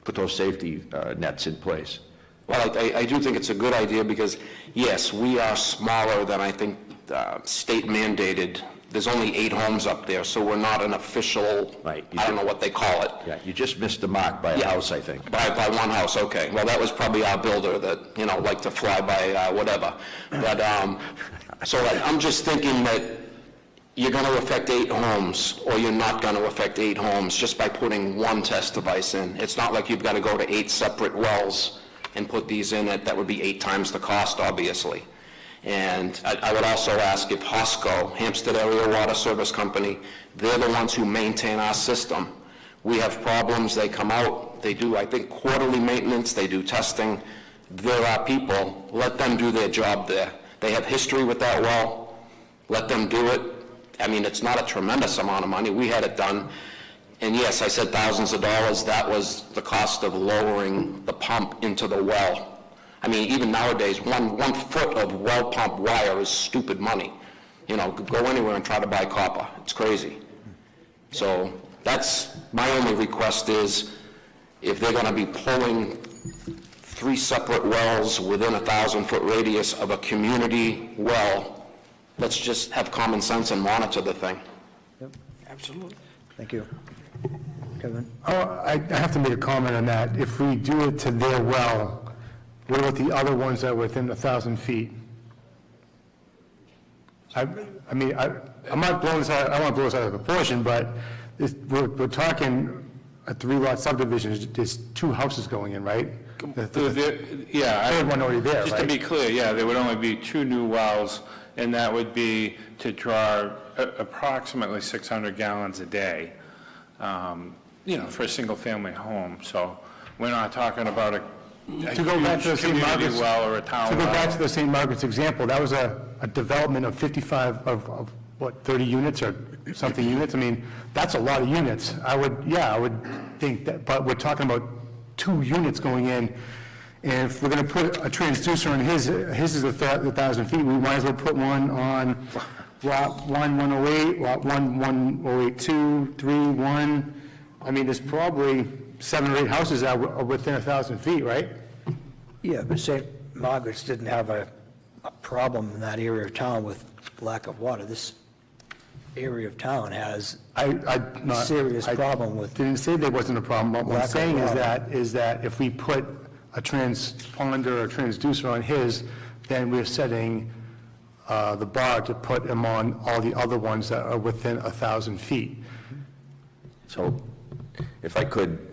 put those safety nets in place. Well, I do think it's a good idea because, yes, we are smaller than I think state mandated. There's only 8 homes up there, so we're not an official, right. I don't know what they call it. Yeah, you just missed the mark by a house, I think. By one house, okay. Well, that was probably our builder that, liked to fly by whatever. But, so I'm just thinking that you're going to affect 8 homes, or you're not going to affect 8 homes just by putting one test device in. It's not like you've got to go to 8 separate wells and put these in it. That would be 8 times the cost, obviously. And I would also ask if HOSCO, Hampstead Area Water Service Company, they're the ones who maintain our system. We have problems, they come out, they do, I think, quarterly maintenance, they do testing. There are people, let them do their job there. They have history with that well, let them do it. I mean, it's not a tremendous amount of money. We had it done. And yes, I said thousands of dollars. That was the cost of lowering the pump into the well. I mean, even nowadays, one foot of well pump wire is stupid money. Go anywhere and try to buy copper. It's crazy. So that's my only request is if they're going to be pulling 3 separate wells within a 1,000-foot radius of a community well, let's just have common sense and monitor the thing. Yep. Absolutely. Thank you. Kevin? I have to make a comment on that. If we do it to their well, what about the other ones that are within 1,000 feet? I'm not blowing this out, I don't want to blow this out of proportion, but we're talking a 3-lot subdivision. There's 2 houses going in, right? Yeah. Third one already there, Just right? to be clear, yeah, there would only be 2 new wells, and that would be to draw approximately 600 gallons a day, for a single-family home. So we're not talking about a go back to the St. Margaret's well or a town To go well. back to the St. Margaret's example, that was a development of 55 of what, 30 units or something units? I mean, that's a lot of units. I would think that, but we're talking about 2 units going in, and if we're going to put a transducer on his is 1,000 feet, we might as well put one on lot 1, 108, lot 1, 1082, 3, 1. I mean, there's probably 7 or 8 houses that are within 1,000 feet, right? Yeah, but St. Margaret's didn't have a problem in that area of town with lack of water. This area of town has a serious problem with. Didn't say there wasn't a problem. What I'm saying is that if we put a transponder or transducer on his, then we're setting the bar to put him on all the other ones that are within 1,000 feet. So, if I could.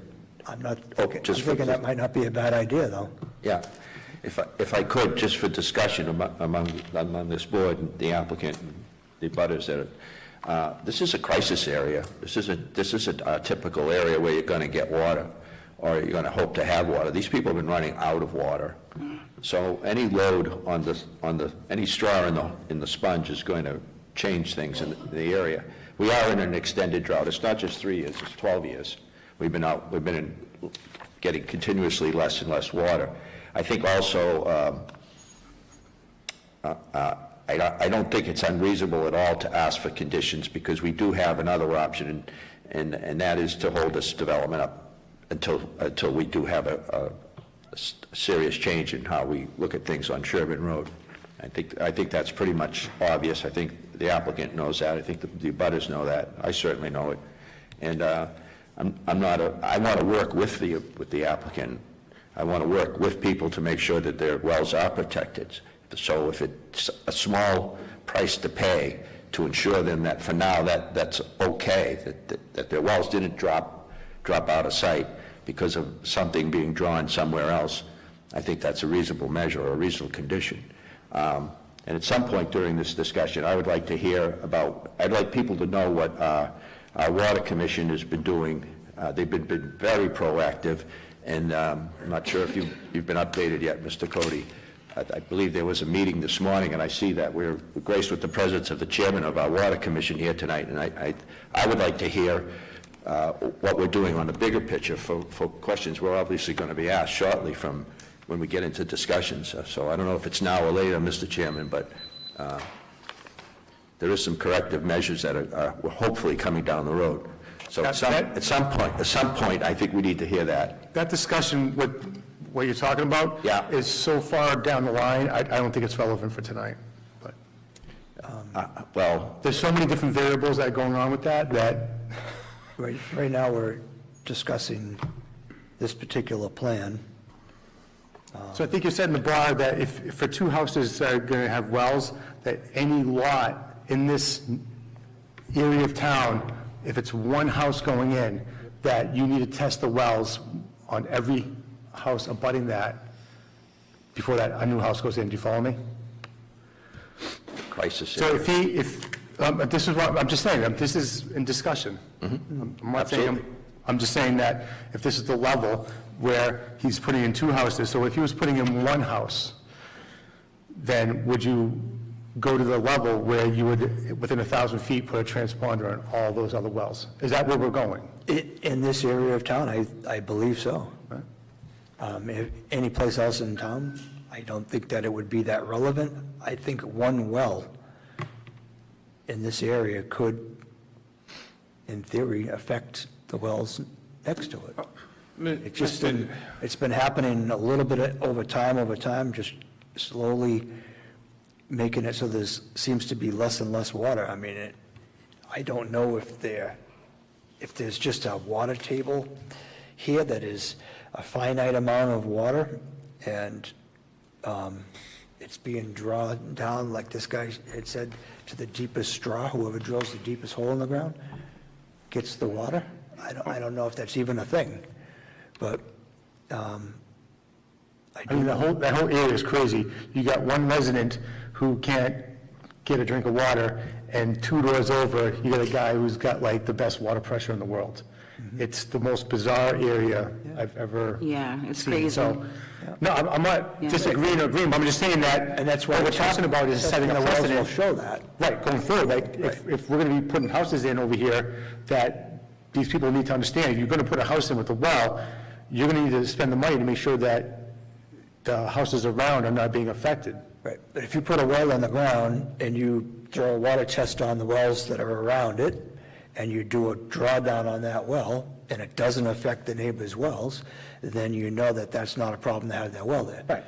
I'm thinking that might not be a bad idea, though. Yeah. If I could, just for discussion among this board and the applicant and the butters that This is a crisis area. This isn't a typical area where you're going to get water, or you're going to hope to have water. These people have been running out of water. So any load on any straw in the sponge is going to change things in the area. We are in an extended drought. It's not just 3 years, it's 12 years. We've been getting continuously less and less water. I think also, I don't think it's unreasonable at all to ask for conditions, because we do have another option, and that is to hold this development up until we do have a serious change in how we look at things on Sherburne Road. I think that's pretty much obvious. I think the applicant knows that. I think the abutters know that. I certainly know it. And I want to work with the applicant. I want to work with people to make sure that their wells are protected. So if it's a small price to pay to ensure them that for now that's okay, that their wells didn't drop out of sight because of something being drawn somewhere else, I think that's a reasonable measure or a reasonable condition. And at some point during this discussion, I would like to hear I'd like people to know what our Water Commission has been doing. They've been very proactive, and I'm not sure if you've been updated yet, Mr. Cody. I believe there was a meeting this morning, and I see that we're graced with the presence of the chairman of our Water Commission here tonight, and I would like to hear what we're doing on the bigger picture for questions we're obviously going to be asked shortly from when we get into discussions. So I don't know if it's now or later, Mr. Chairman, but there is some corrective measures that are hopefully coming down the road. So at some point, I think we need to hear that. That discussion with what you're talking about is so far down the line, I don't think it's relevant for tonight. But well, there's so many different variables that are going on with that. Right now, we're discussing this particular plan. So I think you said in the bar that if for 2 houses that are going to have wells, that any lot in this area of town, if it's 1 house going in, that you need to test the wells on every house abutting that before a new house goes in. Do you follow me? Crisis. So if this is what I'm just saying, this is in discussion. I'm not saying, I'm just saying that if this is the level where he's putting in 2 houses, so if he was putting in 1 house, then would you go to the level where you would, within 1,000 feet, put a transponder on all those other wells? Is that where we're going? In this area of town, I believe so. If any place else in town, I don't think that it would be that relevant. I think 1 well in this area could, in theory, affect the wells next to it. It's been happening a little bit over time, just slowly making it so there seems to be less and less water. I mean, I don't know if there's just a water table here that is a finite amount of water, and it's being drawn down, like this guy had said, to the deepest straw. Whoever drills the deepest hole in the ground gets the water. I don't know if that's even a thing, but I mean, that whole area is crazy. You got 1 resident who can't get a drink of water, and 2 doors over, you got a guy who's got like the best water pressure in the world. It's the most bizarre area I've ever it's seen. crazy. So, no, I'm not disagreeing or agreeing, but I'm just saying that, and that's why what we're talking about is setting a precedent. Will show that. Right, going forward, like, if we're going to be putting houses in over here, that these people need to understand, if you're going to put a house in with a well, you're going to need to spend the money to make sure that the houses around are not being affected. Right, but if you put a well in the ground and you throw a water test on the wells that are around it, and you do a drawdown on that well, and it doesn't affect the neighbor's wells, then you know that that's not a problem to have that well there. Right.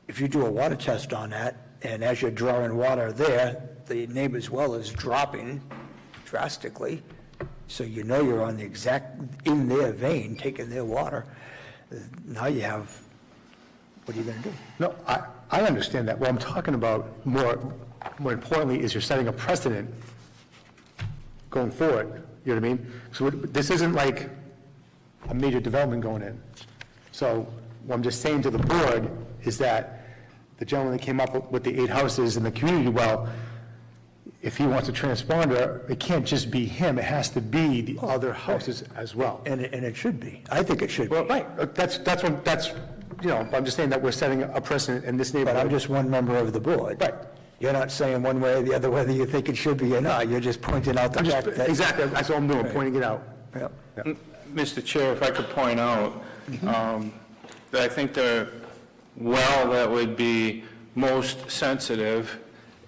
If you do a water test on that, and as you're drawing water there, the neighbor's well is dropping drastically, so you know you're on the exact, in their vein, taking their water, now you have, what are you going to do? No, I understand that. What I'm talking about more importantly is you're setting a precedent going forward, you know what I mean? So this isn't like a major development going in. So what I'm just saying to the board is that the gentleman that came up with the 8 houses in the community well, if he wants a transponder, it can't just be him, it has to be the other houses as well. And it should be. I think it should be. Well, right, that's, you know, I'm just saying that we're setting a precedent in this neighborhood. But I'm just one member of the board. Right. You're not saying one way or the other whether you think it should be or not. You're just pointing out the fact that... Exactly, that's all I'm doing, pointing it out. Yeah. Mr. Chair, if I could point out, that I think the well that would be most sensitive,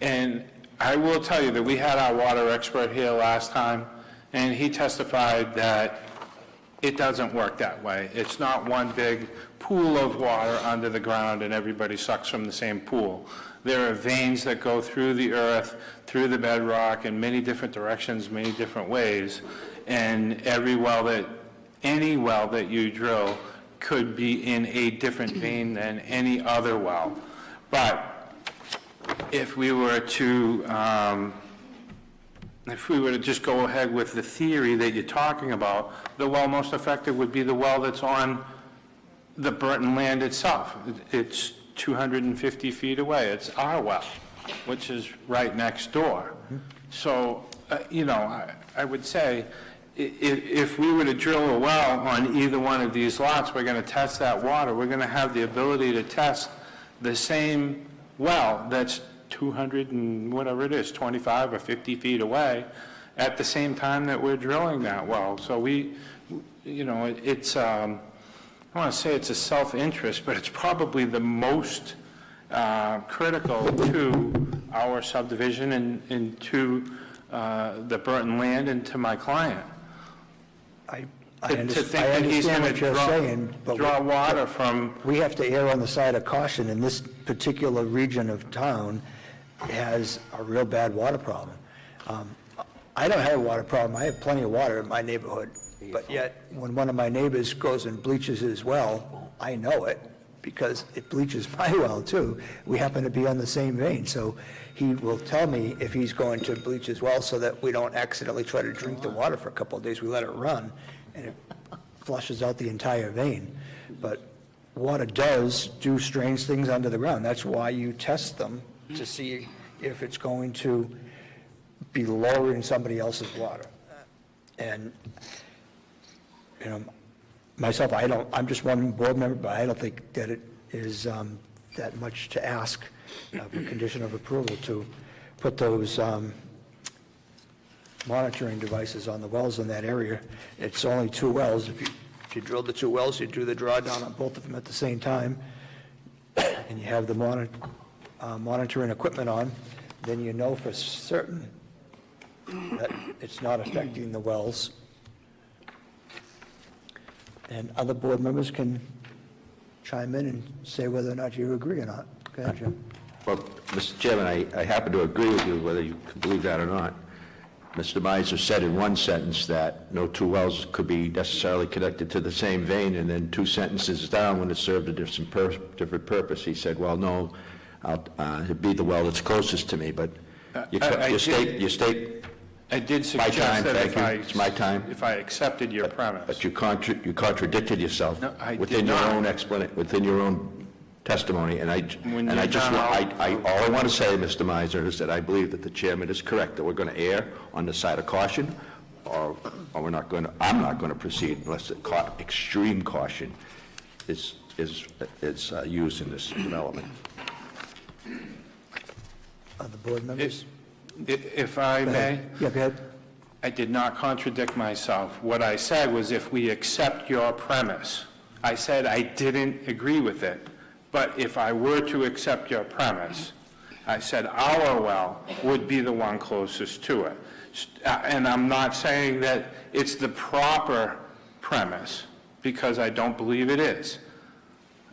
and I will tell you that we had our water expert here last time, and he testified that it doesn't work that way. It's not one big pool of water under the ground and everybody sucks from the same pool. There are veins that go through the earth, through the bedrock in many different directions, many different ways, and any well that you drill could be in a different vein than any other well. But if we were to just go ahead with the theory that you're talking about, the well most effective would be the well that's on the Burton land itself. It's 250 feet away. It's our well, which is right next door. So, you know, I would say if we were to drill a well on either one of these lots, we're going to test that water. We're going to have the ability to test the same well that's 200 and whatever it is, 25 or 50 feet away at the same time that we're drilling that well. So we, you know, it's, I want to say it's a self-interest, but it's probably the most critical to our subdivision and to the Burton land and to my client. I To think that he's understand going what you're saying, but draw water from... We have to err on the side of caution, and this particular region of town has a real bad water problem. I don't have a water problem. I have plenty of water in my neighborhood, but yet when one of my neighbors goes and bleaches his well, I know it because it bleaches my well too. We happen to be on the same vein, so he will tell me if he's going to bleach his well so that we don't accidentally try to drink the water for a couple of days. We let it run, and it flushes out the entire vein. But water does do strange things under the ground. That's why you test them to see if it's going to be lowering somebody else's water. And, you know, myself, I'm just one board member, but I don't think that it is that much to ask of a condition of approval to put those monitoring devices on the wells in that area. It's only 2 wells. If you drill the 2 wells, you do the drawdown on both of them at the same time, and you have the monitoring equipment on, then you know for certain that it's not affecting the wells. And other board members can chime in and say whether or not you agree or not. Go ahead, Jim. Well, Mr. Chairman, I happen to agree with you, whether you can believe that or not. Mr. Miser said in one sentence that no 2 wells could be necessarily connected to the same vein, and then 2 sentences down, when it served a different purpose, he said, well, no, it'd be the well that's closest to me, but you state I did my suggest time, that thank you, it's my time. if I accepted your premise. But you contradicted yourself No, I within did your not. own within your own testimony, and When I you're just, done, all I want to say, Mr. Miser, is that I believe that the chairman is correct, that we're going to err on the side of caution, or I'm not going to proceed unless extreme caution is used in this development. Other board members? If I may? Yeah, go ahead. I did not contradict myself. What I said was if we accept your premise, I said I didn't agree with it. But if I were to accept your premise, I said our well would be the one closest to it. And I'm not saying that it's the proper premise, because I don't believe it is.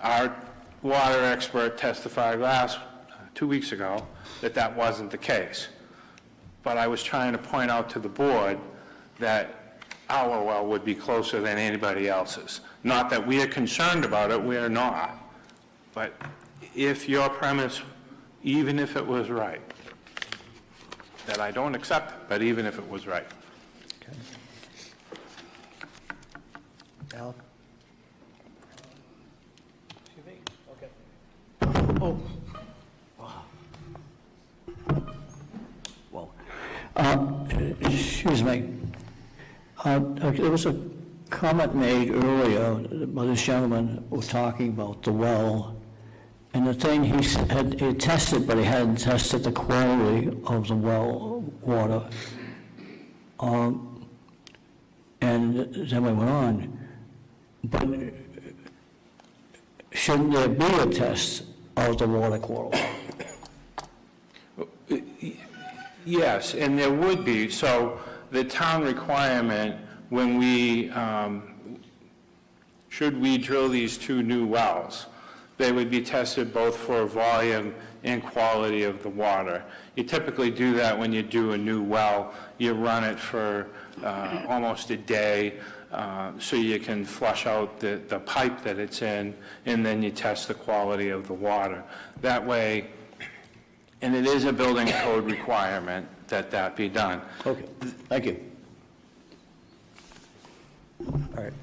Our water expert testified 2 weeks ago that that wasn't the case. But I was trying to point out to the board that our well would be closer than anybody else's. Not that we are concerned about it, we are not. But if your premise, even if it was right, that I don't accept it, but even if it was right. Al? Oh. Well, Excuse me. There was a comment made earlier by this gentleman who was talking about the well, and the thing he had tested, but he hadn't tested the quality of the well water. And then we went on. But shouldn't there be a test of the water quality? Yes, and there would be. So the town requirement, when we, should we drill these 2 new wells, they would be tested both for volume and quality of the water. You typically do that when you do a new well. You run it for almost a day so you can flush out the pipe that it's in, and then you test the quality of the water. That way, and it is a building code requirement that be done. Okay, thank you. All right,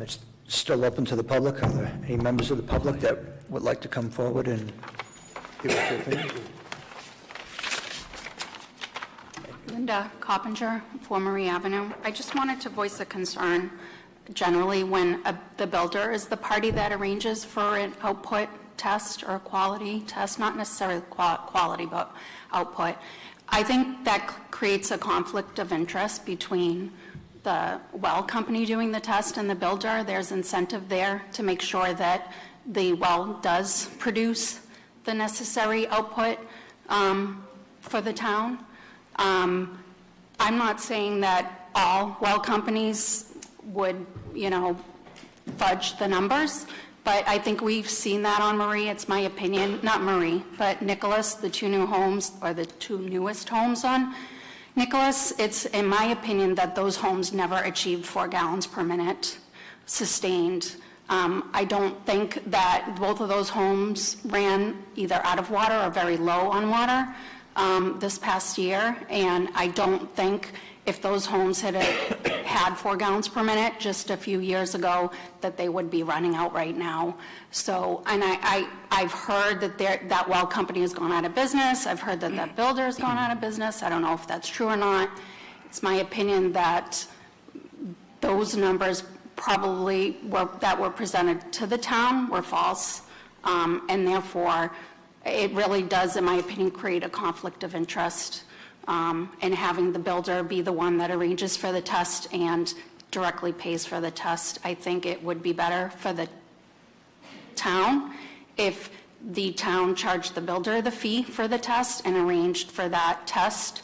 it's still open to the public. Are there any members of the public that would like to come forward and give us their opinion? Linda Coppinger, 4 Marie Avenue. I just wanted to voice a concern generally when the builder is the party that arranges for an output test or a quality test, not necessarily quality, but output. I think that creates a conflict of interest between the well company doing the test and the builder. There's incentive there to make sure that the well does produce the necessary output for the town. I'm not saying that all well companies would, fudge the numbers, but I think we've seen that on Marie. It's my opinion, not Marie, but Nicholas, the 2 new homes, or the 2 newest homes on Nicholas. It's in my opinion that those homes never achieved 4 gallons per minute sustained. I don't think that both of those homes ran either out of water or very low on water this past year, and I don't think if those homes had 4 gallons per minute just a few years ago, that they would be running out right now. So, and I've heard that that well company has gone out of business. I've heard that that builder has gone out of business. I don't know if that's true or not. It's my opinion that those numbers probably that were presented to the town were false, and therefore it really does, in my opinion, create a conflict of interest. And having the builder be the one that arranges for the test and directly pays for the test. I think it would be better for the town if the town charged the builder the fee for the test and arranged for that test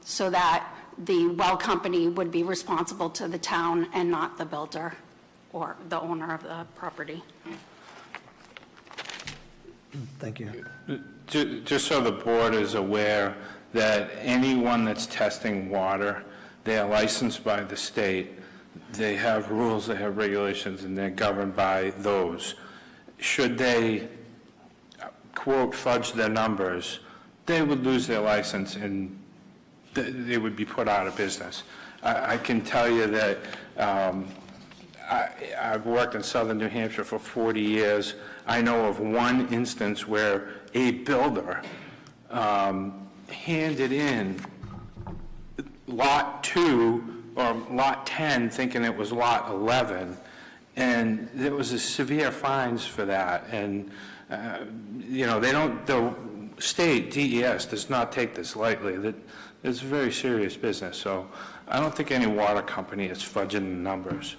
so that the well company would be responsible to the town and not the builder or the owner of the property. Thank you. Just so the board is aware that anyone that's testing water, they are licensed by the state. They have rules, they have regulations, and they're governed by those. Should they, quote, fudge their numbers, they would lose their license and they would be put out of business. I can tell you that I've worked in southern New Hampshire for 40 years. I know of one instance where a builder handed in lot 2 or lot 10 thinking it was lot 11, and there was a severe fines for that. And the state DES does not take this lightly. That it's a very serious business. So I don't think any water company is fudging the numbers.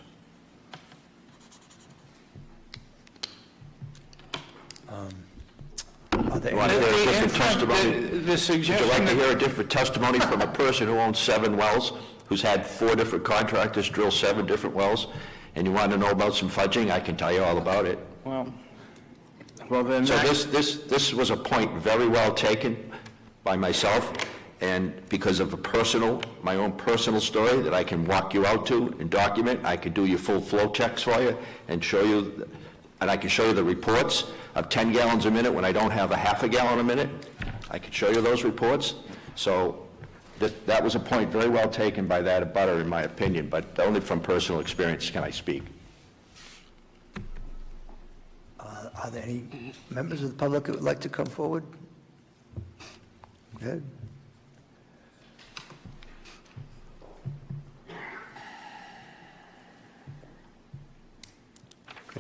Would you like to hear a different testimony? Would you like to hear a different testimony from a person who owns 7 wells, who's had 4 different contractors drill 7 different wells, and you want to know about some fudging? I can tell you all about it. Well then. So this was a point very well taken by myself, and because of my own personal story that I can walk you out to and document, I could do your full flow checks for you and show you, and I can show you the reports of 10 gallons a minute when I don't have a half a gallon a minute. I could show you those reports. So that was a point very well taken by that abutter, in my opinion, but only from personal experience can I speak. Are there any members of the public who would like to come forward? Go ahead.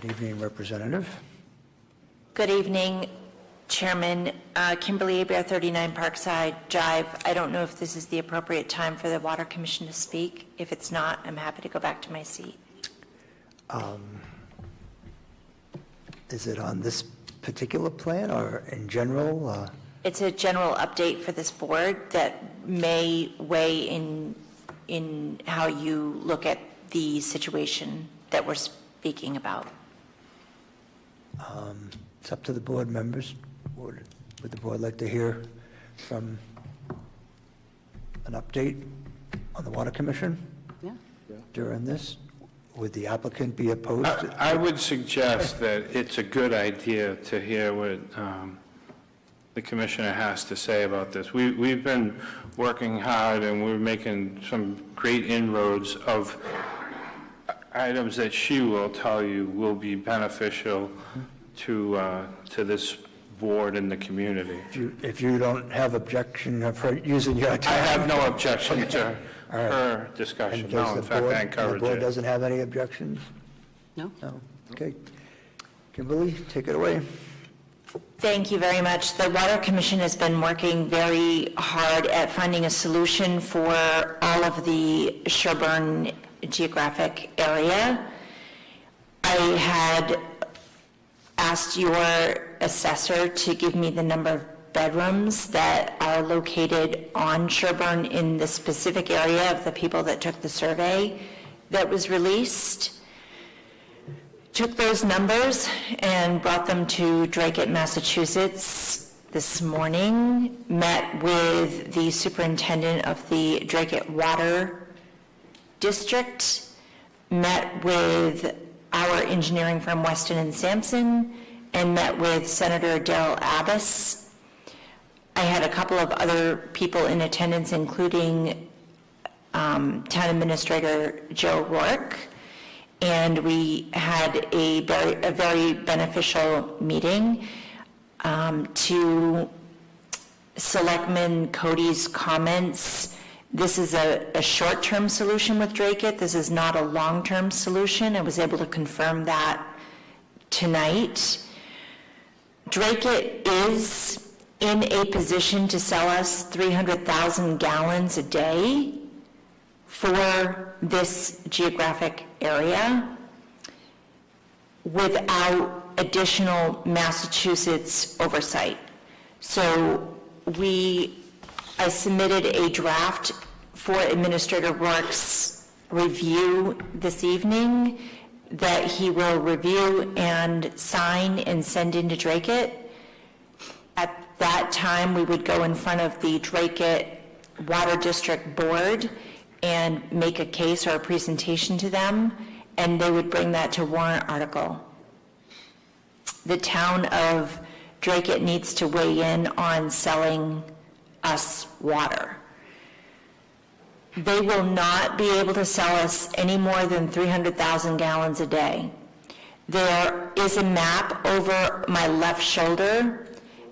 Good evening, Representative. Good evening, Chairman. Kimberly Aber, 39 Parkside Drive. I don't know if this is the appropriate time for the Water Commission to speak. If it's not, I'm happy to go back to my seat. Is it on this particular plan or in general? It's a general update for this board that may weigh in how you look at the situation that we're speaking about. It's up to the board members. Would the board like to hear from an update on the Water Commission? Yeah. During this? Would the applicant be opposed? I would suggest that it's a good idea to hear what the commissioner has to say about this. We've been working hard and we're making some great inroads of items that she will tell you will be beneficial to this board and the community. If you don't have objection for using your time. I have no objection to her discussion. And No, does in the fact, board- I encourage The board it. doesn't have any objections? No. No. Okay. Kimberly, take it away. Thank you very much. The Water Commission has been working very hard at finding a solution for all of the Sherburne geographic area. I had asked your assessor to give me the number of bedrooms that are located on Sherburne in the specific area of the people that took the survey that was released. Took those numbers and brought them to Dracut, Massachusetts this morning, met with the superintendent of the Dracut Water District, met with our engineering firm Weston and Sampson, and met with Senator Darrell Abbas. I had a couple of other people in attendance, including Town Administrator Joe Rourke, and we had a very beneficial meeting. To Selectman Cody's comments, this is a short-term solution with Dracut. This is not a long-term solution. I was able to confirm that tonight. Dracut is in a position to sell us 300,000 gallons a day for this geographic area without additional Massachusetts oversight. So I submitted a draft for Administrator Rourke's review this evening that he will review and sign and send into Dracut. At that time, we would go in front of the Dracut Water District Board and make a case or a presentation to them, and they would bring that to warrant article. The town of Dracut needs to weigh in on selling us water. They will not be able to sell us any more than 300,000 gallons a day. There is a map over my left shoulder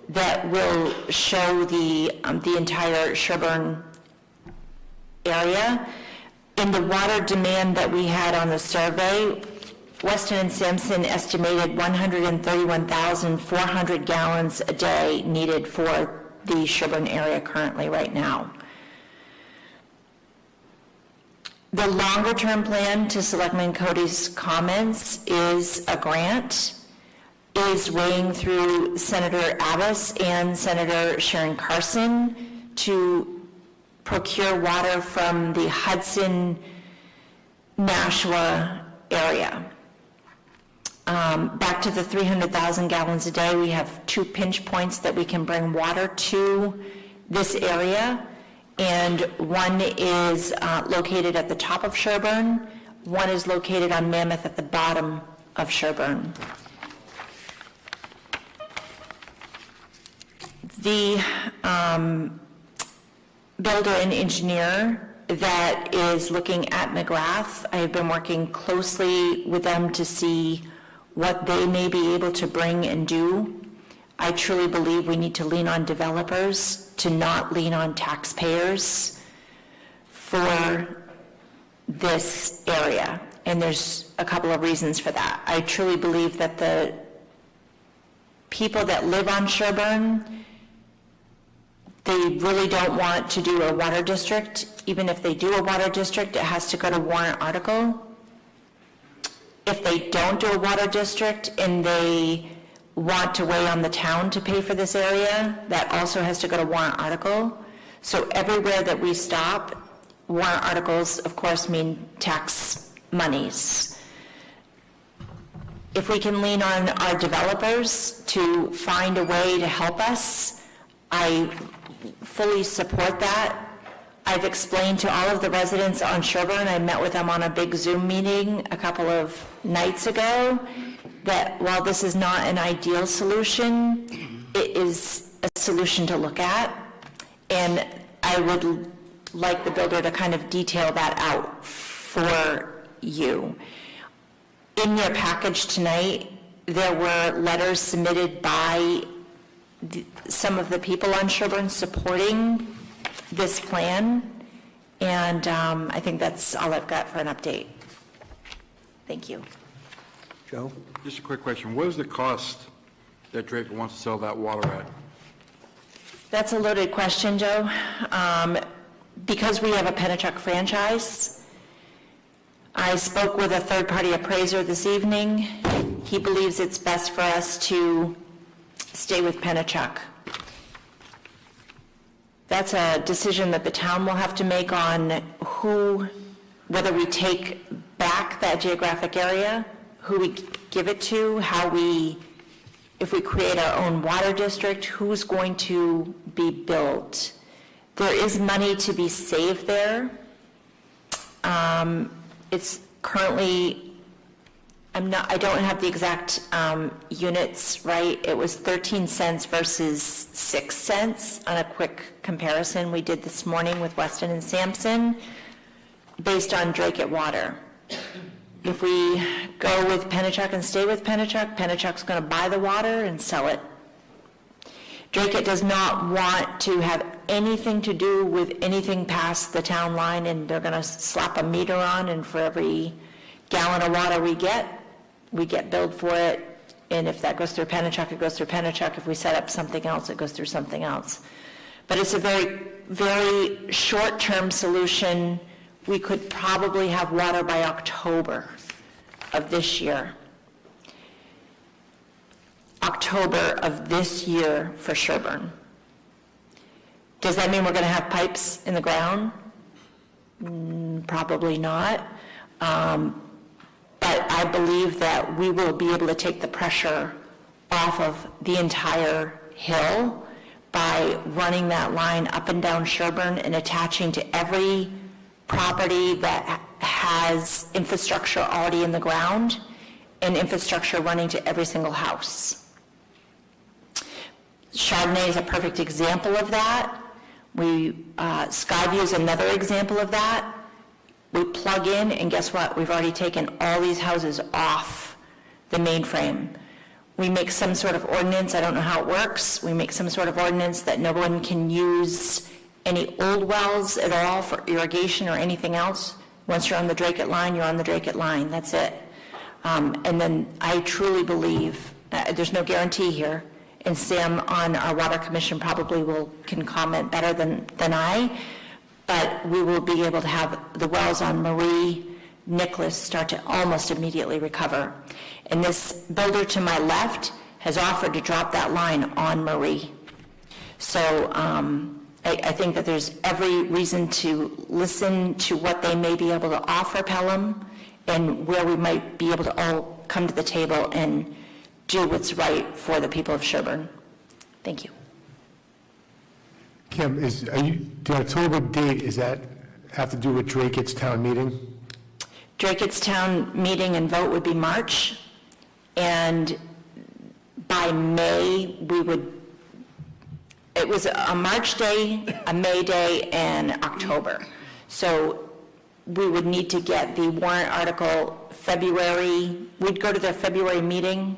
that will show the entire Sherburne area. In the water demand that we had on the survey, Weston and Sampson estimated 131,400 gallons a day needed for the Sherburne area currently right now. The longer-term plan, to Selectman Cody's comments, is a grant, is weighing through Senator Abbas and Senator Sharon Carson to procure water from the Hudson, Nashua area. Back to the 300,000 gallons a day, we have 2 pinch points that we can bring water to this area, and one is located at the top of Sherburne, one is located on Mammoth at the bottom of Sherburne. The builder and engineer that is looking at McGrath, I have been working closely with them to see what they may be able to bring and do. I truly believe we need to lean on developers to not lean on taxpayers for this area. And there's a couple of reasons for that. I truly believe that the people that live on Sherburne, they really don't want to do a water district. Even if they do a water district, it has to go to warrant article. If they don't do a water district and they want to weigh on the town to pay for this area, that also has to go to warrant article. So everywhere that we stop, warrant articles, of course, mean tax monies. If we can lean on our developers to find a way to help us, I fully support that. I've explained to all of the residents on Sherburne, I met with them on a big Zoom meeting a couple of nights ago, that while this is not an ideal solution, it is a solution to look at. And I would like the builder to kind of detail that out for you. In your package tonight, there were letters submitted by some of the people on Sherburne supporting this plan, and I think that's all I've got for an update. Thank you. Joe? Just a quick question. What is the cost that Drake wants to sell that water at? That's a loaded question, Joe. Because we have a Pennachuck franchise, I spoke with a third-party appraiser this evening. He believes it's best for us to stay with Pennachuck. That's a decision that the town will have to make on whether we take back that geographic area, who we give it to, if we create our own water district, who's going to be built. There is money to be saved there. It's currently, I don't have the exact units right. It was 13 cents versus 6 cents on a quick comparison we did this morning with Weston and Sampson based on Drake at water. If we go with Pennachuck and stay with Pennachuck, Pennachuck's going to buy the water and sell it. Drake does not want to have anything to do with anything past the town line, and they're going to slap a meter on, and for every gallon of water we get billed for it. And if that goes through Pennachuck, it goes through Pennachuck. If we set up something else, it goes through something else. But it's a very, very short-term solution. We could probably have water by October of this year. October of this year for Sherburne. Does that mean we're going to have pipes in the ground? Probably not. But I believe that we will be able to take the pressure off of the entire hill by running that line up and down Sherburne and attaching to every property that has infrastructure already in the ground and infrastructure running to every single house. Chardonnay is a perfect example of that. Skyview is another example of that. We plug in, and guess what? We've already taken all these houses off the mainframe. We make some sort of ordinance, I don't know how it works, we make some sort of ordinance that no one can use any old wells at all for irrigation or anything else. Once you're on the Drake line, you're on the Drake line, that's it. And then I truly believe, there's no guarantee here, and Sam on our Water Commission probably can comment better than I, but we will be able to have the wells on Marie, Nicholas start to almost immediately recover. And this builder to my left has offered to drop that line on Marie. So I think that there's every reason to listen to what they may be able to offer Pelham and where we might be able to all come to the table and do what's right for the people of Sherburne. Thank you. Kim, the October date, is that have to do with Drake's town meeting? Drake's town meeting and vote would be March, and by May, it was a March day, a May day, and October. So we would need to get the warrant article February, we'd go to the February meeting.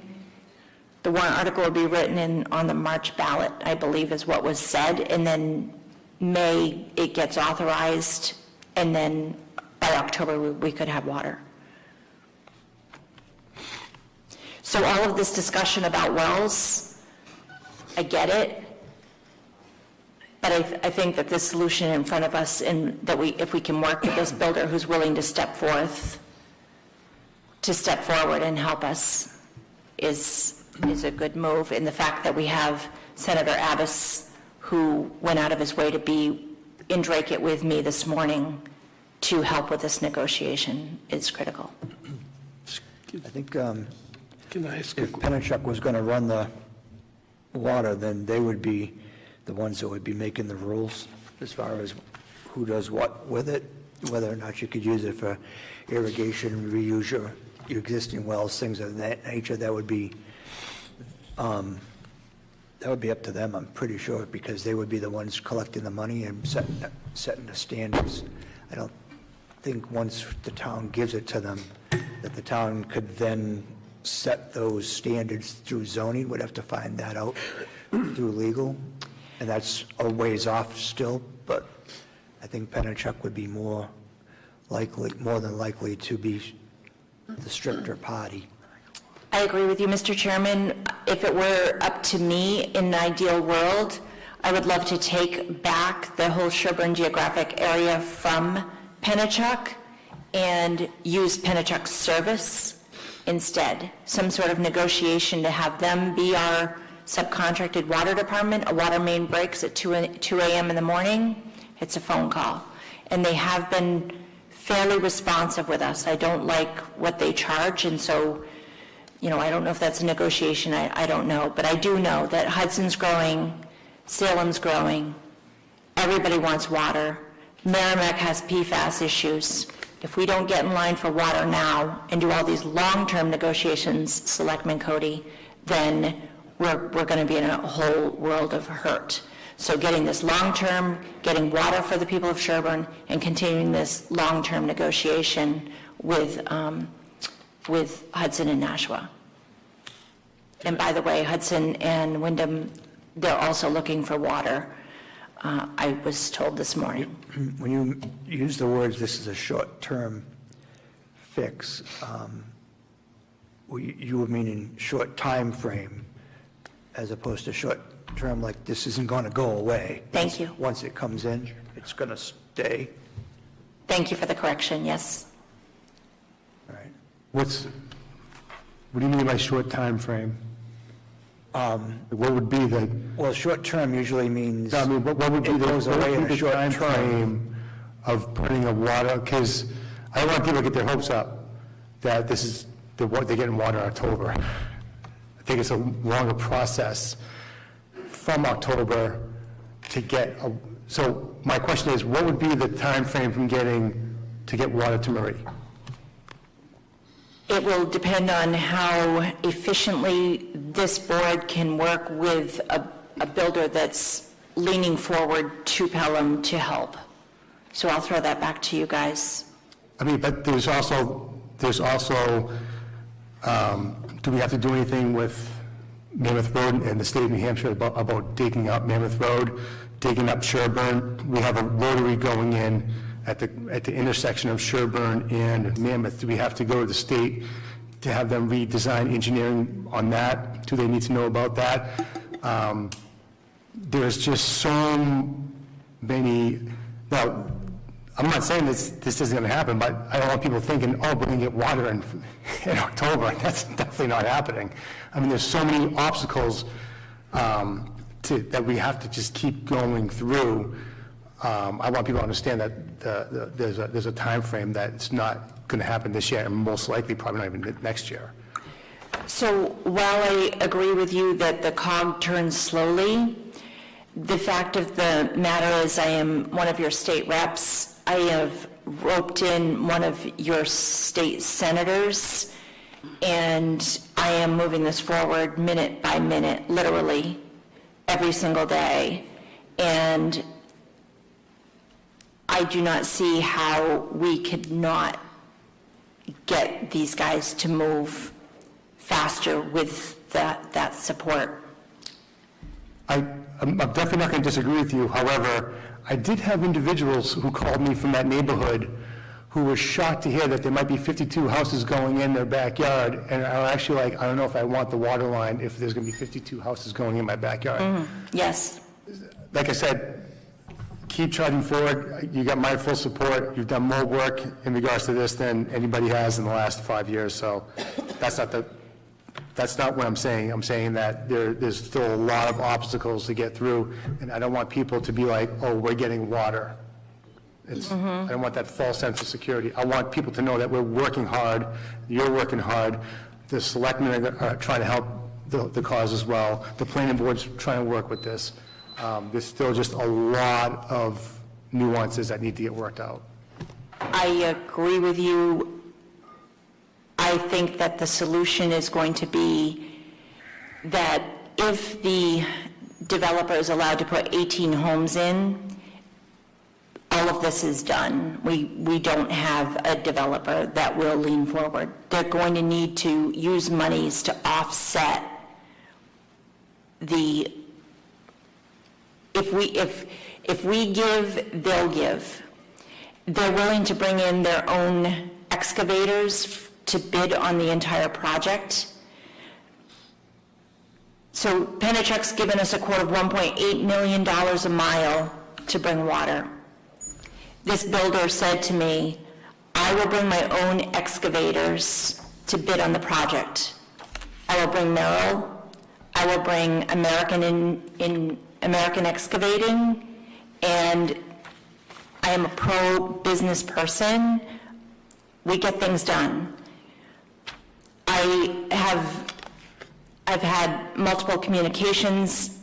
The warrant article would be written in on the March ballot, I believe is what was said, and then May it gets authorized, and then by October we could have water. So all of this discussion about wells, I get it, but I think that this solution in front of us, and that if we can work with this builder who's willing to step forward and help us, is a good move. And the fact that we have Senator Abbas, who went out of his way to be in Drake it with me this morning to help with this negotiation, is critical. I think Can I ask if Penachuk was going to run the water, then they would be the ones that would be making the rules as far as who does what with it, whether or not you could use it for irrigation, reuse your existing wells, things of that nature. That would be up to them, I'm pretty sure, because they would be the ones collecting the money and setting the standards. I don't think once the town gives it to them, that the town could then set those standards through zoning. Would have to find that out through legal, and that's a ways off still, but I think Penachuk would be more than likely to be the stricter party. I agree with you, Mr. Chairman. If it were up to me in an ideal world, I would love to take back the whole Sherburne geographic area from Penachuk and use Penachuk's service instead. Some sort of negotiation to have them be our subcontracted water department. A water main breaks at 2 a.m. in the morning, it's a phone call. And they have been fairly responsive with us. I don't like what they charge, and so, I don't know if that's a negotiation, I don't know. But I do know that Hudson's growing, Salem's growing, everybody wants water. Merrimack has PFAS issues. If we don't get in line for water now and do all these long-term negotiations, Selectman Cody, then we're going to be in a whole world of hurt. So getting this long-term, getting water for the people of Sherburne, and continuing this long-term negotiation with Hudson and Nashua. And by the way, Hudson and Wyndham, they're also looking for water, I was told this morning. When you use the words, this is a short-term fix, you would mean in short time frame, as opposed to short term, like this isn't going to go away. Thank you. Once it comes in, it's going to stay. Thank you for the correction, yes. All right. What do you mean by short time frame? What would be the? Well, short term usually means. I mean, what would be the short time frame of putting a water? Because I don't want people to get their hopes up that this is they're getting water in October. I think it's a longer process from October to get. So my question is, what would be the time frame from to get water to Marie? It will depend on how efficiently this board can work with a builder that's leaning forward to Pelham to help. So I'll throw that back to you guys. I mean, but there's also, do we have to do anything with Mammoth Road and the state of New Hampshire about digging up Mammoth Road, digging up Sherburne? We have a rotary going in at the intersection of Sherburne and Mammoth. Do we have to go to the state to have them redesign engineering on that? Do they need to know about that? There's just so many, now, I'm not saying this isn't going to happen, but I don't want people thinking, oh, we're going to get water in October. That's definitely not happening. I mean, there's so many obstacles that we have to just keep going through. I want people to understand that there's a time frame that it's not going to happen this year, and most likely probably not even next year. So while I agree with you that the cog turns slowly, the fact of the matter is I am one of your state reps. I have roped in one of your state senators, and I am moving this forward minute by minute, literally, every single day. And I do not see how we could not get these guys to move faster with that support. I'm definitely not going to disagree with you. However, I did have individuals who called me from that neighborhood who were shocked to hear that there might be 52 houses going in their backyard, and are actually like, I don't know if I want the water line if there's going to be 52 houses going in my backyard. Yes. Like I said, keep charging forward. You got my full support. You've done more work in regards to this than anybody has in the last 5 years, so that's not what I'm saying. I'm saying that there's still a lot of obstacles to get through, and I don't want people to be like, oh, we're getting water. I don't want that false sense of security. I want people to know that we're working hard, you're working hard, the selectmen are trying to help the cause as well, the planning board's trying to work with this. There's still just a lot of nuances that need to get worked out. I agree with you. I think that the solution is going to be that if the developer is allowed to put 18 homes in, all of this is done. We don't have a developer that will lean forward. They're going to need to use monies to offset the, if we give, they'll give. They're willing to bring in their own excavators to bid on the entire project. So Penachuk's given us a quote of $1.8 million a mile to bring water. This builder said to me, I will bring my own excavators to bid on the project. I will bring Merrill, I will bring American Excavating, and I am a pro-business person. We get things done. I've had multiple communications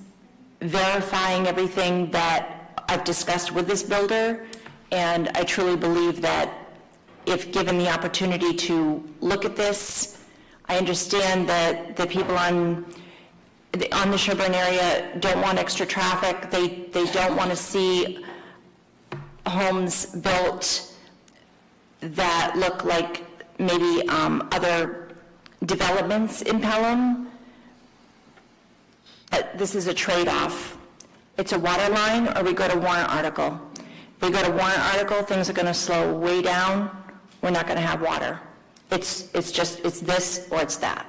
verifying everything that I've discussed with this builder, and I truly believe that if given the opportunity to look at this, I understand that the people on the Sherburne area don't want extra traffic. They don't want to see homes built that look like maybe other developments in Pelham. This is a trade-off. It's a water line, or we go to warrant article. If we go to warrant article, things are going to slow way down. We're not going to have water. It's this or it's that.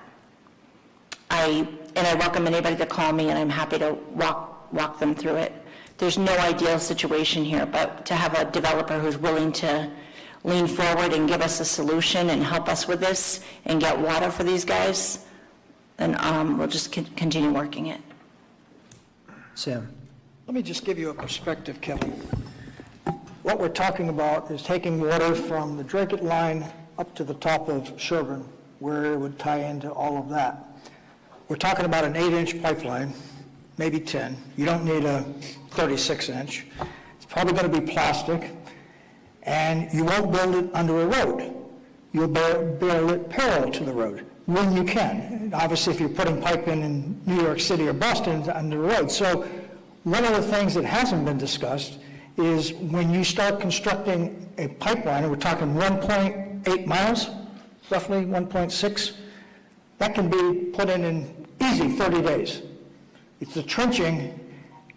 I welcome anybody to call me, and I'm happy to walk them through it. There's no ideal situation here, but to have a developer who's willing to lean forward and give us a solution and help us with this and get water for these guys, then we'll just continue working it. Sam. Let me just give you a perspective, Kevin. What we're talking about is taking water from the Dracut line up to the top of Sherburne, where it would tie into all of that. We're talking about an 8-inch pipeline, maybe 10. You don't need a 36-inch. It's probably going to be plastic, and you won't build it under a road. You'll build it parallel to the road when you can. Obviously, if you're putting pipe in New York City or Boston, it's under the road. So one of the things that hasn't been discussed is when you start constructing a pipeline, and we're talking 1.8 miles, roughly 1.6, that can be put in easy 30 days. It's the trenching,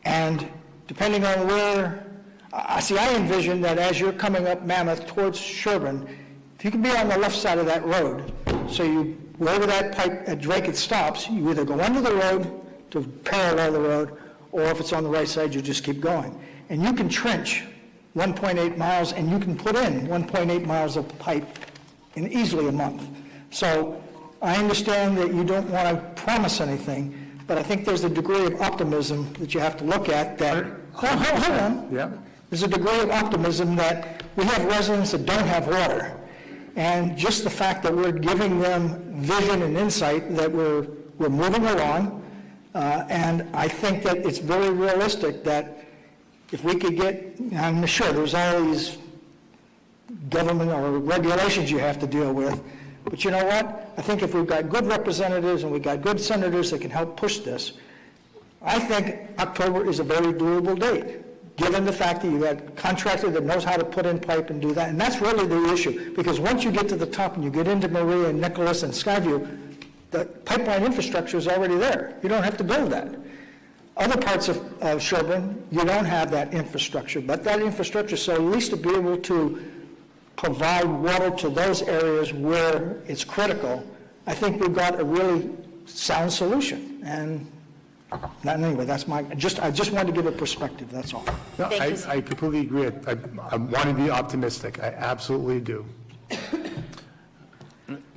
and depending on where, I envision that as you're coming up Mammoth towards Sherburne, if you can be on the left side of that road, so wherever that pipe at Dracut stops, you either go under the road to parallel the road, or if it's on the right side, you just keep going. And you can trench 1.8 miles, and you can put in 1.8 miles of pipe in easily a month. So I understand that you don't want to promise anything, but I think there's a degree of optimism that you have to look at that, hold on. Yeah. There's a degree of optimism that we have residents that don't have water. And just the fact that we're giving them vision and insight that we're moving along, and I think that it's very realistic that if we could get, I'm sure there's all these government or regulations you have to deal with, but you know what? I think if we've got good representatives and we've got good senators that can help push this, I think October is a very doable date, given the fact that you've got a contractor that knows how to put in pipe and do that. And that's really the issue, because once you get to the top and you get into Maria and Nicholas and Skyview, the pipeline infrastructure is already there. You don't have to build that. Other parts of Sherburne, you don't have that infrastructure, but that infrastructure, so at least to be able to provide water to those areas where it's critical, I think we've got a really sound solution. And anyway, that's I just wanted to give a perspective, that's all. No, I completely agree. I want to be optimistic. I absolutely do.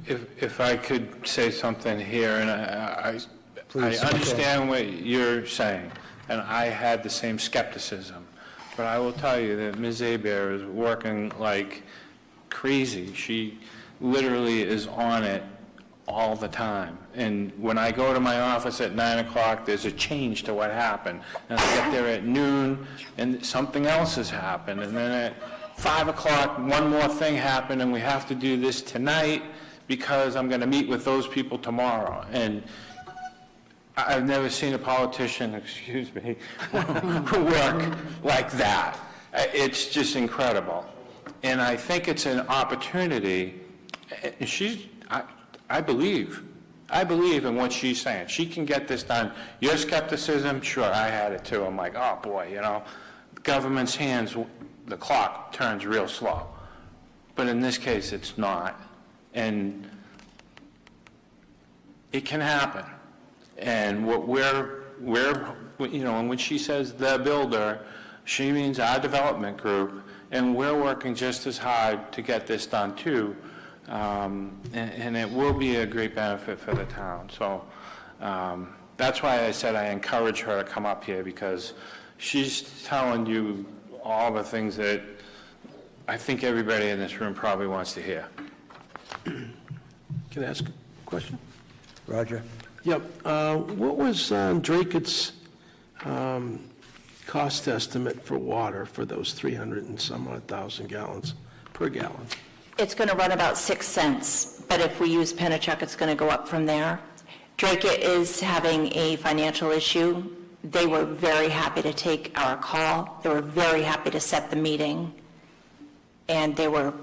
If I could say something here, and I understand what you're saying, and I had the same skepticism, but I will tell you that Ms. Hebert is working like crazy. She literally is on it all the time. And when I go to my office at 9 o'clock, there's a change to what happened. And I get there at noon, and something else has happened. And then at 5 o'clock, one more thing happened, and we have to do this tonight because I'm going to meet with those people tomorrow. And I've never seen a politician, excuse me, work like that. It's just incredible. And I think it's an opportunity. I believe in what she's saying. She can get this done. Your skepticism, sure, I had it too. I'm like, oh boy, the government's hands, the clock turns real slow. But in this case, it's not. And it can happen. And what and when she says the builder, she means our development group, and we're working just as hard to get this done too. And it will be a great benefit for the town. So that's why I said I encourage her to come up here, because she's telling you all the things that I think everybody in this room probably wants to hear. Can I ask a question? Roger. Yep. What was Drakett's cost estimate for water for those 300 and some odd thousand gallons per gallon? It's going to run about 6 cents, but if we use Pennachuck, it's going to go up from there. Drake is having a financial issue. They were very happy to take our call. They were very happy to set the meeting, and they were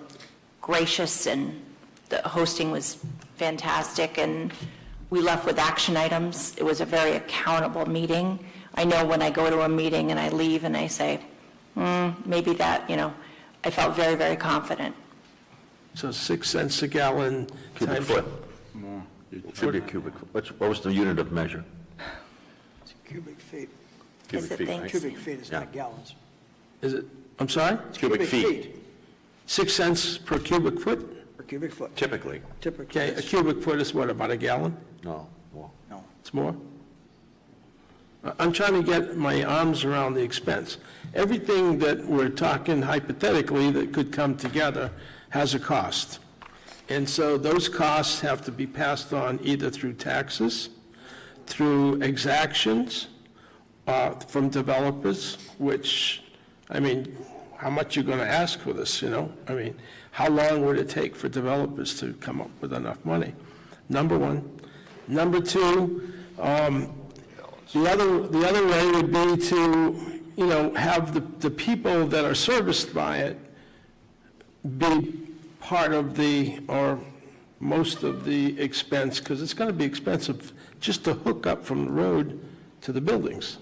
gracious, and the hosting was fantastic, and we left with action items. It was a very accountable meeting. I know when I go to a meeting and I leave and I say, maybe that, I felt very, very confident. So 6 cents a gallon. Cubic foot. More. It should be cubic. What was the unit of measure? It's cubic feet. Is it? Thanks. Cubic feet is not gallons. Is it? I'm sorry? Cubic feet. 6 cents per cubic foot? Per cubic foot. Typically. Okay, a cubic foot is what, about a gallon? No, more. No. It's more? I'm trying to get my arms around the expense. Everything that we're talking hypothetically that could come together has a cost. And so those costs have to be passed on either through taxes, through exactions from developers, which, how much you're going to ask for this, how long would it take for developers to come up with enough money? Number one. Number two, the other way would be to, have the people that are serviced by it be part of or most of the expense, because it's going to be expensive just to hook up from the road to the buildings.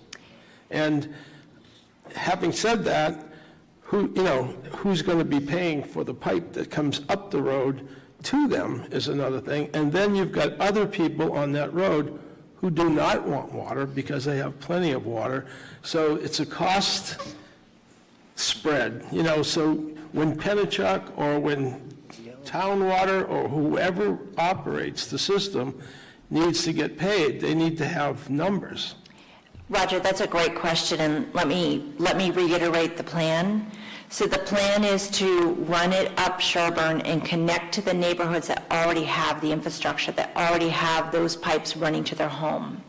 And having said that, who's going to be paying for the pipe that comes up the road to them is another thing. And then you've got other people on that road who do not want water because they have plenty of water. So it's a cost spread, so when Pennachuck or when Town Water or whoever operates the system needs to get paid, they need to have numbers. Roger, that's a great question, and let me reiterate the plan. So the plan is to run it up Sherburne and connect to the neighborhoods that already have the infrastructure, that already have those pipes running to their home.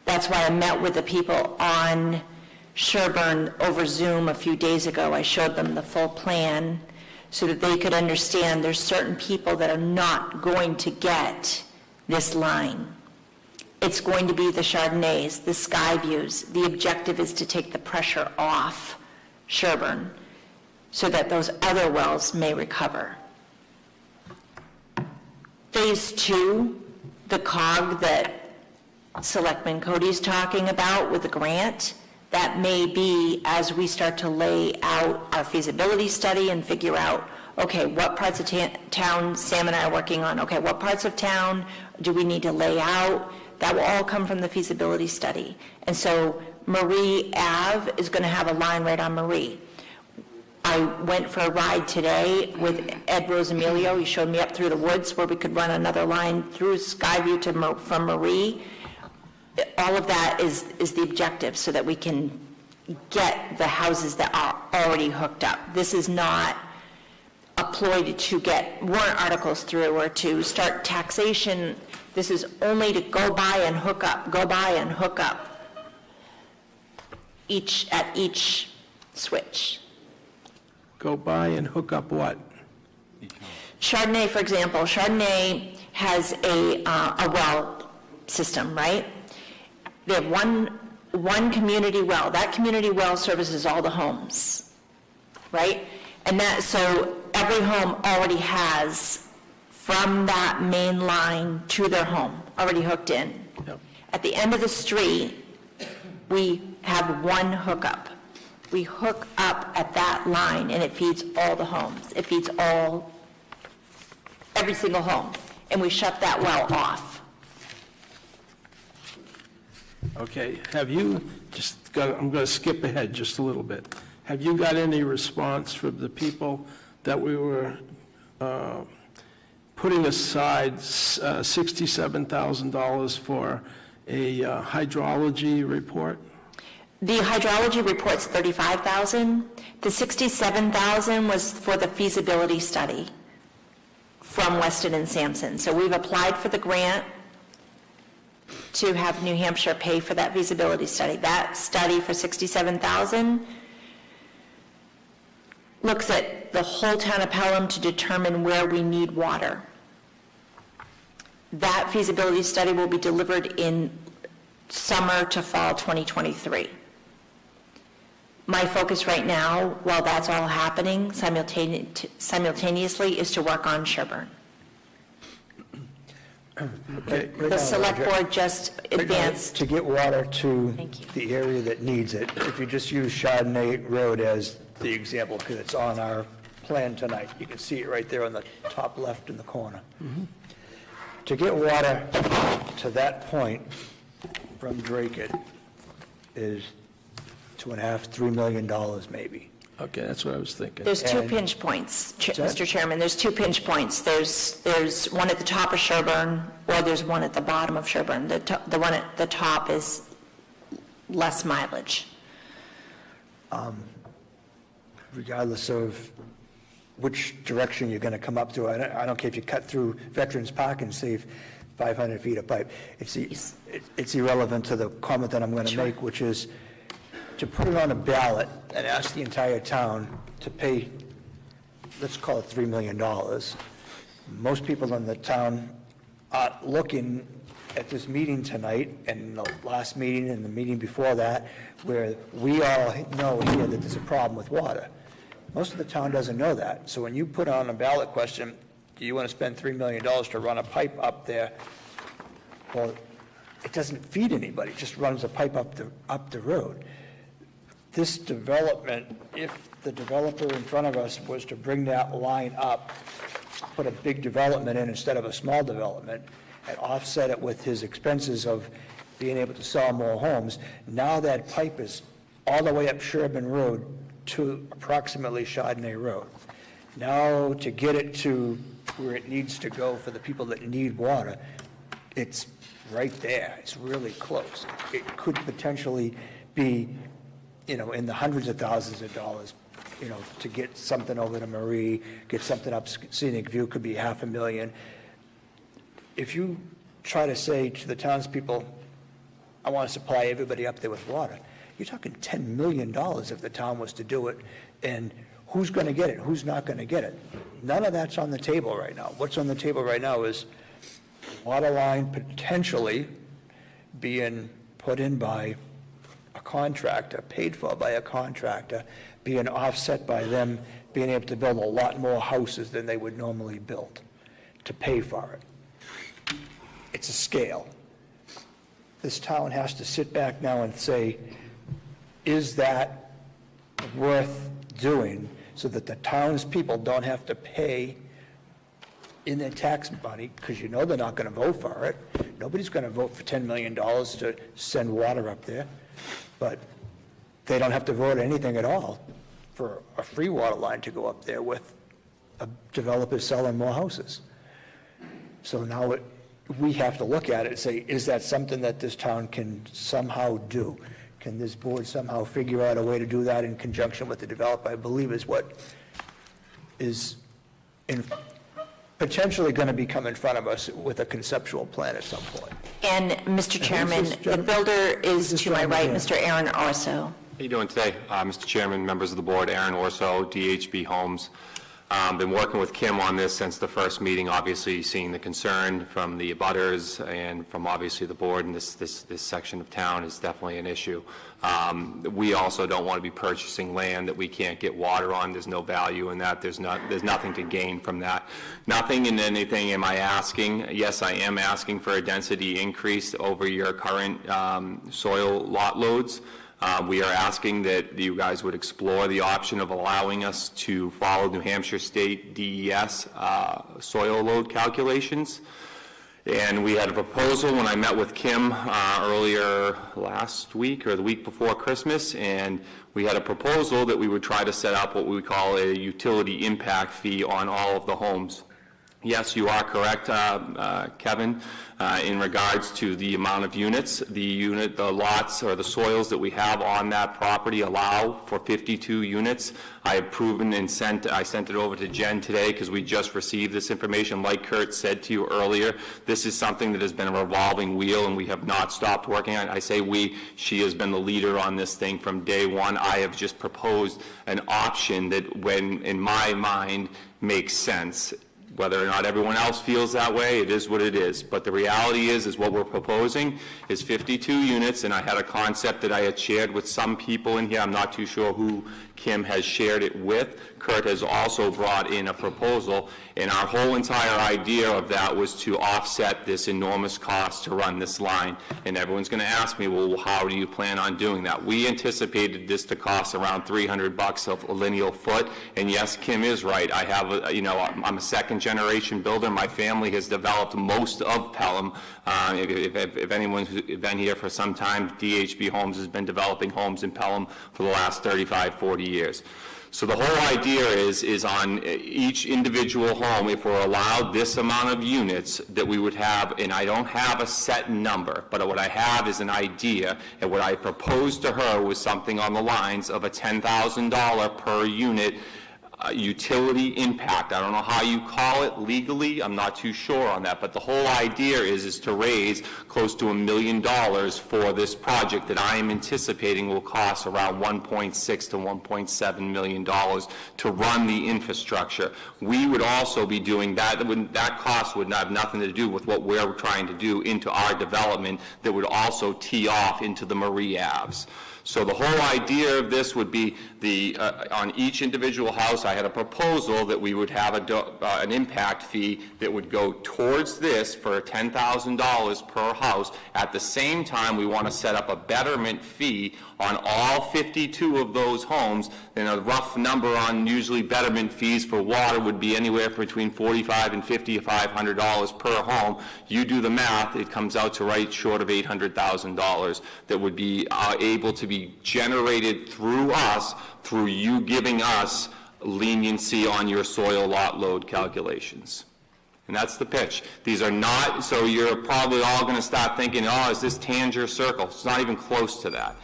That's why I met with the people on Sherburne over Zoom a few days ago. I showed them the full plan so that they could understand there's certain people that are not going to get this line. It's going to be the Chardonnays, the Skyviews. The objective is to take the pressure off Sherburne so that those other wells may recover. Phase 2, the COG that Selectman Cody's talking about with the grant, that may be as we start to lay out our feasibility study and figure out, okay, what parts of town Sam and I are working on? Okay, what parts of town do we need to lay out? That will all come from the feasibility study. And so Marie Ave is going to have a line right on Marie. I went for a ride today with Ed Rosemilio. He showed me up through the woods where we could run another line through Skyview from Marie. All of that is the objective so that we can get the houses that are already hooked up. This is not a ploy to get warrant articles through or to start taxation. This is only to go by and hook up at each switch. Go by and hook up what? Chardonnay, for example, Chardonnay has a well system, right? They have one community well. That community well services all the homes, right? And so every home already has, from that main line to their home, already hooked in. Yep. At the end of the street, we have one hookup. We hook up at that line, and it feeds all the homes. It feeds every single home, and we shut that well off. Okay, have you, I'm going to skip ahead just a little bit. Have you got any response from the people that we were putting aside $67,000 for a hydrology report? The hydrology report's $35,000. The $67,000 was for the feasibility study from Weston and Sampson. So we've applied for the grant to have New Hampshire pay for that feasibility study. That study for $67,000 looks at the whole town of Pelham to determine where we need water. That feasibility study will be delivered in summer to fall 2023. My focus right now, while that's all happening simultaneously, is to work on Sherburne. Okay. The select board just advanced. To get water to the area that needs it, if you just use Chardonnay Road as the example, because it's on our plan tonight, you can see it right there on the top left in the corner. To get water to that point from Drake is $2.5–3 million maybe. Okay, that's what I was thinking. There's two pinch points, Mr. Chairman. There's two pinch points. There's one at the top of Sherburne, or there's one at the bottom of Sherburne. The one at the top is less mileage. Regardless of which direction you're going to come up through, I don't care if you cut through Veterans Park and save 500 feet of pipe. It's irrelevant to the comment that I'm going to make, which is to put it on a ballot and ask the entire town to pay, let's call it $3 million. Most people in the town are looking at this meeting tonight and the last meeting and the meeting before that, where we all know here that there's a problem with water. Most of the town doesn't know that. So when you put on a ballot question, do you want to spend $3 million to run a pipe up there? Well, it doesn't feed anybody, it just runs a pipe up the road. This development, if the developer in front of us was to bring that line up, put a big development in instead of a small development, and offset it with his expenses of being able to sell more homes, now that pipe is all the way up Sherburne Road to approximately Chardonnay Road. Now, to get it to where it needs to go for the people that need water, it's right there. It's really close. It could potentially be, in the hundreds of thousands of dollars, to get something over to Marie, get something up Scenic View, could be $500,000. If you try to say to the townspeople, I want to supply everybody up there with water, you're talking $10 million if the town was to do it, and who's going to get it? Who's not going to get it? None of that's on the table right now. What's on the table right now is water line potentially being put in by a contractor, paid for by a contractor, being offset by them being able to build a lot more houses than they would normally build to pay for it. It's a scale. This town has to sit back now and say, is that worth doing so that the townspeople don't have to pay in their tax money, because you know they're not going to vote for it. Nobody's going to vote for $10 million to send water up there, but they don't have to vote anything at all for a free water line to go up there with a developer selling more houses. So now we have to look at it and say, is that something that this town can somehow do? Can this board somehow figure out a way to do that in conjunction with the developer? I believe is what is potentially going to be come in front of us with a conceptual plan at some point. And, Mr. Chairman, the builder is to my right, Mr. Aaron Orso. How you doing today? Mr. Chairman, members of the board, Aaron Orso, DHB Homes. Been working with Kim on this since the first meeting, obviously seeing the concern from the abutters and from obviously the board, and this section of town is definitely an issue. We also don't want to be purchasing land that we can't get water on. There's no value in that. There's nothing to gain from that. Nothing in anything am I asking. Yes, I am asking for a density increase over your current soil lot loads. We are asking that you guys would explore the option of allowing us to follow New Hampshire State DES soil load calculations. And we had a proposal when I met with Kim earlier last week or the week before Christmas, and we had a proposal that we would try to set up what we would a utility impact fee on all of the homes. Yes, you are correct, Kevin, in regards to the amount of units. The lots or the soils that we have on that property allow for 52 units. I have proven and I sent it over to Jen today because we just received this information. Like Kurt said to you earlier, this is something that has been a revolving wheel and we have not stopped working on it. I say we, she has been the leader on this thing from day one. I have just proposed an option that, when in my mind, makes sense. Whether or not everyone else feels that way, it is what it is. But the reality is what we're proposing is 52 units, and I had a concept that I had shared with some people in here. I'm not too sure who Kim has shared it with. Kurt has also brought in a proposal, and our whole entire idea of that was to offset this enormous cost to run this line. And everyone's going to ask me, well, how do you plan on doing that? We anticipated this to cost around $300 a lineal foot, and yes, Kim is right. I have, I'm a second-generation builder. My family has developed most of Pelham. If anyone's been here for some time, DHB Homes has been developing homes in Pelham for the last 35, 40 years. So the whole idea is on each individual home, if we're allowed this amount of units, that we would have, and I don't have a set number, but what I have is an idea, and what I proposed to her was something on the lines of a $10,000 per unit utility impact. I don't know how you call it legally. I'm not too sure on that. But the whole idea is to raise close to $1 million for this project that I am anticipating will cost around $1.6 to $1.7 million to run the infrastructure. We would also be doing that. That cost would have nothing to do with what we're trying to do into our development that would also tee off into the Marie Aves. So the whole idea of this would be on each individual house, I had a proposal that we would have an impact fee that would go towards this for $10,000 per house. At the same time, we want to set up a betterment fee on all 52 of those homes. And a rough number on usually betterment fees for water would be anywhere between $45 and $500 per home. You do the math, it comes out to right short of $800,000 that would be able to be generated through us, through you giving us leniency on your soil lot load calculations. And that's the pitch. These are not, so you're probably all going to start thinking, oh, is this Tangier Circle? It's not even close to that.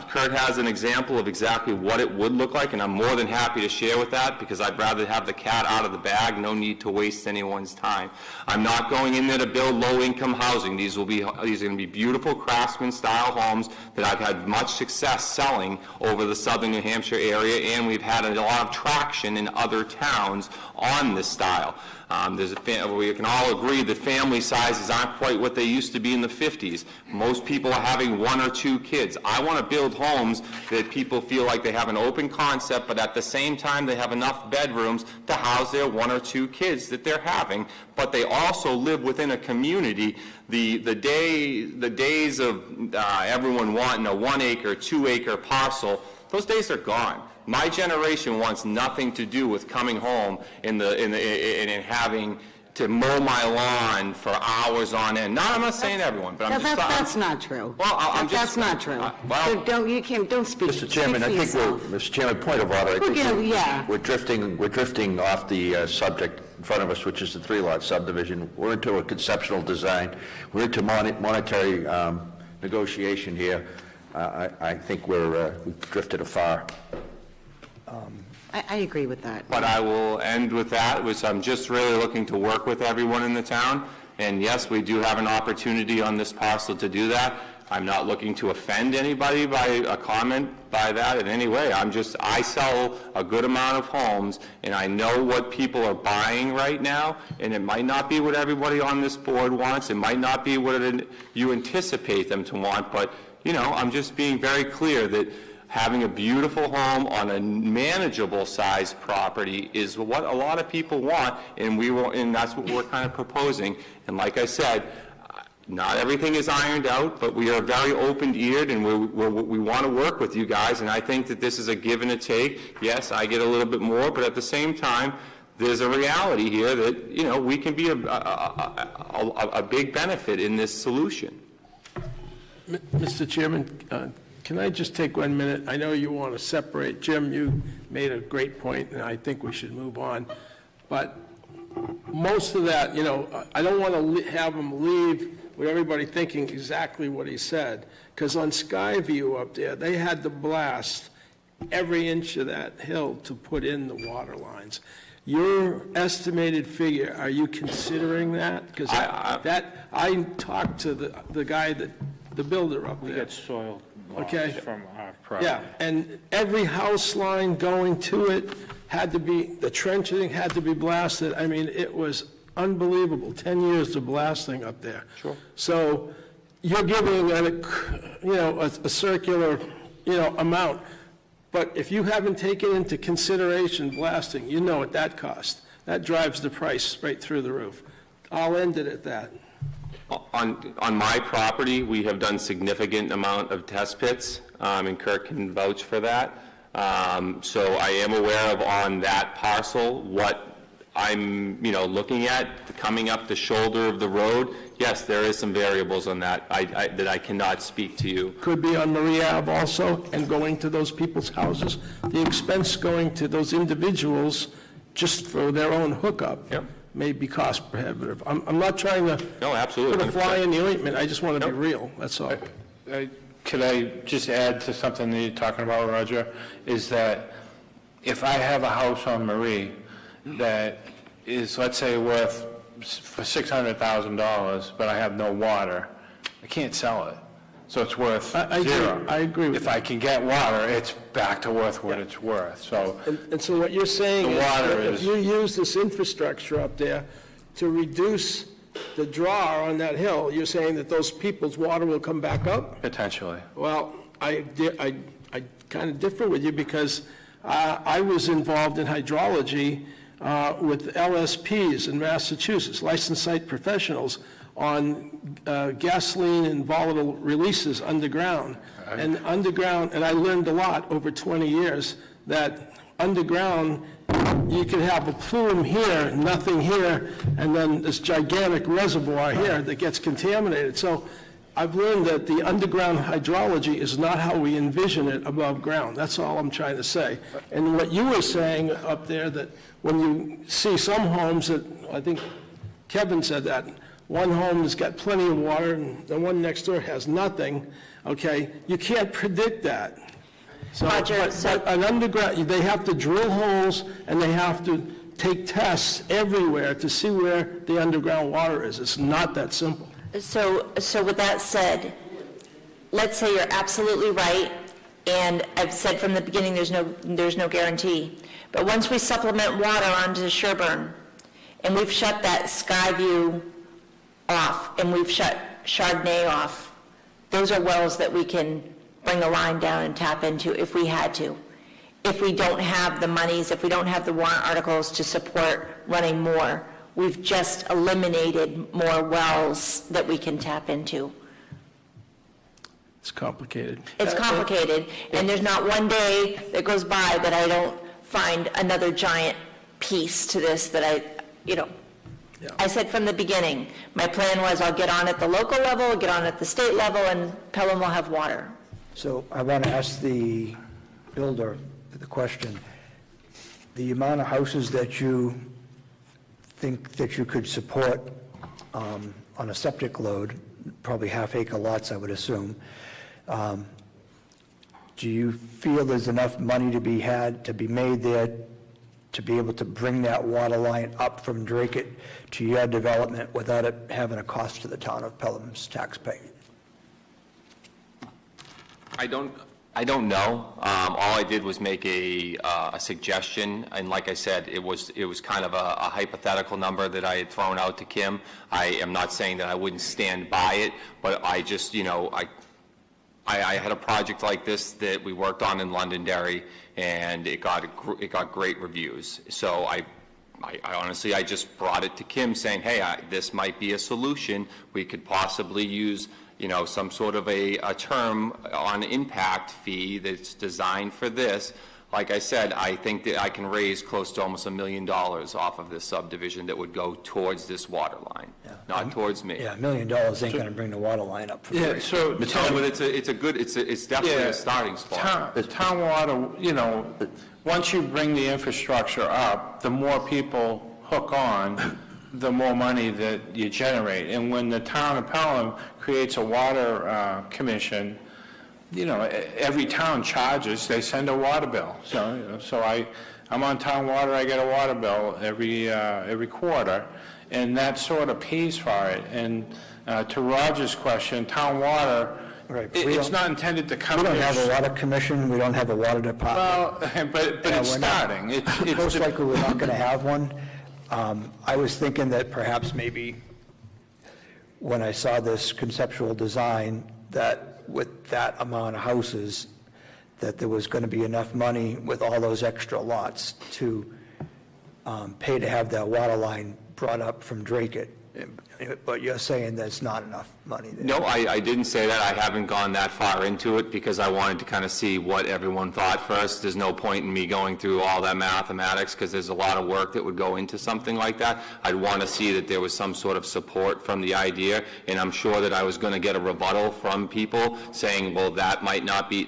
Kurt has an example of exactly what it would look like, and I'm more than happy to share with that because I'd rather have the cat out of the bag. No need to waste anyone's time. I'm not going in there to build low-income housing. These are going to be beautiful craftsman-style homes that I've had much success selling over the southern New Hampshire area, and we've had a lot of traction in other towns on this style. We can all agree that family sizes aren't quite what they used to be in the 50s. Most people are having 1 or 2 kids. I want to build homes that people feel like they have an open concept, but at the same time they have enough bedrooms to house their 1 or 2 kids that they're having, but they also live within a community. The days of everyone wanting a 1 acre, 2 acre parcel, those days are gone. My generation wants nothing to do with coming home and having to mow my lawn for hours on end. I'm not saying everyone, but I'm just... That's not true. Well, I'm just... That's not true. Well... Don't speak. Mr. Chairman, I think Mr. Chairman, point of order. I think we're drifting off the subject in front of us, which is the 3-lot subdivision. We're into a conceptual design. We're into monetary negotiation here. I think we've drifted afar. I agree with that. But I will end with that, which I'm just really looking to work with everyone in the town. And yes, we do have an opportunity on this parcel to do that. I'm not looking to offend anybody by a comment by that in any way. I sell a good amount of homes, and I know what people are buying right now, and it might not be what everybody on this board wants. It might not be what you anticipate them to want, but, I'm just being very clear that having a beautiful home on a manageable size property is what a lot of people want, and that's what we're kind of proposing. And like I said, not everything is ironed out, but we are very open-eared, and we want to work with you guys, and I think that this is a give and a take. Yes, I get a little bit more, but at the same time, there's a reality here that, we can be a big benefit in this solution. Mr. Chairman, can I just take 1 minute? I know you want to separate. Jim, you made a great point, and I think we should move on. But most of that, I don't want to have him leave with everybody thinking exactly what he said. Because on Skyview up there, they had to blast every inch of that hill to put in the water lines. Your estimated figure, are you considering that? Because I talked to the guy, the builder up there. We get soil Okay. from our property. Yeah, and every house line going to it had to be, the trenching had to be blasted. I mean, it was unbelievable, 10 years of blasting up there. Sure. So you're giving a circular, amount. But if you haven't taken into consideration blasting, you know what that costs. That drives the price right through the roof. I'll end it at that. On my property, we have done significant amount of test pits, and Kirk can vouch for that. So I am aware of on that parcel what I'm, looking at coming up the shoulder of the road. Yes, there is some variables on that that I cannot speak to you. Could be on Marie Ave also, and going to those people's houses. The expense going to those individuals just for their own hookup. Yep. May be cost prohibitive. I'm not trying to absolutely put a fly in the ointment. I just want to be real, that's all. Could I just add to something that you're talking about, Roger, is that if I have a house on Marie that is, let's say, worth for $600,000, but I have no water, I can't sell it. So it's worth zero. I agree with If I can get water, it's back to worth what it's worth. So And so what you're saying The is, water that if is- you use this infrastructure up there to reduce the draw on that hill, you're saying that those people's water will come back up? potentially. Well, I kind of differ with you because I was involved in hydrology with LSPs in Massachusetts, licensed site professionals, on gasoline and volatile releases underground. And I learned a lot over 20 years, that underground, you could have a plume here, nothing here, and then this gigantic reservoir here that gets contaminated. So I've learned that the underground hydrology is not how we envision it above ground. That's all I'm trying to say. And what you were saying up there, that when you see some homes that, I think Kevin said that, one home has got plenty of water and the one next door has nothing, okay? You can't predict that. So, but an underground, they have to drill holes and they have to take tests everywhere to see where the underground water is. It's not that simple. So with that said, let's say you're absolutely right, and I've said from the beginning there's no guarantee. But once we supplement water onto Sherburne, and we've shut that Skyview off, and we've shut Chardonnay off, those are wells that we can bring a line down and tap into if we had to. If we don't have the monies, if we don't have the warrant articles to support running more, we've just eliminated more wells that we can tap into. It's complicated. It's complicated, and there's not one day that goes by that I don't find another giant piece to this that I said from the beginning, my plan was I'll get on at the local level, get on at the state level, and Pelham will have water. So I want to ask the builder the question. The amount of houses that you think that you could support on a septic load, probably half-acre lots, I would assume, do you feel there's enough money to be made there to be able to bring that water line up from Drake to your development without it having a cost to the town of Pelham's taxpayer? I don't know. All I did was make a suggestion, and like I said, it was kind of a hypothetical number that I had thrown out to Kim. I am not saying that I wouldn't stand by it, but I just, I had a project like this that we worked on in Londonderry, and it got great reviews. So I honestly, I just brought it to Kim saying, hey, this might be a solution. We could possibly use some sort of a term on impact fee that's designed for this. Like I said, I think that I can raise close to almost $1 million off of this subdivision that would go towards this water line, not towards me. Yeah, $1 million ain't going to bring the water line up. Yeah, so but it's definitely a starting spot. Town water, once you bring the infrastructure up, the more people hook on, the more money that you generate. And when the town of Pelham creates a water commission, every town charges, they send a water bill. So I'm on town water, I get a water bill every quarter, and that sort of pays for it. And to Roger's question, town water, it's not intended to come. We don't have a water commission, we don't have a water department. Well, but it's starting. It's most likely we're not going to have one. I was thinking that perhaps maybe when I saw this conceptual design, that with that amount of houses, that there was going to be enough money with all those extra lots to pay to have that water line brought up from Drake. But you're saying there's not enough money there. No, I didn't say that. I haven't gone that far into it because I wanted to kind of see what everyone thought first. There's no point in me going through all that mathematics because there's a lot of work that would go into something like that. I'd want to see that there was some sort of support from the idea, and I'm sure that I was going to get a rebuttal from people saying, well, that might not be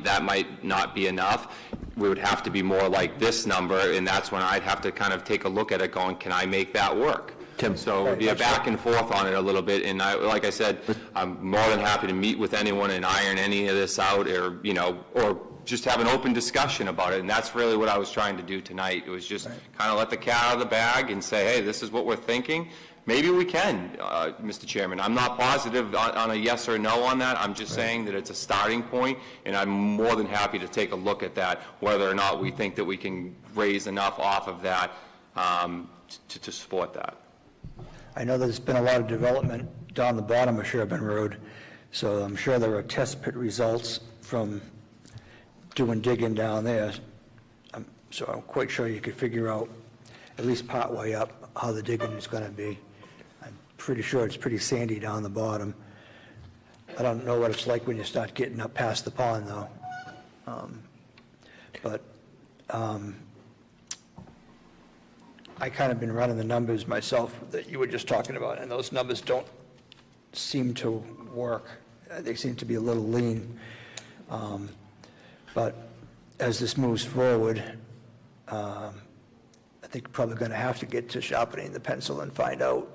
enough. We would have to be more like this number, and that's when I'd have to kind of take a look at it going, can I make that work? So it would be a back and forth on it a little bit, and like I said, I'm more than happy to meet with anyone and iron any of this out, or just have an open discussion about it, and that's really what I was trying to do tonight. It was just kind of let the cat out of the bag and say, hey, this is what we're thinking. Maybe we can, Mr. Chairman. I'm not positive on a yes or no on that. I'm just saying that it's a starting point, and I'm more than happy to take a look at that, whether or not we think that we can raise enough off of that to support that. I know there's been a lot of development down the bottom of Sherburne Road, so I'm sure there are test pit results from doing digging down there. So I'm quite sure you could figure out, at least part way up, how the digging is going to be. I'm pretty sure it's pretty sandy down the bottom. I don't know what it's like when you start getting up past the pond, though. I kind of been running the numbers myself that you were just talking about, and those numbers don't seem to work. They seem to be a little lean. But as this moves forward, I think we're probably going to have to get to sharpening the pencil and find out,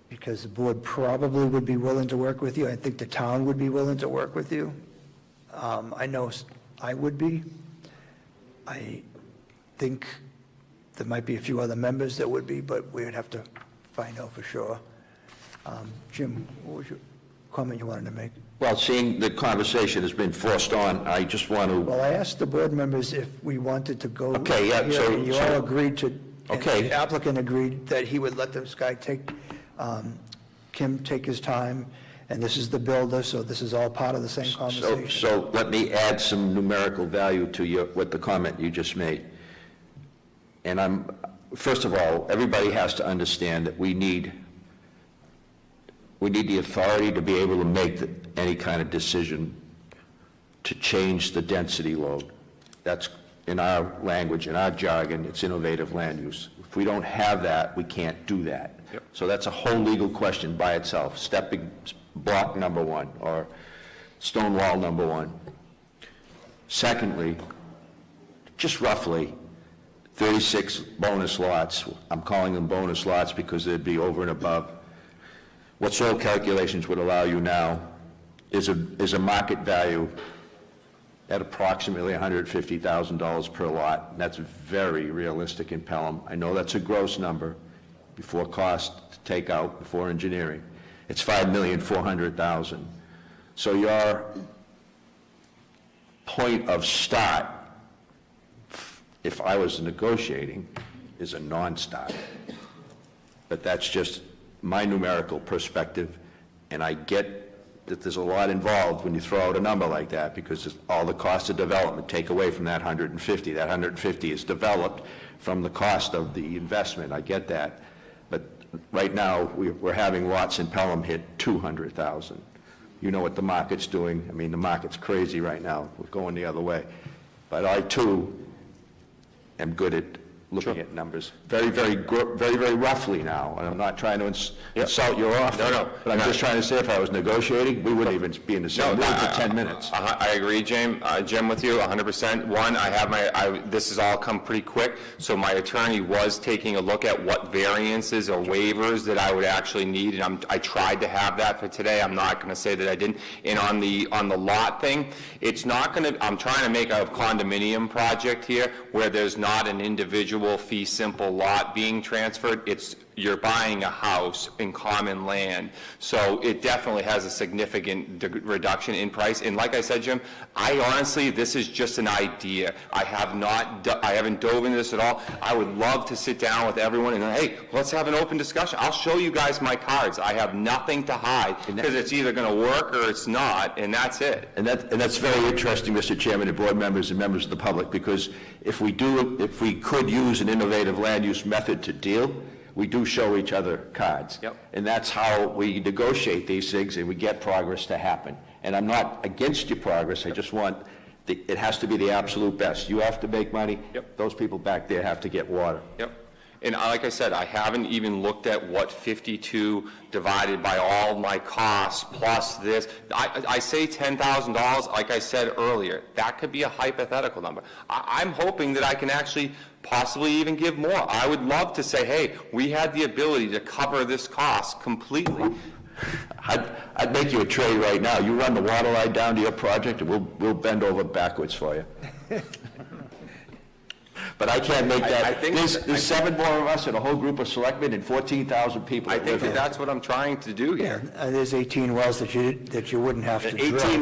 because the board probably would be willing to work with you. I think the town would be willing to work with you. I know I would be. I think there might be a few other members that would be, but we would have to find out for sure. Jim, what was your comment you wanted to make? Well, seeing the conversation has been forced on, I just want to... Well, I asked the board members if we wanted to go... Okay, yeah, here, so... and you all agreed to... Okay. The applicant agreed that he would let this guy Kim take his time, and this is the builder, so this is all part of the same conversation. So let me add some numerical value to what the comment you just made. And first of all, everybody has to understand that we need we need the authority to be able to make any kind of decision to change the density load. That's, in our language, in our jargon, it's innovative land use. If we don't have that, we can't do that. Yep. So that's a whole legal question by itself, stepping block number one, or stone wall number one. Secondly, just roughly, 36 bonus lots, I'm calling them bonus lots because they'd be over and above what soil calculations would allow you now, is a market value at approximately $150,000 per lot. That's very realistic in Pelham. I know that's a gross number before cost to take out, before engineering. It's $5,400,000. So your point of start, if I was negotiating, is a non-start. But that's just my numerical perspective, and I get that there's a lot involved when you throw out a number like that, because all the cost of development take away from that 150. That 150 is developed from the cost of the investment. I get that. But right now, we're having lots in Pelham hit 200,000. You know what the market's doing. I mean, the market's crazy right now. We're going the other way. But I, too, am good at looking at numbers very, very roughly now. And I'm not trying to insult your offer. No. But I'm just trying to say, if I was negotiating, we wouldn't even be in the same room for 10 minutes. I agree, Jim, with you 100%. One, this has all come pretty quick, so my attorney was taking a look at what variances or waivers that I would actually need, and I tried to have that for today. I'm not going to say that I didn't. And on the lot thing, it's not going to, I'm trying to make a condominium project here where there's not an individual fee simple lot being transferred. You're buying a house in common land, so it definitely has a significant reduction in price. And like I said, Jim, honestly, this is just an idea. I haven't dove into this at all. I would love to sit down with everyone and, hey, let's have an open discussion. I'll show you guys my cards. I have nothing to hide, because it's either going to work or it's not, and that's it. And that's very interesting, Mr. Chairman, and board members and members of the public, because if we could use an innovative land use method to deal, we do show each other cards. Yep. And that's how we negotiate these things, and we get progress to happen. And I'm not against your progress, I just want, it has to be the absolute best. You have to make money. Yep. Those people back there have to get water. Yep. And like I said, I haven't even looked at what 52 divided by all my costs plus this. I say $10,000, like I said earlier, that could be a hypothetical number. I'm hoping that I can actually possibly even give more. I would love to say, hey, we had the ability to cover this cost completely. I'd make you a trade right now. You run the water line down to your project, and we'll bend over backwards for you. But I can't make that. There's 7 more of us and a whole group of selectmen and 14,000 people. I think that's what I'm trying to do here. There's 18 wells that you wouldn't have to drill.